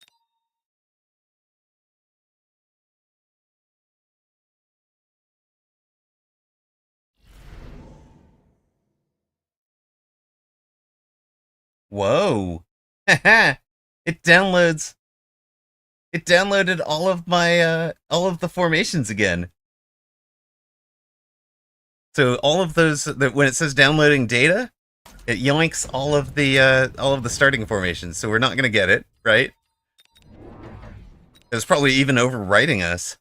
Whoa! It downloads. It downloaded all of my all of the formations again. So all of those that when it says downloading data, it yoinks all of the starting formations. So we're not gonna get it, right? It's probably even overwriting us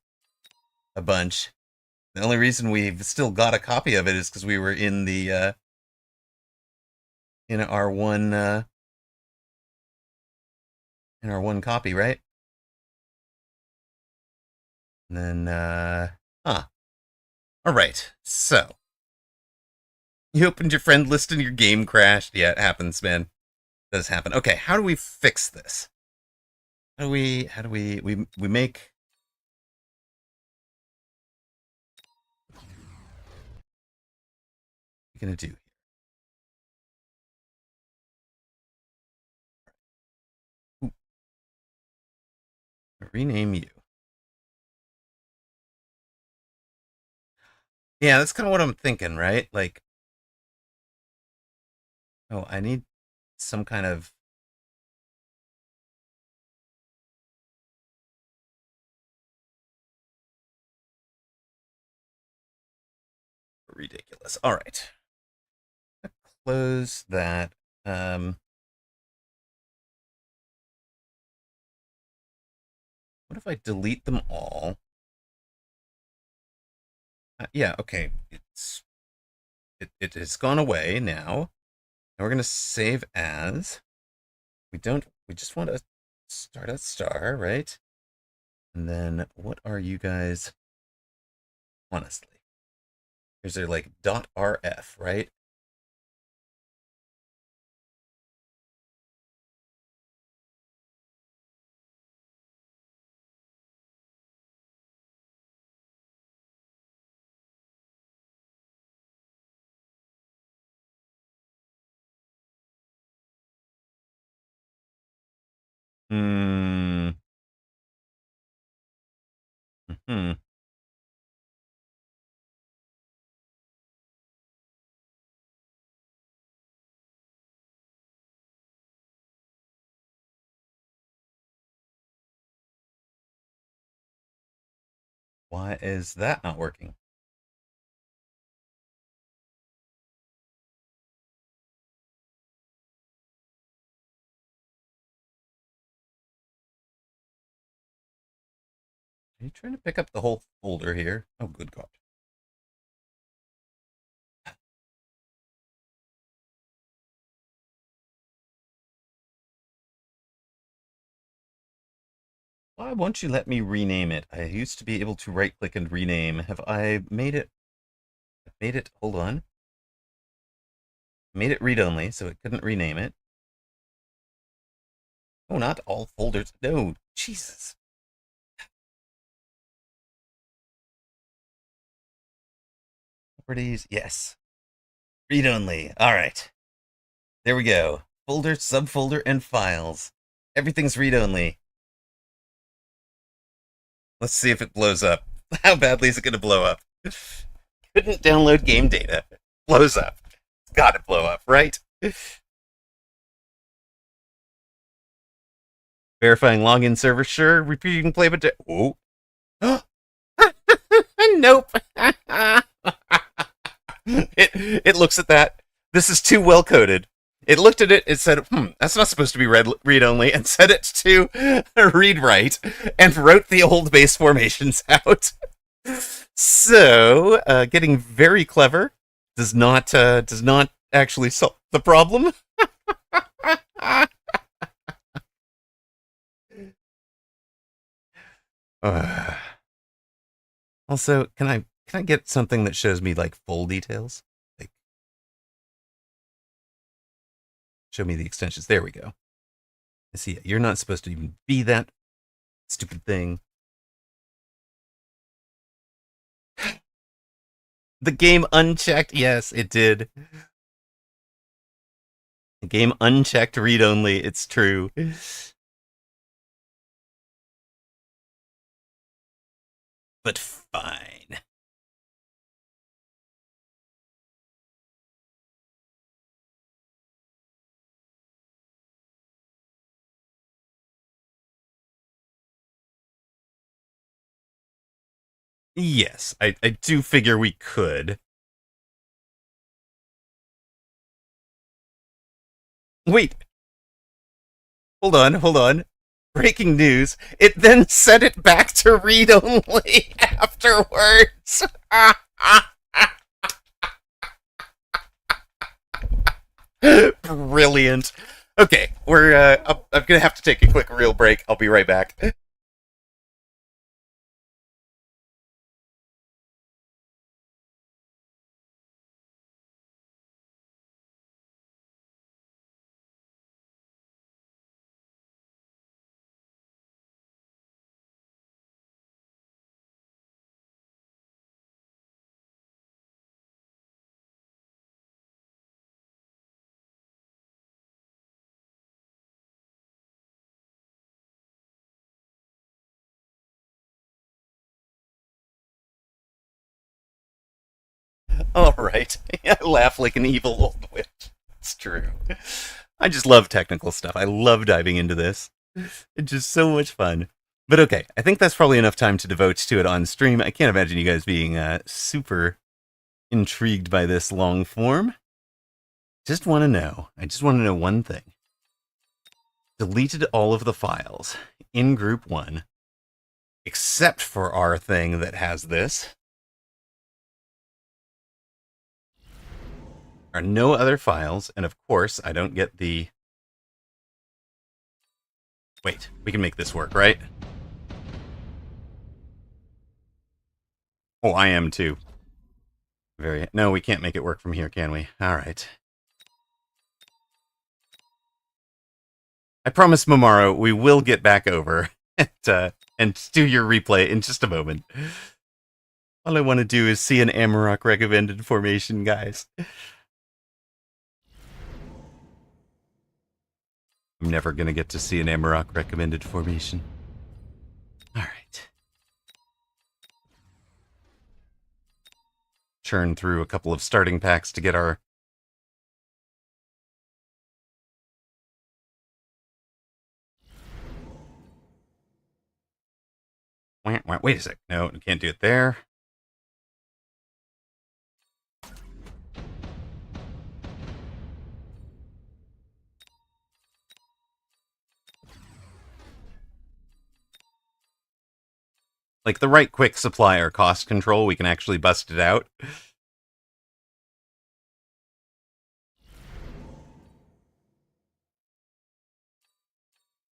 a bunch. The only reason we've still got a copy of it is because we were in the in our one in our one copy, right? And then huh. All right. So you opened your friend list and your game crashed. Yeah, it happens, man. It does happen. Okay, how do we fix this? How do we make what are we gonna do? Ooh, rename you. Yeah, that's kind of what I'm thinking, right? Like, oh, I need some kind of ridiculous. All right. Close that. What if I delete them all? Yeah, okay. It's it has gone away now. And we're gonna save as. We just want to start a star, right? And then what are you guys? Honestly, is there like .rf, right? Hmm. Hmm. Why is that not working? Are you trying to pick up the whole folder here? Oh, good God. Why won't you let me rename it? I used to be able to right click and rename. Have I made it? Hold on. Made it read only, so it couldn't rename it. Oh, not all folders. No, Jesus. Properties, yes. Read only. All right. There we go. Folder, subfolder, and files. Everything's read only. Let's see if it blows up. How badly is it going to blow up? Couldn't download game data. Blows up. It's got to blow up, right? Verifying login server, sure. Repeating play, but oh, nope. it looks at that. This is too well coded. It looked at it. It said, that's not supposed to be read only," and set it to read write, and wrote the old base formations out. So, getting very clever does not actually solve the problem. Also, can I get something that shows me like full details? Like, show me the extensions. There we go. I see. You're not supposed to even be that stupid thing. The game unchecked. Yes, it did. The game unchecked read only. It's true. But fine. Yes, I do figure we could. Wait, hold on. Breaking news. It then set it back to read only afterwards. Brilliant. Okay, I'm gonna have to take a quick real break. I'll be right back. All right. I laugh like an evil old witch. It's true. I just love technical stuff. I love diving into this. It's just so much fun. But okay, I think that's probably enough time to devote to it on stream. I can't imagine you guys being super intrigued by this long form. Just want to know. I just want to know one thing. Deleted all of the files in group 1, except for our thing that has this. There are no other files, and of course, I don't get the... Wait, we can make this work, right? Oh, I am too. No, we can't make it work from here, can we? All right. I promise, Momaro, we will get back over and do your replay in just a moment. All I want to do is see an Amarok recommended formation, guys. I'm never going to get to see an Amarok recommended formation. All right. Churn through a couple of starting packs to get our... Wait a sec. No, can't do it there. Like the right quick supply or cost control, we can actually bust it out.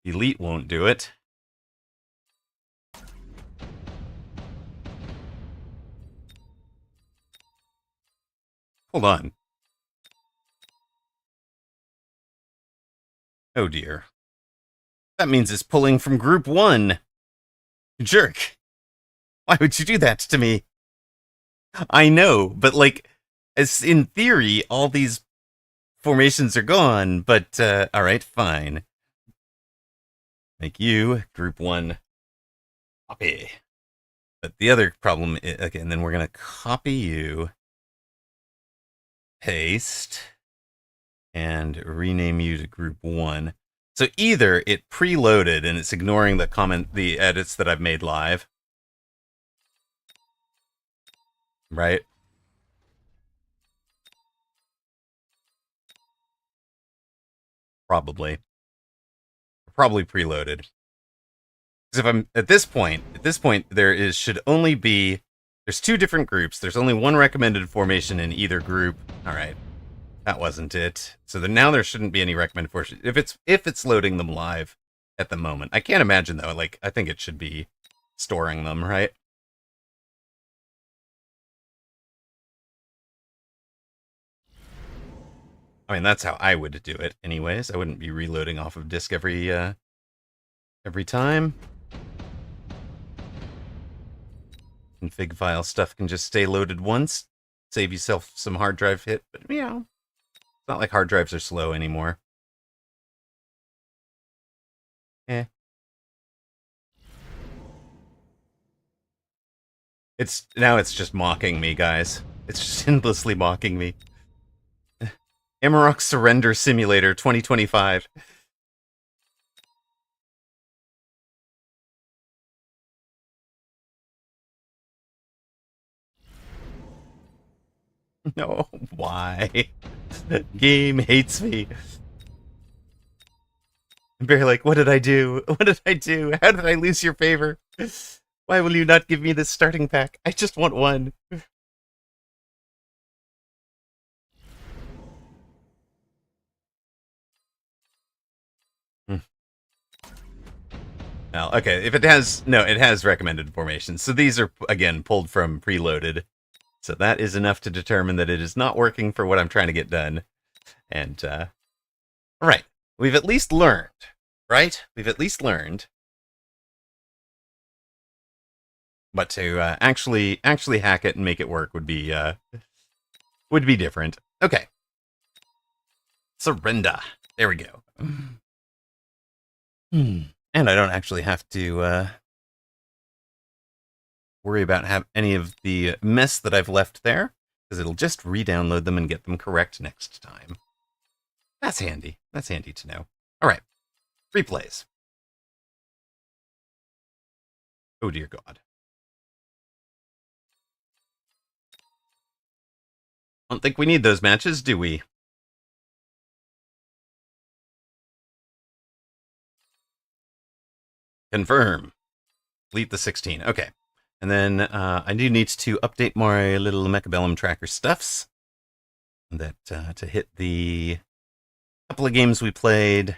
Elite won't do it. Hold on. Oh dear. That means it's pulling from group 1. Jerk. Why would you do that to me? I know, but like, as in theory, all these formations are gone, but alright, fine. Make you group 1 copy. But the other problem is, okay, and then we're gonna copy you, paste, and rename you to group 1. So either it preloaded and it's ignoring the edits that I've made live. Right? Probably preloaded. Because if I'm at this point, there should only be, there's 2 different groups. There's only 1 recommended formation in either group. All right. That wasn't it. So now there shouldn't be any recommended formation if it's loading them live at the moment. I can't imagine though. Like, I think it should be storing them, right? I mean, that's how I would do it anyways. I wouldn't be reloading off of disk every time. Config file stuff can just stay loaded once. Save yourself some hard drive hit, but you know, it's not like hard drives are slow anymore. It's just mocking me, guys. It's just endlessly mocking me. Amarok Surrender Simulator 2025. No, why? Game hates me. Bear, like, what did I do? What did I do? How did I lose your favor? Why will you not give me this starting pack? I just want 1. Well, okay, if it has... No, it has recommended formations. So these are, again, pulled from preloaded. So that is enough to determine that it is not working for what I'm trying to get done. And, right. We've at least learned, right? We've at least learned. But to actually hack it and make it work would be different. Okay. Surrender. There we go. And I don't actually have to worry about any of the mess that I've left there, because it'll just re-download them and get them correct next time. That's handy. That's handy to know. All right. Replays. Oh, dear God. I don't think we need those matches, do we? Confirm. Delete the 16. Okay. And then I do need to update my little Mechabellum tracker stuffs. that to hit the couple of games we played.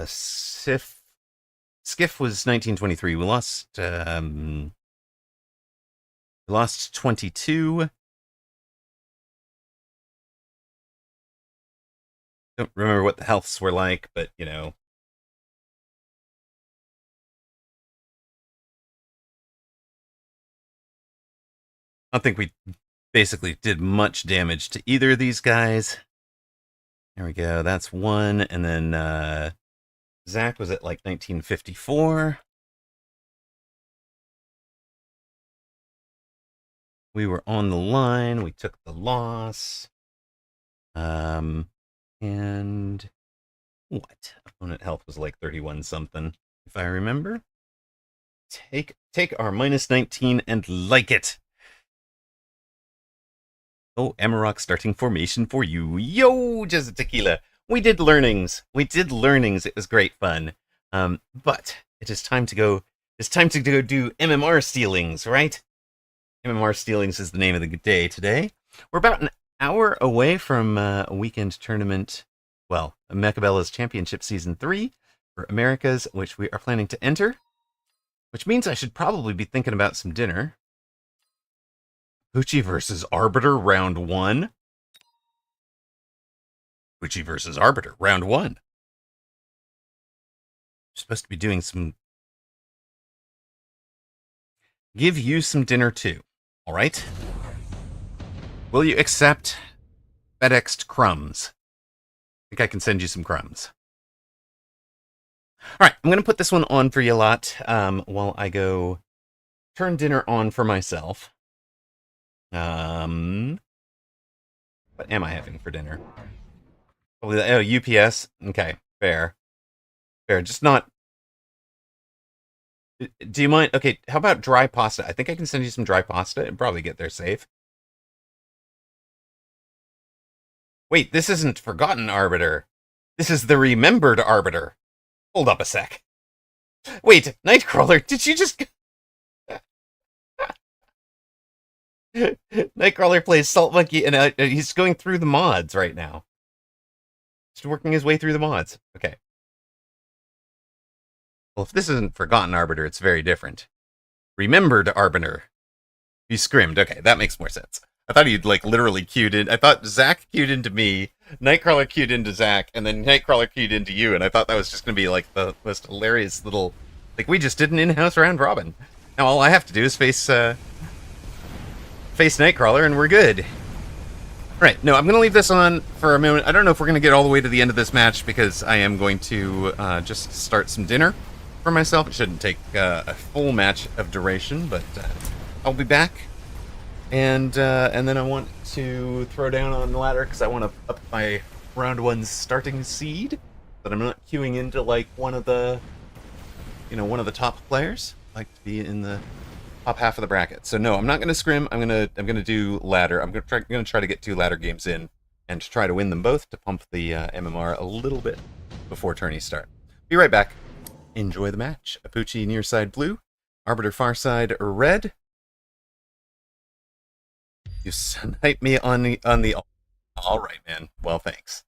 Skiff was 1923. We lost 22. Don't remember what the healths were like, but you know. I don't think we basically did much damage to either of these guys. There we go. That's one. And then Zach was at like 1954. We were on the line. We took the loss. And what? Opponent health was like 31 something, if I remember. Take our minus 19 and like it. Oh, Amarok starting formation for you. Yo, just a tequila. We did learnings. It was great fun. But it is time to go. It's time to go do MMR stealings, right? MMR stealings is the name of the day today. We're about an hour away from a weekend tournament. Well, Mechabella's Championship Season 3 for Americas, which we are planning to enter. Which means I should probably be thinking about some dinner. Pucci versus Arbiter, round 1. Pucci versus Arbiter, round 1. Supposed to be doing some... Give you some dinner too. All right? Will you accept FedExed crumbs? I think I can send you some crumbs. All right, I'm going to put this one on for you lot while I go turn dinner on for myself. What am I having for dinner? Oh, UPS. Okay, fair. Just not. Do you mind? Okay, how about dry pasta? I think I can send you some dry pasta and probably get there safe. Wait, this isn't Forgotten Arbiter. This is the Remembered Arbiter. Hold up a sec. Wait, Nightcrawler, did you just... Nightcrawler plays Salt Monkey, and he's going through the mods right now. He's working his way through the mods. Okay. Well, if this isn't Forgotten Arbiter, it's very different. Remembered Arbiter. He scrimmed. Okay, that makes more sense. I thought he'd like literally queued in. I thought Zach queued into me, Nightcrawler queued into Zach, and then Nightcrawler queued into you, and I thought that was just going to be like the most hilarious little... Like, we just did an in-house round robin. Now all I have to do is face Nightcrawler, and we're good. Right, no, I'm going to leave this on for a moment. I don't know if we're going to get all the way to the end of this match, because I am going to just start some dinner for myself. It shouldn't take a full match of duration, but I'll be back. And then I want to throw down on the ladder, because I want to up my round 1 starting seed, but I'm not queuing into, like, one of the top players. I like to be in the top half of the bracket. So no, I'm not going to scrim. I'm gonna do ladder. I'm gonna try to get 2 ladder games in and to try to win them both to pump the MMR a little bit before tourneys start. Be right back. Enjoy the match. Apucci near side blue, Arbiter far side red. You snipe me on the. All right, man. Well, thanks.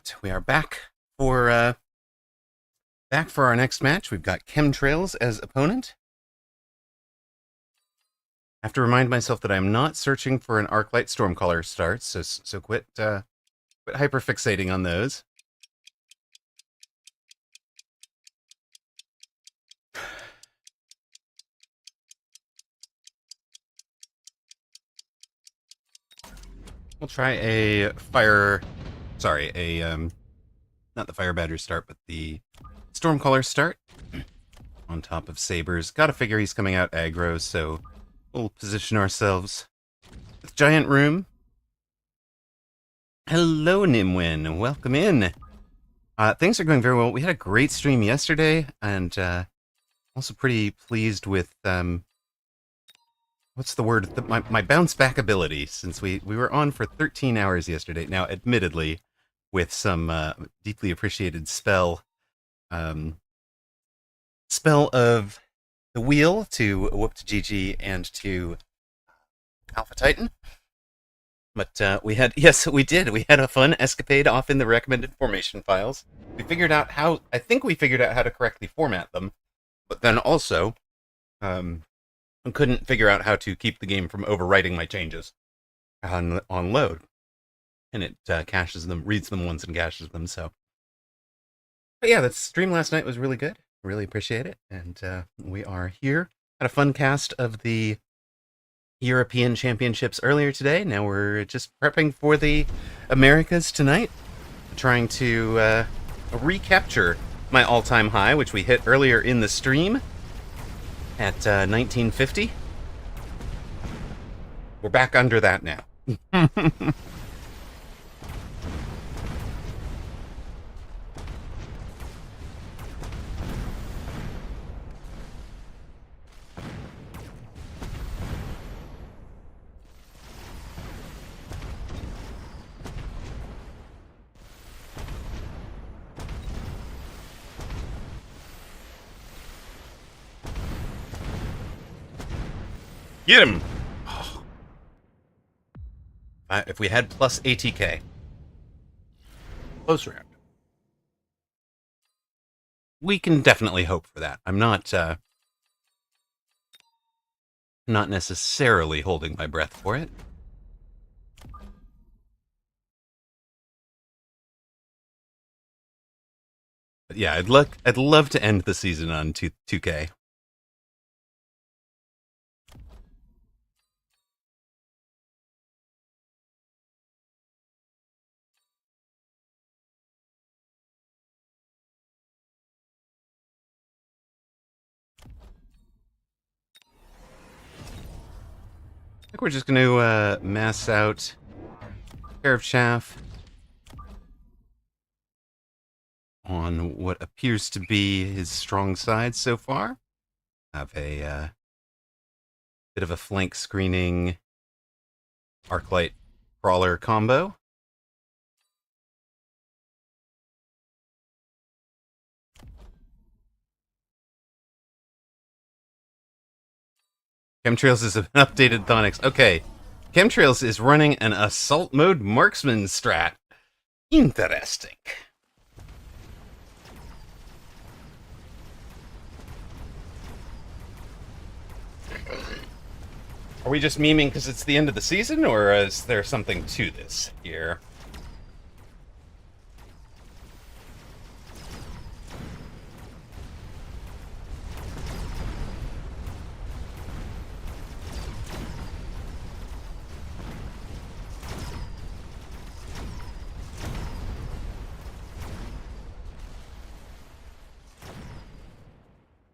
right, we are back for our next match. We've got Chemtrails as opponent. I have to remind myself that I'm not searching for an Arclight Stormcaller start, so quit hyperfixating on those. We'll try a not the Fire Badger start, but the Stormcaller start on top of Sabers. Gotta figure he's coming out aggro, so we'll position ourselves with Giant Room. Hello, Nimwin. Welcome in. Things are going very well. We had a great stream yesterday, and also pretty pleased with what's the word? My bounce back ability, since we were on for 13 hours yesterday. Now, admittedly, with some deeply appreciated spell of the wheel to whoop to GG and to Alpha Titan. But we had a fun escapade off in the recommended formation files. I think we figured out how to correctly format them, but then also couldn't figure out how to keep the game from overwriting my changes on load. And it caches them, reads them once and caches them, so. But yeah, that stream last night was really good. Really appreciate it. And we are here. Had a fun cast of the European Championships earlier today. Now we're just prepping for the Americas tonight. Trying to recapture my all-time high, which we hit earlier in the stream at 1950. We're back under that now. Get him! Oh. If we had plus ATK. Close round. We can definitely hope for that. I'm not necessarily holding my breath for it. But yeah, I'd love to end the season on 2K. I think we're just going to mass out a pair of chaff on what appears to be his strong side so far. Have a bit of a flank screening Arclight Crawler combo. Chemtrails is an updated Thonix. Okay. Chemtrails is running an assault mode marksman strat. Interesting. Are we just memeing because it's the end of the season, or is there something to this here?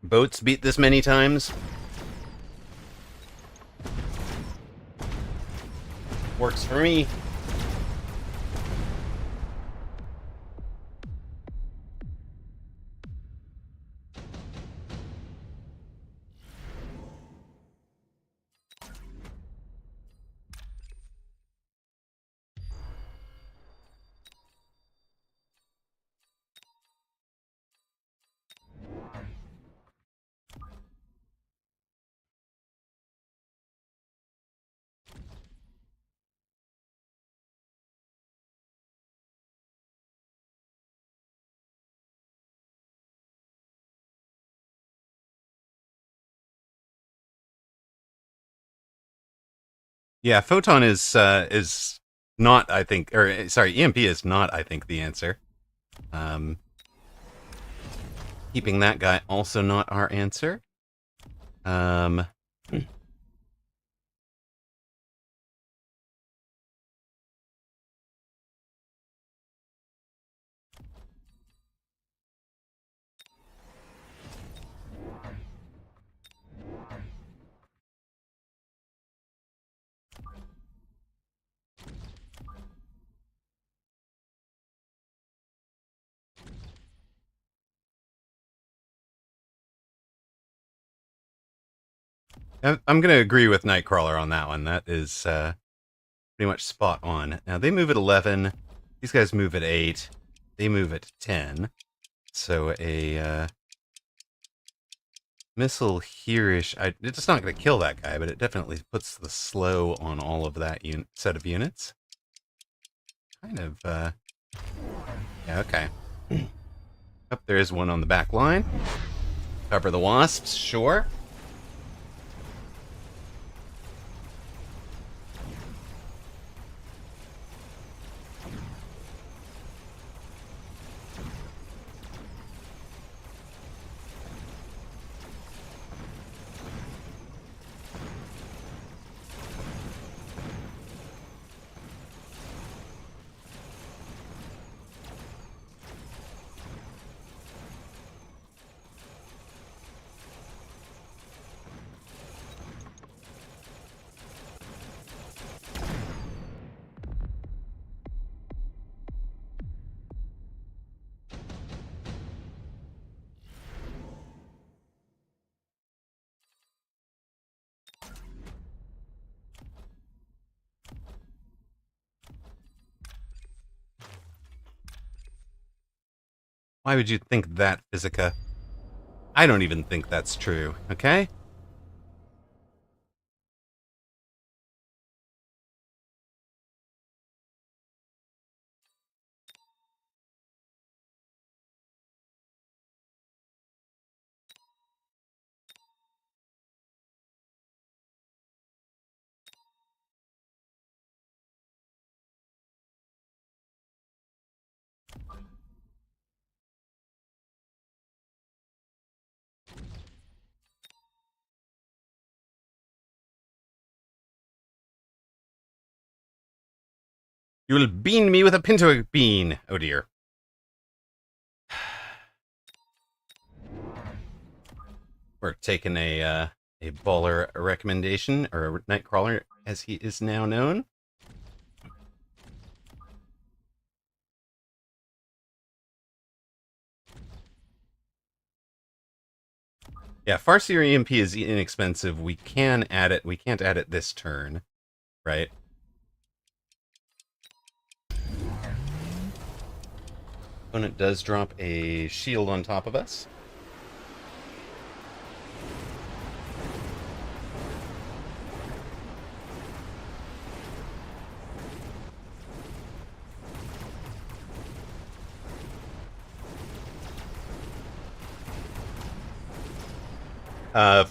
Boats beat this many times? Works for me. Yeah, photon is not, I think, or sorry, EMP is not, I think, the answer. Um, keeping that guy also not our answer. Um, I'm going to agree with Nightcrawler on that one. That is pretty much spot on. Now they move at 11. These guys move at 8. They move at 10. So a missile here-ish. It's not going to kill that guy, but it definitely puts the slow on all of that set of units. Kind of, yeah, okay. Up there is one on the back line. Cover the wasps, sure. Why would you think that, Physica? I don't even think that's true, okay? You will bean me with a pinto bean. Oh dear. We're taking a baller recommendation, or a Nightcrawler, as he is now known. Yeah, Farseer EMP is inexpensive. We can add it. We can't add it this turn, right? Opponent does drop a shield on top of us.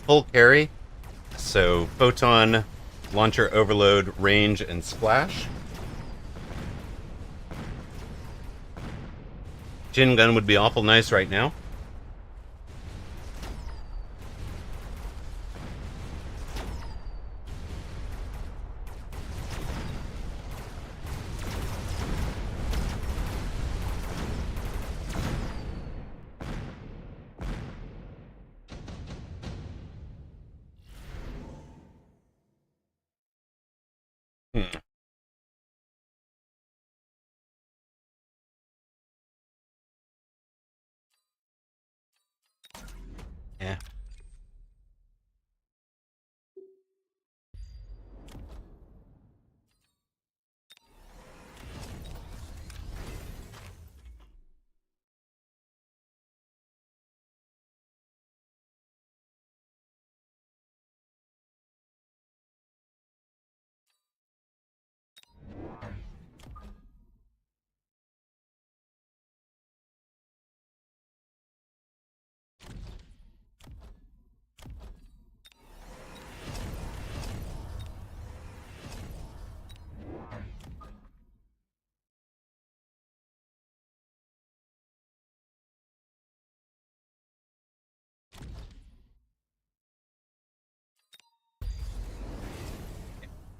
Full carry. So photon, launcher overload, range, and splash. Gin gun would be awful nice right now. Hmm. Yeah.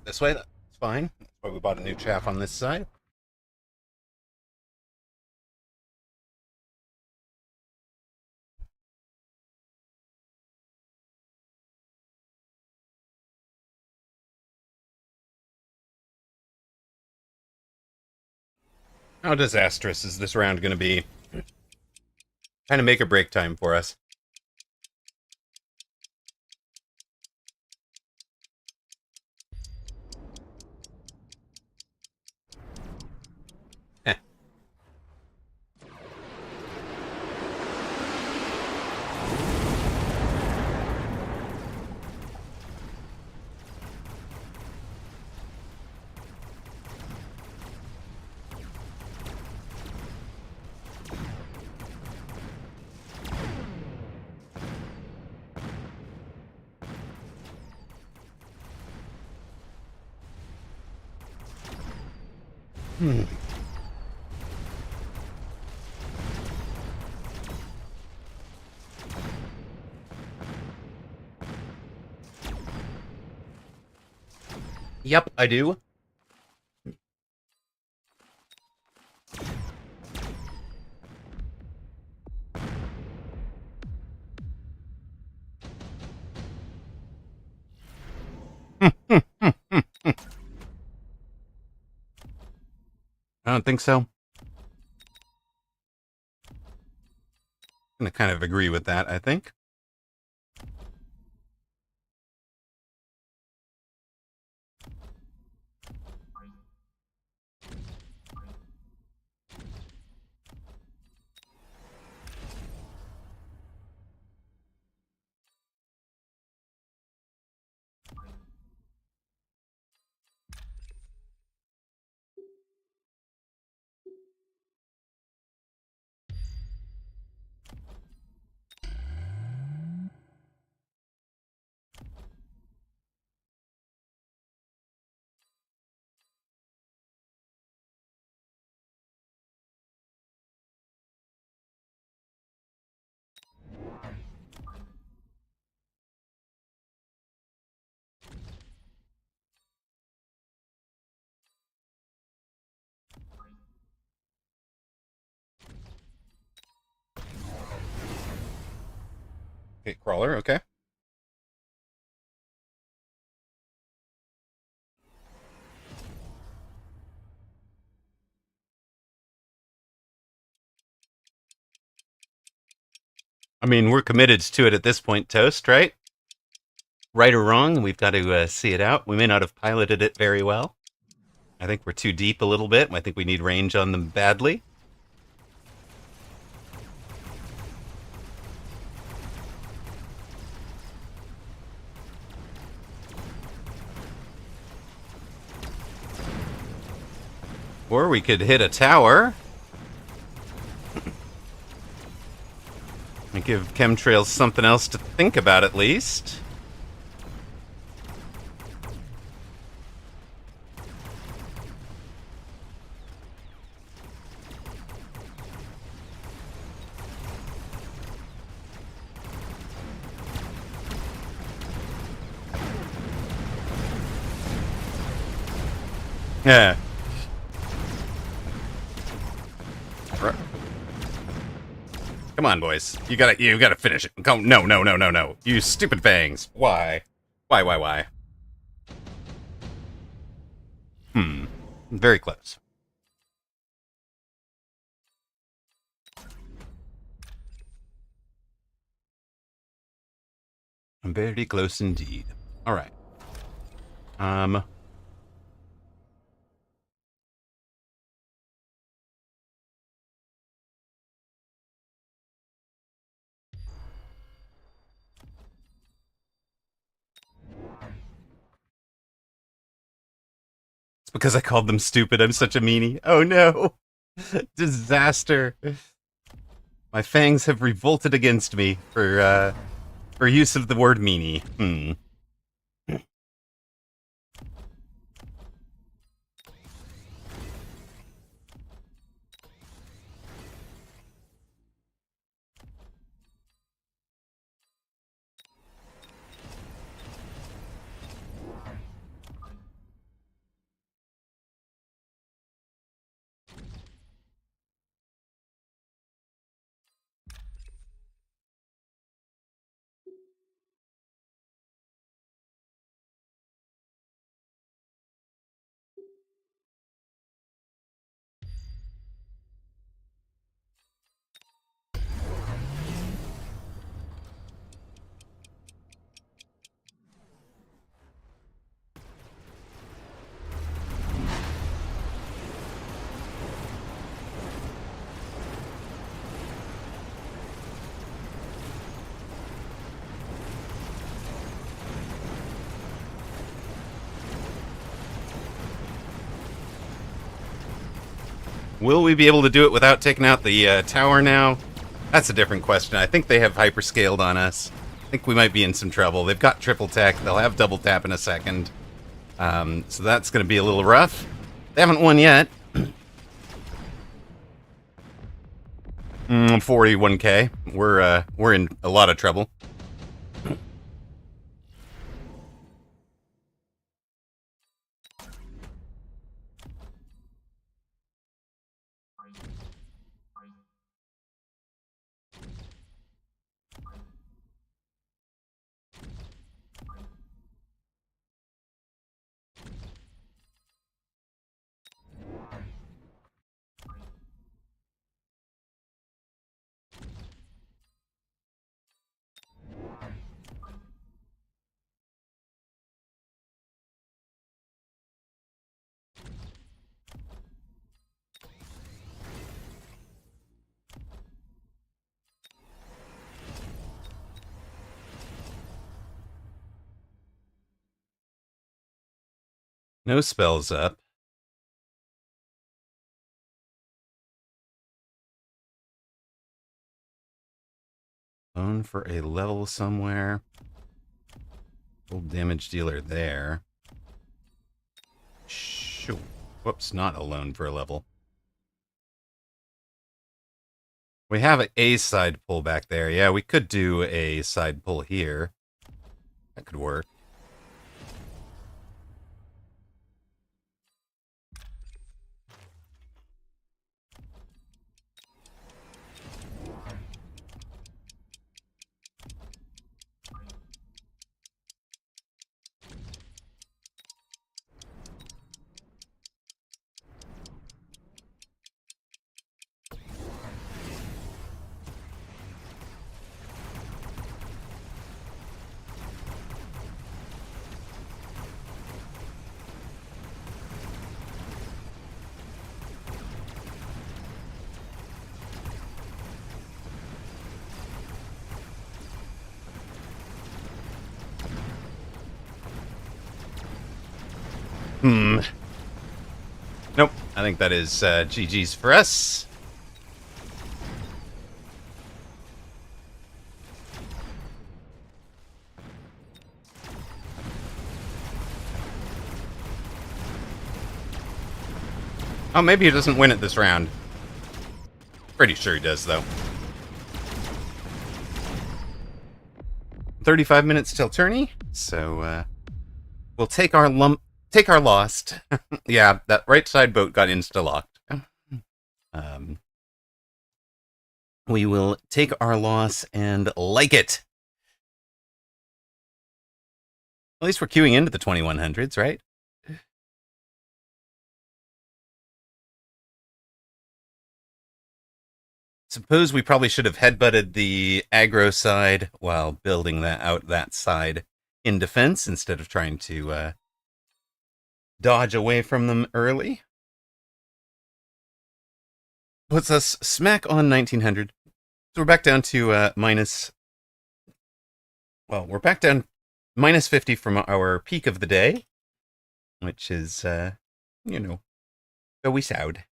This way, that's fine. That's why we bought a new chaff on this side. How disastrous is this round going to be? Kind of make or break time for us. Eh. Hmm. Yep, I do. I don't think so. I'm going to kind of agree with that, I think. Okay, crawler, okay. I mean, we're committed to it at this point, Toast, right? Right or wrong, we've got to see it out. We may not have piloted it very well. I think we're too deep a little bit. I think we need range on them badly. Or we could hit a tower and give chemtrails something else to think about at least. Yeah. Come on, boys. You gotta finish it. Go, no. You stupid fangs. Why? Why? Very close. I'm very close indeed. All right. It's because I called them stupid. I'm such a meanie. Oh no. Disaster. My fangs have revolted against me for use of the word meanie. Will we be able to do it without taking out the tower now? That's a different question. I think they have hyperscaled on us. I think we might be in some trouble. They've got triple tech. They'll have double tap in a second. So that's going to be a little rough. They haven't won yet. 41k. We're in a lot of trouble. No spells up. Phone for a level somewhere. Full damage dealer there. Shoo. Whoops, not a loan for a level. We have a side pull back there. Yeah, we could do a side pull here. That could work. Nope. I think that is GG's for us. Oh, maybe he doesn't win it this round. Pretty sure he does, though. 35 minutes till tourney, so we'll take our lost. Yeah, that right side boat got insta-locked. We will take our loss and like it. At least we're queuing into the 2100s, right? Suppose we probably should have headbutted the aggro side while building that side in defense instead of trying to dodge away from them early. Puts us smack on 1900. So we're back down to minus. Well, we're back down minus 50 from our peak of the day, which is, very sad.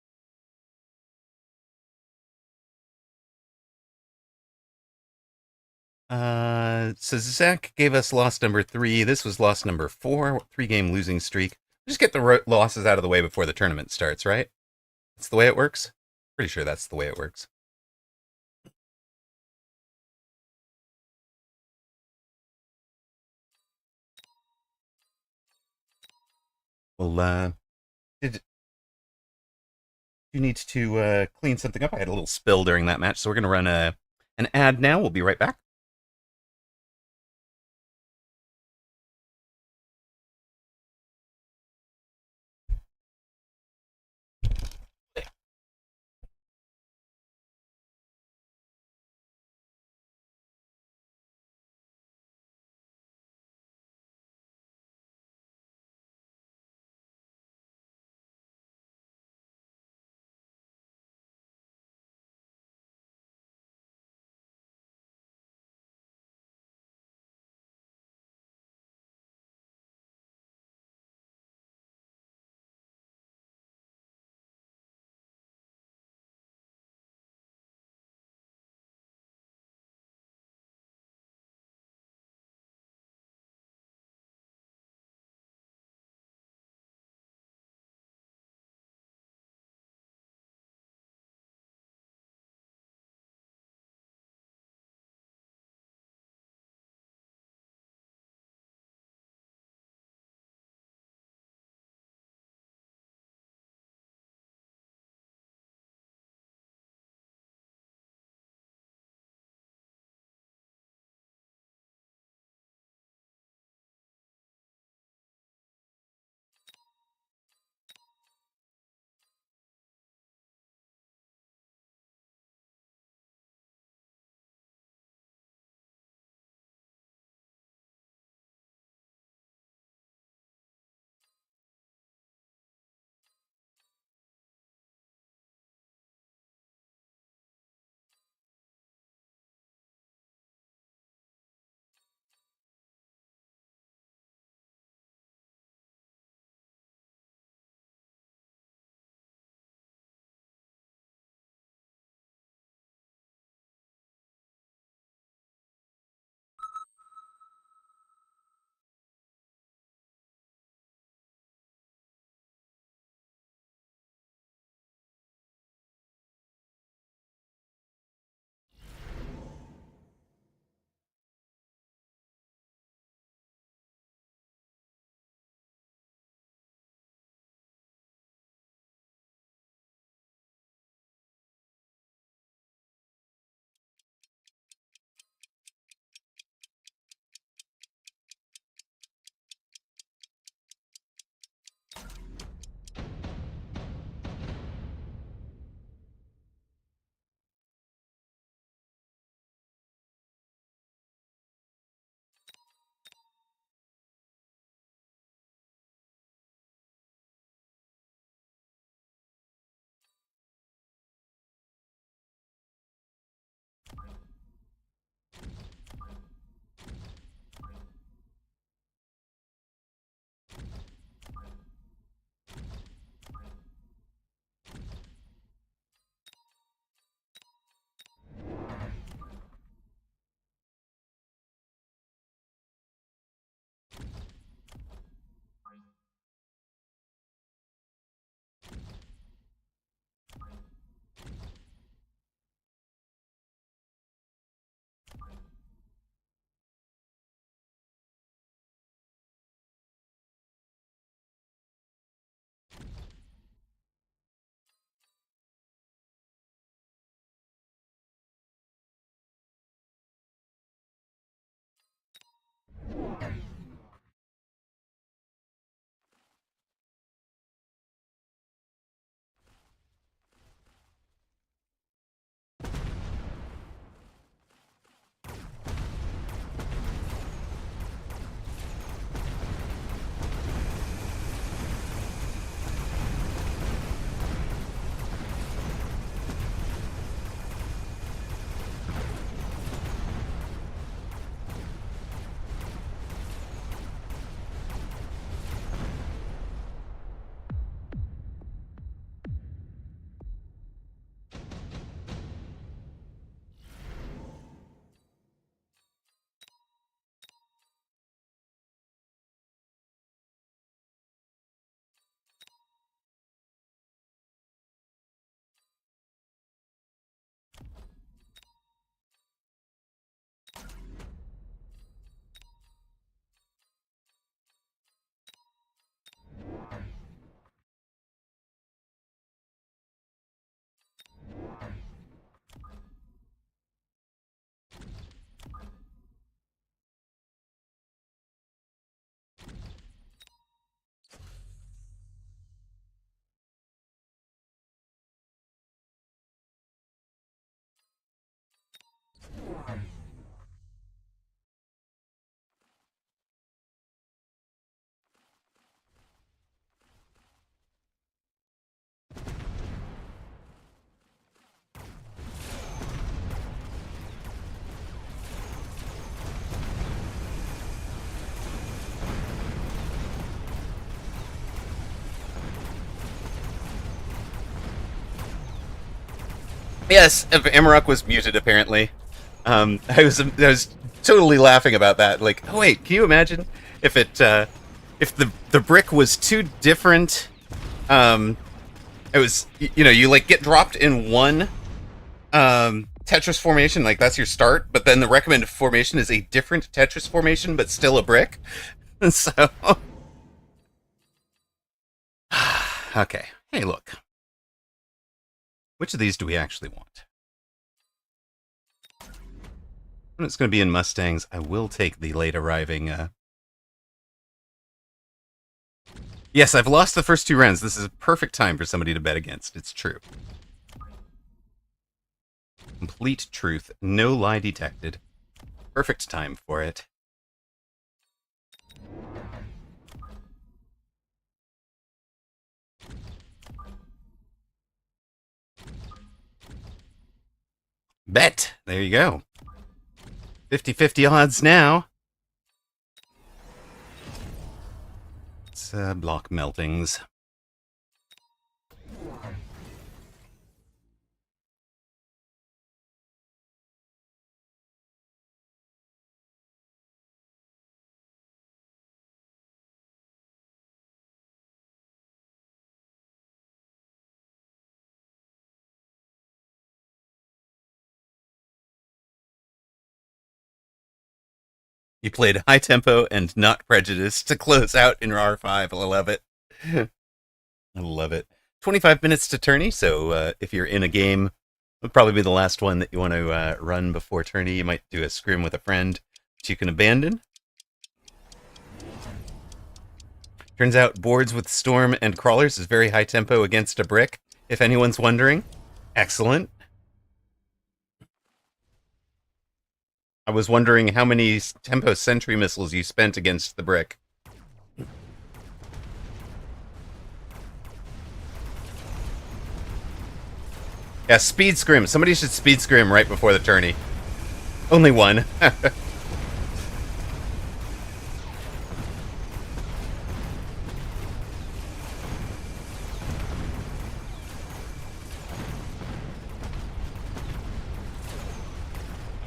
So Zach gave us loss number 3. This was loss number 4, 3-game losing streak. Just get the losses out of the way before the tournament starts, right? That's the way it works? Pretty sure that's the way it works. Well, did you need to clean something up? I had a little spill during that match, so we're going to run an ad now. We'll be right back. Yes, Amarok was muted apparently. I was totally laughing about that. Like, oh wait, can you imagine if if the brick was two different it was you like get dropped in one Tetris formation, like that's your start, but then the recommended formation is a different Tetris formation but still a brick. So okay. Hey, look. Which of these do we actually want? When it's going to be in Mustangs, I will take the late arriving. Yes, I've lost the first two rounds. This is a perfect time for somebody to bet against. It's true. Complete truth. No lie detected. Perfect time for it. Bet! There you go. 50-50 odds now. It's block meltings. You played high tempo and not prejudice to close out in R5. I love it. I love it. 25 minutes to tourney, so if you're in a game, it'll probably be the last one that you want to run before tourney. You might do a scrim with a friend, which you can abandon. Turns out boards with storm and crawlers is very high tempo against a brick, if anyone's wondering. Excellent. I was wondering how many tempo sentry missiles you spent against the brick. Yeah, speed scrim. Somebody should speed scrim right before the tourney. Only one.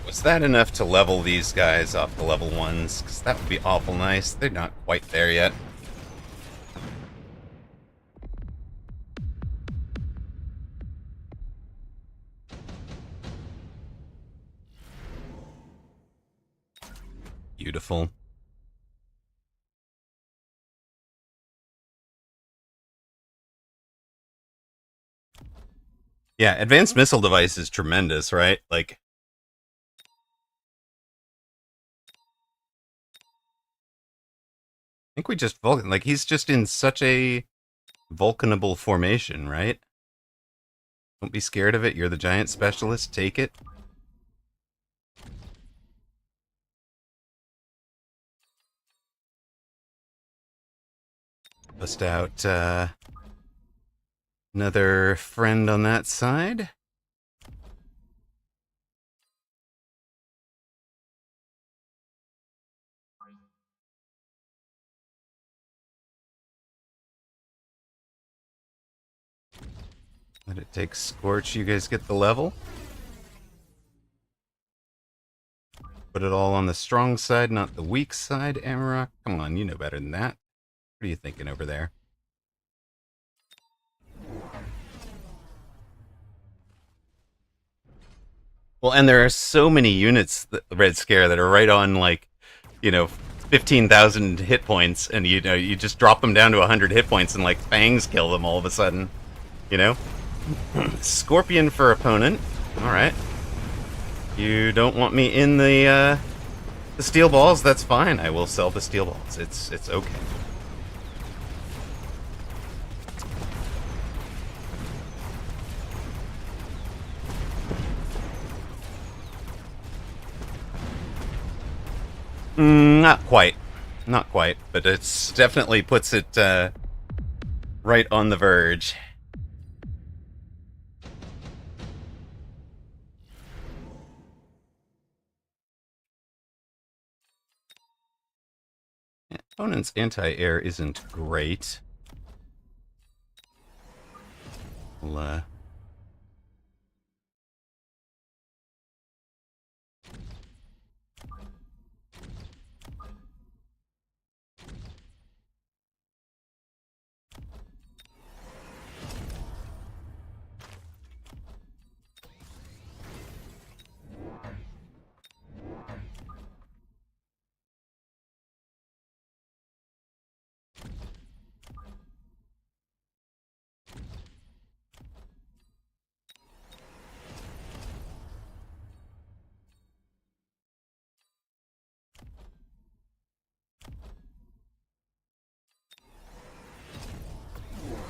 Was that enough to level these guys off the level ones? Because that would be awful nice. They're not quite there yet. Beautiful. Yeah, advanced missile device is tremendous, right? Like, I think we just Vulcan. Like, he's just in such a Vulcanable formation, right? Don't be scared of it. You're the giant specialist. Take it. Bust out another friend on that side. Let it take Scorch. You guys get the level. Put it all on the strong side, not the weak side, Amarok. Come on, you know better than that. What are you thinking over there? Well, and there are so many units, Red Scare, that are right on, like, 15,000 hit points, and you just drop them down to 100 hit points, and like Fangs kill them all of a sudden. Scorpion for opponent. All right. You don't want me in the steel balls? That's fine. I will sell the steel balls. It's okay. Not quite. Not quite, but it's definitely puts it right on the verge. Opponent's anti-air isn't great. We'll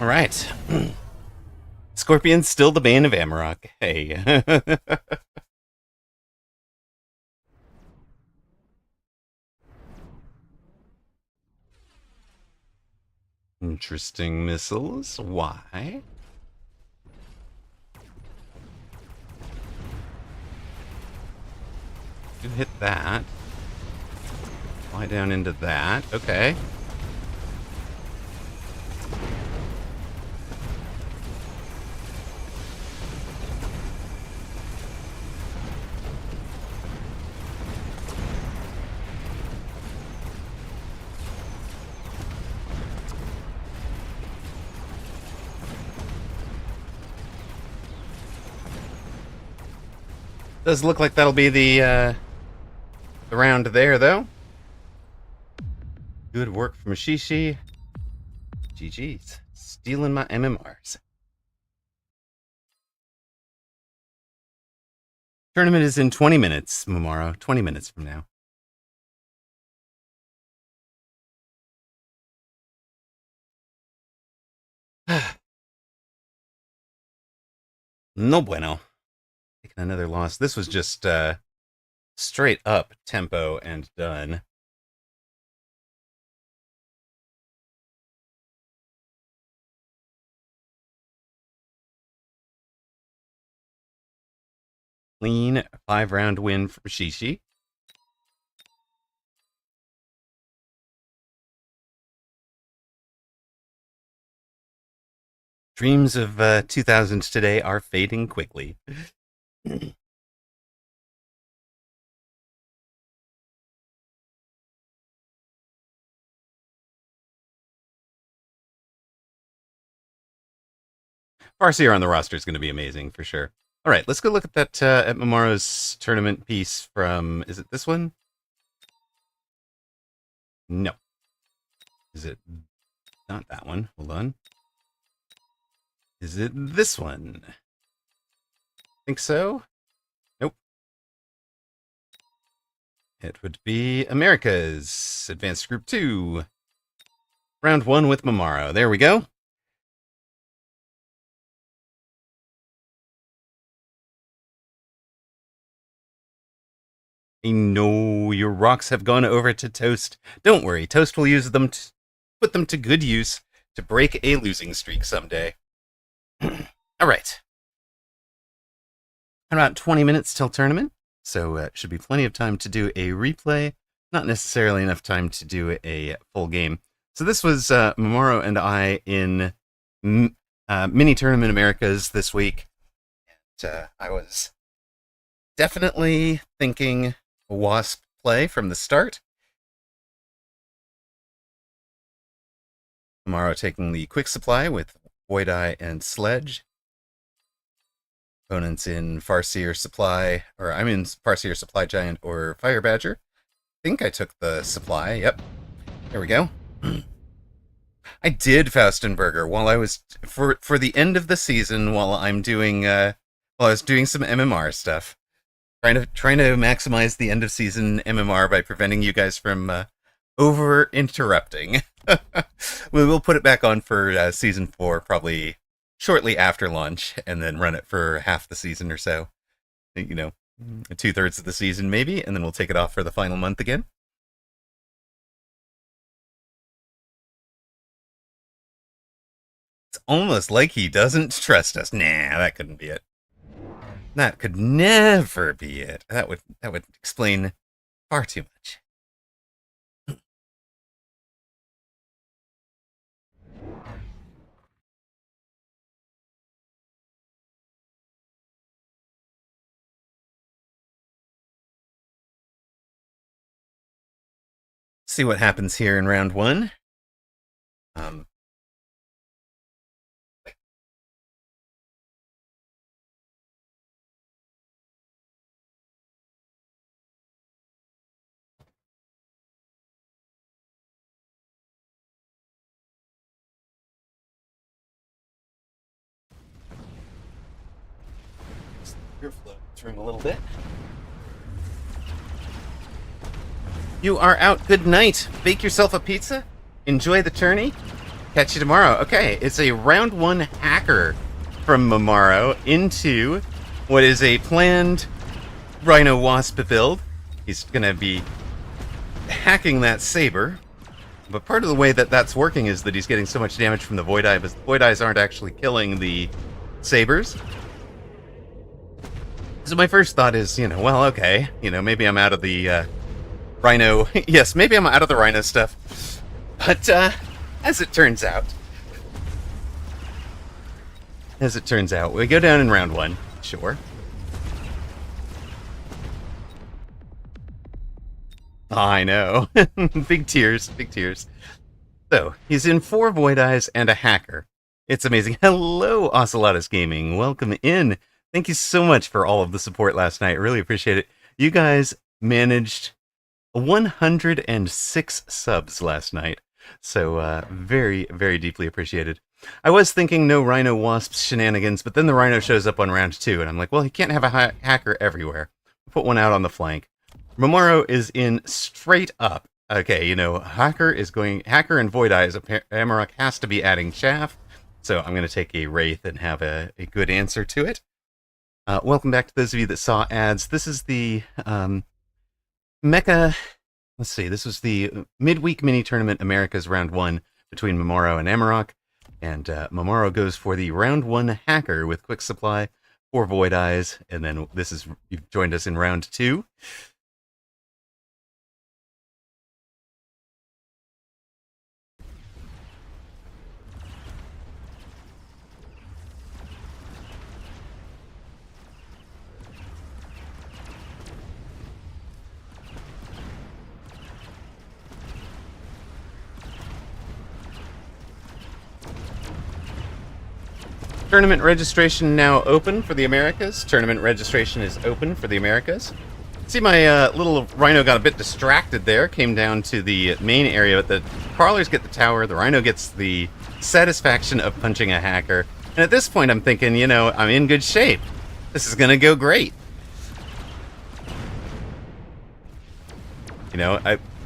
All right. Scorpion's still the bane of Amarok. Hey. Interesting missiles. Why? You hit that. Fly down into that. Okay. Does look like that'll be the round there, though. Good work from Shishi. GG's. Stealing my MMRs. Tournament is in 20 minutes, Momaro. 20 minutes from now. No bueno. Taking another loss. This was just straight up tempo and done. Clean 5-round win for Shishi. Dreams of 2000 today are fading quickly. Farseer on the roster is going to be amazing for sure. All right, let's go look at that at Momaro's tournament piece from. Is it this one? No. Is it not that one? Hold on. Is it this one? Think so? Nope. It would be America's Advanced Group 2. Round 1 with Momaro. There we go. I know your rocks have gone over to Toast. Don't worry, Toast will use them to put them to good use to break a losing streak someday. All right. About 20 minutes till tournament, so should be plenty of time to do a replay. Not necessarily enough time to do a full game. So this was Momaro and I in Mini Tournament Americas this week. And, I was definitely thinking Wasp play from the start. Momaro taking the quick supply with Void Eye and Sledge. Opponents in Farseer Supply, or I'm in Farseer Supply Giant or Fire Badger. I think I took the supply. Yep. There we go. I did Faustenberger while I was for the end of the season while I'm doing while I was doing some MMR stuff. Trying to maximize the end of season MMR by preventing you guys from over interrupting. We will put it back on for season 4 probably shortly after launch, and then run it for half the season or so. 2/3 of the season maybe, and then we'll take it off for the final month again. It's almost like he doesn't trust us. Nah, that couldn't be it. That could never be it. That would explain far too much. See what happens here in round 1. Flow through a little bit. You are out. Good night. Bake yourself a pizza. Enjoy the tourney. Catch you tomorrow. Okay, it's a round 1 hacker from Momaro into what is a planned Rhino Wasp build. He's going to be hacking that saber. But part of the way that that's working is that he's getting so much damage from the Void Eye, but the Void Eyes aren't actually killing the sabers. So my first thought is, well, okay, maybe I'm out of the Rhino. Yes, maybe I'm out of the Rhino stuff. But as it turns out, we go down in round 1. Sure. I know. Big tears, big tears. So, he's in 4 Void Eyes and a hacker. It's amazing. Hello, Ocelotus Gaming. Welcome in. Thank you so much for all of the support last night. Really appreciate it. You guys managed 106 subs last night. So, very, very deeply appreciated. I was thinking no Rhino Wasp shenanigans, but then the Rhino shows up on round 2, and I'm like, well, he can't have a hacker everywhere. Put one out on the flank. Momaro is in straight up. Okay, Hacker and Void Eyes. Amarok has to be adding Chaff, so I'm going to take a Wraith and have a good answer to it. Welcome back to those of you that saw ads. This is the Mecha. Let's see. This was the midweek mini tournament Americas round 1 between Momaro and Amarok, and Momaro goes for the round 1 hacker with quick supply, 4 Void Eyes, and then you've joined us in round 2. Tournament registration now open for the Americas. Tournament registration is open for the Americas. See, my little Rhino got a bit distracted there. Came down to the main area, but the Crawlers get the tower. The Rhino gets the satisfaction of punching a hacker. And at this point, I'm thinking, I'm in good shape. This is going to go great.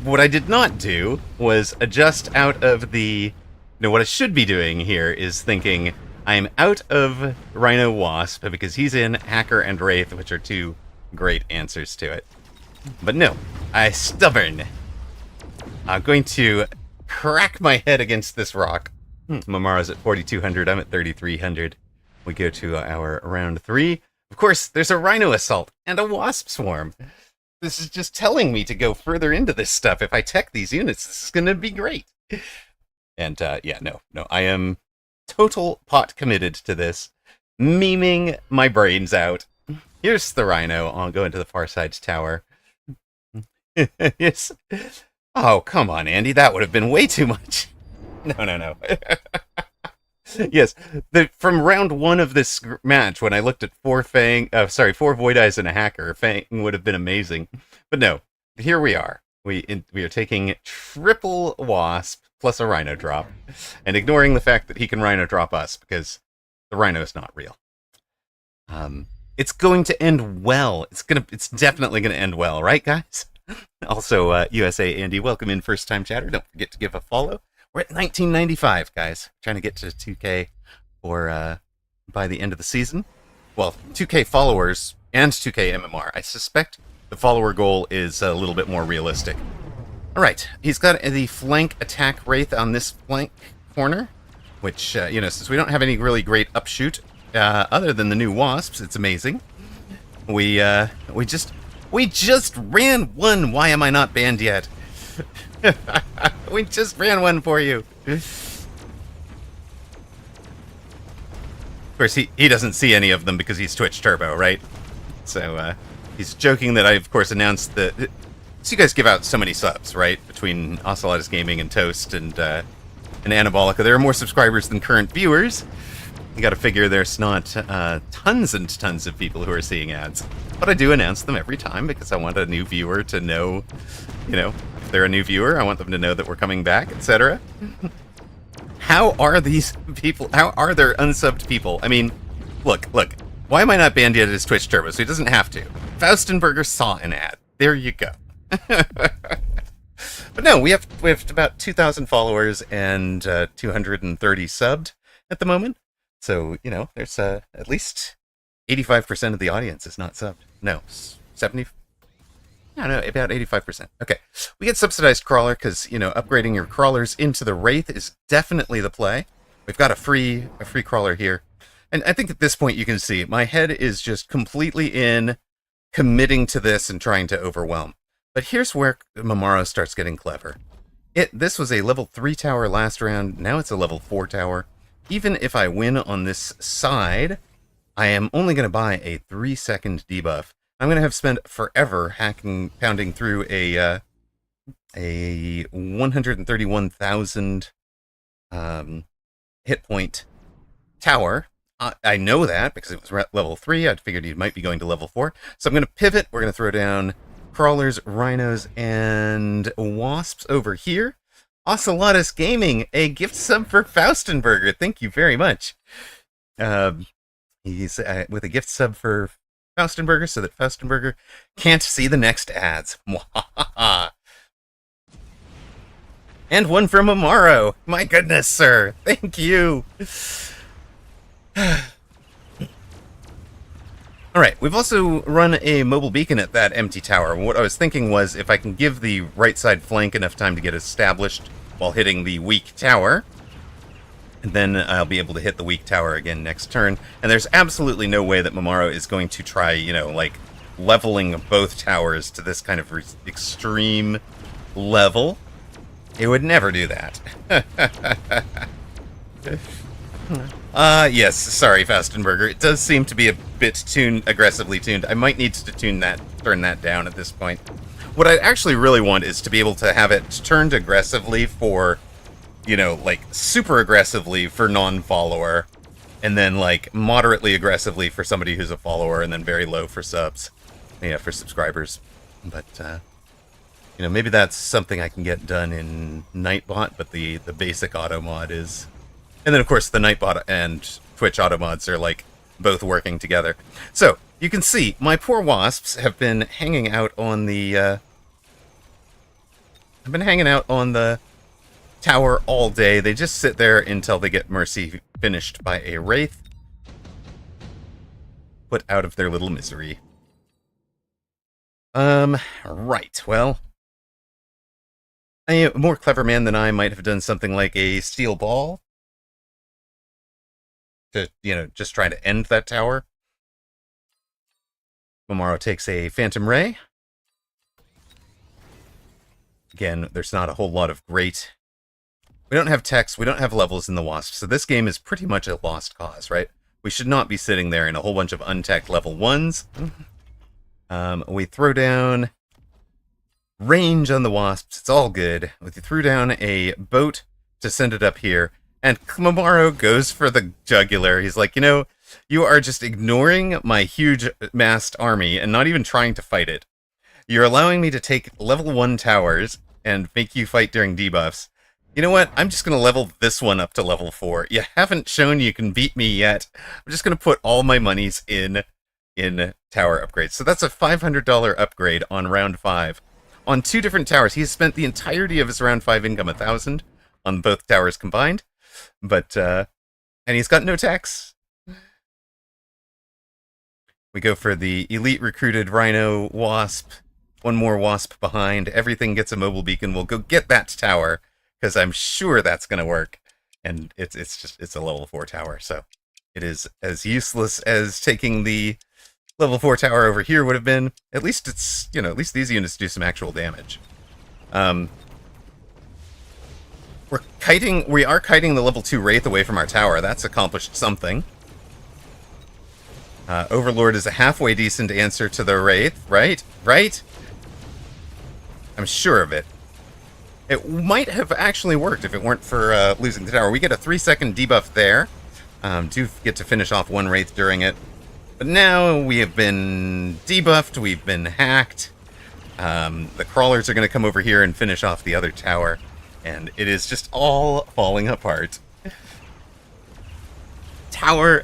What I did not do was adjust out of the... what I should be doing here is thinking... I'm out of Rhino Wasp because he's in Hacker and Wraith, which are 2 great answers to it. But no, I'm stubborn. I'm going to crack my head against this rock. Momaro's at 4,200, I'm at 3,300. We go to our round 3. Of course, there's a Rhino Assault and a Wasp Swarm. This is just telling me to go further into this stuff. If I tech these units, this is going to be great. And no, I am... total pot committed to this, memeing my brains out. Here's the Rhino. I'll go into the far side's tower. Yes. Oh, come on, Andy. That would have been way too much. No. Yes. From round 1 of this match, when I looked at 4 Void Eyes and a hacker, Fang would have been amazing. But no, here we are. We are taking triple Wasp plus a Rhino drop, and ignoring the fact that he can Rhino drop us, because the Rhino is not real. It's going to end well. It's definitely gonna end well, right, guys? Also, USA Andy, welcome in, first time chatter. Don't forget to give a follow. We're at 1995, guys. Trying to get to 2K for by the end of the season. Well, 2K followers and 2K MMR. I suspect the follower goal is a little bit more realistic. Alright, he's got the flank attack Wraith on this flank corner, which, since we don't have any really great upshoot, other than the new Wasps, it's amazing. We just ran one! Why am I not banned yet? We just ran one for you! Of course, he doesn't see any of them because he's Twitch Turbo, right? So, he's joking that I, of course, announced that... So you guys give out so many subs, right? Between Ocelotus Gaming and Toast and Anabolica. There are more subscribers than current viewers. You gotta figure there's not tons and tons of people who are seeing ads. But I do announce them every time because I want a new viewer to know, if they're a new viewer, I want them to know that we're coming back, etc. How are these people, how are there unsubbed people? I mean, look, why am I not banned yet as Twitch Turbo? So he doesn't have to. Faustenberger saw an ad. There you go. But no, we have about 2,000 followers and 230 subbed at the moment. So, you know, there's at least 85% of the audience is not subbed. No, 70. I don't know, about 85%. Okay, we get subsidized crawler because, you know, upgrading your crawlers into the Wraith is definitely the play. We've got a free crawler here. And I think at this point you can see my head is just completely in, committing to this and trying to overwhelm. But here's where Mamaro starts getting clever. This was a level 3 tower last round, now it's a level 4 tower. Even if I win on this side, I am only going to buy a 3-second debuff. I'm going to have spent forever pounding through a 131,000 hit point tower. I know that because it was level 3. I figured you might be going to level 4. So I'm going to pivot. We're going to throw down crawlers, rhinos, and wasps over here. Ocelotus Gaming, a gift sub for Faustenberger. Thank you very much. He's with a gift sub for Faustenberger so that Faustenberger can't see the next ads. And one from Amaro. My goodness, sir. Thank you. Alright, we've also run a mobile beacon at that empty tower. What I was thinking was if I can give the right side flank enough time to get established while hitting the weak tower, and then I'll be able to hit the weak tower again next turn. And there's absolutely no way that Mamaro is going to try, you know, like, leveling both towers to this kind of extreme level. It would never do that. Yes, sorry, Faustenberger. It does seem to be a bit aggressively tuned. I might need to turn that down at this point. What I actually really want is to be able to have it turned aggressively for, you know, like, super aggressively for non-follower, and then, like, moderately aggressively for somebody who's a follower, and then very low for subs. Yeah, for subscribers. But, you know, maybe that's something I can get done in Nightbot, but the basic auto mod is... And then, of course, the Nightbot and Twitch auto mods are, like, both working together. So, you can see, my poor wasps have been hanging out on the, I've been hanging out on the tower all day. They just sit there until they get Mercy finished by a Wraith. Put out of their little misery. Right, well... A more clever man than I might have done something like a steel ball. To, you know, just try to end that tower. Mamaro takes a Phantom Ray. Again, there's not a whole lot of great... We don't have techs, we don't have levels in the Wasp, so this game is pretty much a lost cause, right? We should not be sitting there in a whole bunch of untech level 1s. We throw down range on the Wasps, it's all good. We threw down a boat to send it up here, and Mamaro goes for the jugular. He's like, you know, you are just ignoring my huge massed army and not even trying to fight it. You're allowing me to take level 1 towers and make you fight during debuffs. You know what? I'm just going to level this one up to level 4. You haven't shown you can beat me yet. I'm just going to put all my monies in tower upgrades. So that's a $500 upgrade on round 5. On 2 different towers. He's spent the entirety of his round 5 income, 1,000, on both towers combined. But, and he's got no tax. We go for the elite recruited Rhino Wasp. One more Wasp behind. Everything gets a mobile beacon. We'll go get that tower, because I'm sure that's going to work. And it's a level 4 tower, so it is as useless as taking the level 4 tower over here would have been. At least it's, you know, at least these units do some actual damage. We are kiting the level 2 Wraith away from our tower. That's accomplished something. Overlord is a halfway decent answer to the Wraith, right? Right? I'm sure of it. It might have actually worked if it weren't for losing the tower. We get a 3-second debuff there. Do get to finish off one Wraith during it. But now we have been debuffed, we've been hacked. The crawlers are going to come over here and finish off the other tower. And it is just all falling apart.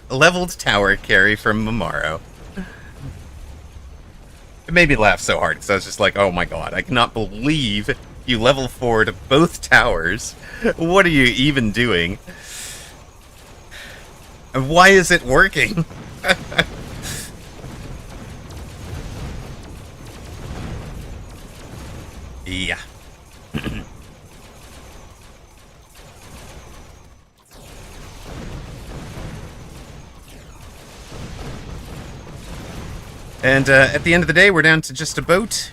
Leveled tower carry from Mamaro. It made me laugh so hard, because I was just like, oh my god, I cannot believe You level forward both towers. What are you even doing? And why is it working? Yeah. And at the end of the day, we're down to just a boat.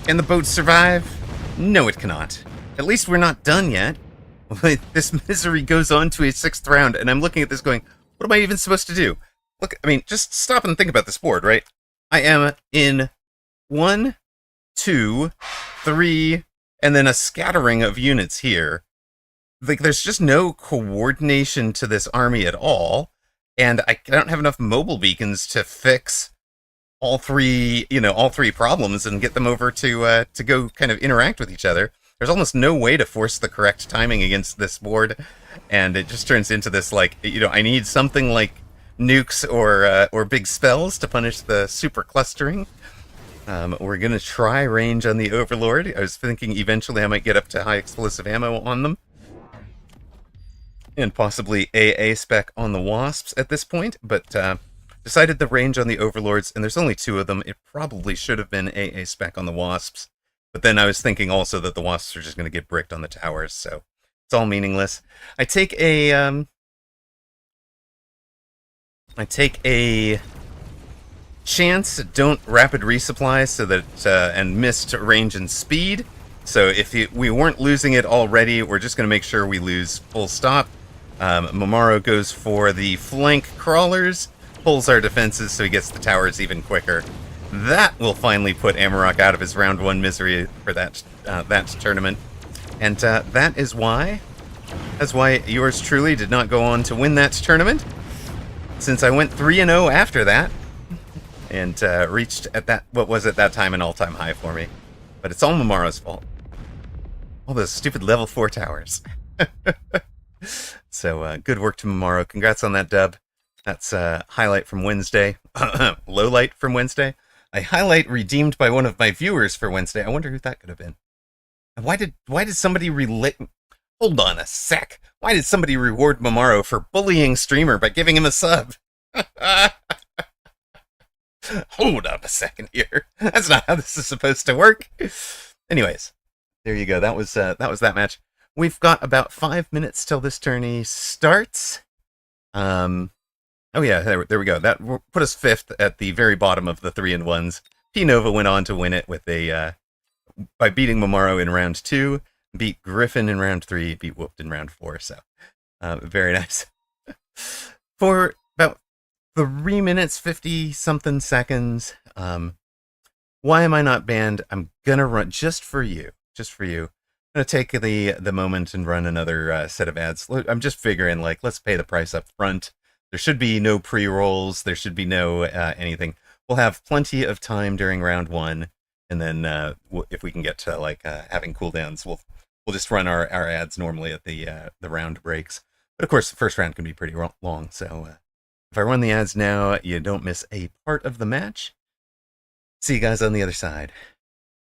Can the boat survive? No, it cannot. At least we're not done yet. This misery goes on to a 6th round, and I'm looking at this going, what am I even supposed to do? Look, I mean, just stop and think about this board, right? I am in 1, 2, 3, and then a scattering of units here. Like, there's just no coordination to this army at all, and I don't have enough mobile beacons to fix all three problems and get them over to go kind of interact with each other. There's almost no way to force the correct timing against this board, and it just turns into this, like, I need something like nukes or big spells to punish the super clustering. We're gonna try range on the Overlord. I was thinking eventually I might get up to high explosive ammo on them, and possibly AA spec on the Wasps at this point, but decided the range on the Overlords, and there's only 2 of them. It probably should have been AA spec on the Wasps, but then I was thinking also that the Wasps are just going to get bricked on the towers, so it's all meaningless. I take a chance, don't rapid resupply, so that and missed range and speed. So if we weren't losing it already, we're just going to make sure we lose full stop. Momaro goes for the flank crawlers, pulls our defenses so he gets the towers even quicker. That will finally put Amarok out of his round 1 misery for that tournament. And that's why yours truly did not go on to win that tournament, since I went 3-0 after that, and reached at what was at that time an all-time high for me. But it's all Momaro's fault. All those stupid level 4 towers. So good work to Momaro. Congrats on that dub. That's a highlight from Wednesday. Lowlight from Wednesday. A highlight redeemed by one of my viewers for Wednesday. I wonder who that could have been. And why did somebody hold on a sec. Why did somebody reward Momaro for bullying streamer by giving him a sub? Hold up a second here. That's not how this is supposed to work. Anyways, there you go. That was that match. We've got about 5 minutes till this tourney starts. Oh yeah, there we go. That put us 5th at the very bottom of the 3-1s. P Nova went on to win it with by beating Momaro in round 2, beat Griffin in round 3, beat Whooped in round 4. So very nice. For about 3 minutes 50 something seconds. Why am I not banned? I'm gonna run just for you. I'm gonna take the moment and run another set of ads. I'm just figuring, like, let's pay the price up front. There should be no pre-rolls. There should be no anything. We'll have plenty of time during round 1, and then if we can get to like having cooldowns, we'll just run our ads normally at the round breaks. But of course, the first round can be pretty long. So if I run the ads now, you don't miss a part of the match. See you guys on the other side.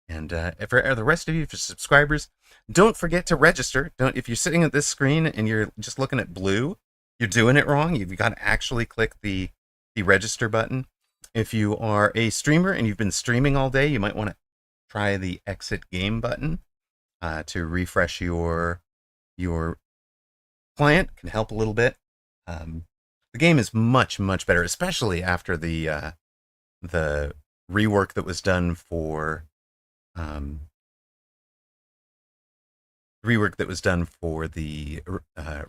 And for the rest of you, for subscribers, don't forget to register. If you're sitting at this screen and you're just looking at blue, you're doing it wrong. You've got to actually click the register button. If you are a streamer and you've been streaming all day, you might want to try the exit game button to refresh your client. Can help a little bit. The game is much better, especially after the rework that was done for the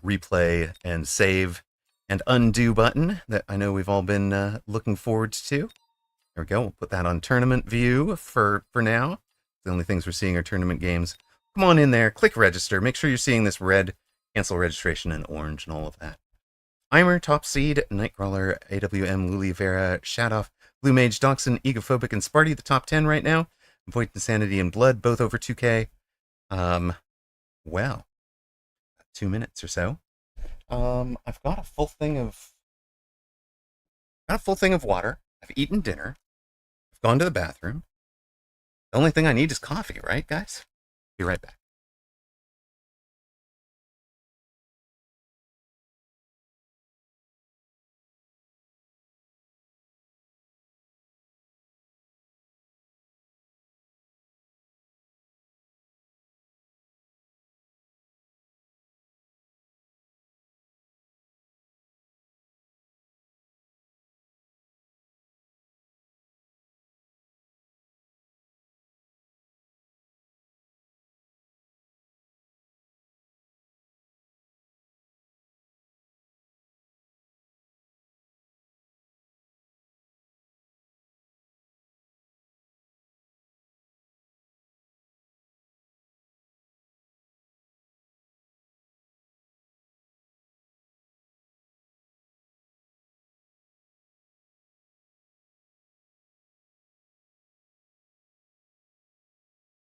replay and save and undo button that I know we've all been looking forward to. There we go. We'll put that on tournament view for now. The only things we're seeing are tournament games. Come on in there, click register. Make sure you're seeing this red, cancel registration, and orange and all of that. Eimer, Top Seed, Nightcrawler, AWM, Luli Vera, Shadoff, Blue Mage, Dachshund, Egophobic, and Sparty, the top 10 right now. Void Insanity and Blood, both over 2K. Well, 2 minutes or so. I've got a full thing of water. I've eaten dinner. I've gone to the bathroom. The only thing I need is coffee, right, guys? Be right back.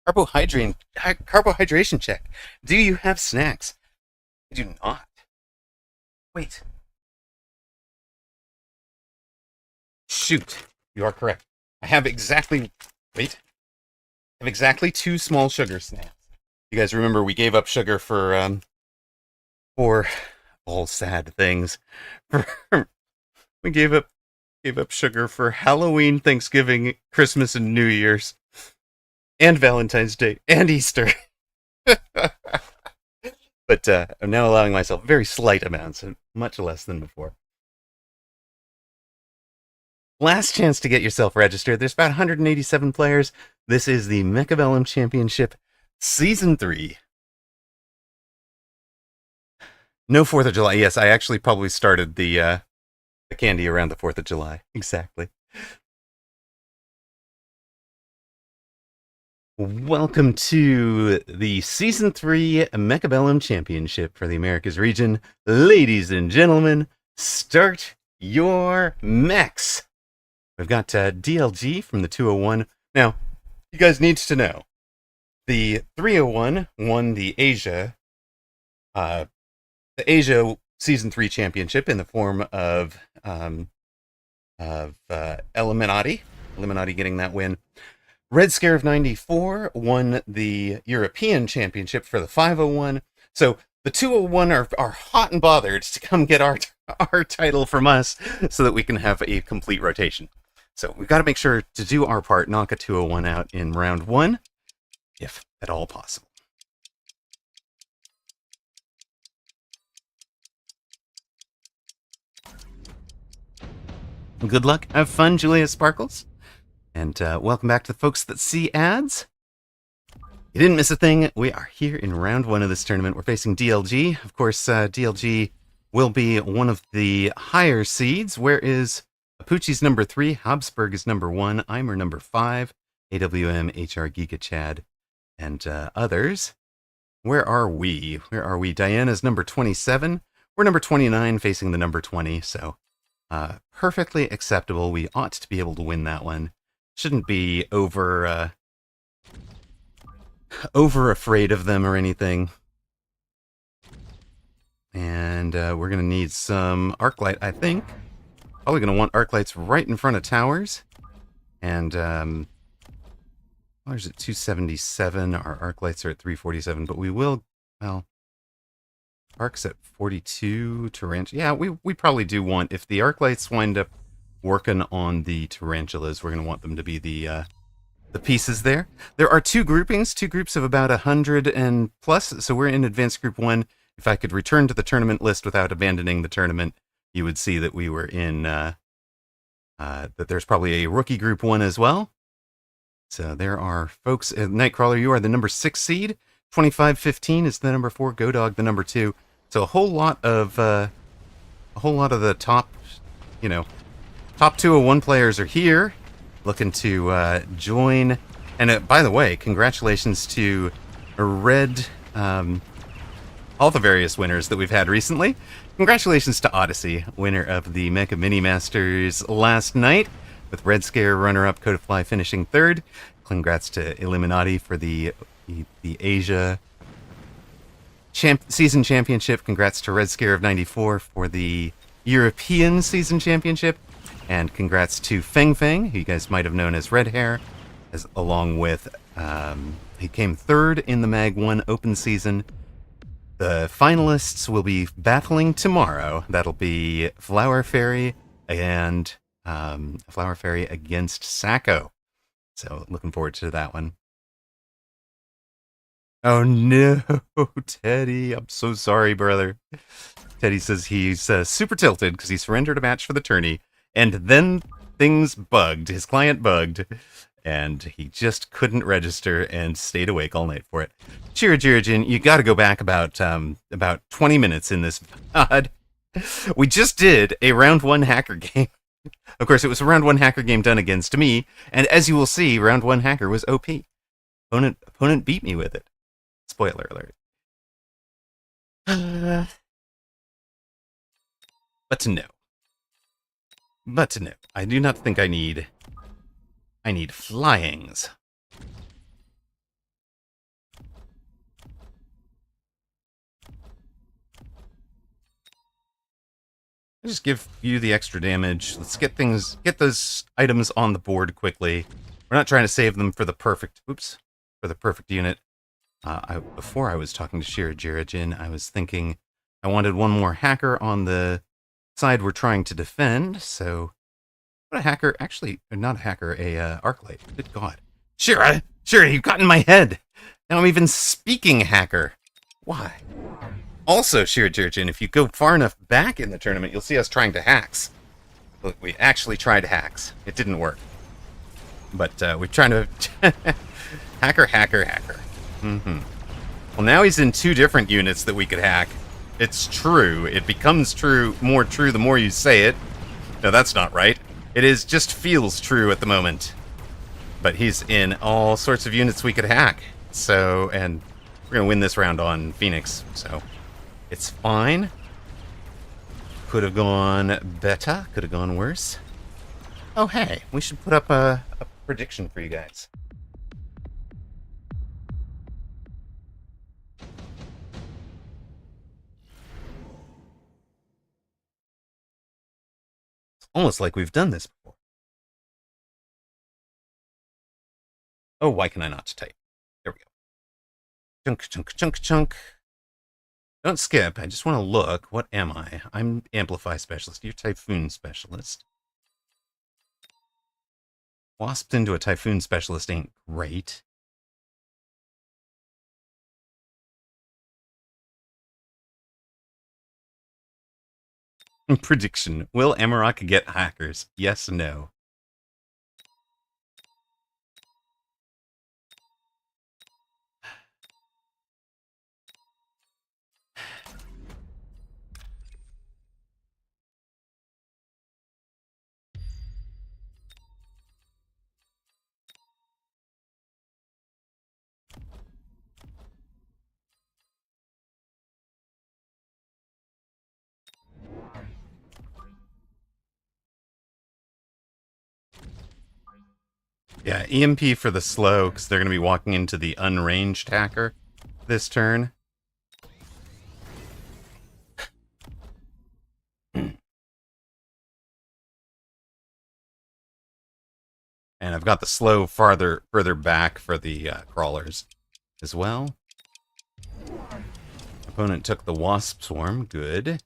Carbohydration check. Do you have snacks? I do not. Wait. Shoot. You are correct. I have exactly. Wait. I have exactly 2 small sugar snacks. You guys remember we gave up sugar for all sad things. We gave up sugar for Halloween, Thanksgiving, Christmas, and New Year's, and Valentine's Day, and Easter. But I'm now allowing myself very slight amounts, much less than before. Last chance to get yourself registered. There's about 187 players. This is the Mechabellum Championship Season 3. No 4th of July. Yes, I actually probably started the candy around the 4th of July. Exactly. Welcome to the Season 3 Mechabellum Championship for the Americas region. Ladies and gentlemen, start your mechs. We've got DLG from the 201. Now, you guys need to know, the 301 won the Asia Season 3 Championship in the form of Illuminati getting that win. Red Scare of 94 won the European Championship for the 501. So the 201 are hot and bothered to come get our title from us so that we can have a complete rotation. So we've got to make sure to do our part, knock a 201 out in round 1, if at all possible. Good luck. Have fun, Julia Sparkles. And welcome back to the folks that see ads. You didn't miss a thing. We are here in round 1 of this tournament. We're facing DLG. Of course, DLG will be one of the higher seeds. Where is Apuchi's number 3? Habsburg is number 1. Eimer number 5. AWM, HR, Giga, Chad, and others. Where are we? Diana's number 27. We're number 29 facing the number 20. So perfectly acceptable. We ought to be able to win that one. Shouldn't be over afraid of them or anything. And we're going to need some arc light, I think. Probably going to want arc lights right in front of towers. And towers at 277. Our arc lights are at 347. But we will, well, arcs at 42. Tarantula. Yeah, we probably do want, if the arc lights wind up working on the tarantulas, we're going to want them to be the pieces there. There are 2 groupings, 2 groups of about 100 and plus, so we're in advanced group 1. If I could return to the tournament list without abandoning the tournament, you would see that we were in, that there's probably a rookie group 1 as well. So there are folks, Nightcrawler, you are the number 6 seed, 2515 is the number 4, Godog the number 2. So a whole lot of the top, top 201 players are here, looking to join. And by the way, congratulations to Red, all the various winners that we've had recently. Congratulations to Odyssey, winner of the Mecha Mini Masters last night, with Red Scare runner-up, Codifly finishing 3rd. Congrats to Illuminati for the Asia Season Championship. Congrats to Red Scare of 94 for the European Season Championship. And congrats to Feng Feng, who you guys might have known as Red Hair, along with He came third in the Mag 1 open season. The finalists will be battling tomorrow. That'll be Flower Fairy and Flower Fairy against Sacco. So looking forward to that one. Oh no, Teddy. I'm so sorry, brother. Teddy says he's super tilted because he surrendered a match for the tourney, and then things bugged. His client bugged, and he just couldn't register and stayed awake all night for it. Jirajin, you got to go back about 20 minutes in this VOD. We just did a round 1 hacker game. Of course, it was a round 1 hacker game done against me, and as you will see, round 1 hacker was OP. Opponent beat me with it. Spoiler alert. But to know. I do not think I need flyings. I'll just give you the extra damage. Let's get those items on the board quickly. We're not trying to save them for the perfect unit. Before I was talking to Jirajin, I was thinking I wanted one more hacker on the side we're trying to defend, so what a hacker, actually, not a hacker, a Arclight. Good God. Shira, you've got in my head. Now I'm even speaking hacker. Why? Also, Jirajin, if you go far enough back in the tournament, you'll see us trying to hacks. Look, we actually tried hacks. It didn't work. But we're trying to hacker. Mm-hmm. Well, now he's in 2 different units that we could hack. It's true. It becomes more true the more you say it. No, that's not right. It just feels true at the moment. But he's in all sorts of units we could hack. So, and we're going to win this round on Phoenix. So, it's fine. Could have gone better. Could have gone worse. Oh, hey. We should put up a prediction for you guys. Almost like we've done this before. Oh, why can I not type? There we go. Chunk. Don't skip. I just want to look. What am I? I'm Amplify Specialist. You're Typhoon Specialist. Wasped into a Typhoon Specialist ain't great. Prediction. Will Amarok get hackers? Yes, no. Yeah, EMP for the slow, because they're going to be walking into the unranged hacker this turn. And I've got the slow further back for the crawlers as well. Opponent took the Wasp Swarm, good.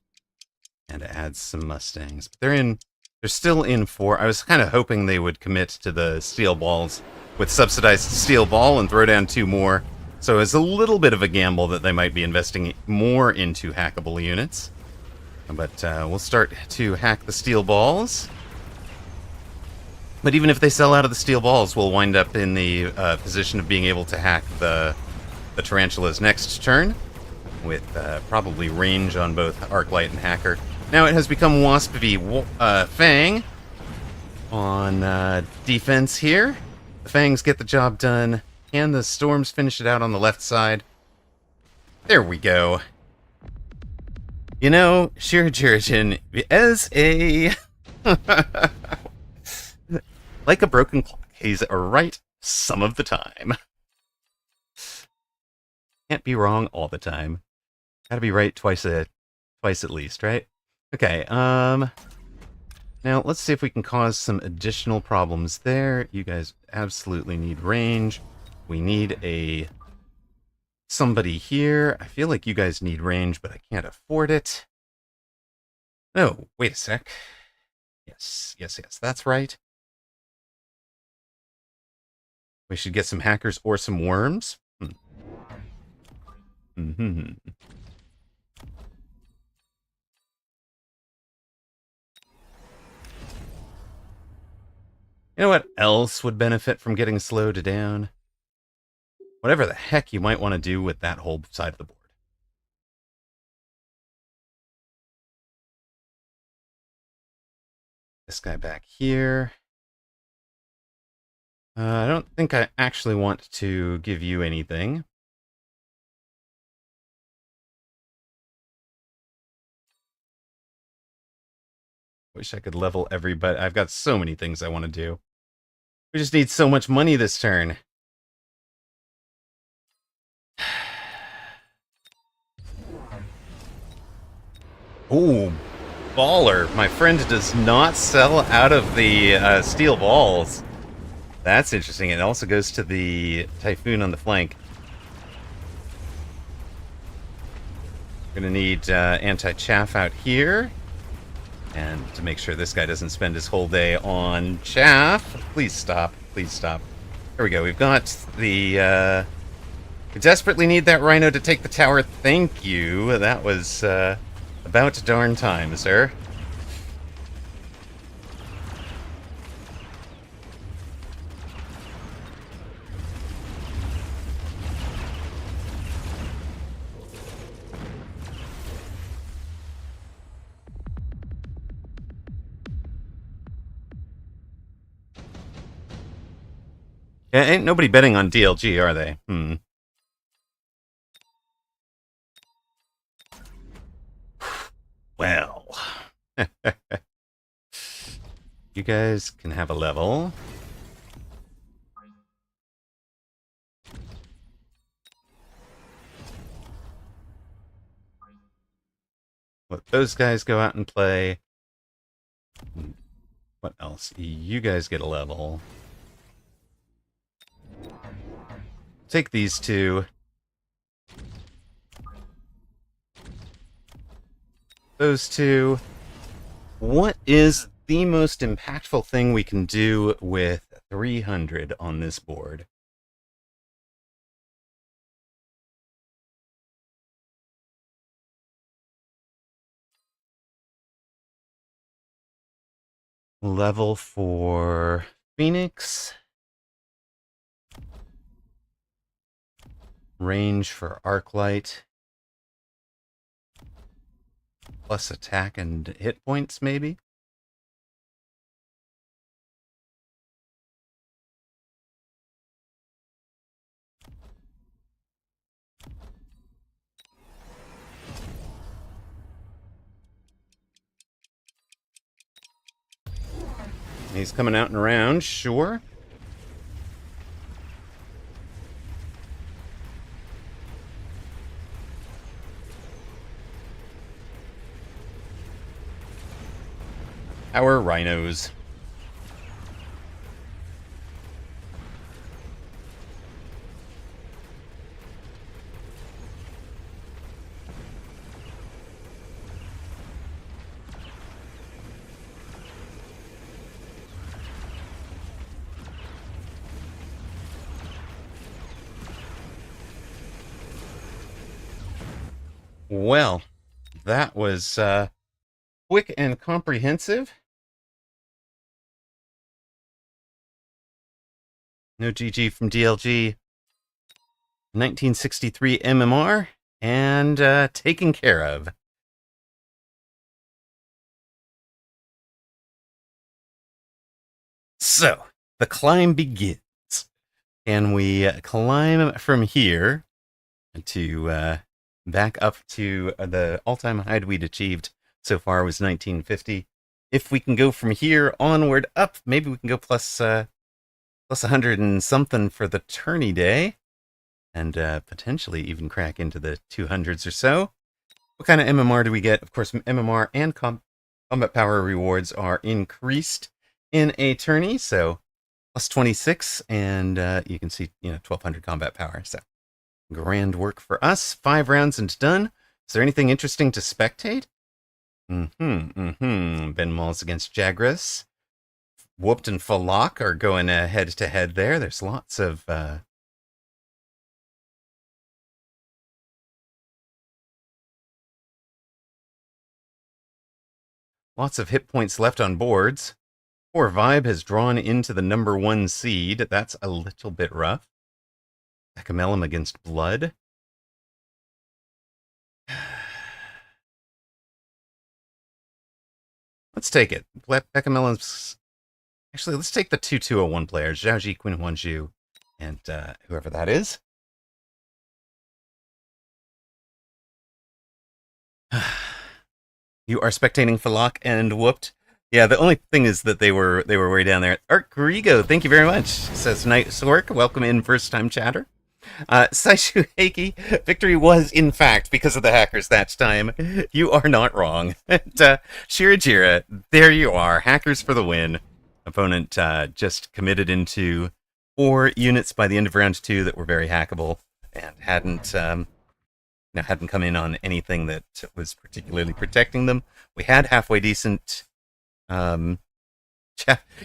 And adds some Mustangs. But they're still in 4. I was kind of hoping they would commit to the steel balls with subsidized steel ball and throw down 2 more. So it's a little bit of a gamble that they might be investing more into hackable units. But we'll start to hack the steel balls. But even if they sell out of the steel balls, we'll wind up in the position of being able to hack the Tarantulas next turn, with probably range on both Arclight and Hacker. Now it has become Wasp v Fang on defense here. The Fangs get the job done, and the Storms finish it out on the left side. There we go. You know, Jirajin, as a... like a broken clock, he's right some of the time. Can't be wrong all the time. Gotta be right twice at least, right? Okay, now let's see if we can cause some additional problems there. You guys absolutely need range. We need somebody here. I feel like you guys need range, but I can't afford it. No, wait a sec. Yes, that's right. We should get some hackers or some worms. Mm-hmm. You know what else would benefit from getting slowed down? Whatever the heck you might want to do with that whole side of the board. This guy back here. I don't think I actually want to give you anything. Wish I could level everybody. I've got so many things I want to do. We just need so much money this turn. Ooh, baller. My friend does not sell out of the steel balls. That's interesting. It also goes to the Typhoon on the flank. We're going to need anti-chaff out here. And to make sure this guy doesn't spend his whole day on chaff. Please stop. Please stop. There we go. We've got the... we desperately need that rhino to take the tower. Thank you. That was about darn time, sir. Yeah, ain't nobody betting on DLG, are they? Well. You guys can have a level. Let those guys go out and play. What else? You guys get a level. Take these two. Those two. What is the most impactful thing we can do with 300 on this board? Level for Phoenix. Range for Arclight. Plus attack and hit points, maybe? He's coming out and around, sure. Our rhinos. Well, that was quick and comprehensive. No GG from DLG. 1963 MMR and taken care of. So, the climb begins. Can we climb from here to back up to the all-time high we'd achieved so far was 1950. If we can go from here onward up, maybe we can go plus 100 and something for the tourney day, and potentially even crack into the 200s or so. What kind of MMR do we get? Of course, MMR and combat power rewards are increased in a tourney, so plus 26, and you can see, 1200 combat power. So grand work for us. 5 rounds and done. Is there anything interesting to spectate? Ben Malls against Jagras. Whooped and Falak are going head to head there. There's lots of hit points left on boards. Poor Vibe has drawn into the number 1 seed. That's a little bit rough. Echamelum against Blood. Let's take it. Echamelum's... Actually, let's take the 2201 players. Zhaoji, Queen Huanzhu, and whoever that is. You are spectating Falak and Whooped. Yeah, the only thing is that they were way down there. Art Grigo, thank you very much. Says nice work. Welcome in, first time chatter. Saishu Heiki, victory was in fact because of the hackers that time. You are not wrong. And Shirajira, there you are. Hackers for the win. Opponent just committed into 4 units by the end of round 2 that were very hackable and hadn't come in on anything that was particularly protecting them. We had halfway decent. Yeah,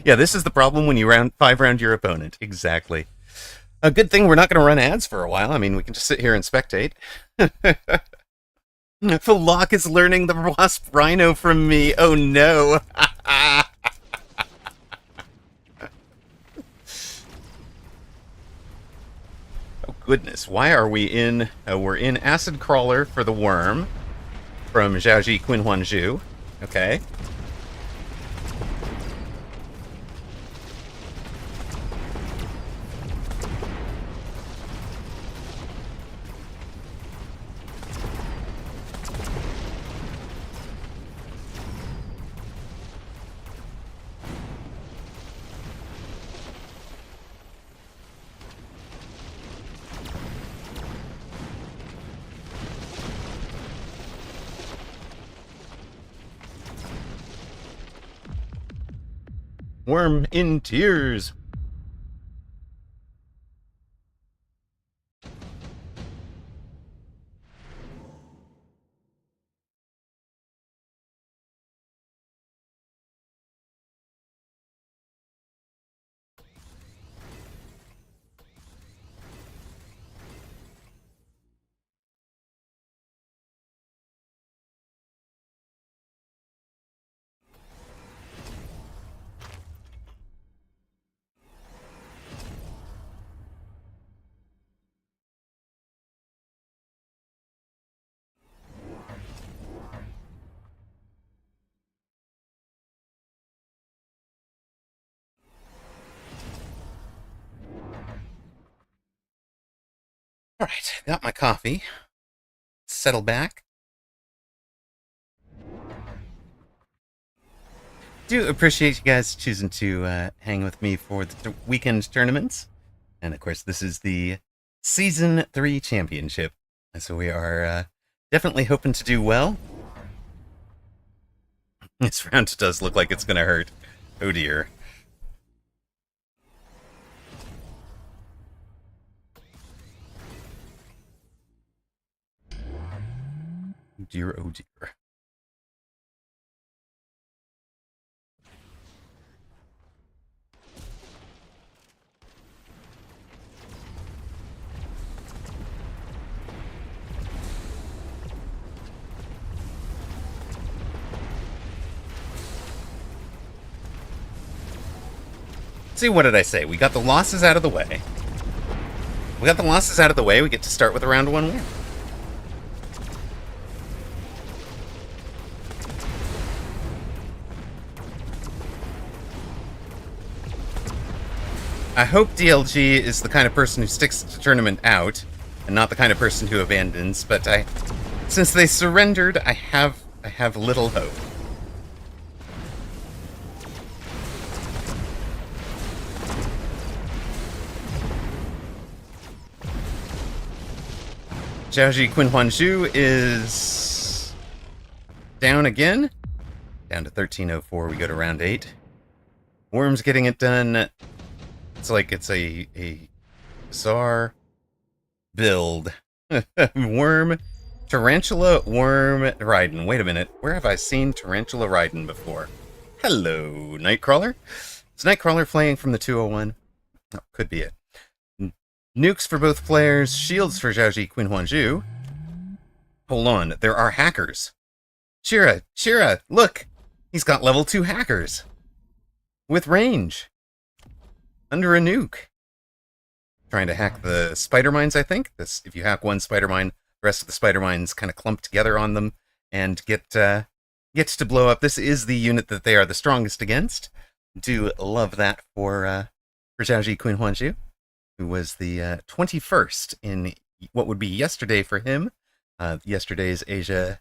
this is the problem when you 5 round your opponent. Exactly. A good thing we're not going to run ads for a while. I mean, we can just sit here and spectate. Falak is learning the Wasp Rhino from me. Oh no. Oh goodness, why are we in... we're in Acid Crawler for the Worm from Zhaoji Quin Huanzhu. Okay. Worm in tears. All right, got my coffee. Settle back. Do appreciate you guys choosing to hang with me for the weekend tournaments. And of course, this is the Season 3 Championship. So we are definitely hoping to do well. This round does look like it's going to hurt. Oh dear. Dear, oh dear. See, what did I say? We got the losses out of the way. We get to start with a round 1 win. I hope DLG is the kind of person who sticks the tournament out, and not the kind of person who abandons, but since they surrendered, I have little hope. Zhaoji Quin Huanzhu is down again. Down to 1304, we go to round 8. Worm's getting it done. It's like it's a bizarre build. Worm, Tarantula, Worm, Raiden. Wait a minute. Where have I seen Tarantula Raiden before? Hello, Nightcrawler. Is Nightcrawler playing from the 201? Oh, could be it. Nukes for both players, shields for Zhaoji Qin Huanzhu. Hold on, there are hackers. Shira, look! He's got level 2 hackers. With range. Under a nuke. Trying to hack the spider mines, I think. If you hack one spider mine, the rest of the spider mines kind of clump together on them and gets to blow up. This is the unit that they are the strongest against. Do love that for Zhaoji Qin Huanzhu, who was the 21st in what would be yesterday for him. Yesterday's Asia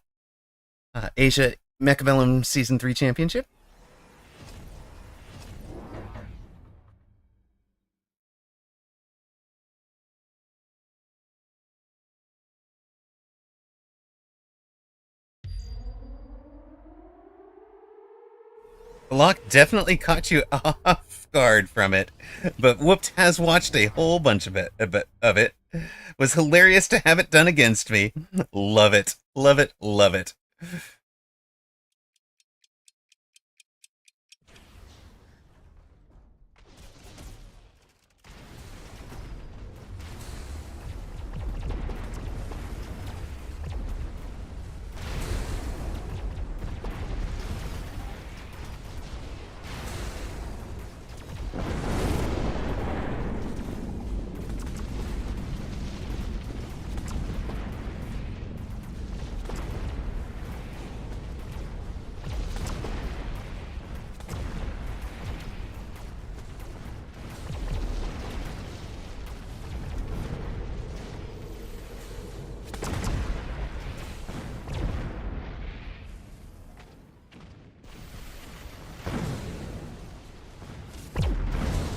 Mechabellum Season 3 Championship. The lock definitely caught you off guard from it, but Whooped has watched a whole bunch of it. Was hilarious to have it done against me. Love it. Love it. Love it.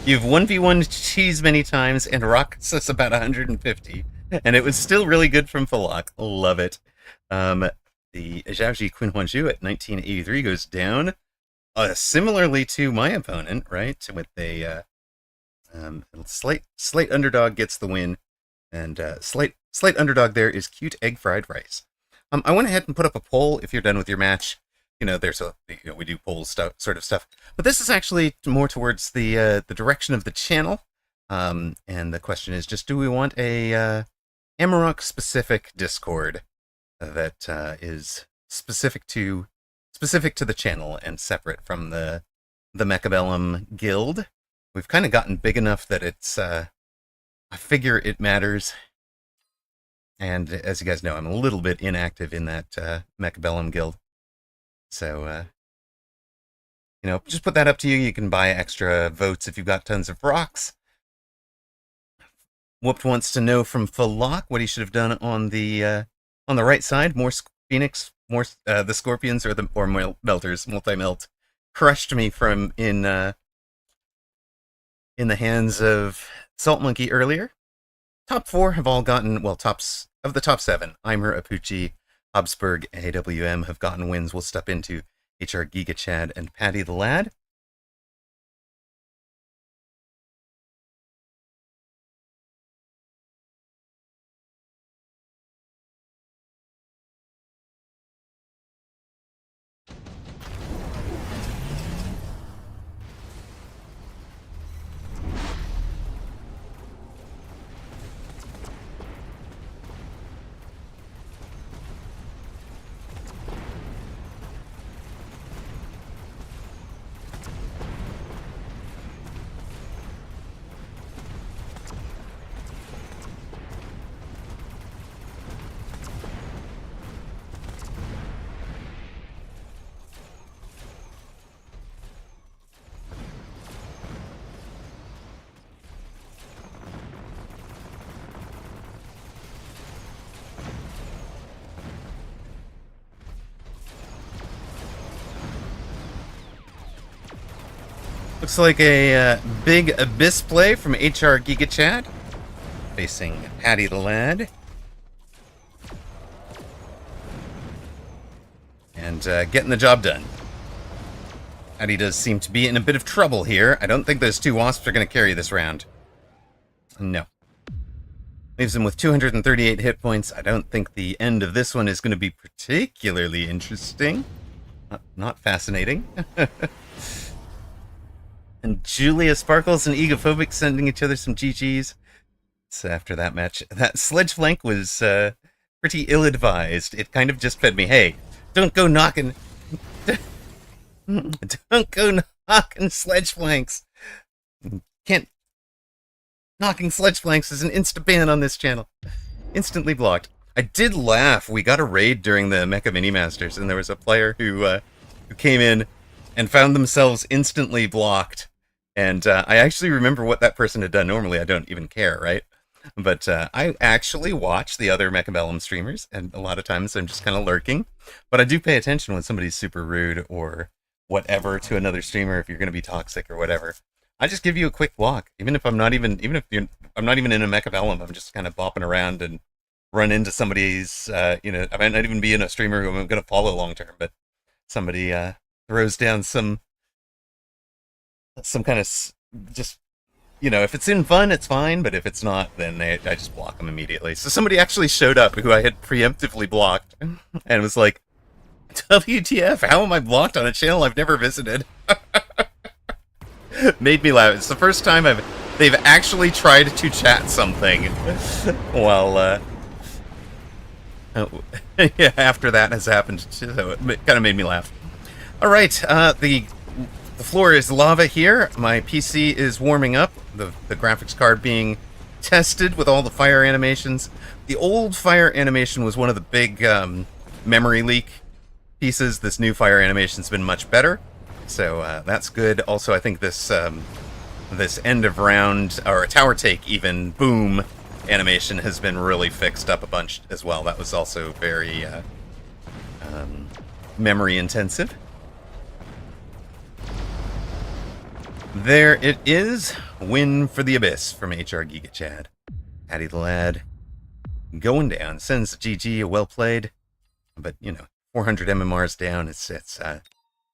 You've 1v1 cheese many times and rocks us about 150, and it was still really good from Falak. Love it. The Zhaoji Qin Huanzhu at 1983 goes down, similarly to my opponent, right? With a slight underdog gets the win, and slight underdog there is cute egg fried rice. I went ahead and put up a poll. If you're done with your match, there's we do poll sort of stuff, but this is actually more towards the direction of the channel. And the question is just, do we want a Amarok specific Discord that is specific to the channel and separate from the Mechabellum guild? We've kind of gotten big enough that it's I figure it matters. And as you guys know, I'm a little bit inactive in that Mechabellum guild. So, just put that up to you. You can buy extra votes if you've got tons of rocks. Whooped wants to know from Falak what he should have done on the right side. More Phoenix, more the Scorpions, or Melters. Multi-melt crushed me from in the hands of Salt Monkey earlier. Top 4 have all gotten, well, of the top 7, Eimer, Apucci, Habsburg, AWM have gotten wins. We'll step into HR Giga Chad and Patty the Lad. Looks like a big Abyss play from HR Giga Chad, facing Patty the Lad. And getting the job done. Addy does seem to be in a bit of trouble here. I don't think those two wasps are going to carry this round. No. Leaves him with 238 hit points. I don't think the end of this one is going to be particularly interesting. Not fascinating. And Julia Sparkles and Egophobic sending each other some GGs. So after that match, that sledge flank was pretty ill-advised. It kind of just fed me, hey, don't go knocking... don't go knocking sledge flanks. Can't... Knocking sledge flanks is an insta-ban on this channel. Instantly blocked. I did laugh. We got a raid during the Mecha Mini Masters, and there was a player who came in and found themselves instantly blocked. And I actually remember what that person had done. Normally, I don't even care, right? But I actually watch the other Mechabellum streamers, and a lot of times I'm just kind of lurking. But I do pay attention when somebody's super rude or whatever to another streamer, if you're going to be toxic or whatever. I just give you a quick walk, even if I'm not even I'm not even in a Mechabellum. I'm just kind of bopping around and run into somebody's. I might not even be in a streamer who I'm going to follow long term, but somebody throws down some kind of just. If it's in fun, it's fine, but if it's not, then I just block them immediately. So somebody actually showed up who I had preemptively blocked and was like, WTF, how am I blocked on a channel I've never visited? Made me laugh. It's the first time they've actually tried to chat something while after that has happened. So it kind of made me laugh. All right, the floor is lava here. My PC is warming up. The graphics card being tested with all the fire animations. The old fire animation was one of the big memory leak pieces. This new fire animation's been much better. So that's good. Also, I think this this end of round, or tower take even, boom animation has been really fixed up a bunch as well. That was also very memory intensive. There it is. Win for the Abyss from HR Giga Chad. Addy the Lad going down. Sends the GG, a well played. But, 400 MMRs down. It's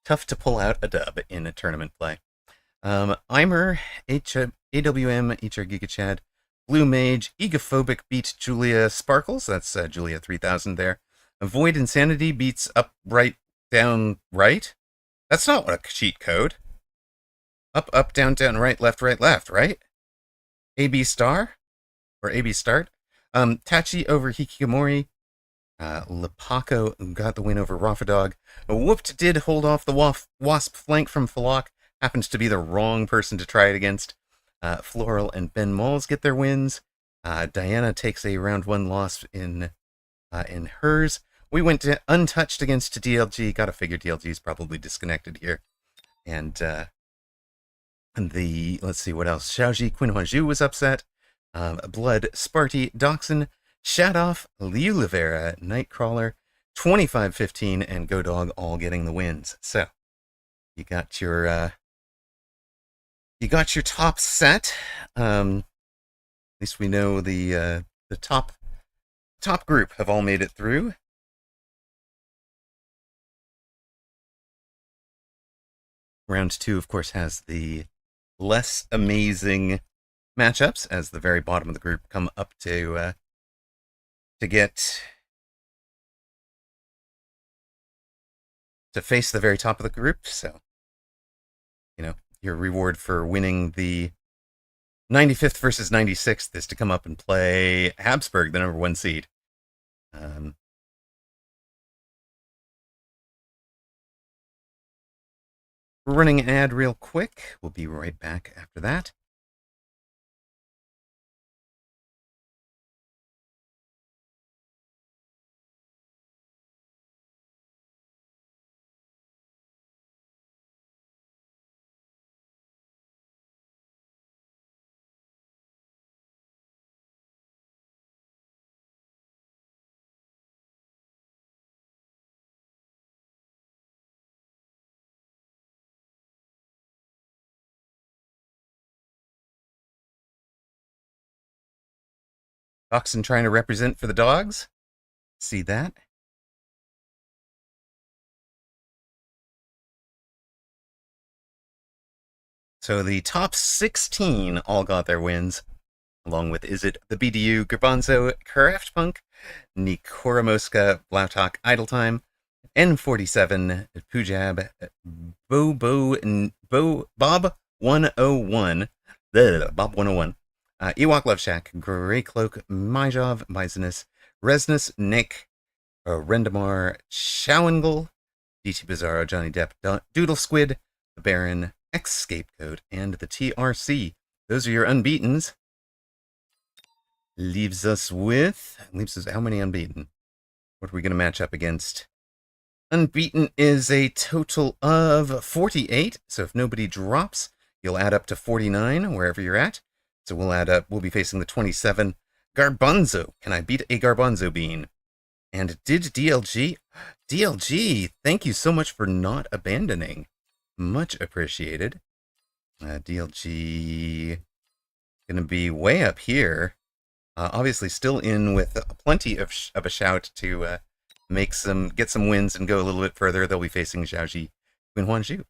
tough to pull out a dub in a tournament play. Eimer, AWM, HR Giga Chad, Blue Mage, Egophobic beat Julia Sparkles. That's Julia 3000 there. Avoid Insanity beats up, right, down, right. That's not a cheat code. Up, up, down, down, right, left, right? AB star? Or AB start? Tachi over Hikikomori. Lepako got the win over Raffadog. Whooped did hold off the wasp flank from Falak. Happens to be the wrong person to try it against. Floral and Ben Malls get their wins. Diana takes a round 1 loss in hers. We went to untouched against DLG. Gotta figure DLG is probably disconnected here. And let's see what else. Xiaoji Quinhuaju was upset. Blood, Sparty, Dachshund, Shadoff, Liulivera, Nightcrawler, 25-15, and Go Dog all getting the wins. So you got your top set. At least we know the top group have all made it through. Round 2, of course, has the less amazing matchups as the very bottom of the group come up to face the very top of the group. So, your reward for winning the 95th versus 96th is to come up and play Habsburg, the number 1 seed. We're running an ad real quick. We'll be right back after that. Dachshund trying to represent for the dogs. See that? So the top 16 all got their wins, along with Is It the BDU, Garbanzo, Craftpunk, Nikora Blautalk, Idletime, N47, Pujab, Bob 101, Bob 101, Ewok Love Shack, Grey Cloak, Myjov, Misenus, Resnus, Nick, Rendamar, Showingle, DT Bizarro, Johnny Depp, Doodle Squid, the Baron, X Scapegoat, and the TRC. Those are your unbeatens. Leaves us how many unbeaten? What are we going to match up against? Unbeaten is a total of 48. So if nobody drops, you'll add up to 49 wherever you're at. So we'll be facing the 27. Garbanzo. Can I beat a Garbanzo bean? And did DLG? DLG, thank you so much for not abandoning. Much appreciated. DLG gonna be way up here. Obviously still in with plenty of a shout to get some wins and go a little bit further. They'll be facing Xiaoji, Queen Huanzhu.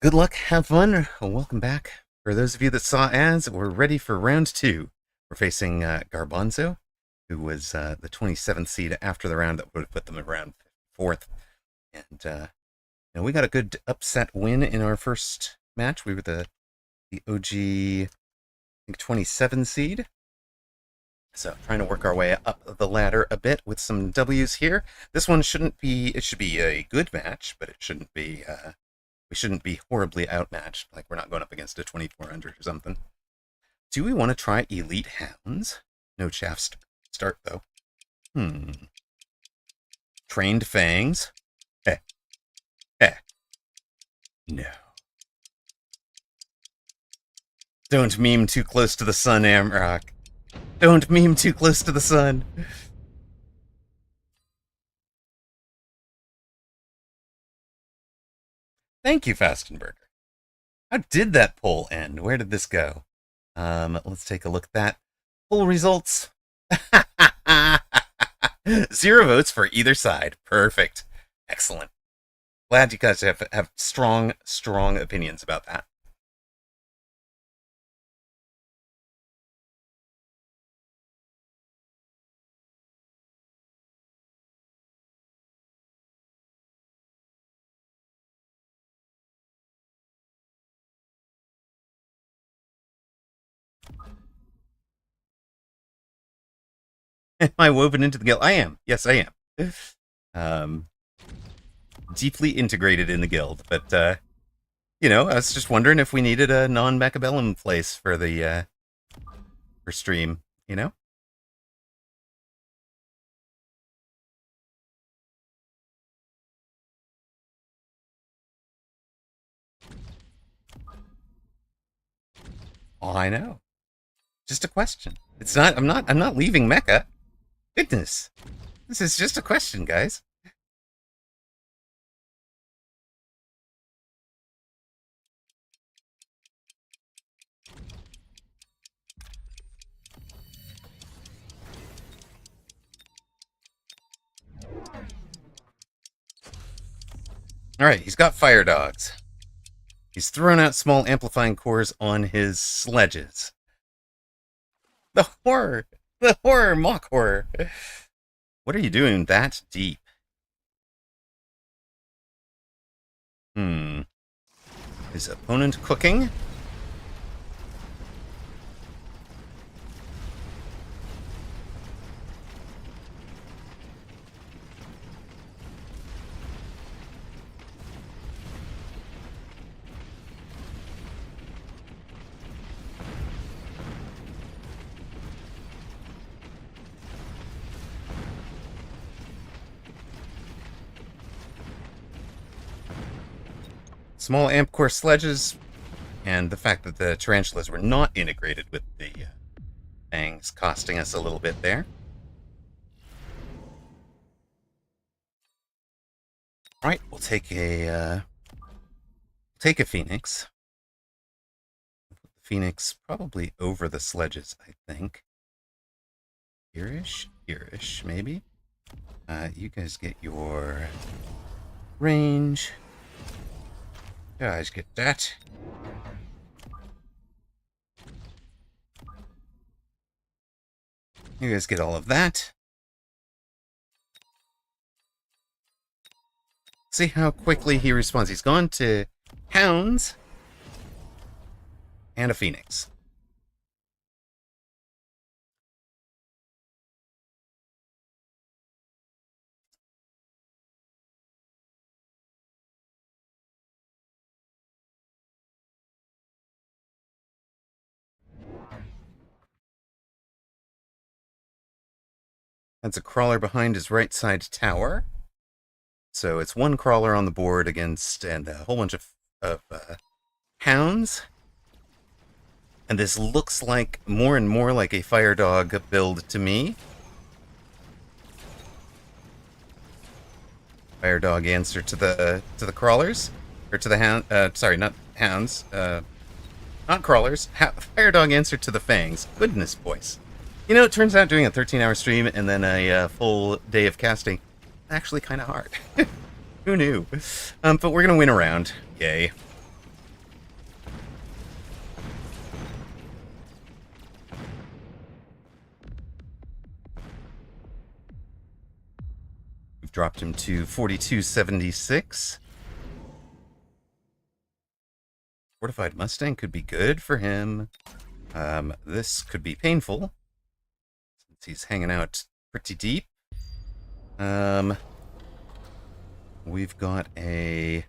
Good luck, have fun, welcome back. For those of you that saw ads, we're ready for round 2. We're facing Garbanzo, who was the 27th seed after the round that would have put them around 4th. And we got a good upset win in our first match. We were the OG, I think, 27 seed. So trying to work our way up the ladder a bit with some W's here. This one should be a good match, but it shouldn't be, we shouldn't be horribly outmatched. Like we're not going up against a 2400 or something. Do we want to try Elite Hounds? No chaff start though. Trained Fangs? No. Don't meme too close to the sun, Amrock. Don't meme too close to the sun. Thank you, Fastenberger. How did that poll end? Where did this go? Let's take a look at that. Poll results. 0 votes for either side. Perfect. Excellent. Glad you guys have strong opinions about that. Am I woven into the guild? I am. Yes, I am. Deeply integrated in the guild, but I was just wondering if we needed a non-Macabellum place for the for stream, Oh, I know. Just a question. It's not. I'm not leaving Mecca. Goodness, this is just a question, guys. All right, he's got fire dogs. He's thrown out small amplifying cores on his sledges. The horror! The horror! Mock horror! What are you doing that deep? His opponent cooking? Small amp core sledges, and the fact that the tarantulas were not integrated with the fangs costing us a little bit there. All right, we'll take a phoenix. Put the phoenix probably over the sledges, I think. Here-ish, maybe. You guys get your range. Guys, get that. You guys get all of that. See how quickly he responds. He's gone to hounds and a phoenix. That's a crawler behind his right side tower. So it's one crawler on the board against and a whole bunch of hounds. And this looks like more and more like a fire dog build to me. Fire dog answer to the crawlers, or to the hound. Sorry, not hounds. Not crawlers. Fire dog answer to the fangs. Goodness, boys. You know, it turns out doing a 13-hour stream and then a full day of casting actually kind of hard. Who knew? But we're gonna win a round. Yay. We've dropped him to 4276. Fortified Mustang could be good for him. This could be painful, since he's hanging out pretty deep. We've got a...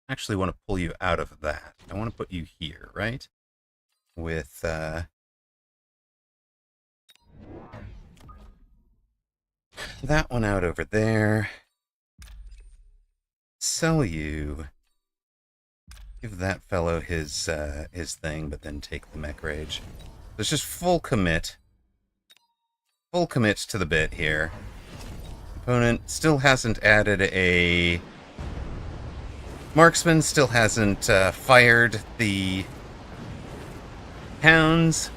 actually want to pull you out of that. I want to put you here, right? With, that one out over there. Sell you. Give that fellow his thing, but then take the mech rage. There's just full commit. Full commit to the bit here. Opponent still hasn't added a... Marksman still hasn't fired the hounds.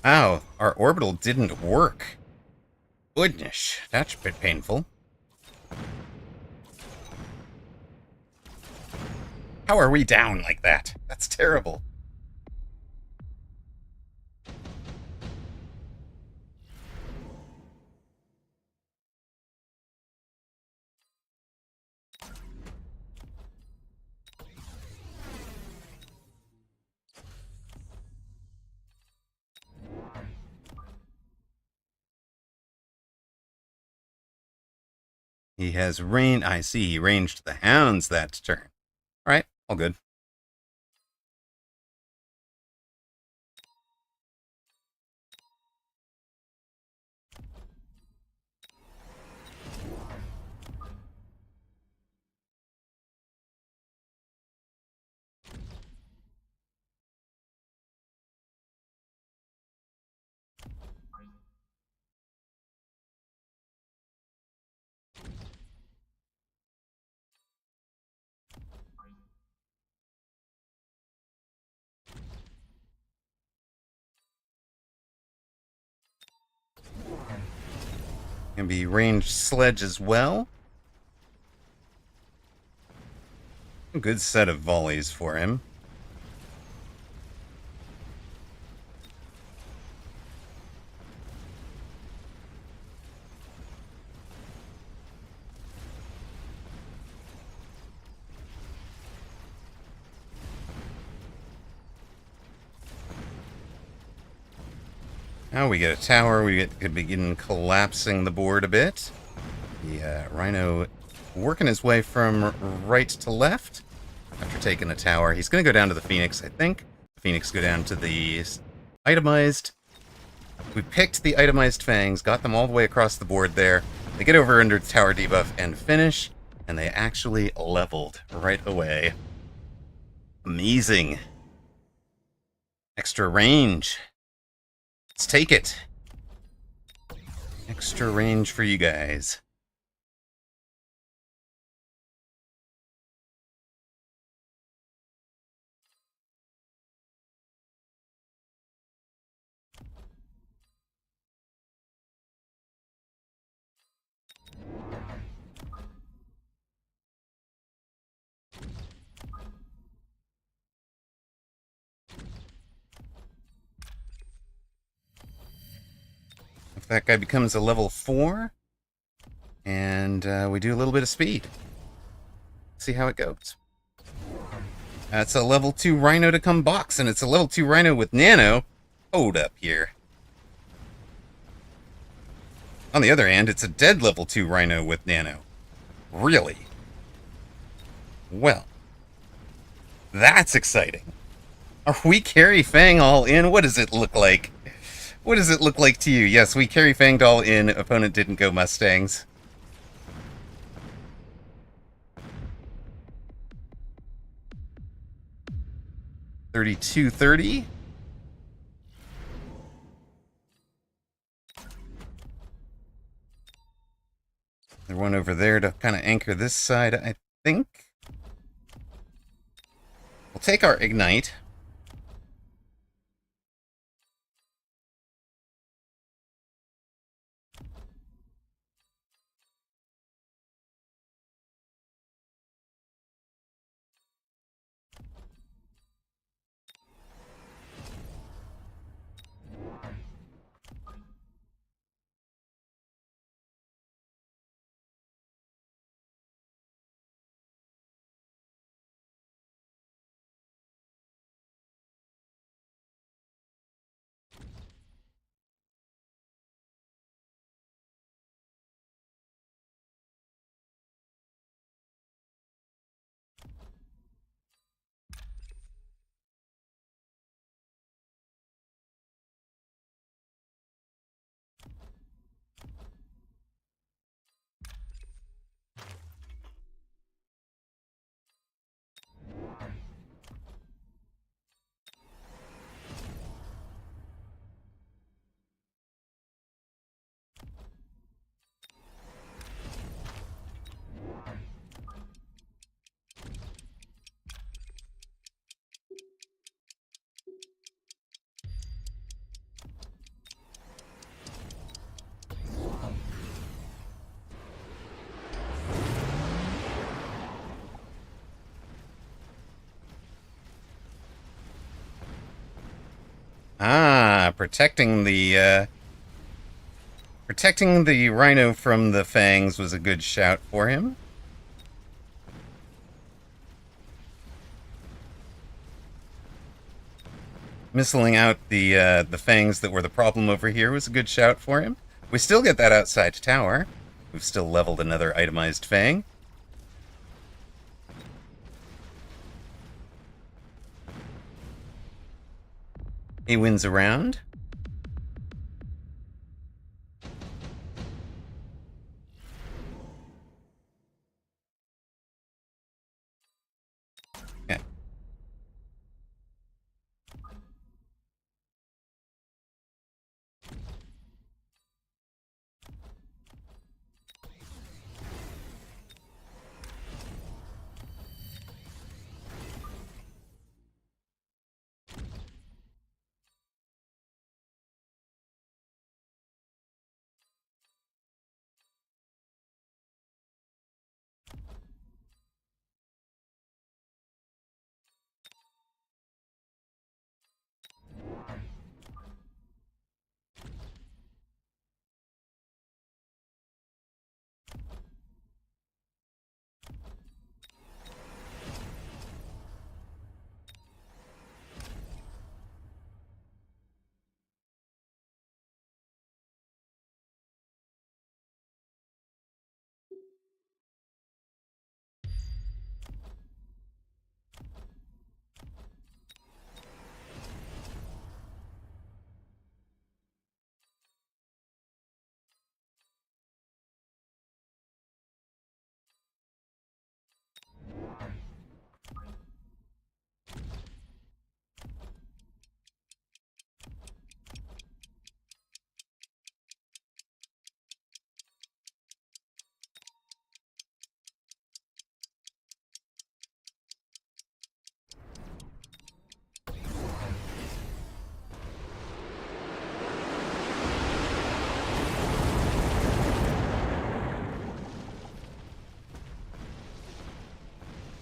Ow, our orbital didn't work. Goodness, that's a bit painful. How are we down like that? That's terrible. He has I see, he ranged the hounds that turn. Alright, all good. Can be ranged sledge as well. A good set of volleys for him. Now we get a tower, could begin collapsing the board a bit. The Rhino working his way from right to left after taking a tower. He's going to go down to the Phoenix, I think. The Phoenix go down to the itemized. We picked the itemized fangs, got them all the way across the board there. They get over under tower debuff and finish, and they actually leveled right away. Amazing. Extra range. Let's take it. Extra range for you guys. If that guy becomes a level 4, and we do a little bit of speed. See how it goes. That's a level 2 Rhino to come box, and it's a level 2 Rhino with Nano. Hold up here. On the other hand, it's a dead level 2 Rhino with Nano. Really? Well, that's exciting. Are we carry Fang all in? What does it look like? What does it look like to you? Yes, we carry Fanged all in. Opponent didn't go Mustangs. $32.30. There's one over there to kind of anchor this side, I think. We'll take our Ignite. Ah, protecting the Rhino from the Fangs was a good shout for him. Missiling out the Fangs that were the problem over here was a good shout for him. We still get that outside tower. We've still leveled another itemized Fang. He wins a round. Yeah.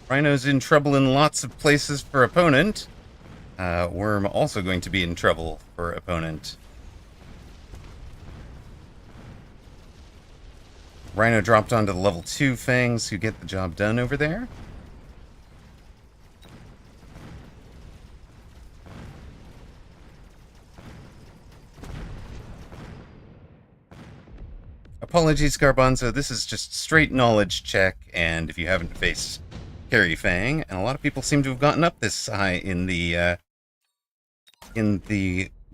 Rhino's in trouble in lots of places for opponent. Worm also going to be in trouble for opponent. Rhino dropped onto the level 2 fangs who get the job done over there. Apologies, Garbanzo. This is just straight knowledge check, and if you haven't faced Carry Fang, and a lot of people seem to have gotten up this high in the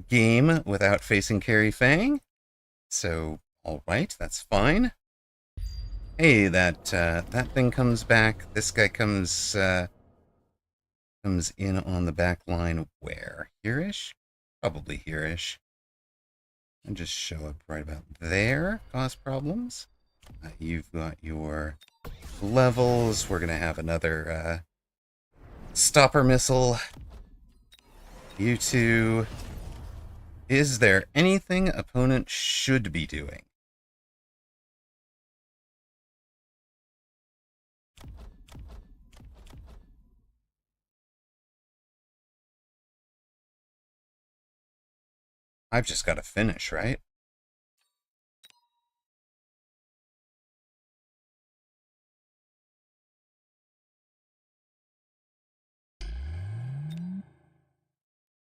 game without facing Carry Fang. So, all right, that's fine. Hey, that thing comes back. This guy comes in on the back line. Where? Here-ish? Probably here-ish. And just show up right about there. Cause problems. You've got your levels. We're gonna have another stopper missile. You two. Is there anything opponent should be doing? I've just got to finish, right?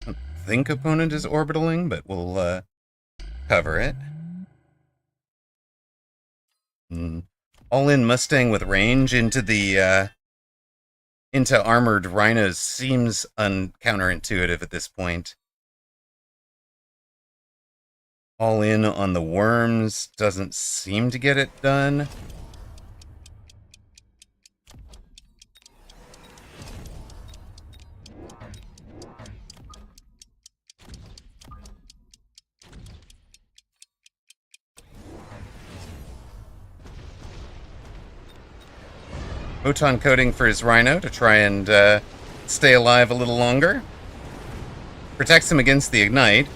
I don't think opponent is orbitaling, but we'll cover it. All-in Mustang with range into the into armored rhinos seems counterintuitive at this point. All in on the worms doesn't seem to get it done. Photon coating for his rhino to try and stay alive a little longer. Protects him against the ignite.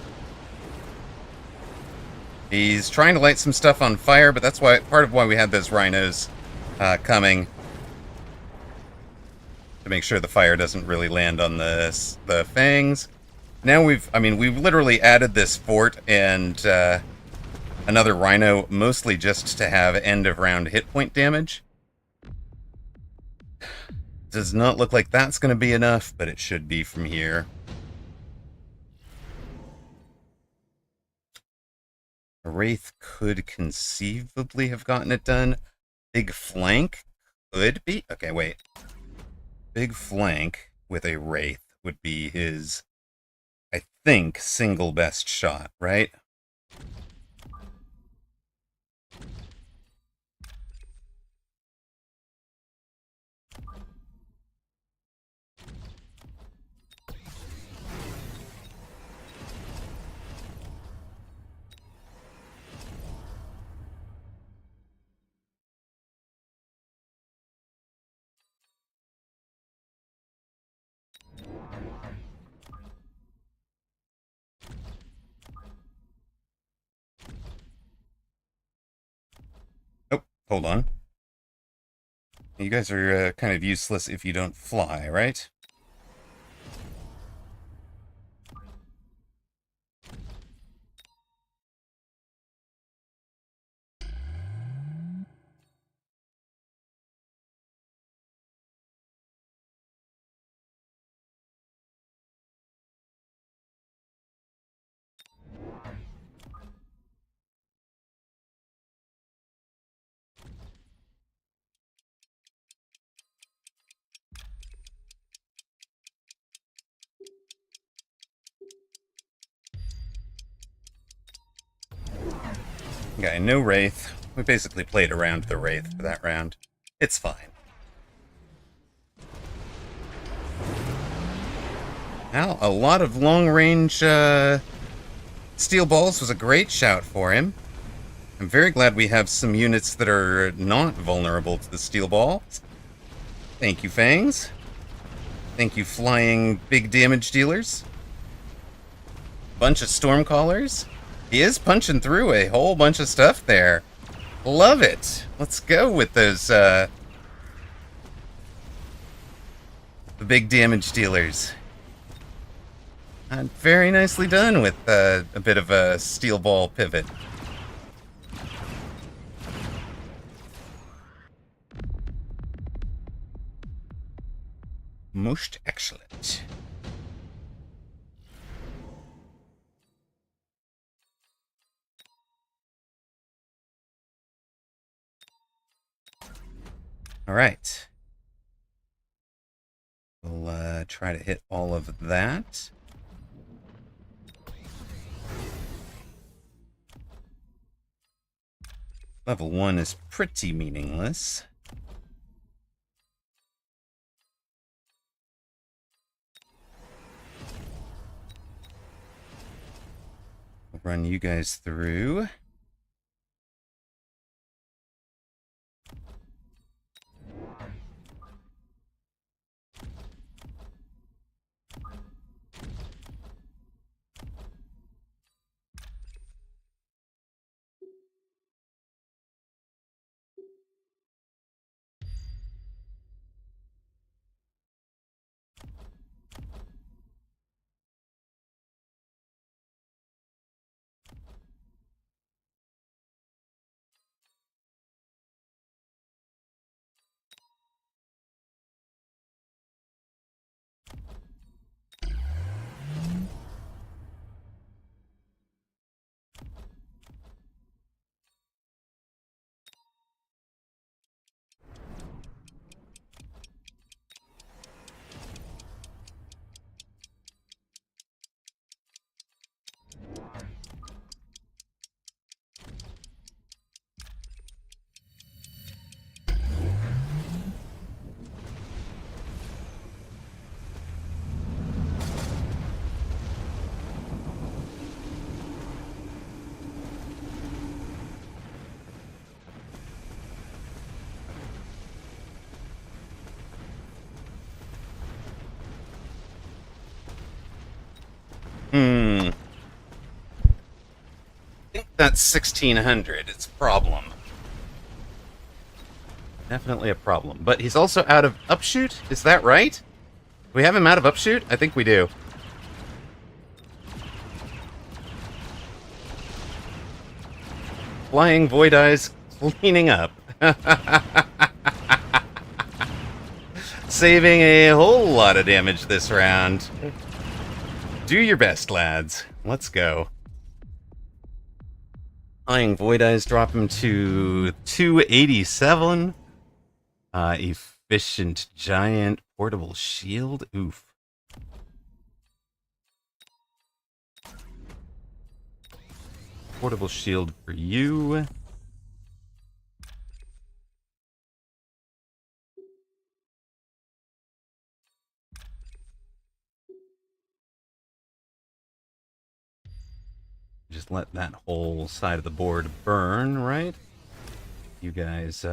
He's trying to light some stuff on fire, but that's why part of why we had those rhinos coming. To make sure the fire doesn't really land on the fangs. Now we've literally added this fort and another rhino, mostly just to have end of round hit point damage. Does not look like that's going to be enough, but it should be from here. A Wraith could conceivably have gotten it done. Big flank could be. Okay, wait. Big flank with a Wraith would be his, I think, single best shot, right? Oh, hold on. You guys are kind of useless if you don't fly, right? Okay, no Wraith. We basically played around the Wraith for that round. It's fine. Now, a lot of long-range steel balls was a great shout for him. I'm very glad we have some units that are not vulnerable to the steel balls. Thank you, Fangs. Thank you, flying big damage dealers. Bunch of Stormcallers. He is punching through a whole bunch of stuff there. Love it. Let's go with those The big damage dealers. Very nicely done with a bit of a steel ball pivot. Most excellent. All right. We'll try to hit all of that. Level 1 is pretty meaningless. I'll run you guys through. I think that's 1600. It's a problem. Definitely a problem. But he's also out of upshoot? Is that right? Do we have him out of upshoot? I think we do. Flying Void Eyes cleaning up. Saving a whole lot of damage this round. Do your best, lads. Let's go. Flying Void Eyes drop him to 287. Efficient Giant Portable Shield. Oof. Portable Shield for you. Just let that whole side of the board burn, right? You guys,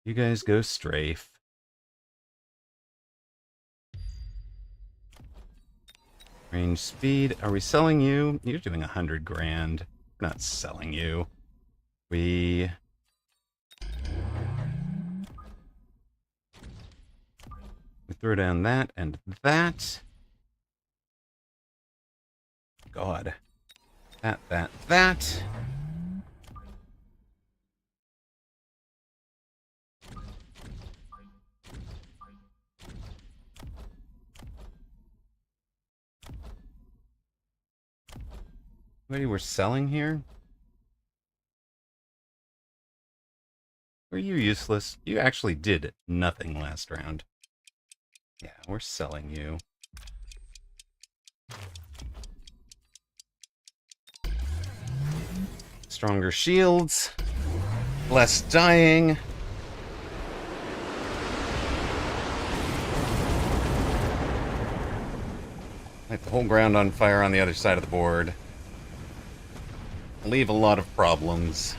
you guys go strafe. Range speed. Are we selling you? You're doing 100 grand. We're not selling you. We throw down that and that. God. That. Anybody we're selling here? Were you useless? You actually did nothing last round. Yeah, we're selling you. Stronger shields. Less dying. Light the whole ground on fire on the other side of the board. Leave a lot of problems.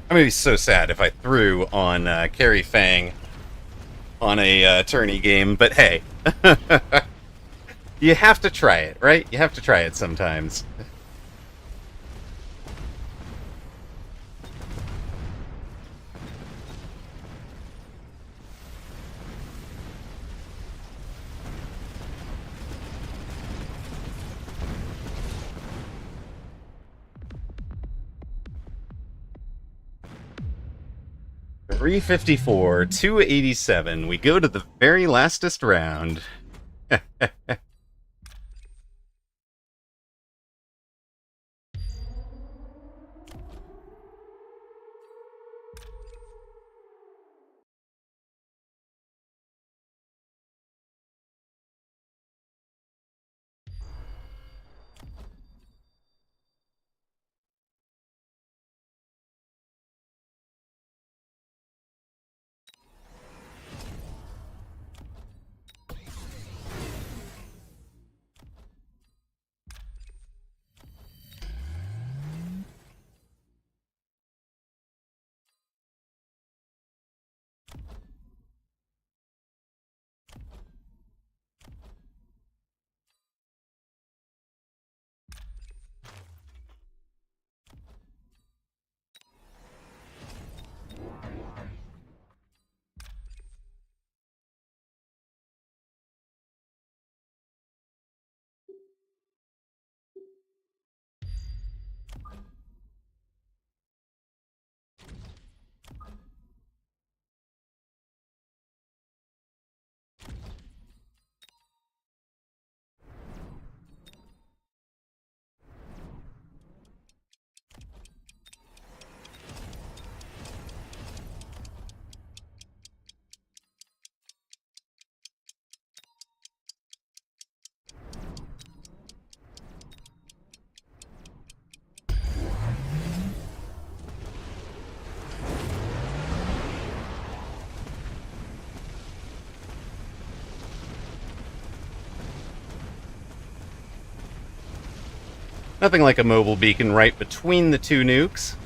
I'm gonna be so sad if I threw on Carrie Fang on a tourney game, but hey. You have to try it, right? You have to try it sometimes. $354, $287. We go to the very lastest round. Nothing like a mobile beacon right between the two nukes.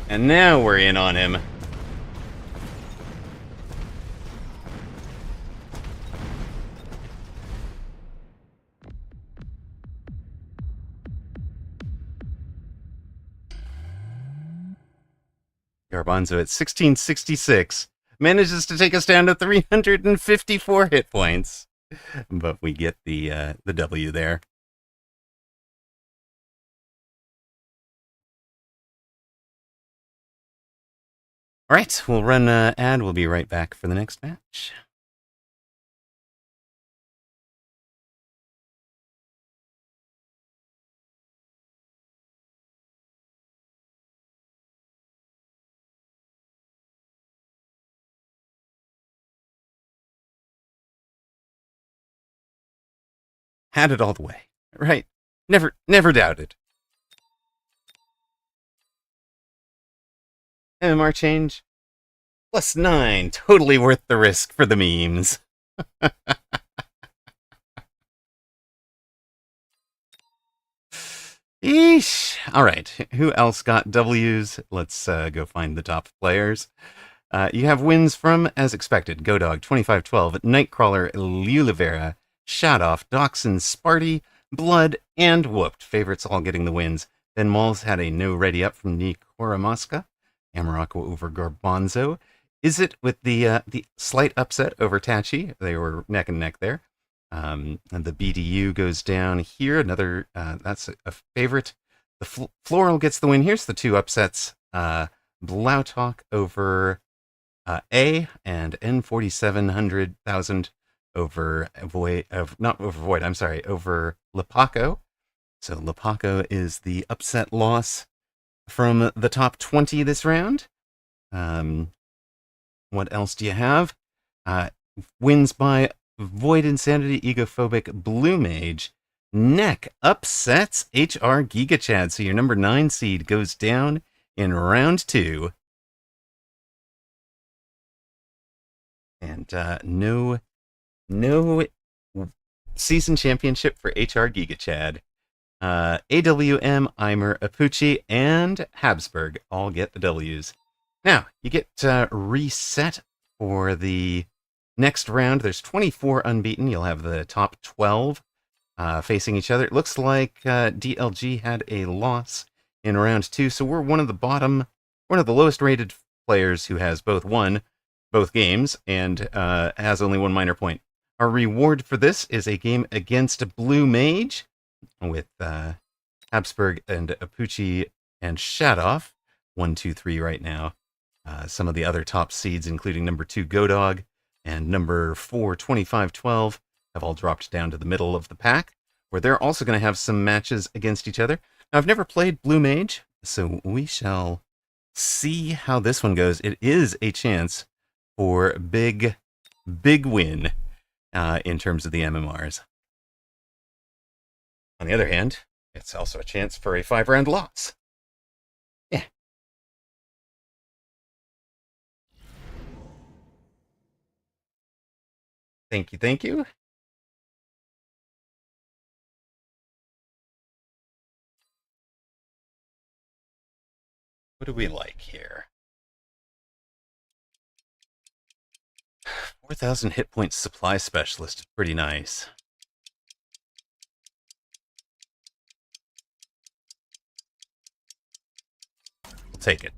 And now we're in on him. Garbanzo at 1666 manages to take us down to 354 hit points, but we get the W there. All right, we'll run an ad. We'll be right back for the next match. Had it all the way, right? Never doubted. MMR change +9, totally worth the risk for the memes. Eesh. All right, who else got W's? Let's go find the top players. You have wins from, as expected, Godog 2512, Nightcrawler, Lulivera, Shadoff, Dachshund, Sparty, Blood, and Whooped. Favorites all getting the wins. Ben Malls had a no ready up from Nikora Mosca. Amarako over Garbanzo. Is it with the slight upset over Tachi? They were neck and neck there. And the BDU goes down here. Another, that's a favorite. The Floral gets the win. Here's the two upsets. Blautalk over A and N4700,000 over Void, not over Void, I'm sorry, over Lepaco. So Lepaco is the upset loss from the top 20 this round. What else do you have? Wins by Void Insanity, Egophobic, Blue Mage. Neck upsets HR Giga Chad. So your number 9 seed goes down in round 2. And no No season championship for HR Giga Chad. AWM, Eimer, Apucci, and Habsburg all get the W's. Now, you get reset for the next round. There's 24 unbeaten. You'll have the top 12 facing each other. It looks like DLG had a loss in round 2, so we're one of the lowest rated players who has both won both games and has only one minor point. Our reward for this is a game against Blue Mage with Habsburg and Apucci and Shadoff. 1, 2, 3 right now. Some of the other top seeds, including number 2 Godog and number 4 2512, have all dropped down to the middle of the pack, where they're also going to have some matches against each other. Now, I've never played Blue Mage, so we shall see how this one goes. It is a chance for a big win in terms of the MMRs. On the other hand, it's also a chance for a 5-round loss. Yeah. Thank you, thank you. What do we like here? 4,000 hit points supply specialist. Pretty nice. We'll take it.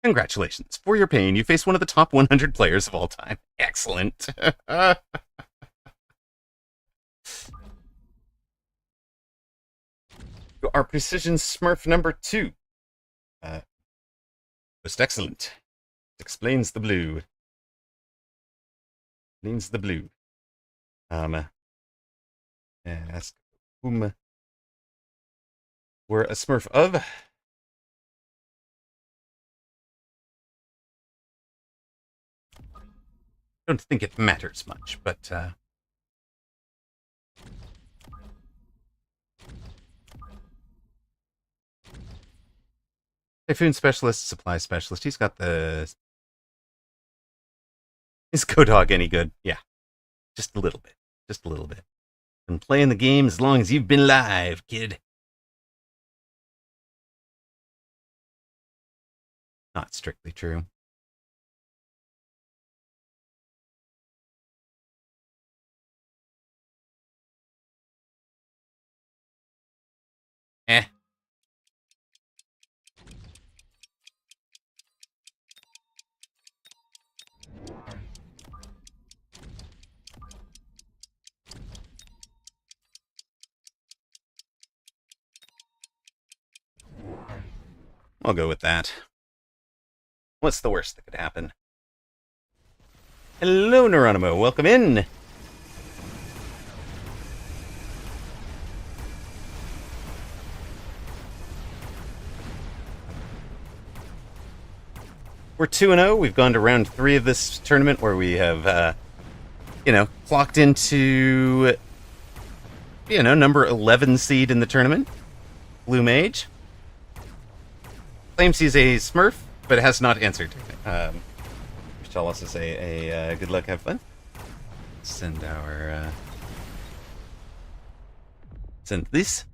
Congratulations. For your pain, you face one of the top 100 players of all time. Excellent. Our precision smurf number 2. Most excellent. Explains the blue. Explains the blue. Ask whom we're a smurf of. Don't think it matters much, but Typhoon specialist, supply specialist. He's got the. Is Kodog any good? Yeah, just a little bit. Just a little bit. Been playing the game as long as you've been live, kid. Not strictly true. Eh. I'll go with that. What's the worst that could happen? Hello, Neuronimo. Welcome in. We're 2-0. We've gone to round 3 of this tournament where we have, clocked into, number 11 seed in the tournament. Blue Mage. Claims he's a smurf, but has not answered. Which I'll also say a good luck, have fun. Send our, send this.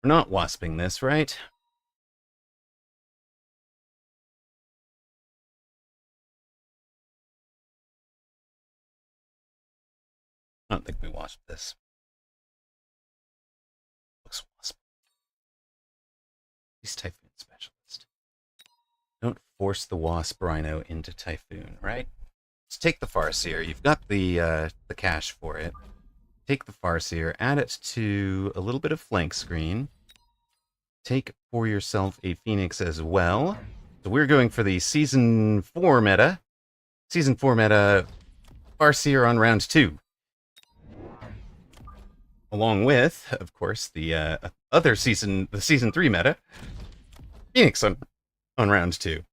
We're not wasping this, right? I don't think we wasped this. Looks wasp. He's Typhoon Specialist. Don't force the Wasp Rhino into Typhoon, right? Let's take the Farseer. You've got the cash for it. Take the Farseer, add it to a little bit of flank screen. Take for yourself a Phoenix as well. So we're going for the Season 4 meta. Season 4 meta Farseer on round 2. along with, of course, the other season, the season 3 meta, Phoenix on round 2.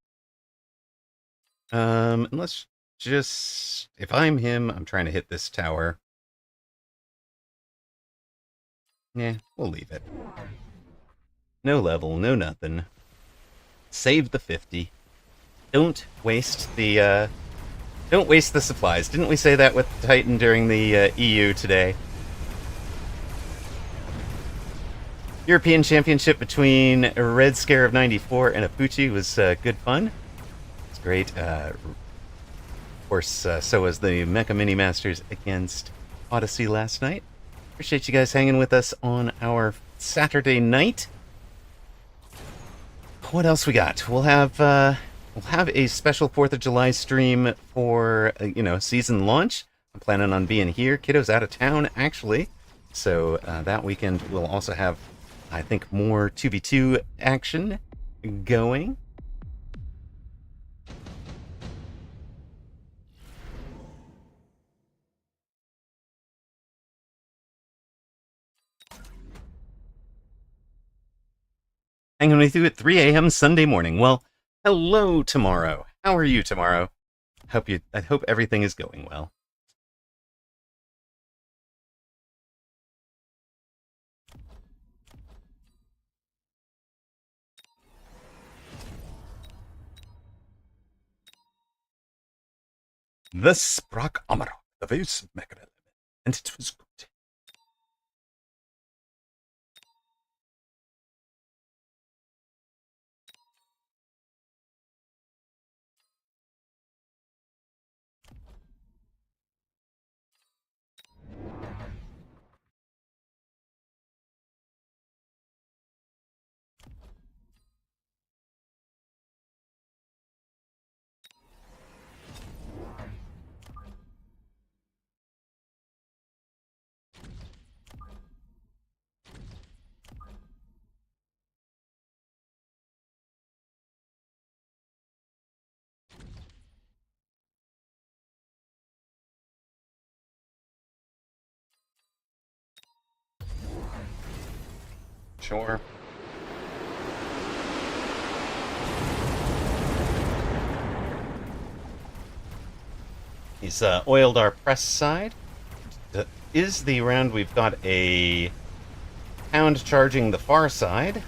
And let's just, if I'm him, I'm trying to hit this tower. Yeah, we'll leave it. No level, no nothing. Save the 50. Don't waste the supplies. Didn't we say that with Titan during the EU today? European Championship between Red Scare of 94 and Apuchi was good fun. It's great. Of course, so was the Mecha Mini Masters against Odyssey last night. Appreciate you guys hanging with us on our Saturday night. What else we got? We'll have a special 4th of July stream for season launch. I'm planning on being here. Kiddo's out of town actually, so that weekend we'll also have, I think, more 2v2 action going. Hanging with you at 3 a.m. Sunday morning. Well, hello tomorrow. How are you tomorrow? I hope everything is going well. The sprach Amarok, the voice of Mecca, and it was good. Sure. He's oiled our press side. Is the round we've got a Hound charging the far side.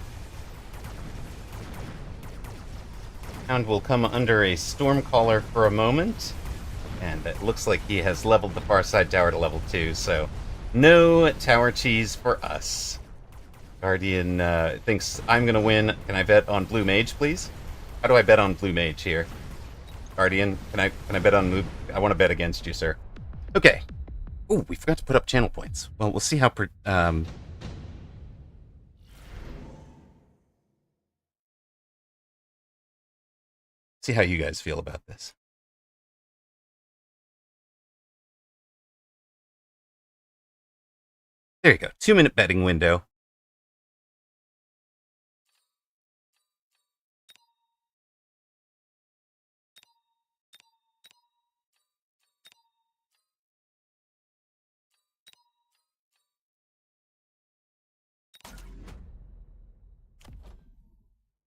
Hound will come under a Stormcaller for a moment. And it looks like he has leveled the far side tower to level 2, so no tower cheese for us. Guardian thinks I'm going to win. Can I bet on Blue Mage, please? How do I bet on Blue Mage here? Guardian, can I bet on Blue? I want to bet against you, sir. Okay. Oh, we forgot to put up channel points. Well, we'll see how see how you guys feel about this. There you go. 2-minute betting window.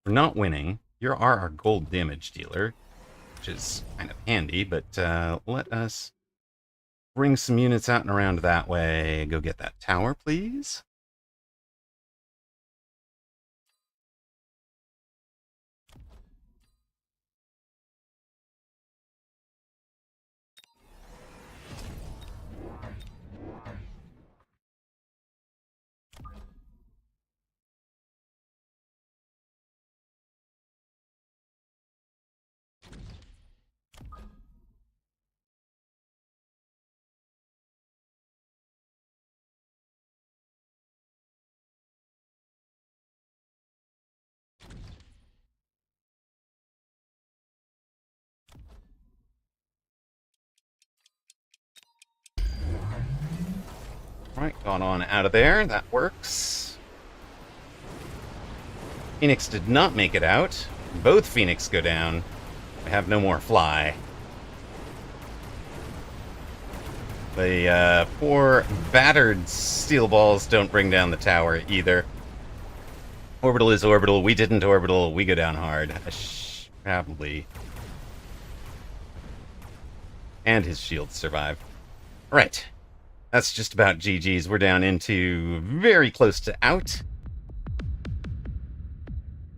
We're not winning. You are our gold damage dealer, which is kind of handy, but let us bring some units out and around that way. Go get that tower, please. Right, gone on out of there. That works. Phoenix did not make it out. Both Phoenix go down. We have no more fly. The poor battered steel balls don't bring down the tower either. Orbital is orbital. We didn't orbital. We go down hard. Probably. And his shields survive. Right. That's just about GG's. We're down into very close to out.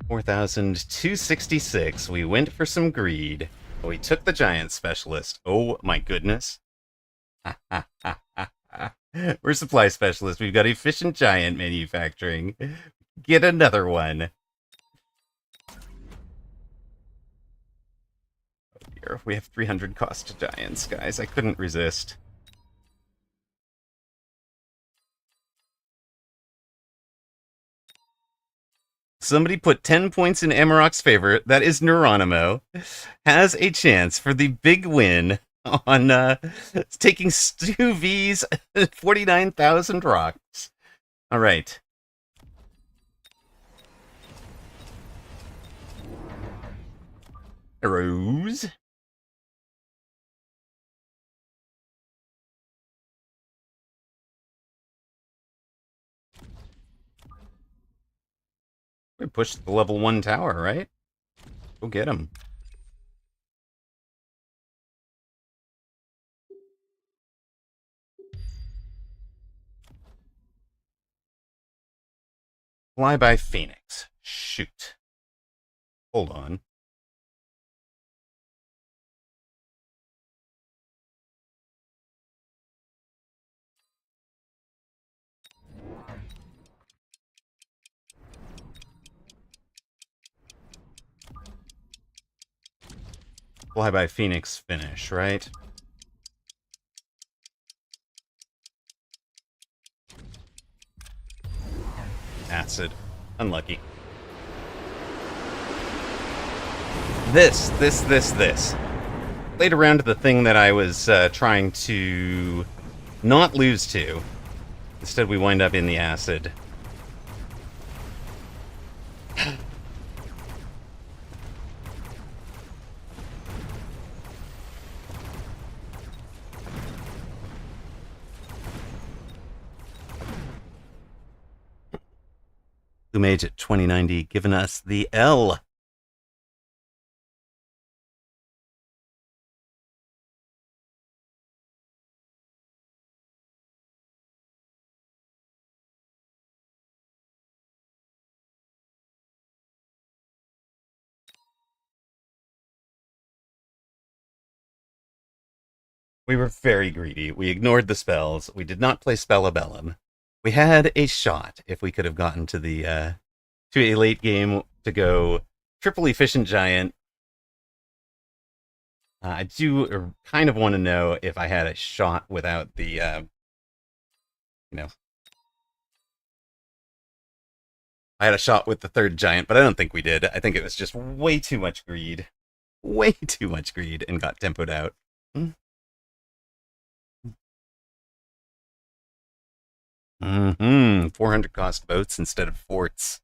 4,266. We went for some greed. We took the giant specialist. Oh my goodness. We're supply specialists. We've got efficient giant manufacturing. Get another one. Oh dear, we have 300 cost to giants, guys. I couldn't resist. Somebody put 10 points in Amarok's favor. That is Neuronimo. Has a chance for the big win on taking Stu V's 49,000 rocks. All right. Arrows. We pushed the level 1 tower, right? Go get him. Fly by Phoenix. Shoot. Hold on. Fly by Phoenix finish, right? Acid. Unlucky. This. Played around to the thing that I was trying to not lose to. Instead, we wind up in the acid. Who made it 2090, giving us the L. We were very greedy. We ignored the spells. We did not play Spellabellum. We had a shot if we could have gotten to the to a late game to go triple efficient giant. I do kind of want to know if I had a shot without the you know, I had a shot with the third giant, but I don't think we did. I think it was just way too much greed. Way too much greed and got tempoed out. Mm-hmm. 400 cost boats instead of forts.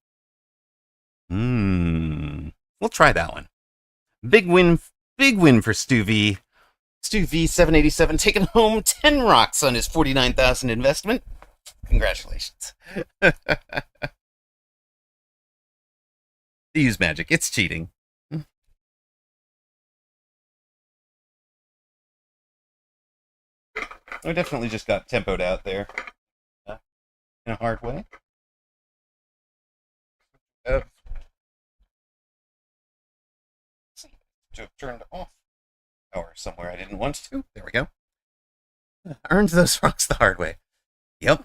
We'll try that one. Big win for Stu V. Stu V 787 taking home 10 rocks on his 49,000 investment. Congratulations. Use magic. It's cheating. I definitely just got tempoed out there. In a hard way. To have turned off power somewhere I didn't want to. There we go. Earned those rocks the hard way. Yep.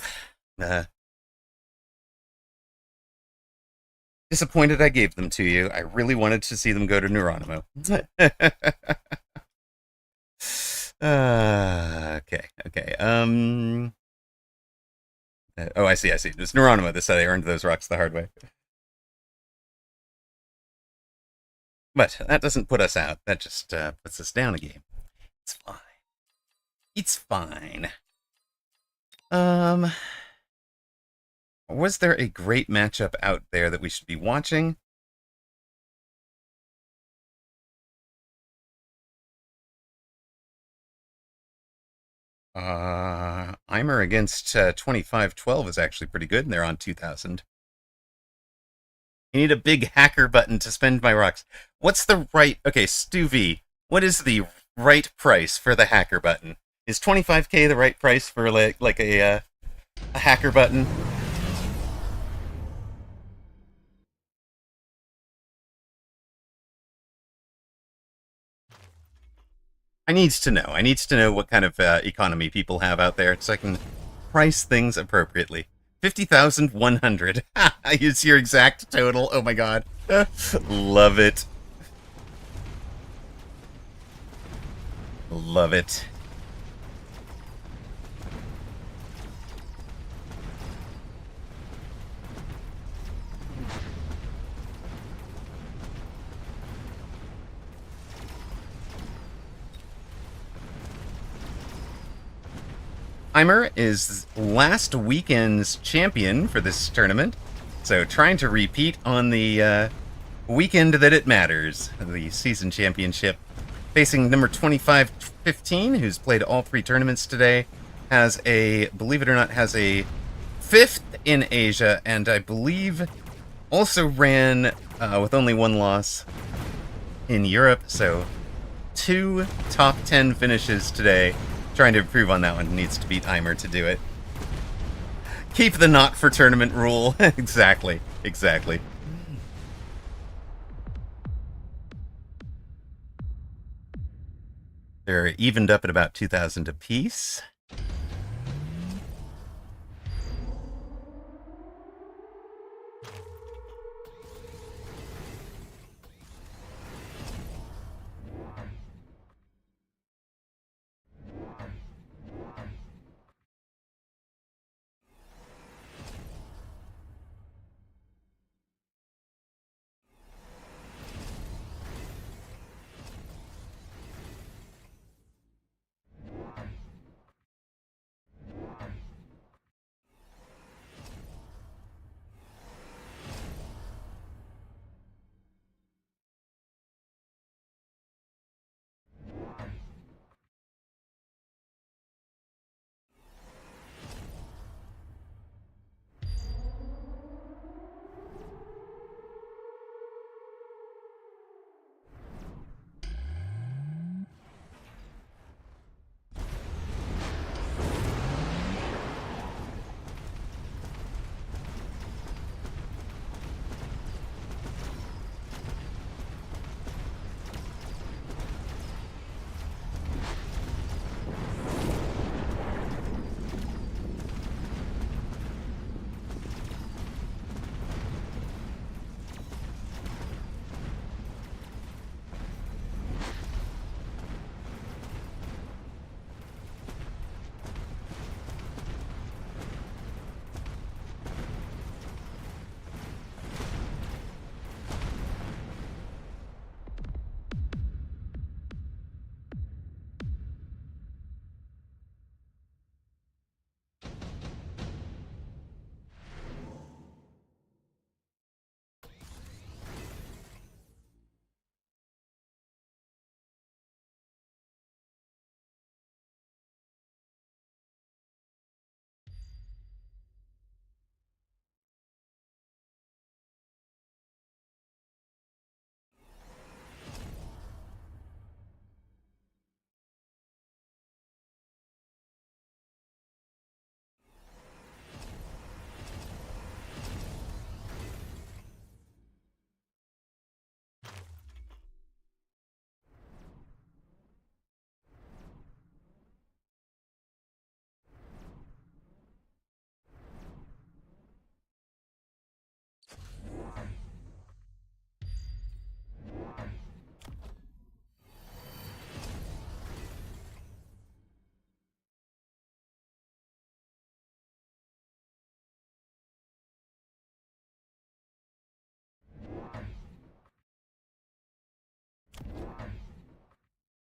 Disappointed I gave them to you. I really wanted to see them go to Neuronimo. Okay. Oh, I see. It's Neuronimo. This I earned those rocks the hard way. But that doesn't put us out. That just puts us down a game. It's fine. It's fine. Was there a great matchup out there that we should be watching? Eimer against 2512 is actually pretty good, and they're on 2000. I need a big hacker button to spend my rocks. What's the right... Okay, Stu V, what is the right price for the hacker button? Is 25k the right price for like a hacker button? I needs to know. I needs to know what kind of economy people have out there so I can price things appropriately. 50,100. Is your exact total. Oh my god. Love it. Love it. Heimer is last weekend's champion for this tournament, so trying to repeat on the weekend that it matters, the season championship. Facing number 2515, who's played all three tournaments today, has a, believe it or not, has a fifth in Asia, and I believe also ran with only one loss in Europe, so 2 top 10 finishes today. Trying to improve on that one. Needs to beat Eimer to do it. Keep the not for tournament rule. Exactly. Exactly. They're evened up at about 2,000 apiece.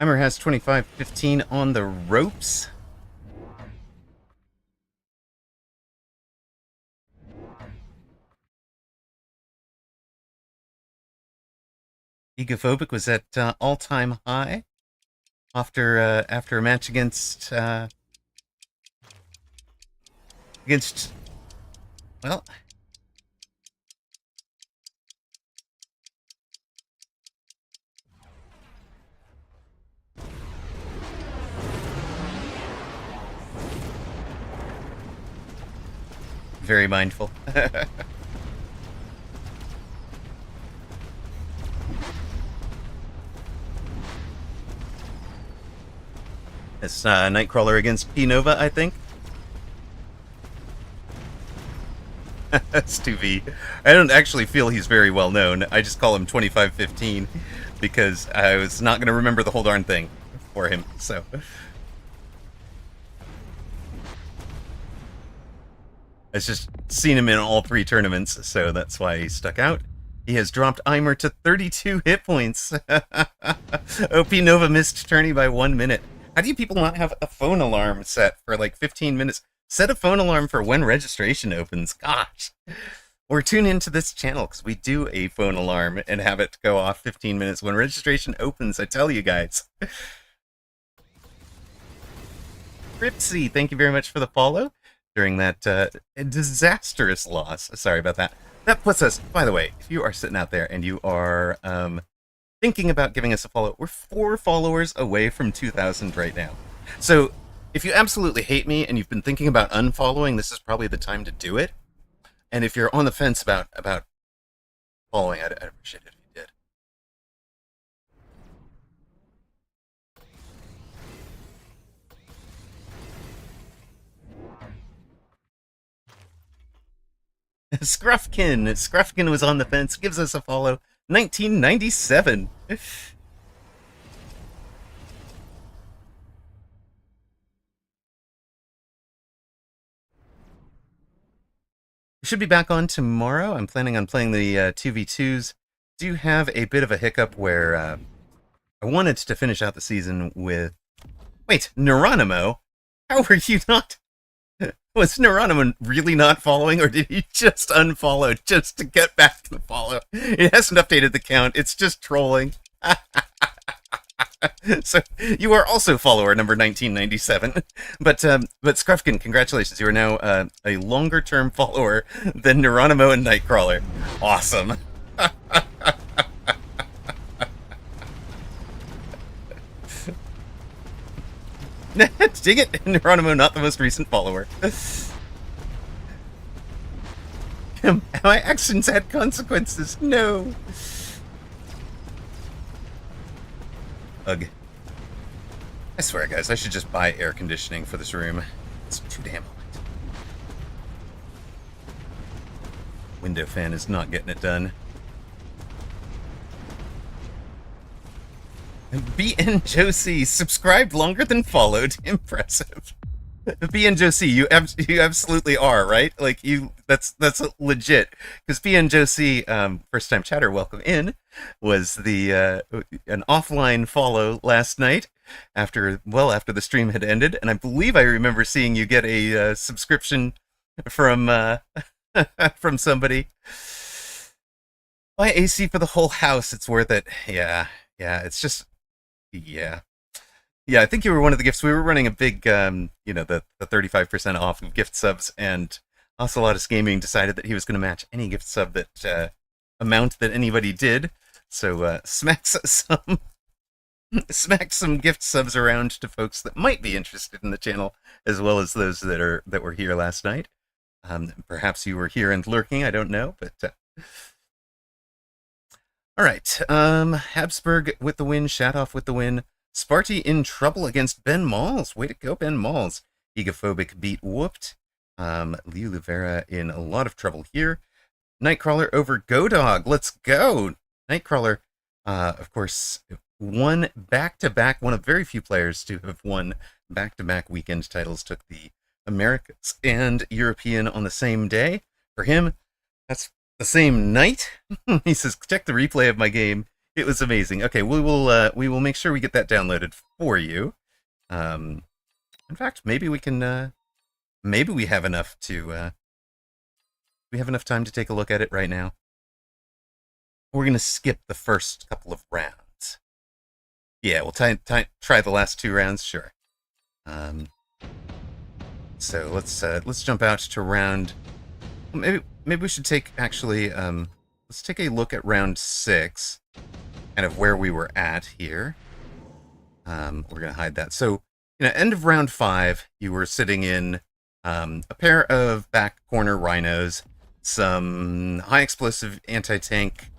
Eimer has 2515 on the ropes. Egophobic was at all-time high after a match against against, well, very mindful. It's Nightcrawler against P-Nova, I think. That's 2V. I don't actually feel he's very well known. I just call him 2515 because I was not going to remember the whole darn thing for him. So I've just seen him in all 3 tournaments, so that's why he stuck out. He has dropped Eimer to 32 hit points. OP Nova missed tourney by 1 minute. How do you people not have a phone alarm set for like 15 minutes? Set a phone alarm for when registration opens. Gosh. Or tune into this channel because we do a phone alarm and have it go off 15 minutes when registration opens. I tell you guys. Ripsy, thank you very much for the follow during that disastrous loss. Sorry about that. That puts us, by the way, if you are sitting out there and you are thinking about giving us a follow, we're 4 followers away from 2,000 right now. So if you absolutely hate me and you've been thinking about unfollowing, this is probably the time to do it. And if you're on the fence about following, I'd appreciate it if you did. Scruffkin was on the fence, gives us a follow. 1997. We should be back on tomorrow. I'm planning on playing the 2v2s. Do have a bit of a hiccup where I wanted to finish out the season with... Wait, Neuronimo? How were you not... Was Neuronimo really not following, or did he just unfollow just to get back to the follow? It hasn't updated the count. It's just trolling. So you are also follower number 1997, but Scruffkin, congratulations! You are now a longer-term follower than Neuronimo and Nightcrawler. Awesome. Dig it, Neuronimo, not the most recent follower. My actions had consequences. No. Ugh. I swear, guys, I should just buy air conditioning for this room. It's too damn hot. Window fan is not getting it done. BN Josie subscribed longer than followed. Impressive. BN Josie, you absolutely are, right? Like that's legit. Because BN Josie, first time chatter, welcome in, was the an offline follow last night after the stream had ended, and I believe I remember seeing you get a subscription from from somebody. Buy AC for the whole house. It's worth it. Yeah. It's just. Yeah, I think you were one of the gifts. We were running a big, the 35% off of gift subs, and Ocelotus Gaming decided that he was going to match any gift sub that amount that anybody did. So smack some gift subs around to folks that might be interested in the channel, as well as those that were here last night. Perhaps you were here and lurking. I don't know, but. All right, Habsburg with the win, Shadoff with the win, Sparty in trouble against Ben Malls. Way to go, Ben Malls. Egophobic beat whooped. Liu Livera in a lot of trouble here. Nightcrawler over Godog. Let's go. Nightcrawler, of course, won back-to-back, one of very few players to have won back-to-back weekend titles, took the Americas and European on the same day. For him, that's the same night. He says, check the replay of my game. It was amazing. Okay, we will make sure we get that downloaded for you. In fact, maybe we can maybe we have enough to we have enough time to take a look at it right now. We're gonna skip the first couple of rounds. Yeah, we'll try the last 2 rounds, sure. So let's jump out to round. Maybe we should take actually. Let's take a look at round 6, kind of where we were at here. We're gonna hide that. So, end of round 5, you were sitting in a pair of back corner rhinos, some high explosive anti-tank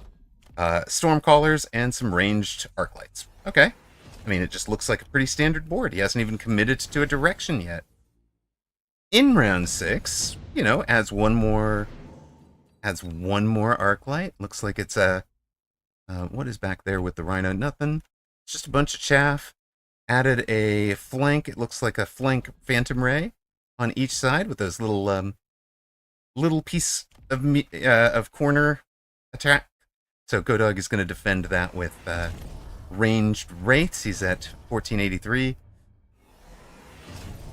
stormcallers, and some ranged arc lights. Okay. I mean, it just looks like a pretty standard board. He hasn't even committed to a direction yet. In round 6, adds one more arc light. Looks like it's a what is back there with the rhino? Nothing. It's just a bunch of chaff. Added a flank. It looks like a flank phantom ray on each side with those little piece of corner attack. So Godog is going to defend that with ranged wraiths. He's at 1483.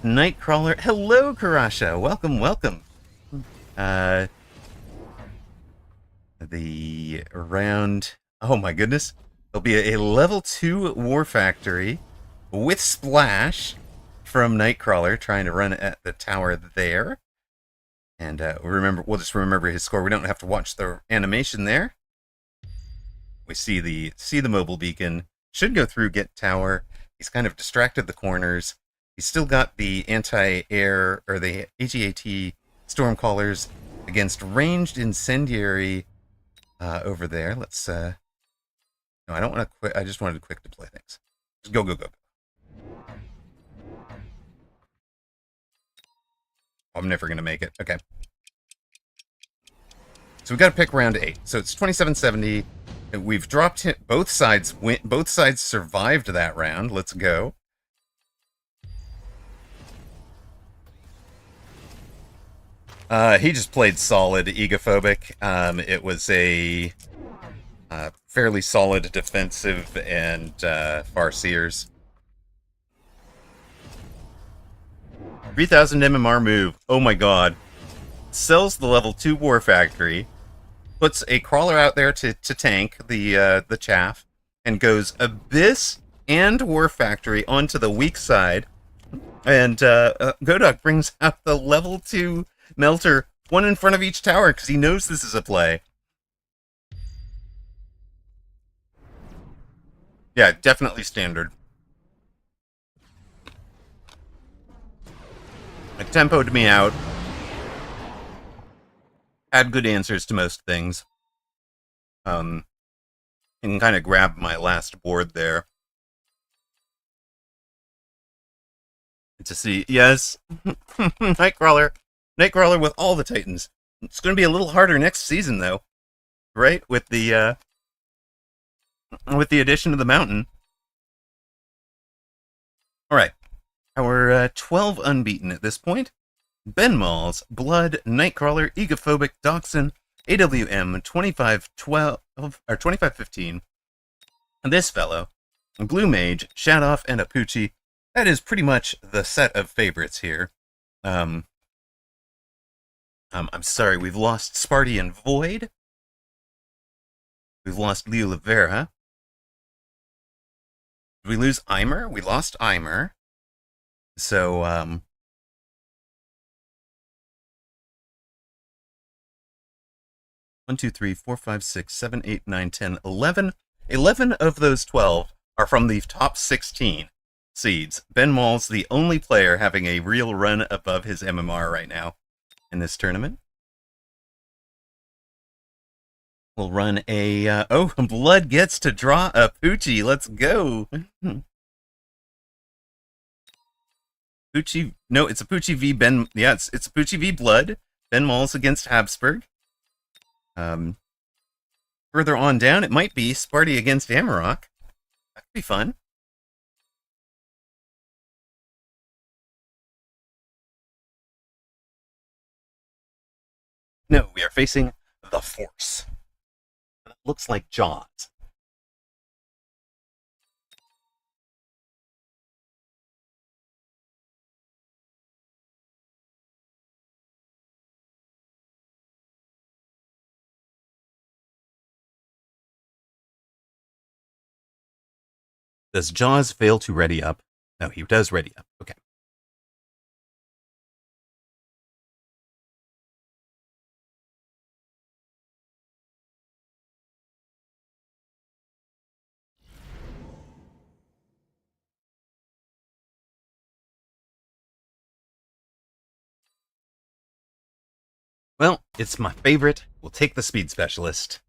Nightcrawler. Hello, Karasha. Welcome, welcome. The round. Oh my goodness. There'll be a level 2 War Factory with Splash from Nightcrawler trying to run at the tower there. And we'll just remember his score. We don't have to watch the animation there. We see the mobile beacon. Should go through get tower. He's kind of distracted the corners. He's still got the anti-air or the HEAT stormcallers against ranged incendiary over there. Let's no, I don't want to quit. I just wanted to quick deploy things. Just go. I'm never going to make it. Okay. So we got to pick round 8. So it's 2770. We've dropped hit. Both sides survived that round. Let's go. He just played solid egophobic. It was a fairly solid defensive and Farseers. 3000 MMR move. Oh my god. Sells the level 2 War Factory. Puts a crawler out there to tank the chaff. And goes Abyss and War Factory onto the weak side. And Godok brings out the level 2 Melter, one in front of each tower, because he knows this is a play. Yeah, definitely standard. It tempoed me out. Had good answers to most things. And kind of grabbed my last board there. To see, yes, Nightcrawler with all the Titans. It's going to be a little harder next season, though, right? With the addition of the mountain. All right, our 12 unbeaten at this point. Ben Malls, Blood, Nightcrawler, Egophobic, Dachshund, AWM 2512 or 2515, and this fellow, Blue Mage, Shadoff, and Apucci. That is pretty much the set of favorites here. I'm sorry, we've lost Sparty and Void. We've lost Leo Rivera. Did we lose Eimer? We lost Eimer. So, 1, 2, 3, 4, 5, 6, 7, 8, 9, 10, 11. 11 of those 12 are from the top 16 seeds. Ben Mall's the only player having a real run above his MMR right now in this tournament. We'll run a... Blood gets to draw a Poochie. Let's go. Poochie... No, it's a Poochie v. Ben... Yeah, it's a Poochie v. Blood. Ben Malls against Habsburg. Further on down, it might be Sparty against Amarok. That could be fun. No, we are facing the Force. It looks like Jaws. Does Jaws fail to ready up? No, he does ready up. Okay. Well, it's my favorite. We'll take the speed specialist.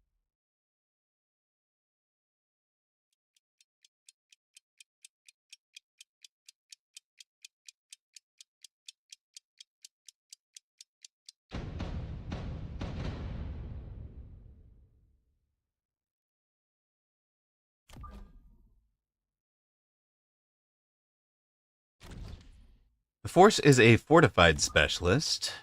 The Force is a fortified specialist.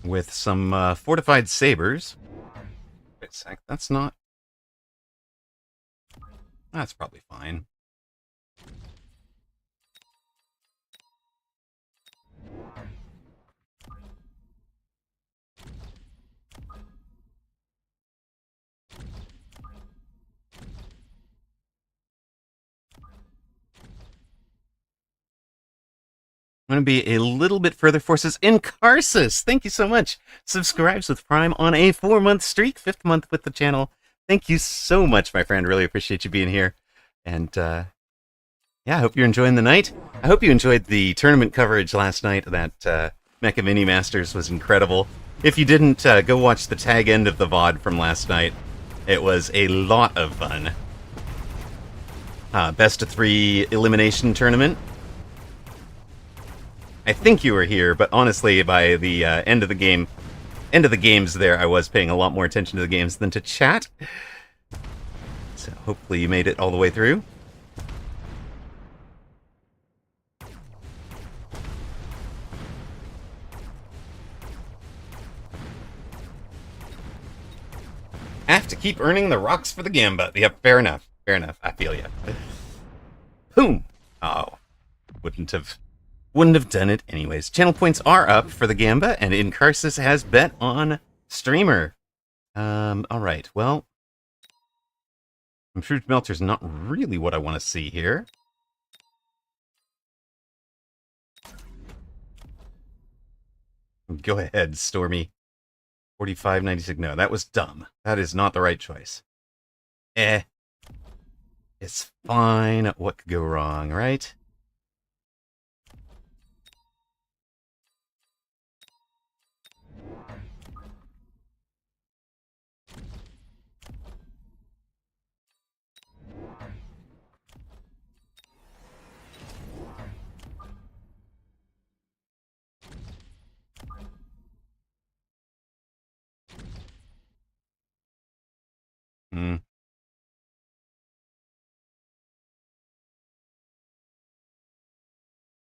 With some fortified sabers. Wait a sec, that's not... That's probably fine. I'm going to be a little bit further forces in Karsus. Thank you so much. Subscribes with Prime on a 4-month streak, 5th month with the channel. Thank you so much, my friend. Really appreciate you being here. And yeah, I hope you're enjoying the night. I hope you enjoyed the tournament coverage last night. That Mecha Mini Masters was incredible. If you didn't, go watch the tag end of the VOD from last night. It was a lot of fun. Best of 3 elimination tournament. I think you were here, but honestly, by the end of the games there, I was paying a lot more attention to the games than to chat. So hopefully you made it all the way through. Have to keep earning the rocks for the Gamba. Yep, fair enough. Fair enough. I feel you. Boom! Oh, wouldn't have done it anyways. Channel points are up for the Gamba, and Incarsus has bet on Streamer. Alright, well... Improved Melter's not really what I want to see here. Go ahead, Stormy. 45.96. No, that was dumb. That is not the right choice. It's fine. What could go wrong, right?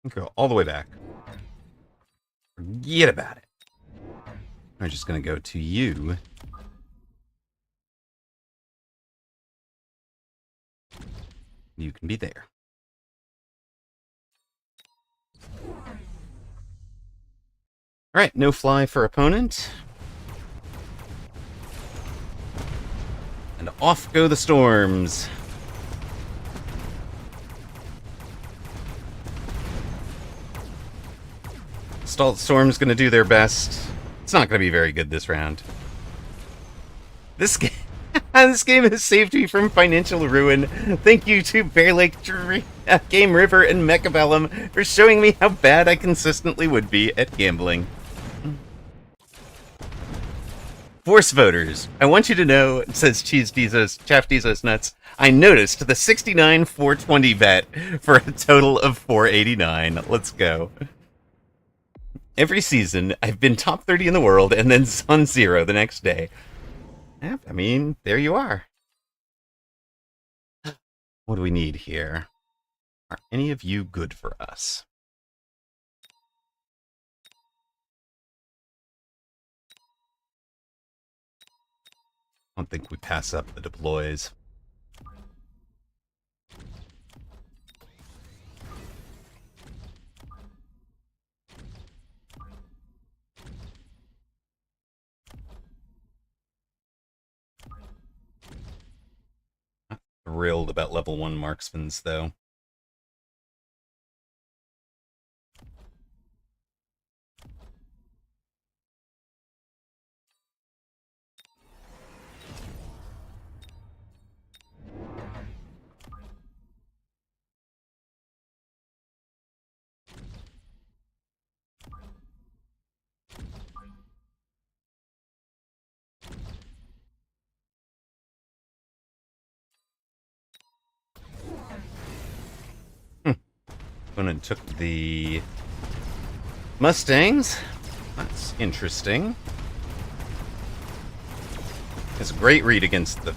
Go all the way back. Forget about it. I'm just going to go to you. You can be there. Alright, no fly for opponent. And off go the storms. Storm's going to do their best. It's not going to be very good this round. This game... This game has saved me from financial ruin. Thank you to Bear Lake, Game River, and Mechabellum for showing me how bad I consistently would be at gambling. Force voters, I want you to know, says Chaff Dizos Nuts, I noticed the 69-420 bet for a total of 489. Let's go. Every season, I've been top 30 in the world and then on 0 the next day. I mean, there you are. What do we need here? Are any of you good for us? I don't think we pass up the deploys. Thrilled about level 1 marksmans, though. opponent took the Mustangs. That's interesting. It's a great read against the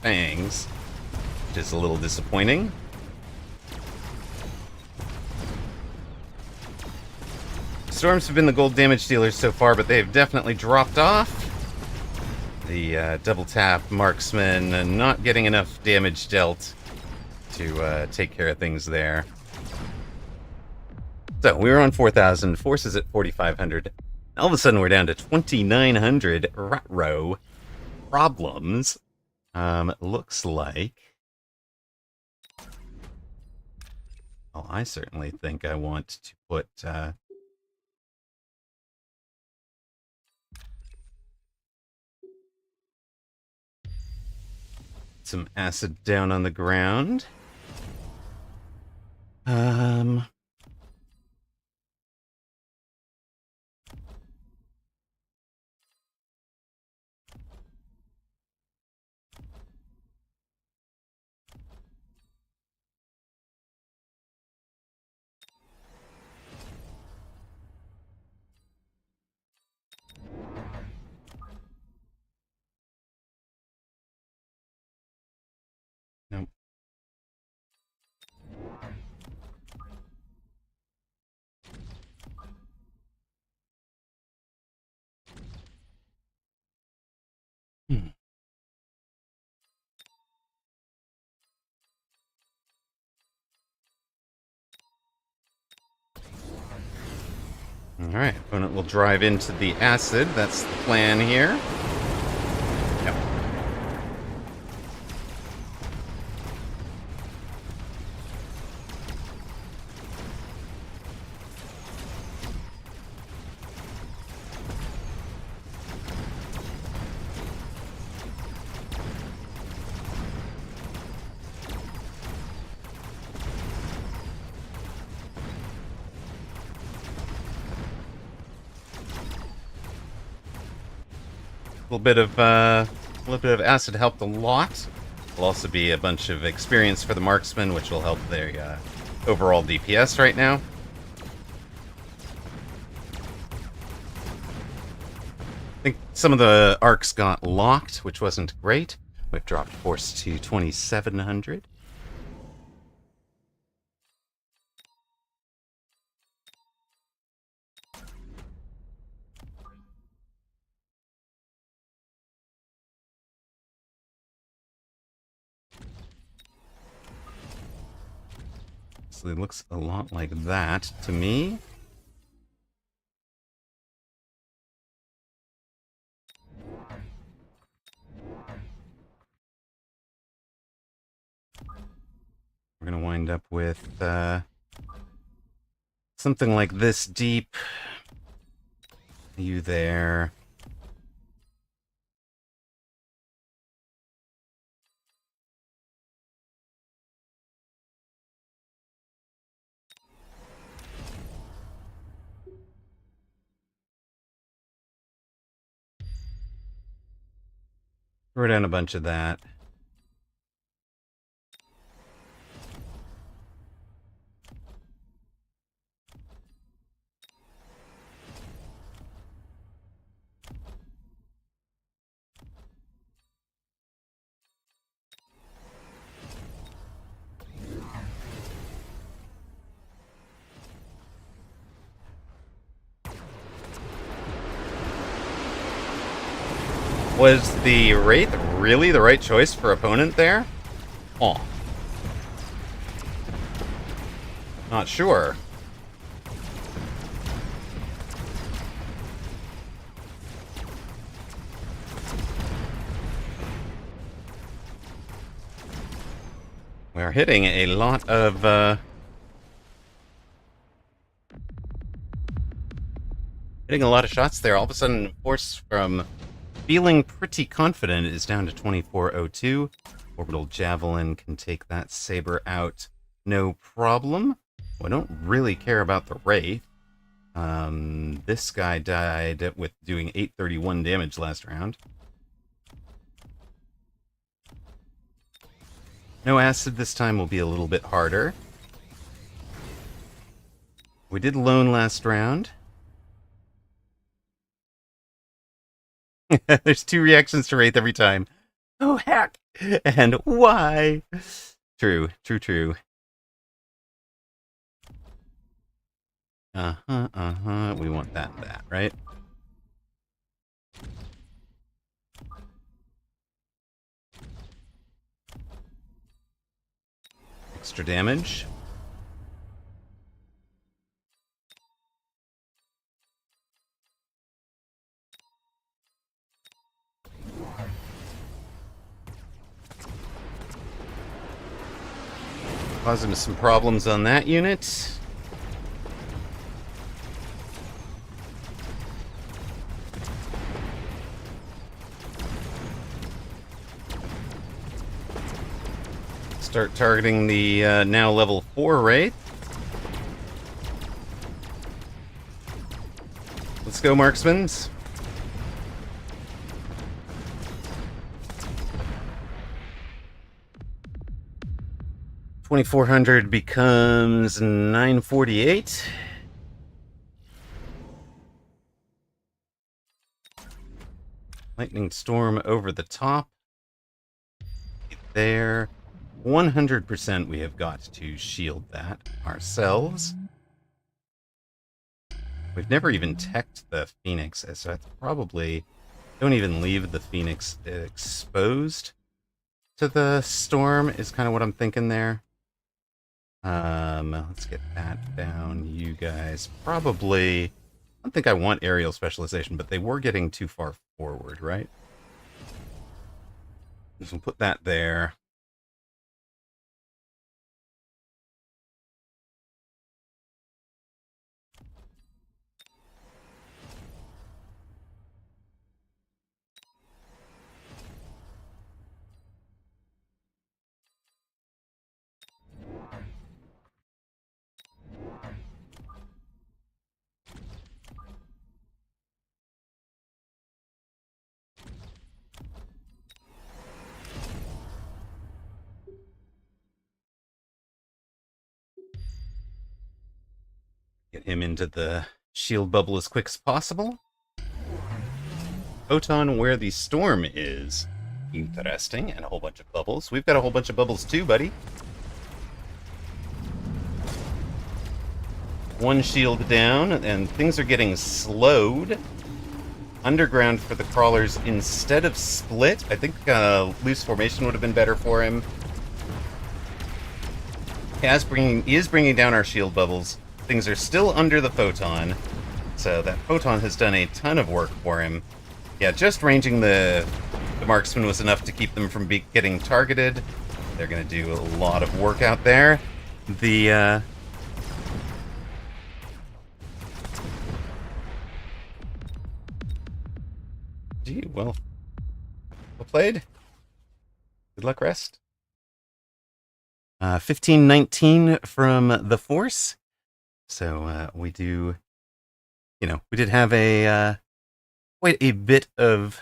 Fangs, which is a little disappointing. Storms have been the gold damage dealers so far, but they've definitely dropped off. The double tap marksman not getting enough damage dealt to take care of things there. So we were on 4,000, forces at 4,500. All of a sudden we're down to 2,900 rat-row problems. Looks like... Well, I certainly think I want to put... some acid down on the ground. Nope. Alright, opponent will drive into the acid. That's the plan here. Yep. A little bit of acid helped a lot. Will also be a bunch of experience for the marksman, which will help their overall DPS right now. I think some of the arcs got locked, which wasn't great. We've dropped force to 2,700. So it looks a lot like that to me. We're going to wind up with something like this deep. You there. Throw down a bunch of that. Was the Wraith really the right choice for opponent there? Oh. Not sure. We're hitting a lot of shots there. All of a sudden, force from feeling pretty confident is down to 2402. Orbital Javelin can take that saber out no problem. Well, I don't really care about the Wraith. This guy died with doing 831 damage last round. No acid this time will be a little bit harder. We did loan last round. There's 2 reactions to Wraith every time. Oh, heck. And why? True, true, true. Uh-huh, uh-huh. We want that, right? Extra damage. Causing some problems on that unit. Start targeting the now level 4 Wraith. Let's go, marksmans. $2,400 becomes $948. Lightning Storm over the top. There. 100% we have got to shield that ourselves. We've never even teched the Phoenix, so that's probably... Don't even leave the Phoenix exposed to the storm is kind of what I'm thinking there. Let's get that down. You guys probably... I don't think I want aerial specialization, but they were getting too far forward, right? So we'll put that there. Get him into the shield bubble as quick as possible. Photon where the storm is. Interesting. And a whole bunch of bubbles. We've got a whole bunch of bubbles too, buddy. 1 shield down, and things are getting slowed. Underground for the crawlers instead of split. I think loose formation would have been better for him. He is bringing down our shield bubbles. Things are still under the photon, so that photon has done a ton of work for him. Yeah, just ranging the marksman was enough to keep them from getting targeted. They're going to do a lot of work out there. The Gee, well played. Good luck, rest. 1519 from the Force. So we do, we did have a quite a bit of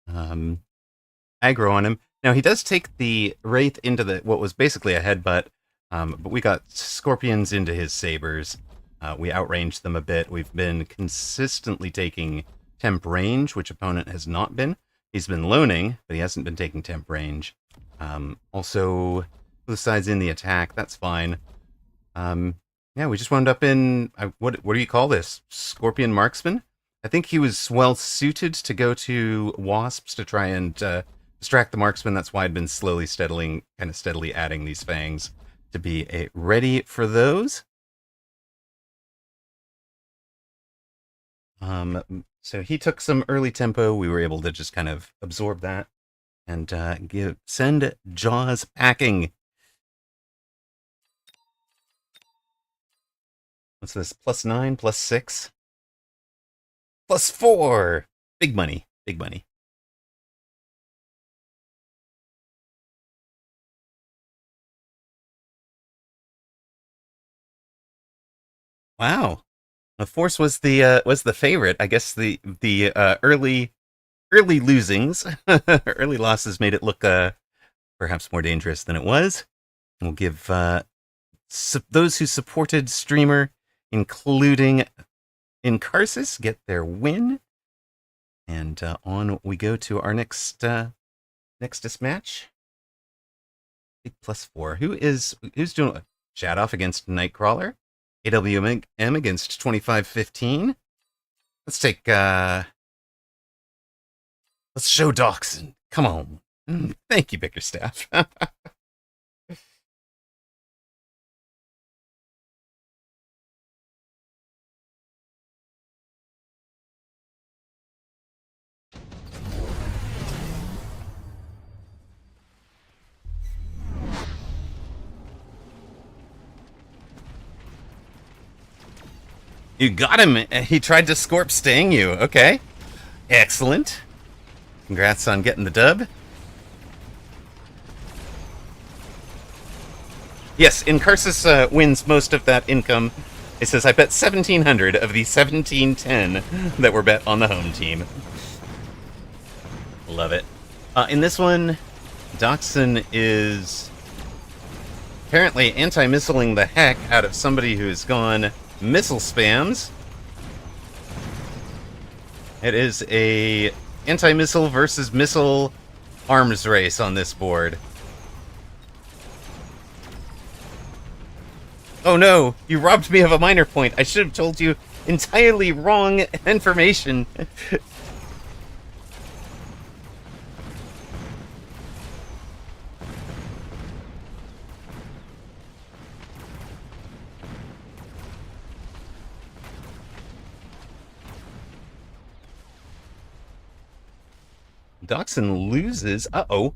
aggro on him. Now he does take the Wraith into what was basically a headbutt, but we got Scorpions into his sabers. We outranged them a bit. We've been consistently taking temp range, which opponent has not been. He's been loaning, but he hasn't been taking temp range. Also, both sides in the attack, that's fine. Yeah, we just wound up in, what do you call this? Scorpion Marksman? I think he was well suited to go to Wasps to try and distract the Marksman. That's why I'd been steadily adding these Fangs to be ready for those. So he took some early tempo. We were able to just kind of absorb that and send Jaws packing. What's this? +9, +6, +4. Big money. Big money. Wow. The Force was the favorite. I guess the early losings, early losses made it look perhaps more dangerous than it was. We'll give those who supported streamer, including Incarsis, get their win. And on we go to our nextest match. Big +4. Who's doing Chat off against Nightcrawler? AWM against 2515. Let's take let's show Dachshund. Come on. Thank you, Bickerstaff. You got him. He tried to Scorp sting you. Okay. Excellent. Congrats on getting the dub. Yes, Incarsis wins most of that income. It says, I bet 1,700 of the 1,710 that were bet on the home team. Love it. In this one, Dachshund is apparently anti-missiling the heck out of somebody who's gone missile spams. It is a anti-missile versus missile arms race on this board. Oh no, you robbed me of a minor point. I should have told you entirely wrong information. Dachshund loses. Uh-oh.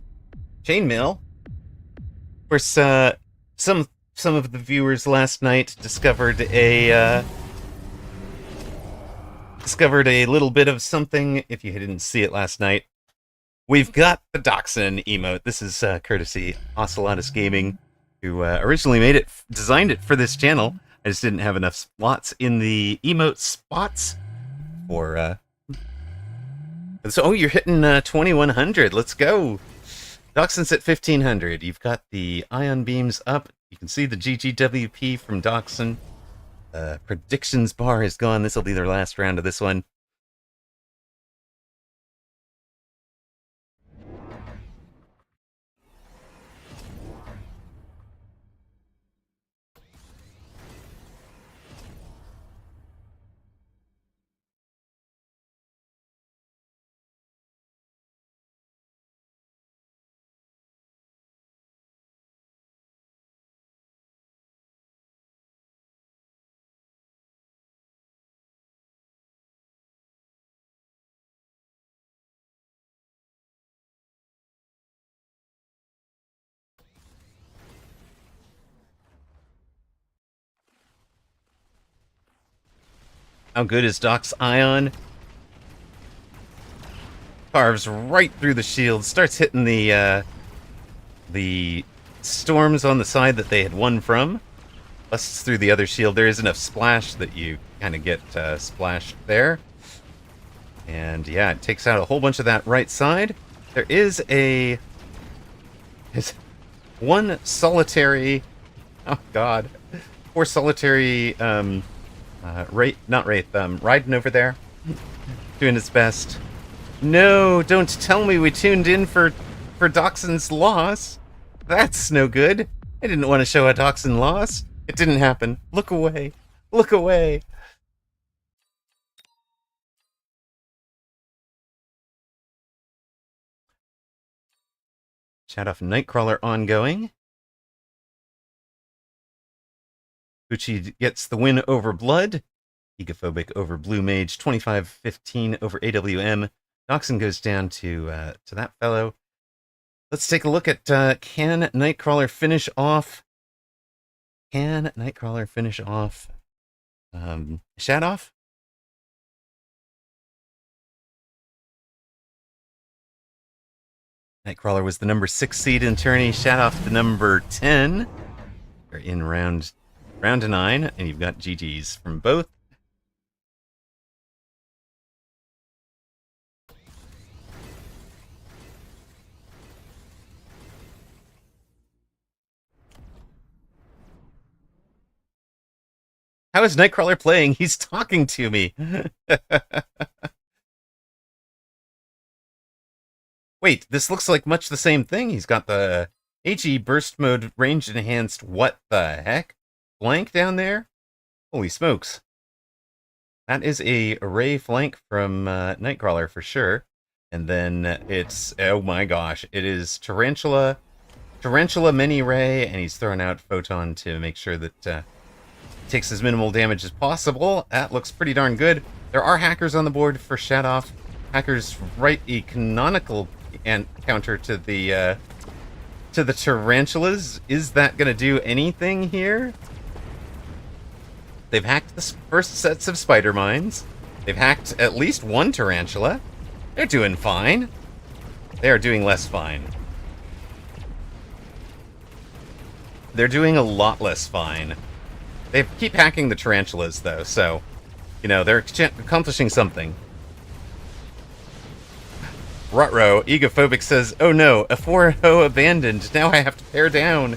Chainmail. Of course, some of the viewers last night discovered a little bit of something. If you didn't see it last night, we've got the Dachshund emote. This is courtesy Ocelotus Gaming, who originally designed it for this channel. I just didn't have enough slots in the emote spots for. So, oh, you're hitting 2100. Let's go. Dachshund's at 1500. You've got the ion beams up. You can see the GGWP from Dachshund. Predictions bar is gone. This will be their last round of this one. How good is Doc's Ion? Carves right through the shield, starts hitting the storms on the side that they had won from. Busts through the other shield. There is enough splash that you kind of get splashed there. And yeah, it takes out a whole bunch of that right side. There is one solitary... Oh, God. Poor solitary... Raiden over there, doing his best. No, don't tell me we tuned in for Dachshund's loss. That's no good. I didn't want to show a Dachshund loss. It didn't happen. Look away. Look away. Chat off Nightcrawler ongoing. Uchi gets the win over Blood. Egophobic over Blue Mage. 25-15 over AWM. Dachshund goes down to that fellow. Let's take a look at can Nightcrawler finish off? Can Nightcrawler finish off Shadoff? Nightcrawler was the number 6 seed in tourney. Shadoff the number 10. We're in round 9, and you've got GG's from both. How is Nightcrawler playing? He's talking to me. Wait, this looks like much the same thing. He's got the HE burst mode range enhanced. What the heck? Flank down there? Holy smokes. That is a array flank from Nightcrawler for sure. And then it's, oh my gosh, it is Tarantula Mini Ray, and he's throwing out Photon to make sure that takes as minimal damage as possible. That looks pretty darn good. There are hackers on the board for Shadoff. Hackers write a canonical counter to the Tarantulas. Is that going to do anything here? They've hacked the first sets of spider mines. They've hacked at least one Tarantula. They're doing fine. They are doing less fine. They're doing a lot less fine. They keep hacking the Tarantulas, though, so, you know, they're accomplishing something. Rutro, Egophobic says, oh no, a 4-0 abandoned. Now I have to pare down.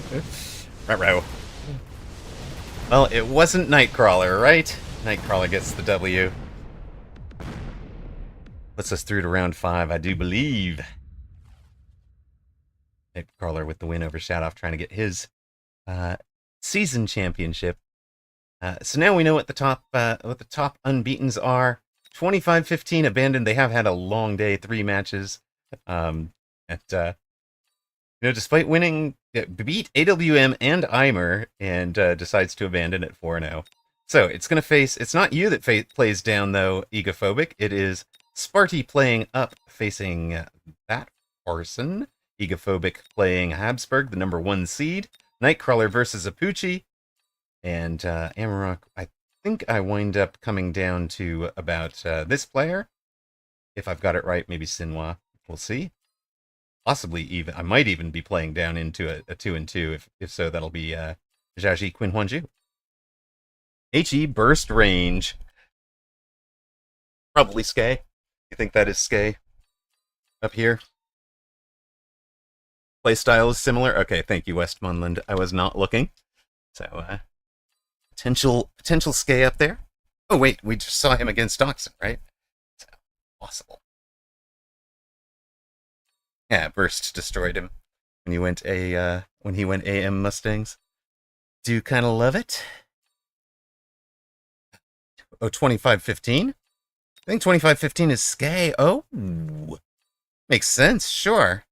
Rutro. Well, it wasn't Nightcrawler, right? Nightcrawler gets the W. Puts us through to round 5, I do believe. Nightcrawler with the win over Shadoff, trying to get his season championship. So now we know what the top unbeatens are. 25-15 abandoned. They have had a long day, 3 matches. Despite winning, beat AWM and Eimer, and decides to abandon at 4-0. So it's going to face. It's not you that plays down though, Egophobic. It is Sparty playing up, facing that person. Egophobic playing Habsburg, the number 1 seed. Nightcrawler versus Apucci. And Amarok, I think I wind up coming down to about this player. If I've got it right, maybe Sinwa. We'll see. Possibly even, I might even be playing down into a 2-2. If so, that'll be Zhaji Qinhuanju. HE burst range. Probably Skay. You think that is Skay? Up here? Playstyle is similar? Okay, thank you, Westmoreland. I was not looking. So, potential Skay up there. Oh, wait, we just saw him against Oxen, right? So, possible. Yeah, Burst destroyed him when he went AM Mustangs. Do kind of love it. Oh, 25-15? I think 25-15 is Skay. Oh, makes sense, sure.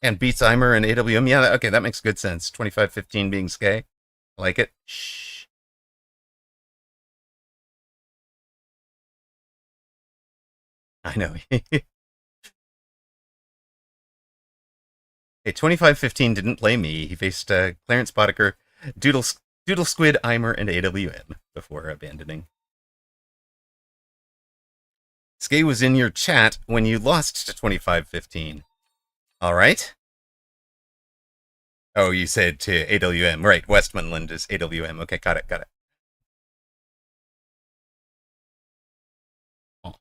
And beats Eimer and AWM. Yeah, okay, that makes good sense. 25-15 being Skay. I like it. Shh. I know. Hey, 25-15 didn't play me. He faced Clarence Boddicker, Doodle Squid, Eimer, and AWM before abandoning. Skay was in your chat when you lost to 25-15. All right. Oh, you said to AWM. Right, Westmoreland is AWM. Okay, got it. Oh.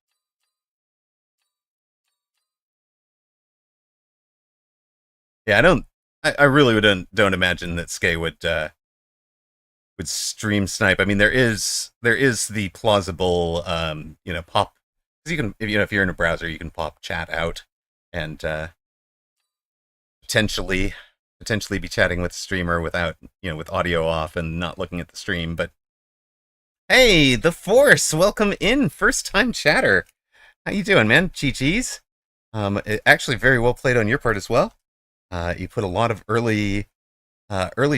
Yeah, I really don't imagine that Skay would stream snipe. I mean, there is the plausible, pop. Because you can, if you're in a browser, you can pop chat out and potentially be chatting with the streamer without, with audio off and not looking at the stream. But hey, the Force, welcome in, first time chatter. How you doing, man? Chi-Chi's. Actually, very well played on your part as well. You put a lot of early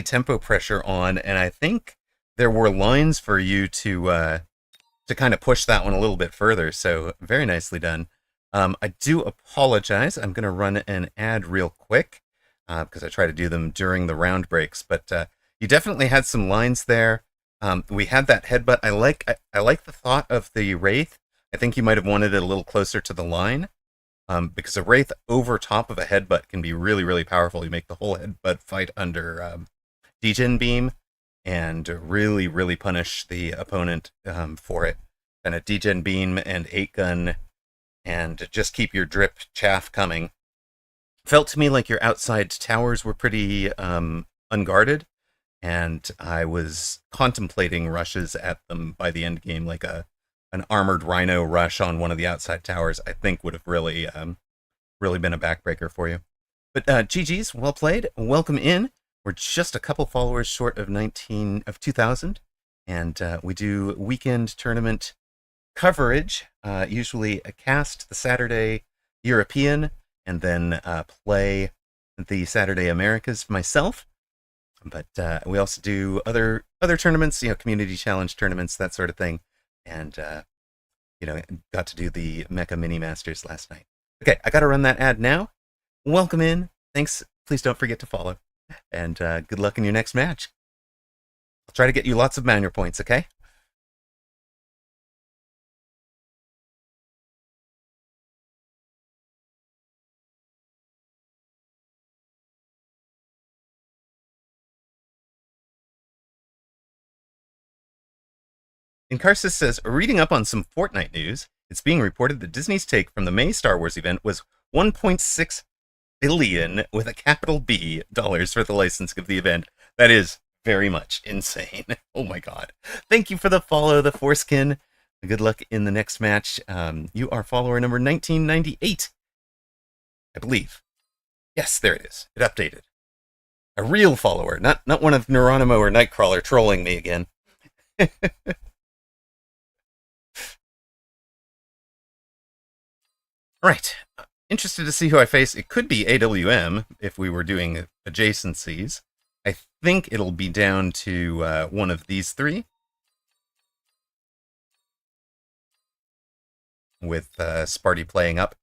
tempo pressure on, and I think there were lines for you to kind of push that one a little bit further. So very nicely done. I do apologize. I'm going to run an ad real quick because I try to do them during the round breaks. But you definitely had some lines there. We had that headbutt. I like the thought of the Wraith. I think you might have wanted it a little closer to the line. Because a Wraith over top of a headbutt can be really, really powerful. You make the whole headbutt fight under degen beam and really, really punish the opponent for it. And a degen beam and 8-gun and just keep your drip chaff coming. Felt to me like your outside towers were pretty unguarded, and I was contemplating rushes at them by the end game, like an armored rhino rush on one of the outside towers. I think would have really been a backbreaker for you. But GG's, well played. Welcome in. We're just a couple followers short of 2,000, and we do weekend tournament coverage. Usually a cast the Saturday European, and then play the Saturday Americas myself. But we also do other tournaments, community challenge tournaments, that sort of thing, and got to do the Mecha Mini Masters last night. Okay, I got to run that ad now. Welcome in. Thanks. Please don't forget to follow, and good luck in your next match. I'll try to get you lots of manure points. Okay. Incarsis says, reading up on some Fortnite news, it's being reported that Disney's take from the May Star Wars event was $1.6 billion with a capital B dollars for the licensing of the event. That is very much insane. Oh my god. Thank you for the follow, the foreskin. Good luck in the next match. You are follower number 1998, I believe. Yes, there it is. It updated. A real follower, not one of Neuronimo or Nightcrawler trolling me again. Right. Interested to see who I face. It could be AWM if we were doing adjacencies. I think it'll be down to one of these three. With Sparty playing up.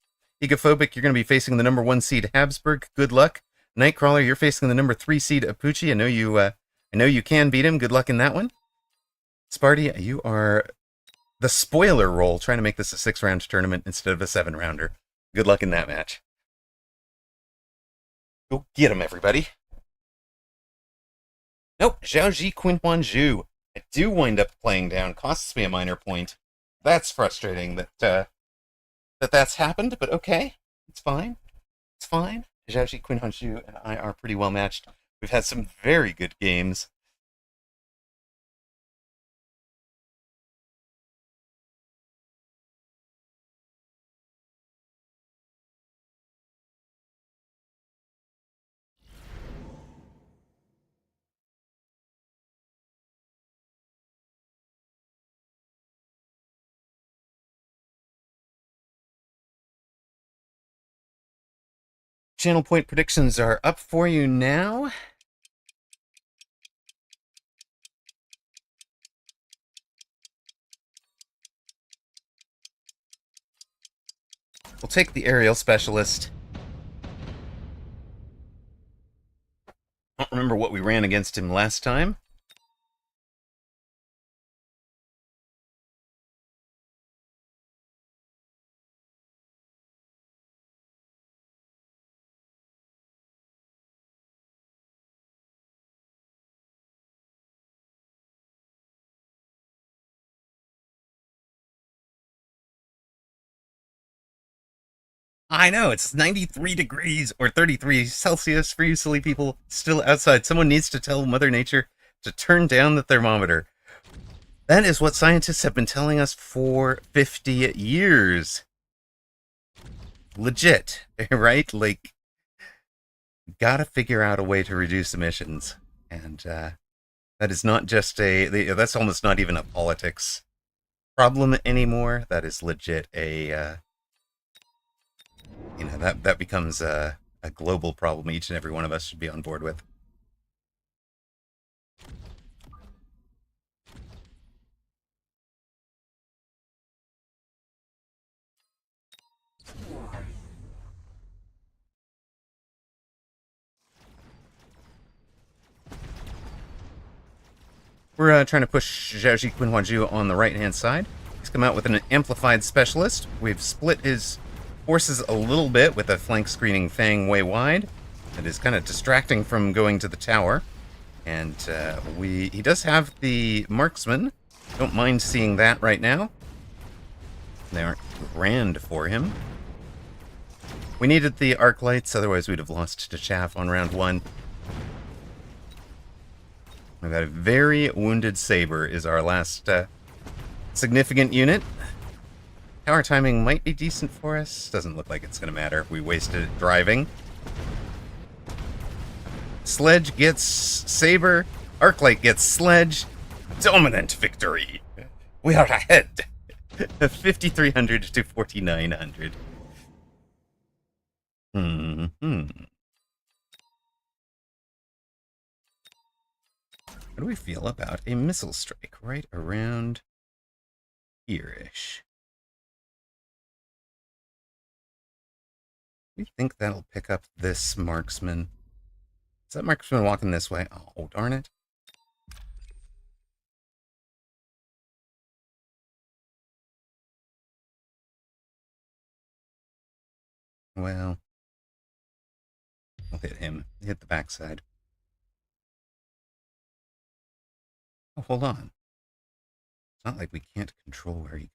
Egophobic, you're going to be facing the number 1 seed Habsburg. Good luck. Nightcrawler, you're facing the number 3 seed Apucci. I know you can beat him. Good luck in that one. Sparty, you are the spoiler role, trying to make this a 6-round tournament instead of a 7-rounder. Good luck in that match. Go get him, everybody. Nope, Zhaoji Qinhuanzhu. I do wind up playing down. Costs me a minor point. That's frustrating that's happened, but okay. It's fine. It's fine. Zhaoji Qinhuanzhu and I are pretty well matched. We've had some very good games. Channel point predictions are up for you now. We'll take the aerial specialist. I don't remember what we ran against him last time. I know, it's 93 degrees or 33 Celsius for you silly people still outside. Someone needs to tell Mother Nature to turn down the thermometer. That is what scientists have been telling us for 50 years. Legit, right? Like, gotta figure out a way to reduce emissions. And that is not just that's almost not even a politics problem anymore. That is legit that becomes a global problem each and every one of us should be on board with. We're trying to push Zhaoji Qinhuanzhu on the right-hand side. He's come out with an amplified specialist. We've split his forces a little bit with a flank screening Fang way wide. That is kind of distracting from going to the tower. And he does have the marksman. Don't mind seeing that right now. They aren't grand for him. We needed the arc lights, otherwise we'd have lost to Chaff on round 1. We've got a very wounded saber is our last significant unit. Tower timing might be decent for us. Doesn't look like it's going to matter. We wasted it driving. Sledge gets saber. Arclight gets sledge. Dominant victory. We are ahead. 5,300 to 4,900. How do we feel about a missile strike right around here-ish? We think that'll pick up this marksman. Is that marksman walking this way? Oh, darn it. Well, we'll hit him. Hit the backside. Oh, hold on. It's not like we can't control where he goes.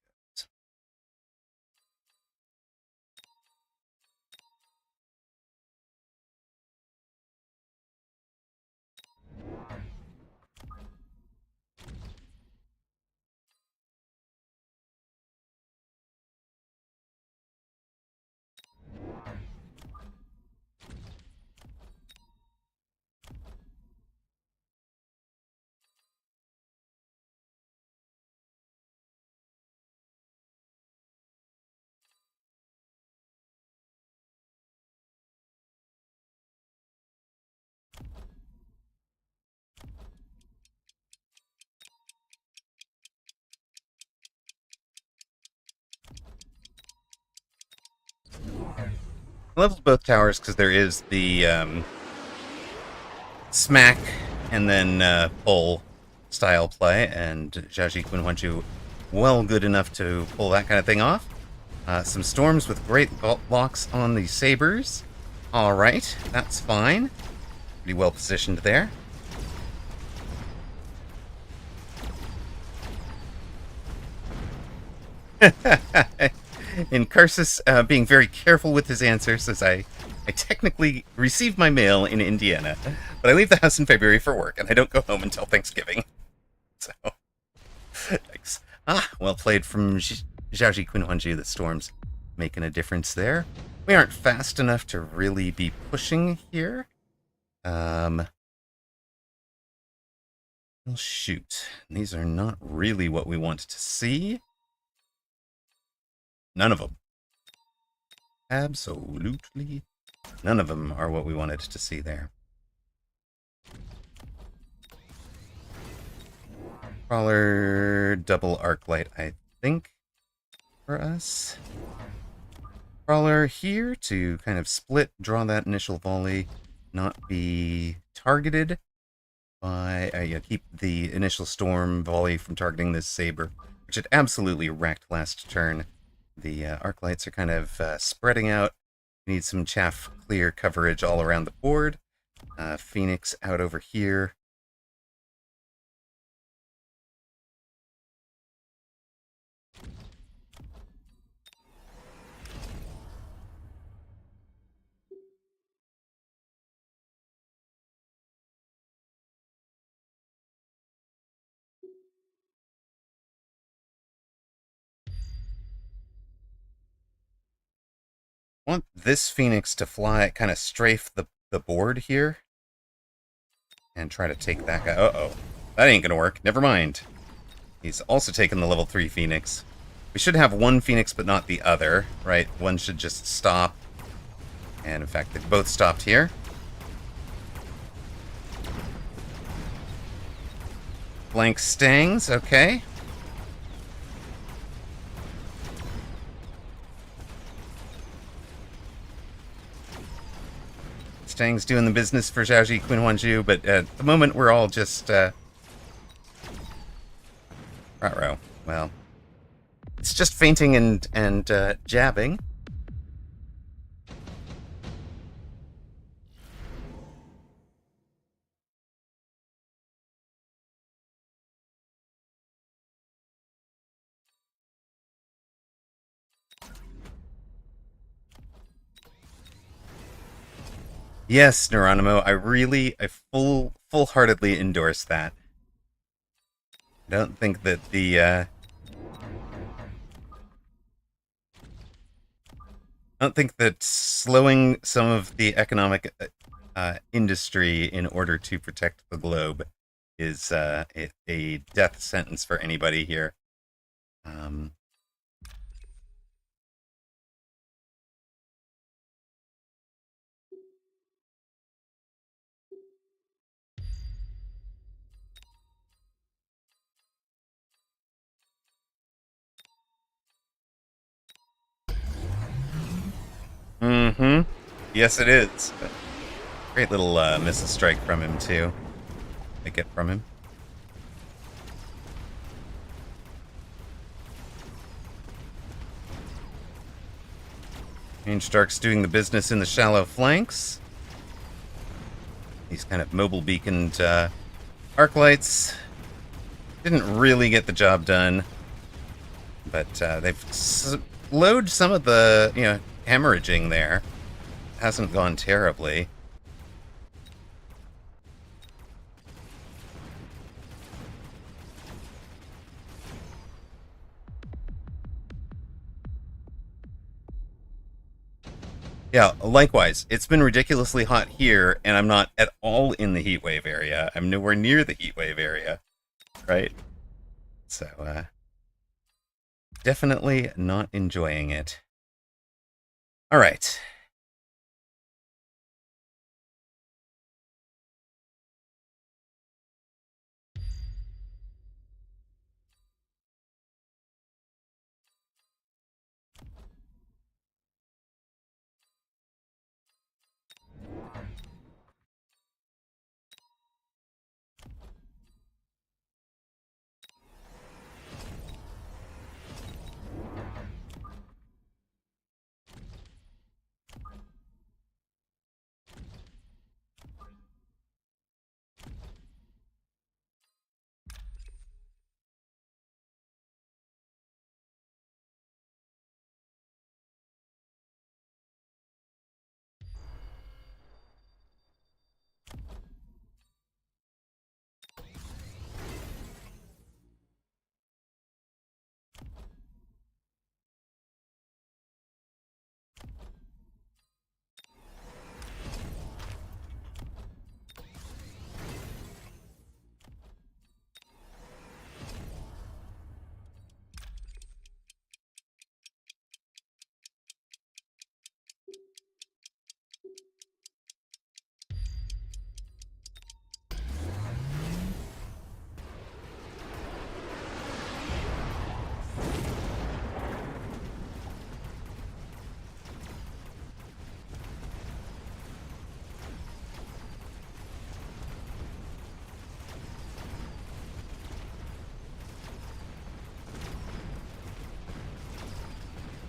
I leveled both towers because there is the smack and then pull style play, and Zhao Qinhuanju well good enough to pull that kind of thing off. Some storms with great blocks on the sabers. All right, that's fine. Pretty well positioned there. In Cursus being very careful with his answers, as I technically received my mail in Indiana, but I leave the house in February for work, and I don't go home until Thanksgiving. So, thanks. Well played from Zhao Qinhuanju. The storm's making a difference there. We aren't fast enough to really be pushing here. Well, shoot. These are not really what we want to see. None of them. Absolutely none of them are what we wanted to see there. Crawler double arc light, I think, for us. Crawler here to kind of split, draw that initial volley, not be targeted by, keep the initial storm volley from targeting this saber, which it absolutely wrecked last turn. The arc lights are kind of spreading out. We need some chaff clear coverage all around the board. Phoenix out over here. I want this Phoenix to fly, kind of strafe the board here. And try to take that guy. Uh-oh. That ain't gonna work. Never mind. He's also taken the level 3 Phoenix. We should have one Phoenix, but not the other, right? One should just stop. And in fact, they both stopped here. Blank Stangs, okay. Stang's doing the business for Zhao Qinhuanju, but at the moment we're all just, ruh-roh. Well, it's just feinting and jabbing. Yes, Neuronimo, I full-heartedly endorse that. I don't think that the I don't think that slowing some of the economic industry in order to protect the globe is a death sentence for anybody here. Um, mm-hmm. Yes, it is. Great little missile strike from him, too. I get from him. Range Stark's doing the business in the shallow flanks. These kind of mobile beaconed arc lights didn't really get the job done, but they've slowed some of the, hemorrhaging there. Hasn't gone terribly. Yeah, likewise. It's been ridiculously hot here, and I'm not at all in the heat wave area. I'm nowhere near the heat wave area, right? So, definitely not enjoying it. All right.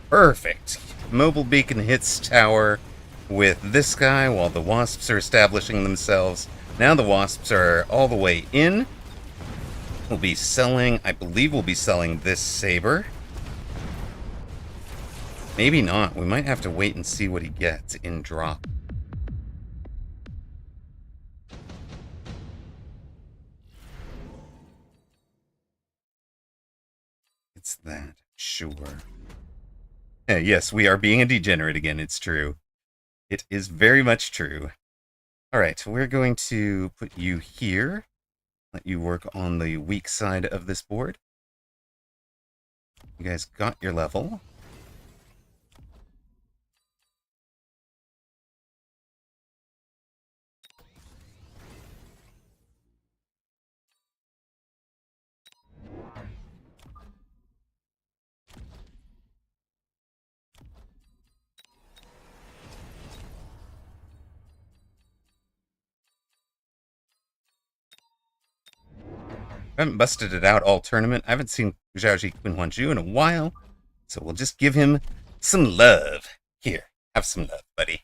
Perfect. Mobile beacon hits tower with this guy while the wasps are establishing themselves. Now the wasps are all the way in. We'll be selling, I believe we'll be selling this saber. Maybe not. We might have to wait and see what he gets in drop. It's that, sure. Yes, we are being a degenerate again, it's true. It is very much true. Alright, we're going to put you here. Let you work on the weak side of this board. You guys got your level. I haven't busted it out all tournament. I haven't seen Zhaoji Qinhuanju in a while, so we'll just give him some love. Here, have some love, buddy.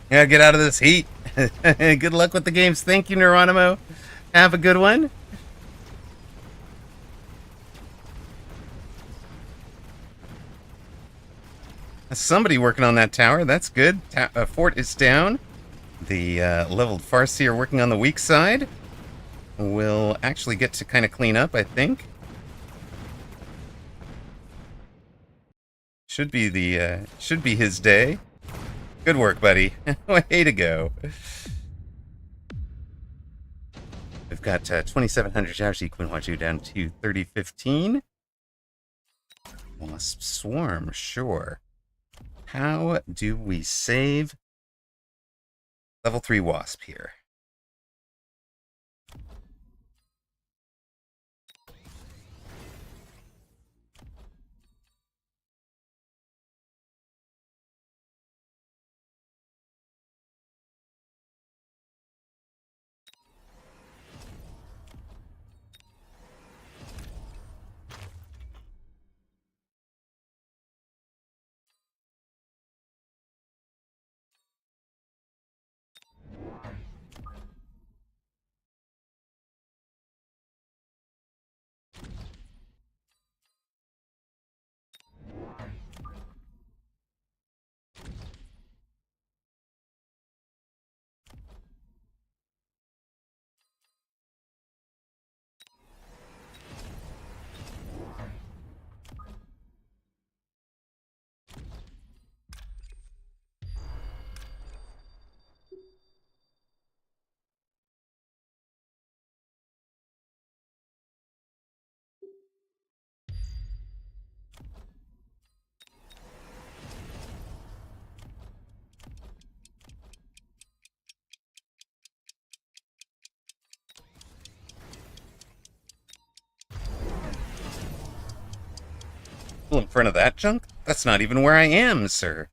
Yeah, get out of this heat. Good luck with the games. Thank you, Neuronimo. Have a good one. Somebody working on that tower. That's good. Fort is down. The leveled Farseer working on the weak side. Will actually get to kind of clean up, I think. Should be his day. Good work, buddy. Way to go. We've got 2,700 Jiaoxi Quinhuaju down to 3015. Wasp Swarm, sure. How do we save level 3 Wasp here? In front of that junk? That's not even where I am, sir.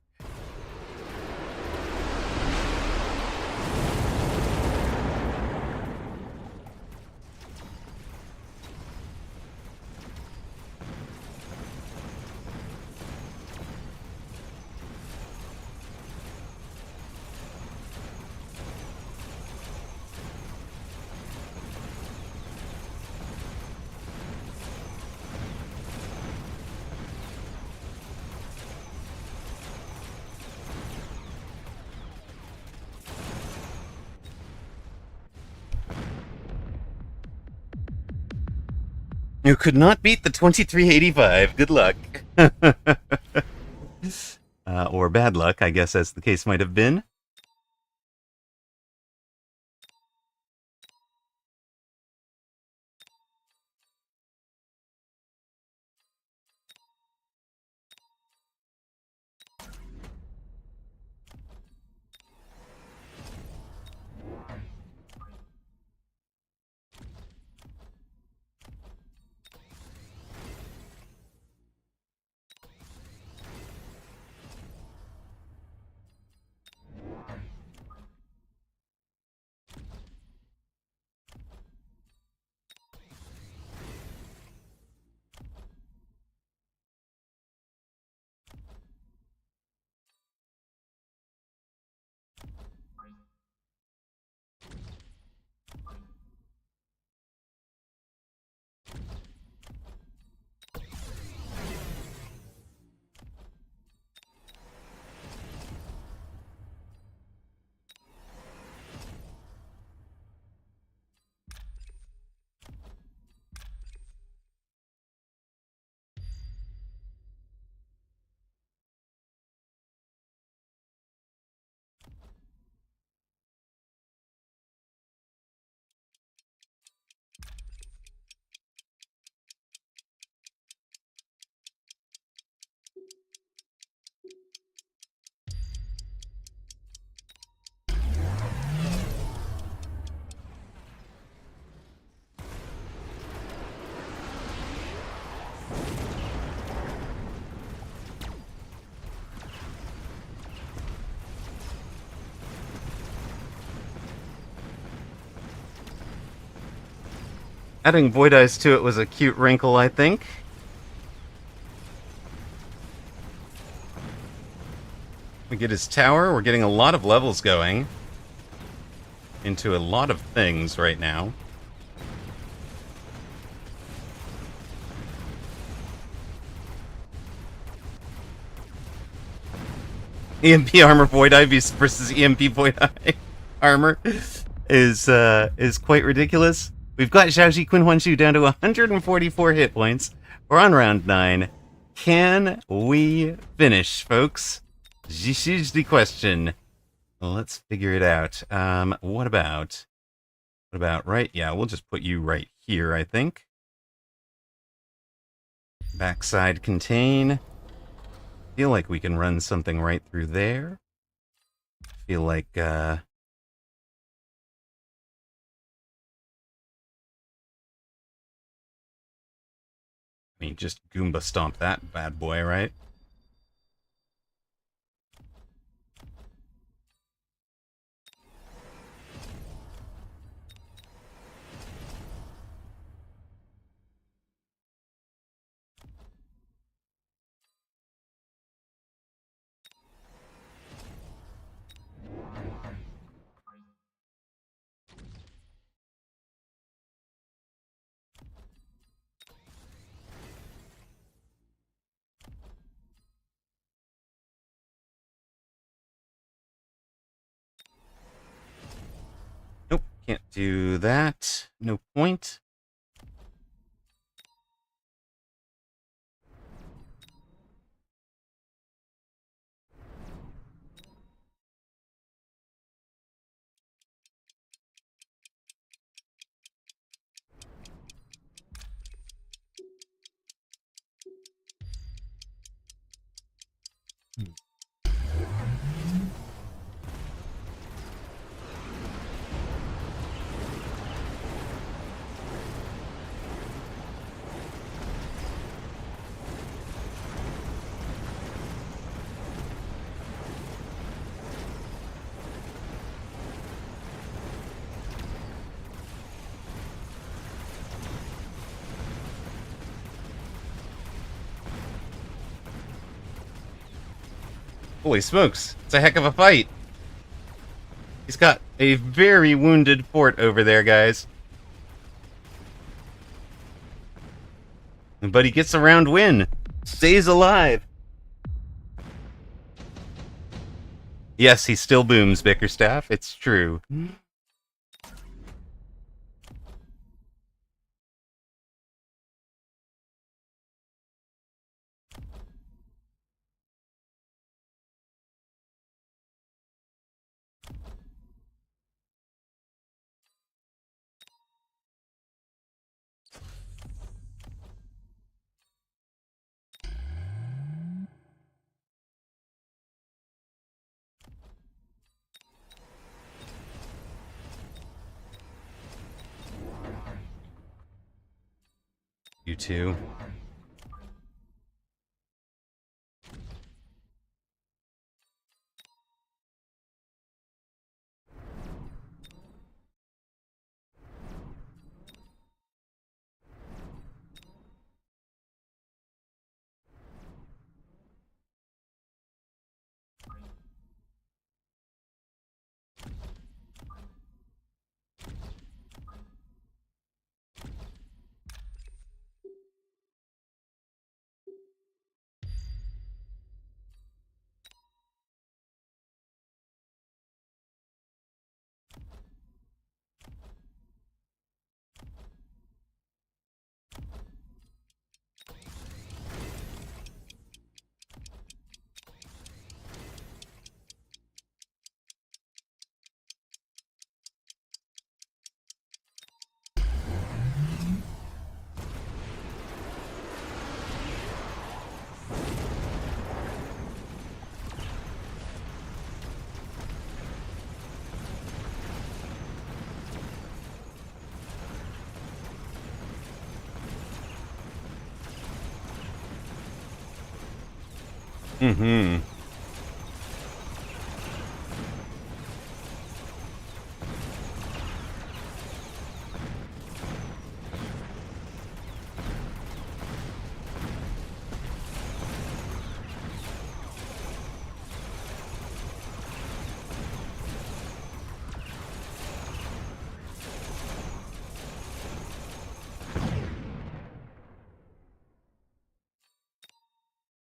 You could not beat the 2385. Good luck. Or bad luck, I guess, as the case might have been. Adding Void Eyes to it was a cute wrinkle, I think. We get his tower. We're getting a lot of levels going into a lot of things right now. EMP armor Void Eye versus EMP Void Eye armor is quite ridiculous. We've got Xiaoxi Qinhuanshu down to 144 hit points. We're on round 9. Can we finish, folks? This is the question. Well, let's figure it out. What about right? Yeah, we'll just put you right here, I think. Backside contain. Feel like we can run something right through there. Feel like I mean, just Goomba stomp that bad boy, right? Nope, can't do that. No point. Holy smokes, it's a heck of a fight. He's got a very wounded fort over there, guys. But he gets a round win. Stays alive. Yes, he still booms, Bickerstaff. It's true. You too. Mm-hmm.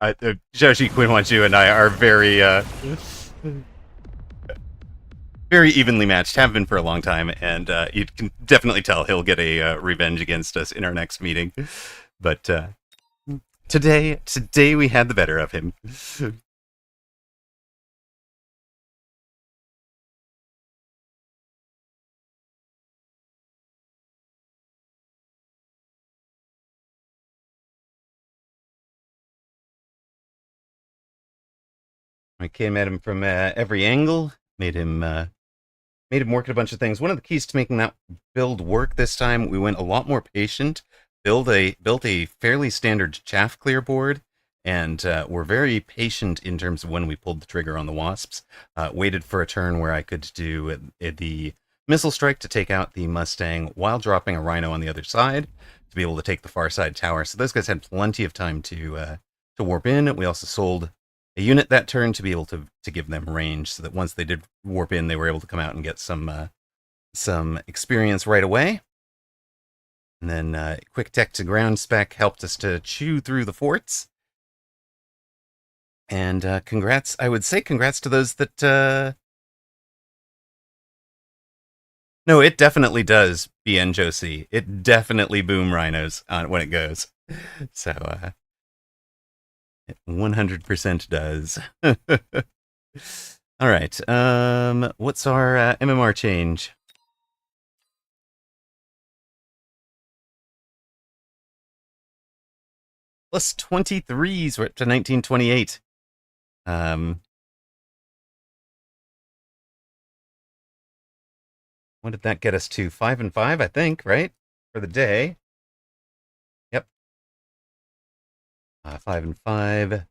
Joshi Quinwanchu and I are very evenly matched, have been for a long time, and you can definitely tell he'll get a revenge against us in our next meeting. But today we had the better of him. I came at him from every angle, made him work at a bunch of things. One of the keys to making that build work this time, we went a lot more patient. Built a fairly standard chaff clear board, and were very patient in terms of when we pulled the trigger on the wasps. Waited for a turn where I could do the missile strike to take out the Mustang while dropping a Rhino on the other side to be able to take the far side tower. So those guys had plenty of time to warp in. We also sold a unit that turn to be able to give them range, so that once they did warp in, they were able to come out and get some experience right away. And then quick tech to ground spec helped us to chew through the forts. And congrats, I would say congrats to those that... No, it definitely does, BN Josie. It definitely boom rhinos when it goes. So, it 100% does. All right. What's our MMR change? Plus 23s. We're up to 1928. What did that get us to? 5 and 5, I think, right? For the day. Yep. 5 and 5.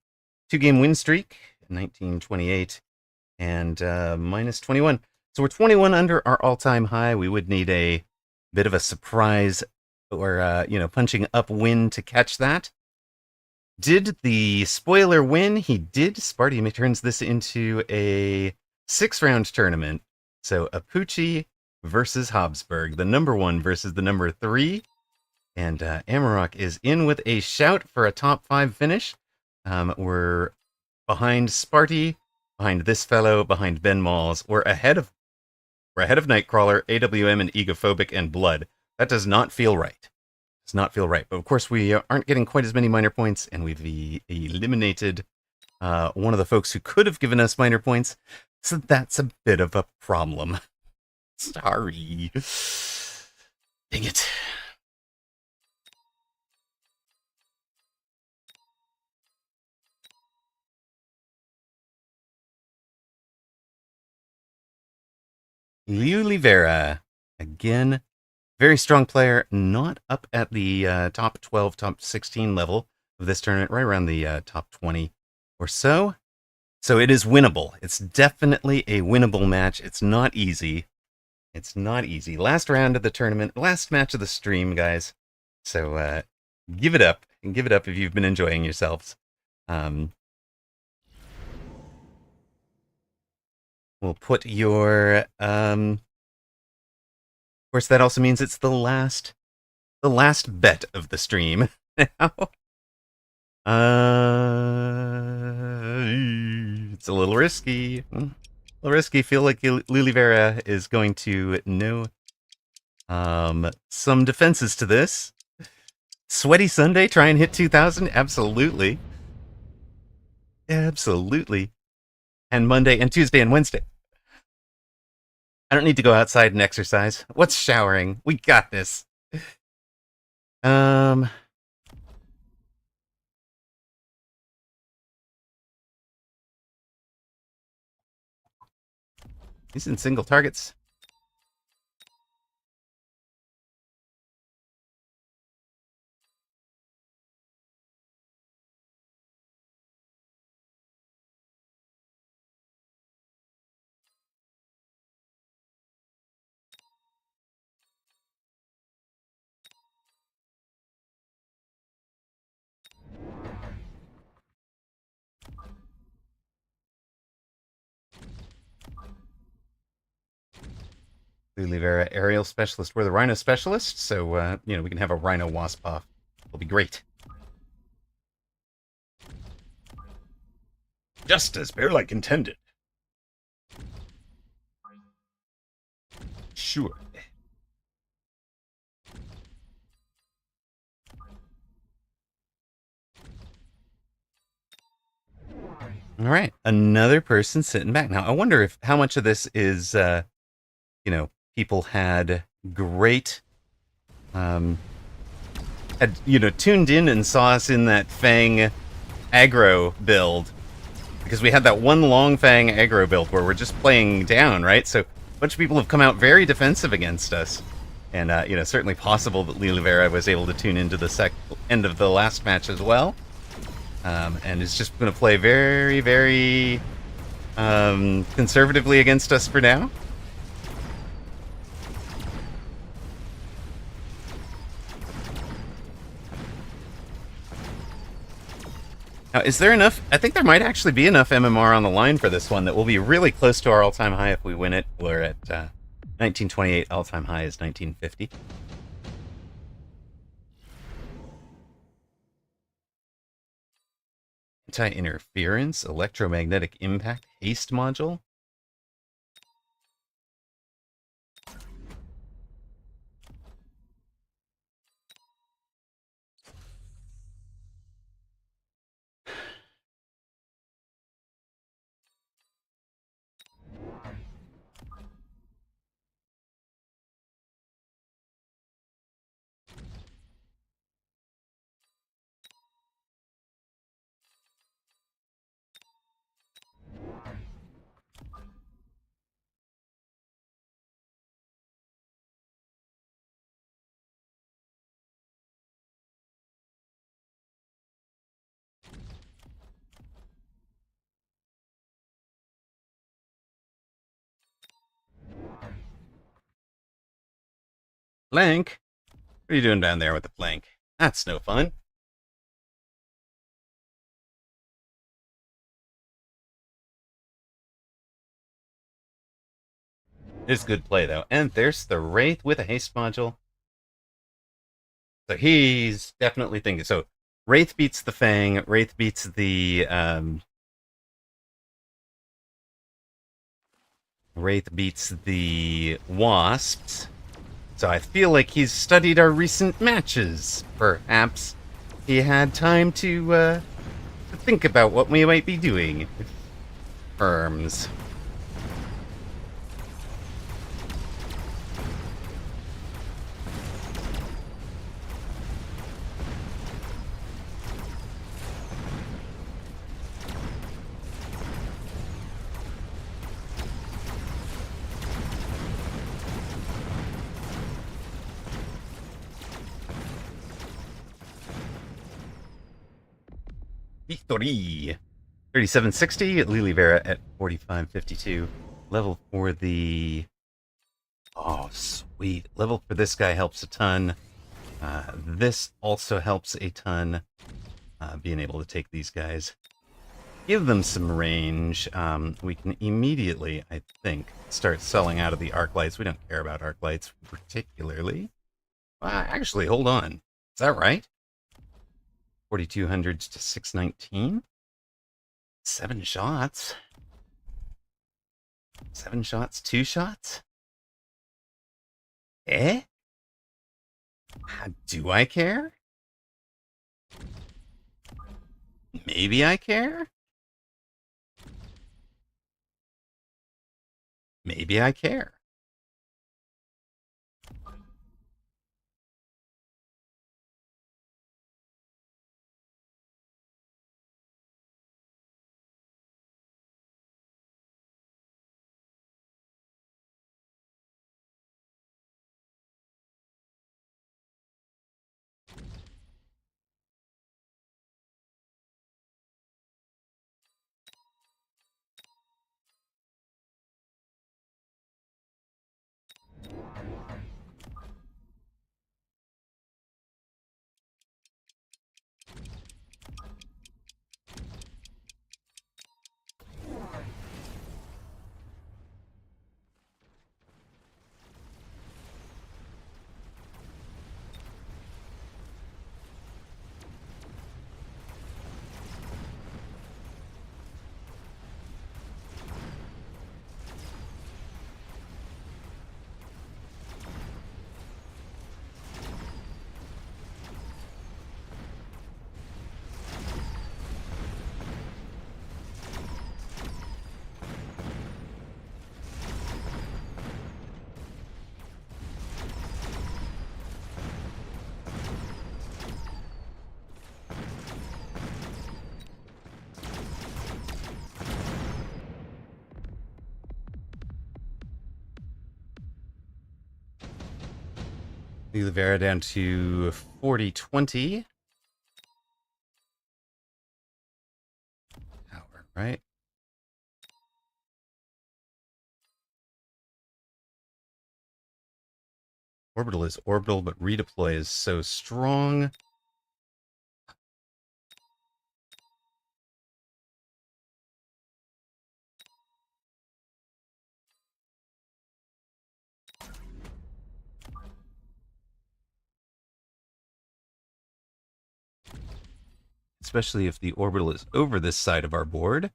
2-game win streak, 1928, and minus 21. So we're 21 under our all-time high. We would need a bit of a surprise or, punching up win to catch that. Did the spoiler win? He did. Sparty turns this into a 6-round tournament. So Apucci versus Habsburg, the number 1 versus the number 3. And Amarok is in with a shout for a top 5 finish. We're behind Sparty, behind this fellow, behind Ben Malls. We're ahead of Nightcrawler, AWM, and Egophobic and Blood. That does not feel right. Does not feel right. But of course, we aren't getting quite as many minor points, and we've eliminated one of the folks who could have given us minor points. So that's a bit of a problem. Sorry. Dang it. Liu Livera, again, very strong player, not up at the top 12, top 16 level of this tournament, right around the top 20 or so. So it is winnable. It's definitely a winnable match. It's not easy. It's not easy. Last round of the tournament, last match of the stream, guys. So give it up, and give it up if you've been enjoying yourselves. We'll put your... of course, that also means it's the last bet of the stream now. It's a little risky. A little risky. Feel like Lulivera is going to know some defenses to this. Sweaty Sunday, try and hit 2,000? Absolutely. Absolutely. And Monday and Tuesday and Wednesday. I don't need to go outside and exercise. What's showering? We got this. He's in single targets. Lulivera, aerial specialist. We're the Rhino specialist, so, we can have a Rhino Wasp off. It'll be great. Just as Bear-like intended. Sure. All right, another person sitting back. Now, I wonder if how much of this is, people had great, um, tuned in and saw us in that Fang aggro build, because we had that one long Fang aggro build where we're just playing down, right? So a bunch of people have come out very defensive against us, and certainly possible that Lilivera was able to tune into the end of the last match as well, and is just going to play very, very conservatively against us for now. Now, is there enough? I think there might actually be enough MMR on the line for this one that will be really close to our all-time high if we win it. We're at 1928. All-time high is 1950. Anti-interference, electromagnetic impact, haste module. Flank? What are you doing down there with the flank? That's no fun. It's good play, though. And there's the Wraith with a haste module. So he's definitely thinking. So Wraith beats the Fang. Wraith beats the Wasps. So I feel like he's studied our recent matches. Perhaps he had time to think about what we might be doing. Firms. Victory! 3760, Lilivera at 4552. Level for the... Oh, sweet. Level for this guy helps a ton. This also helps a ton. Being able to take these guys. Give them some range. We can immediately, I think, start selling out of the arc lights. We don't care about arc lights particularly. Actually, hold on. Is that right? 4200s to 619? 7 shots? 7 shots? 2 shots? Eh? Do I care? Maybe I care? Maybe I care. Lilivera down to 4020. Power, right? Orbital is orbital, but redeploy is so strong. Especially if the orbital is over this side of our board.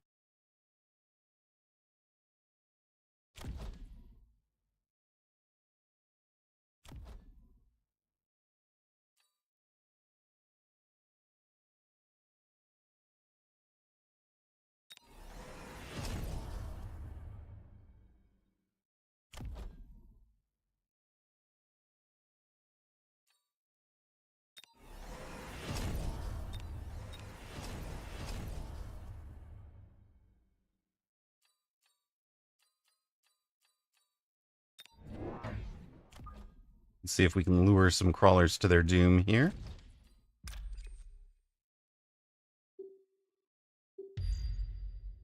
Let's see if we can lure some crawlers to their doom here.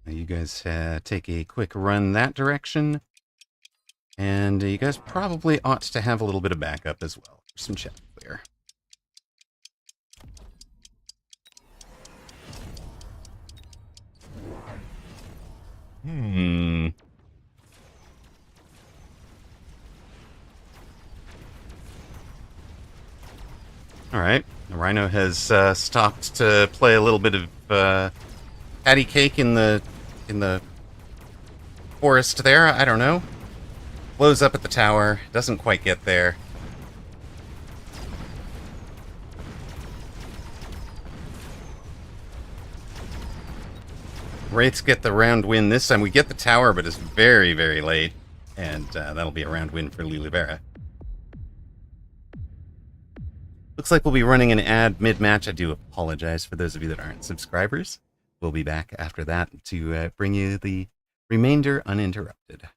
Now you guys take a quick run that direction. And you guys probably ought to have a little bit of backup as well. Some chat clear. All right. The Rhino has stopped to play a little bit of patty cake in the forest there. I don't know. Blows up at the tower. Doesn't quite get there. Wraiths get the round win this time. We get the tower, but it's very, very late. And that'll be a round win for Lilivera. Looks like we'll be running an ad mid-match. I do apologize for those of you that aren't subscribers. We'll be back after that to bring you the remainder uninterrupted.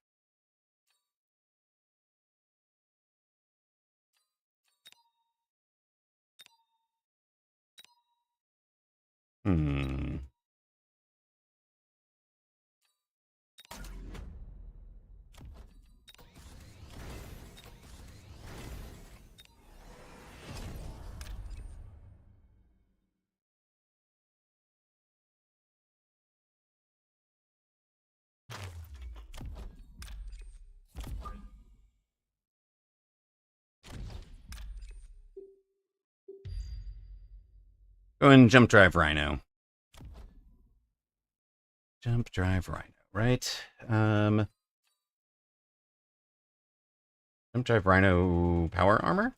Go and jump drive Rhino. Jump drive Rhino, right? Jump drive Rhino power armor?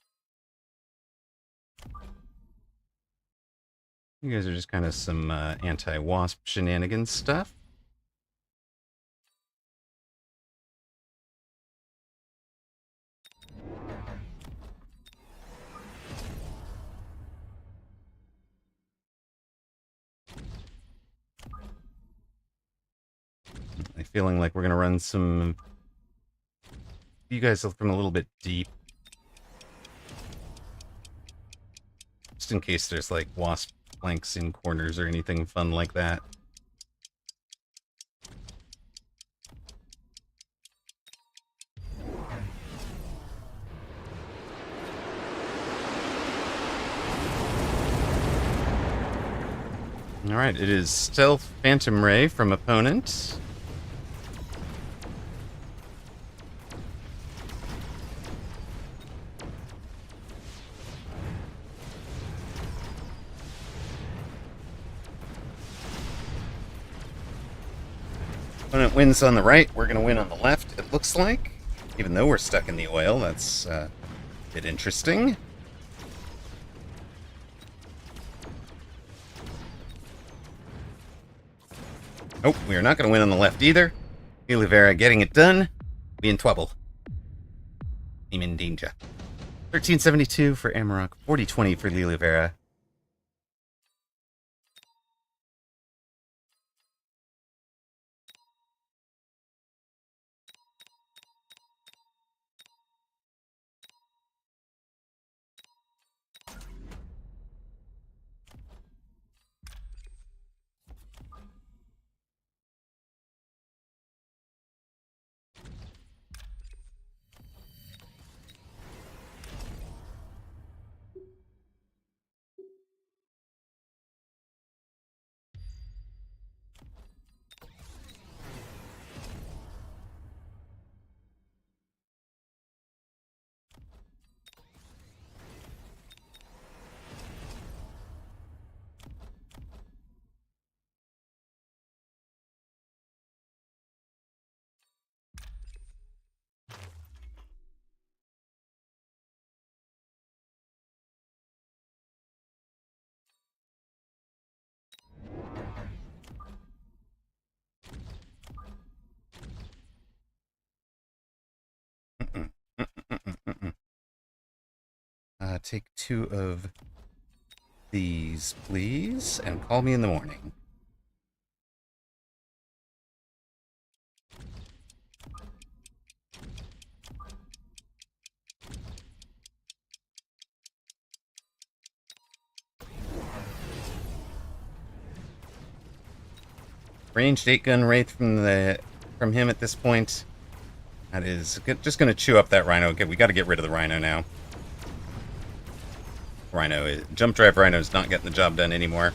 You guys are just kind of some anti-wasp shenanigans stuff. I'm feeling like we're going to run some... You guys from a little bit deep. Just in case there's like wasp flanks in corners or anything fun like that. Alright, it is Stealth Phantom Ray from opponent. Opponent wins on the right, we're going to win on the left, it looks like. Even though we're stuck in the oil, that's a bit interesting. Oh, we are not going to win on the left either. Lilivera getting it done. We in trouble. I'm in danger. 1372 for Amarok, 4020 for Lilivera. take 2 of these, please, and call me in the morning. Ranged 8-gun Wraith from him at this point. That is just going to chew up that Rhino. Okay, we got to get rid of the Rhino now. Jump Drive Rhino is not getting the job done anymore.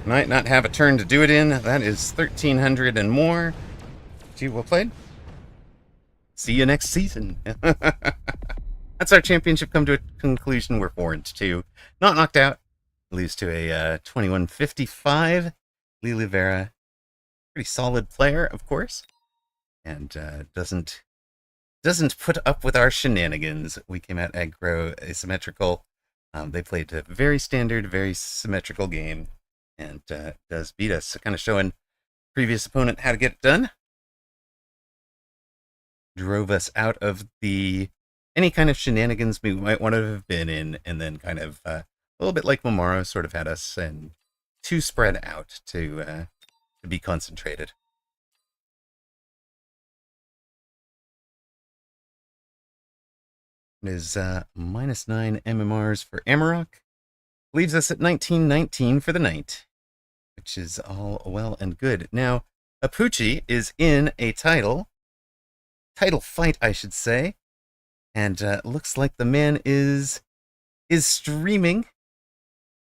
Might not have a turn to do it in. That is 1,300 and more. Gee, well played. See you next season. That's our championship come to a conclusion. We're 4-2. Not knocked out. Lose to a 21-55. Lee Rivera, pretty solid player, of course, and doesn't put up with our shenanigans. We came out aggro asymmetrical. They played a very standard, very symmetrical game, and does beat us. So kind of showing previous opponent how to get it done. Drove us out of any kind of shenanigans we might want to have been in, and then kind of a little bit like Momaro sort of had us and too spread out to be concentrated. It is -9 MMRs for Amarok. Leaves us at 1919 for the night, which is all well and good. Now, Apucci is in a title fight, I should say, and looks like the man is streaming.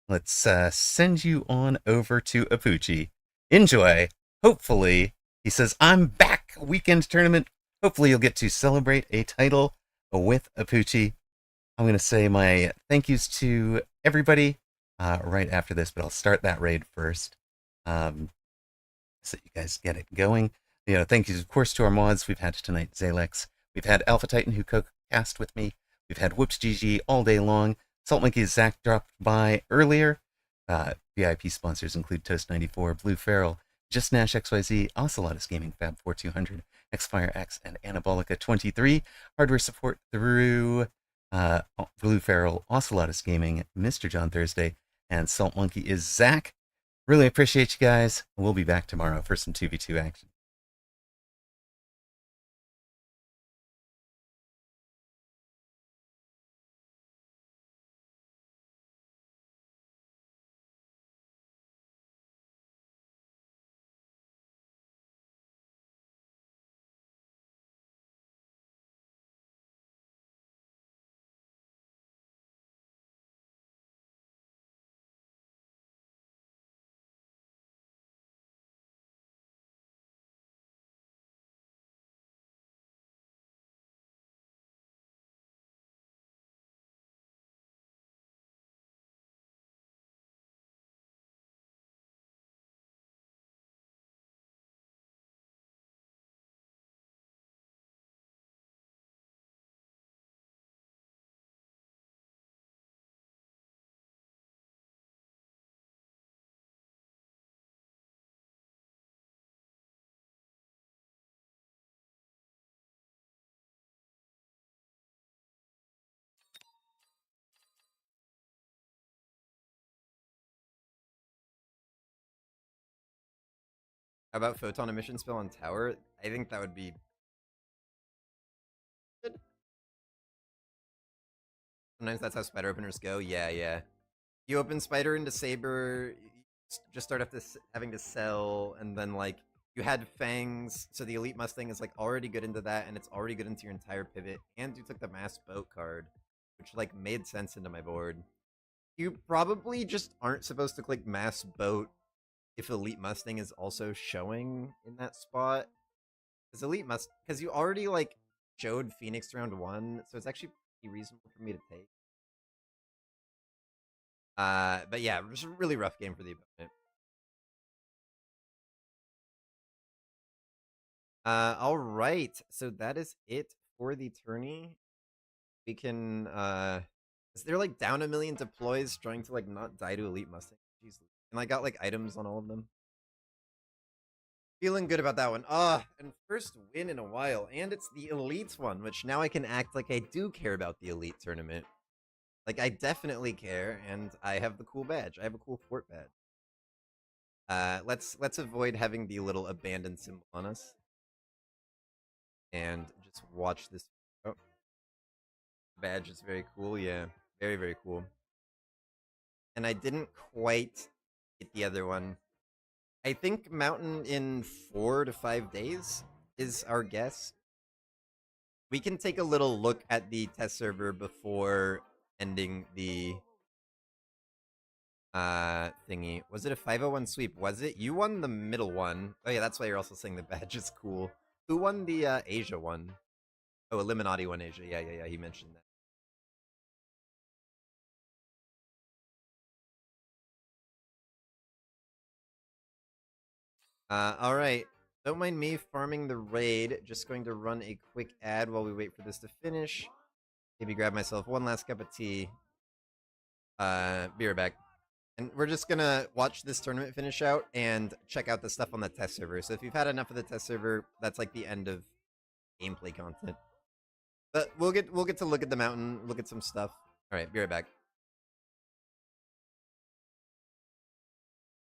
Let's send you on over to Apucci. Enjoy. Hopefully, he says, I'm back, weekend tournament. Hopefully you'll get to celebrate a title with Apucci. I'm going to say my thank yous to everybody right after this, but I'll start that raid first so you guys get it going. Thank yous, of course, to our mods. We've had tonight Zalex. We've had Alpha Titan, who co-cast with me. We've had Whoops GG all day long. Salt Monkey Zach dropped by earlier. VIP sponsors include Toast94, Blue Feral, Just Nash XYZ, Ocelotus Gaming, Fab 4200, Xfire X, and Anabolica 23. Hardware support through Blue Feral, Ocelotus Gaming, Mr. John Thursday, and Salt Monkey is Zach. Really appreciate you guys. We'll be back tomorrow for some 2v2 action. How about photon emission spell on tower? I think that would be good. Sometimes that's how spider openers go. Yeah. You open spider into saber, you just start having to sell, and then like you had fangs, so the elite mustang is like already good into that, and it's already good into your entire pivot. And you took the mass boat card, which like made sense into my board. You probably just aren't supposed to click mass boat if Elite Mustang is also showing in that spot. Because you already like showed Phoenix round 1, so it's actually pretty reasonable for me to take. But yeah, just a really rough game for the opponent. Alright, so that is it for the tourney. We can they're like down a million deploys trying to like not die to Elite Mustang. Jeez. And I got like items on all of them. Feeling good about that one. Ah, and first win in a while. And it's the Elite one, which now I can act like I do care about the Elite tournament. Like, I definitely care, and I have the cool badge. I have a cool fort badge. Let's avoid having the little abandoned symbol on us. And just watch this. Oh, badge is very cool, yeah. Very, very cool. And I didn't quite get the other one. I think Mountain in 4 to 5 days is our guess. We can take a little look at the test server before ending the thingy. Was it a 501 sweep? Was it? You won the middle one. Oh yeah, that's why you're also saying the badge is cool. Who won the Asia one? Oh, Illuminati won Asia. Yeah. He mentioned that. All right. Don't mind me farming the raid. Just going to run a quick ad while we wait for this to finish. Maybe grab myself one last cup of tea. Be right back. And we're just gonna watch this tournament finish out and check out the stuff on the test server. So if you've had enough of the test server, that's like the end of gameplay content. But we'll get to look at the mountain, look at some stuff. All right, be right back.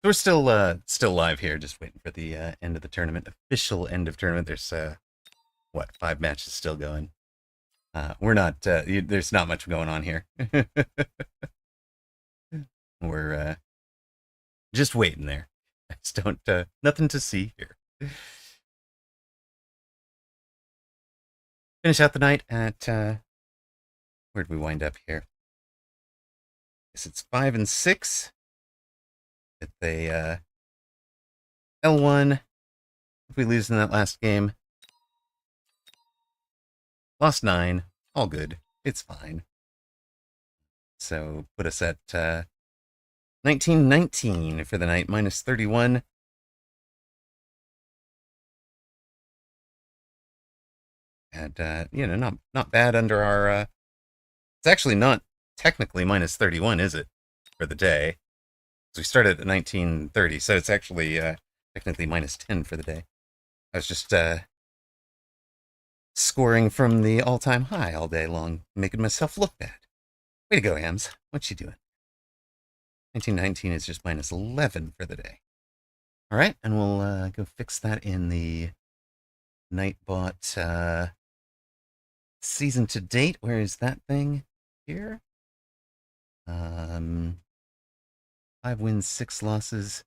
We're still live here, just waiting for the end of the tournament, official end of tournament. There's 5 matches still going. We're not. There's not much going on here. We're just waiting there. I just don't. Nothing to see here. Finish out the night at. Where did we wind up here? Guess it's 5 and 6. At the L1. If we lose in that last game, lost 9. All good. It's fine. So put us at 1919 for the night, minus 31. And not bad under our. It's actually not technically minus 31, is it, for the day? So we started at 1930, so it's actually technically minus 10 for the day. I was just scoring from the all-time high all day long, making myself look bad. Way to go, Hams. What you doing? 1919 is just minus 11 for the day. All right, and we'll go fix that in the Nightbot season to date. Where is that thing? Here? 5 wins, 6 losses.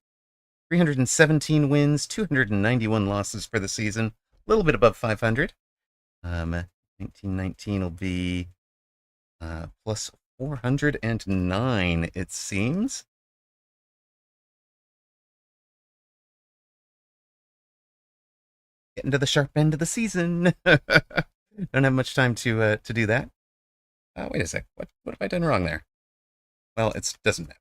317 wins, 291 losses for the season. A little bit above 500. 1919 will be plus 409, it seems. Getting to the sharp end of the season. Don't have much time to do that. Wait a sec. What have I done wrong there? Well, it doesn't matter.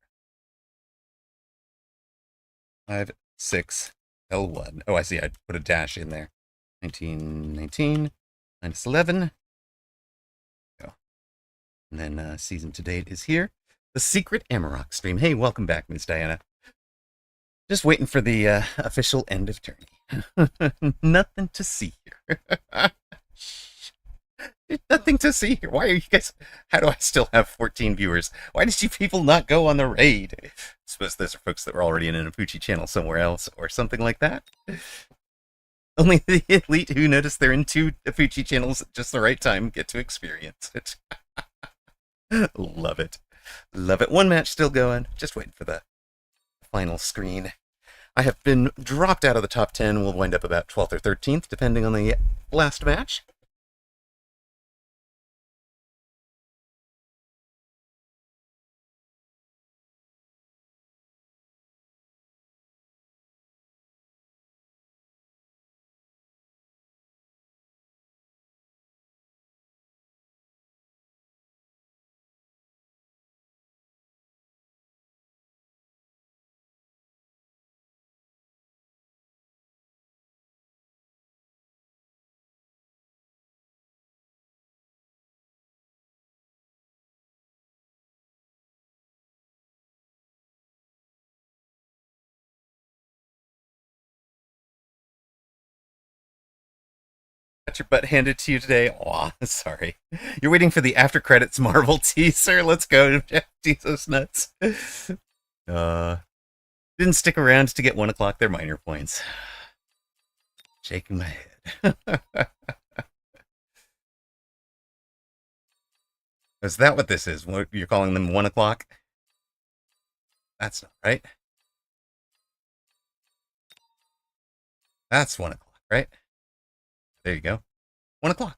5, 6, L1. Oh, I see. I put a dash in there. 1919 minus 11. Go. And then season to date is here. The Secret Amarok stream. Hey, welcome back, Ms. Diana. Just waiting for the official end of tourney. Nothing to see here. There's nothing to see here. Why are you guys... How do I still have 14 viewers? Why did you people not go on the raid? I suppose those are folks that were already in an Apuchi channel somewhere else or something like that. Only the elite who notice they're in 2 Apuchi channels at just the right time get to experience it. Love it. Love it. 1 match still going. Just waiting for the final screen. I have been dropped out of the top 10. We'll wind up about 12th or 13th, depending on the last match. Got your butt handed to you today. Aw, sorry. You're waiting for the after credits Marvel teaser. Let's go, Jeff Bezos nuts. Didn't stick around to get 1 o'clock their minor points. Shaking my head. Is that what this is? What, you're calling them 1 o'clock? That's not right. That's 1 o'clock, right? There you go. 1 o'clock.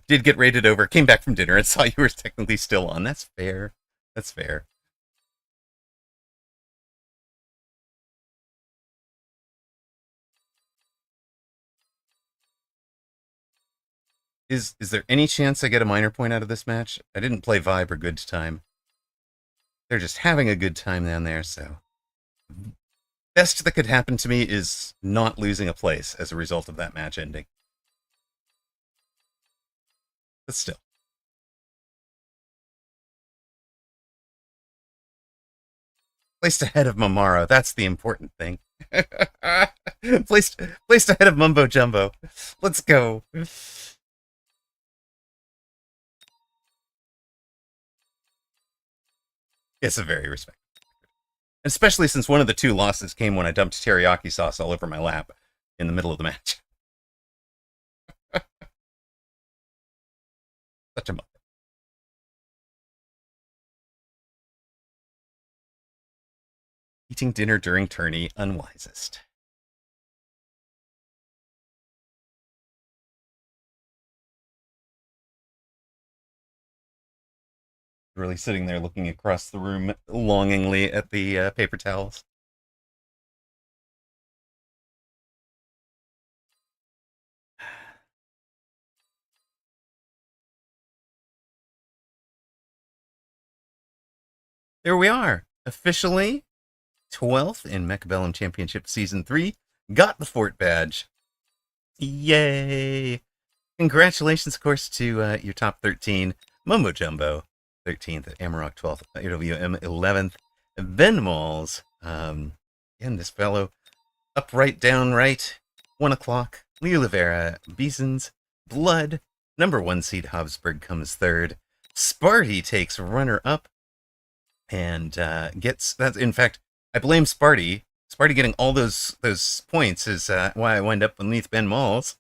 Did get rated over, came back from dinner and saw you were technically still on. That's fair. That's fair. Is there any chance I get a minor point out of this match? I didn't play Vibe or Good Time. They're just having a good time down there, so best that could happen to me is not losing a place as a result of that match ending. But still. Placed ahead of Mamaro, that's the important thing. placed ahead of Mumbo Jumbo. Let's go. It's a very respectable record. Especially since one of the two losses came when I dumped teriyaki sauce all over my lap in the middle of the match. Such a moment. Eating dinner during tourney, unwisest. Really sitting there looking across the room longingly at the paper towels. There we are, officially 12th in Mechabellum Championship Season 3. Got the Fort Badge. Yay! Congratulations, of course, to your top 13. Mumbo Jumbo, 13th. Amarok, 12th. AWM, 11th. Ben Malls. Again, this fellow, upright, downright. 1 o'clock. Leo Oliveira, Bisons, Blood. Number 1 seed Habsburg comes third. Sparty takes runner-up. And gets... That's, in fact, I blame Sparty. Sparty getting all those points is why I wind up beneath Ben Malls.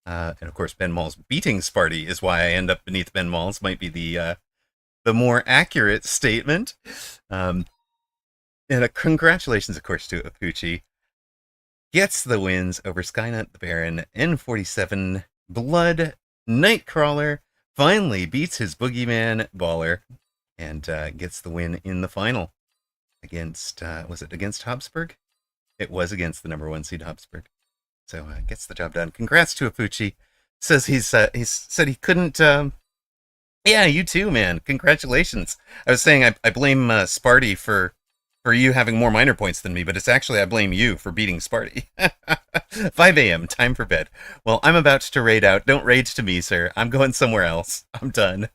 And of course, Ben Malls beating Sparty is why I end up beneath Ben Malls. Might be the more accurate statement. And congratulations, of course, to Apucci. Gets the wins over Skynet the Baron, N47, Blood, Nightcrawler. Finally beats his boogeyman Baller. And gets the win in the final. Against, was it against Habsburg? It was against the number 1 seed Habsburg. So gets the job done. Congrats to Apucci. Says he's said he couldn't. Yeah, you too, man. Congratulations. I was saying I blame Sparty for you having more minor points than me, but it's actually I blame you for beating Sparty. 5 a.m. time for bed. Well, I'm about to raid out. Don't rage to me, sir. I'm going somewhere else. I'm done.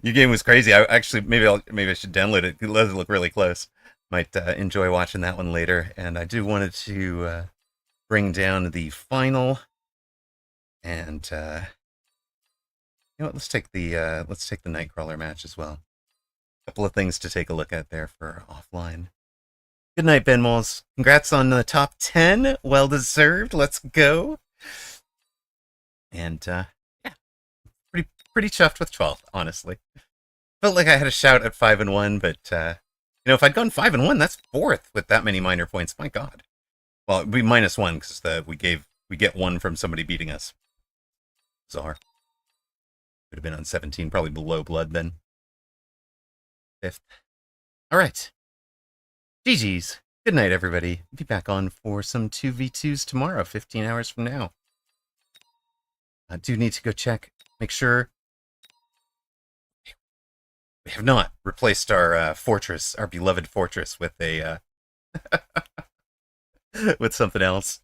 Your game was crazy. I actually maybe I should download it. It does look really close. Might enjoy watching that one later. And I do wanted to bring down the final. And you know what? Let's take the Nightcrawler match as well. A couple of things to take a look at there for offline. Good night, Ben Malls. Congrats on the top 10. Well deserved. Let's go. And yeah, pretty chuffed with 12th, honestly. Felt like I had a shout at 5-1, but you know, if I'd gone 5-1, that's 4th with that many minor points. My God. Well, it'd be -1 because we get 1 from somebody beating us. Bizarre. Would have been on 17, probably below Blood then. 5th. All right. GG's. Good night, everybody. Be back on for some 2v2s tomorrow, 15 hours from now. I do need to go check, make sure. We have not replaced our fortress, our beloved fortress, with a with something else.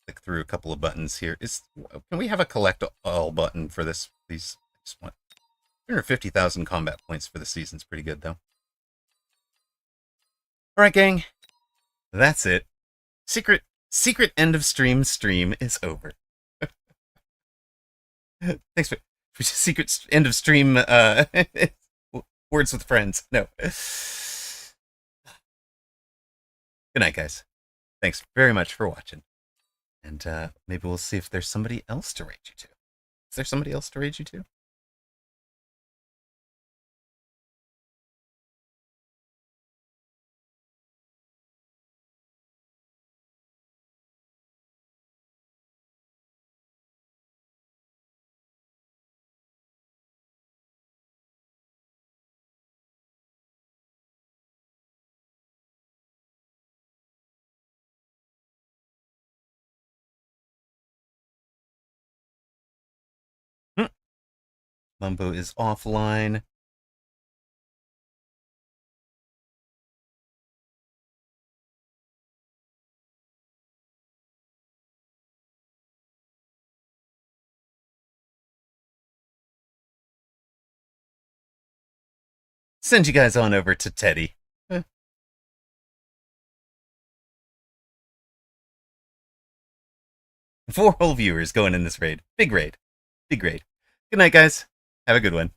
Click through a couple of buttons here. Can we have a collect all button for this, please? I just want 250,000 combat points for the season's pretty good, though. All right, gang. That's it. Secret end of stream is over. Thanks for secret end of stream words with friends. No. Good night, guys. Thanks very much for watching. And maybe we'll see if there's somebody else to raid you to. Is there somebody else to raid you to? Mumbo is offline. Send you guys on over to Teddy. 4 whole viewers going in this raid. Big raid. Big raid. Good night, guys. Have a good one.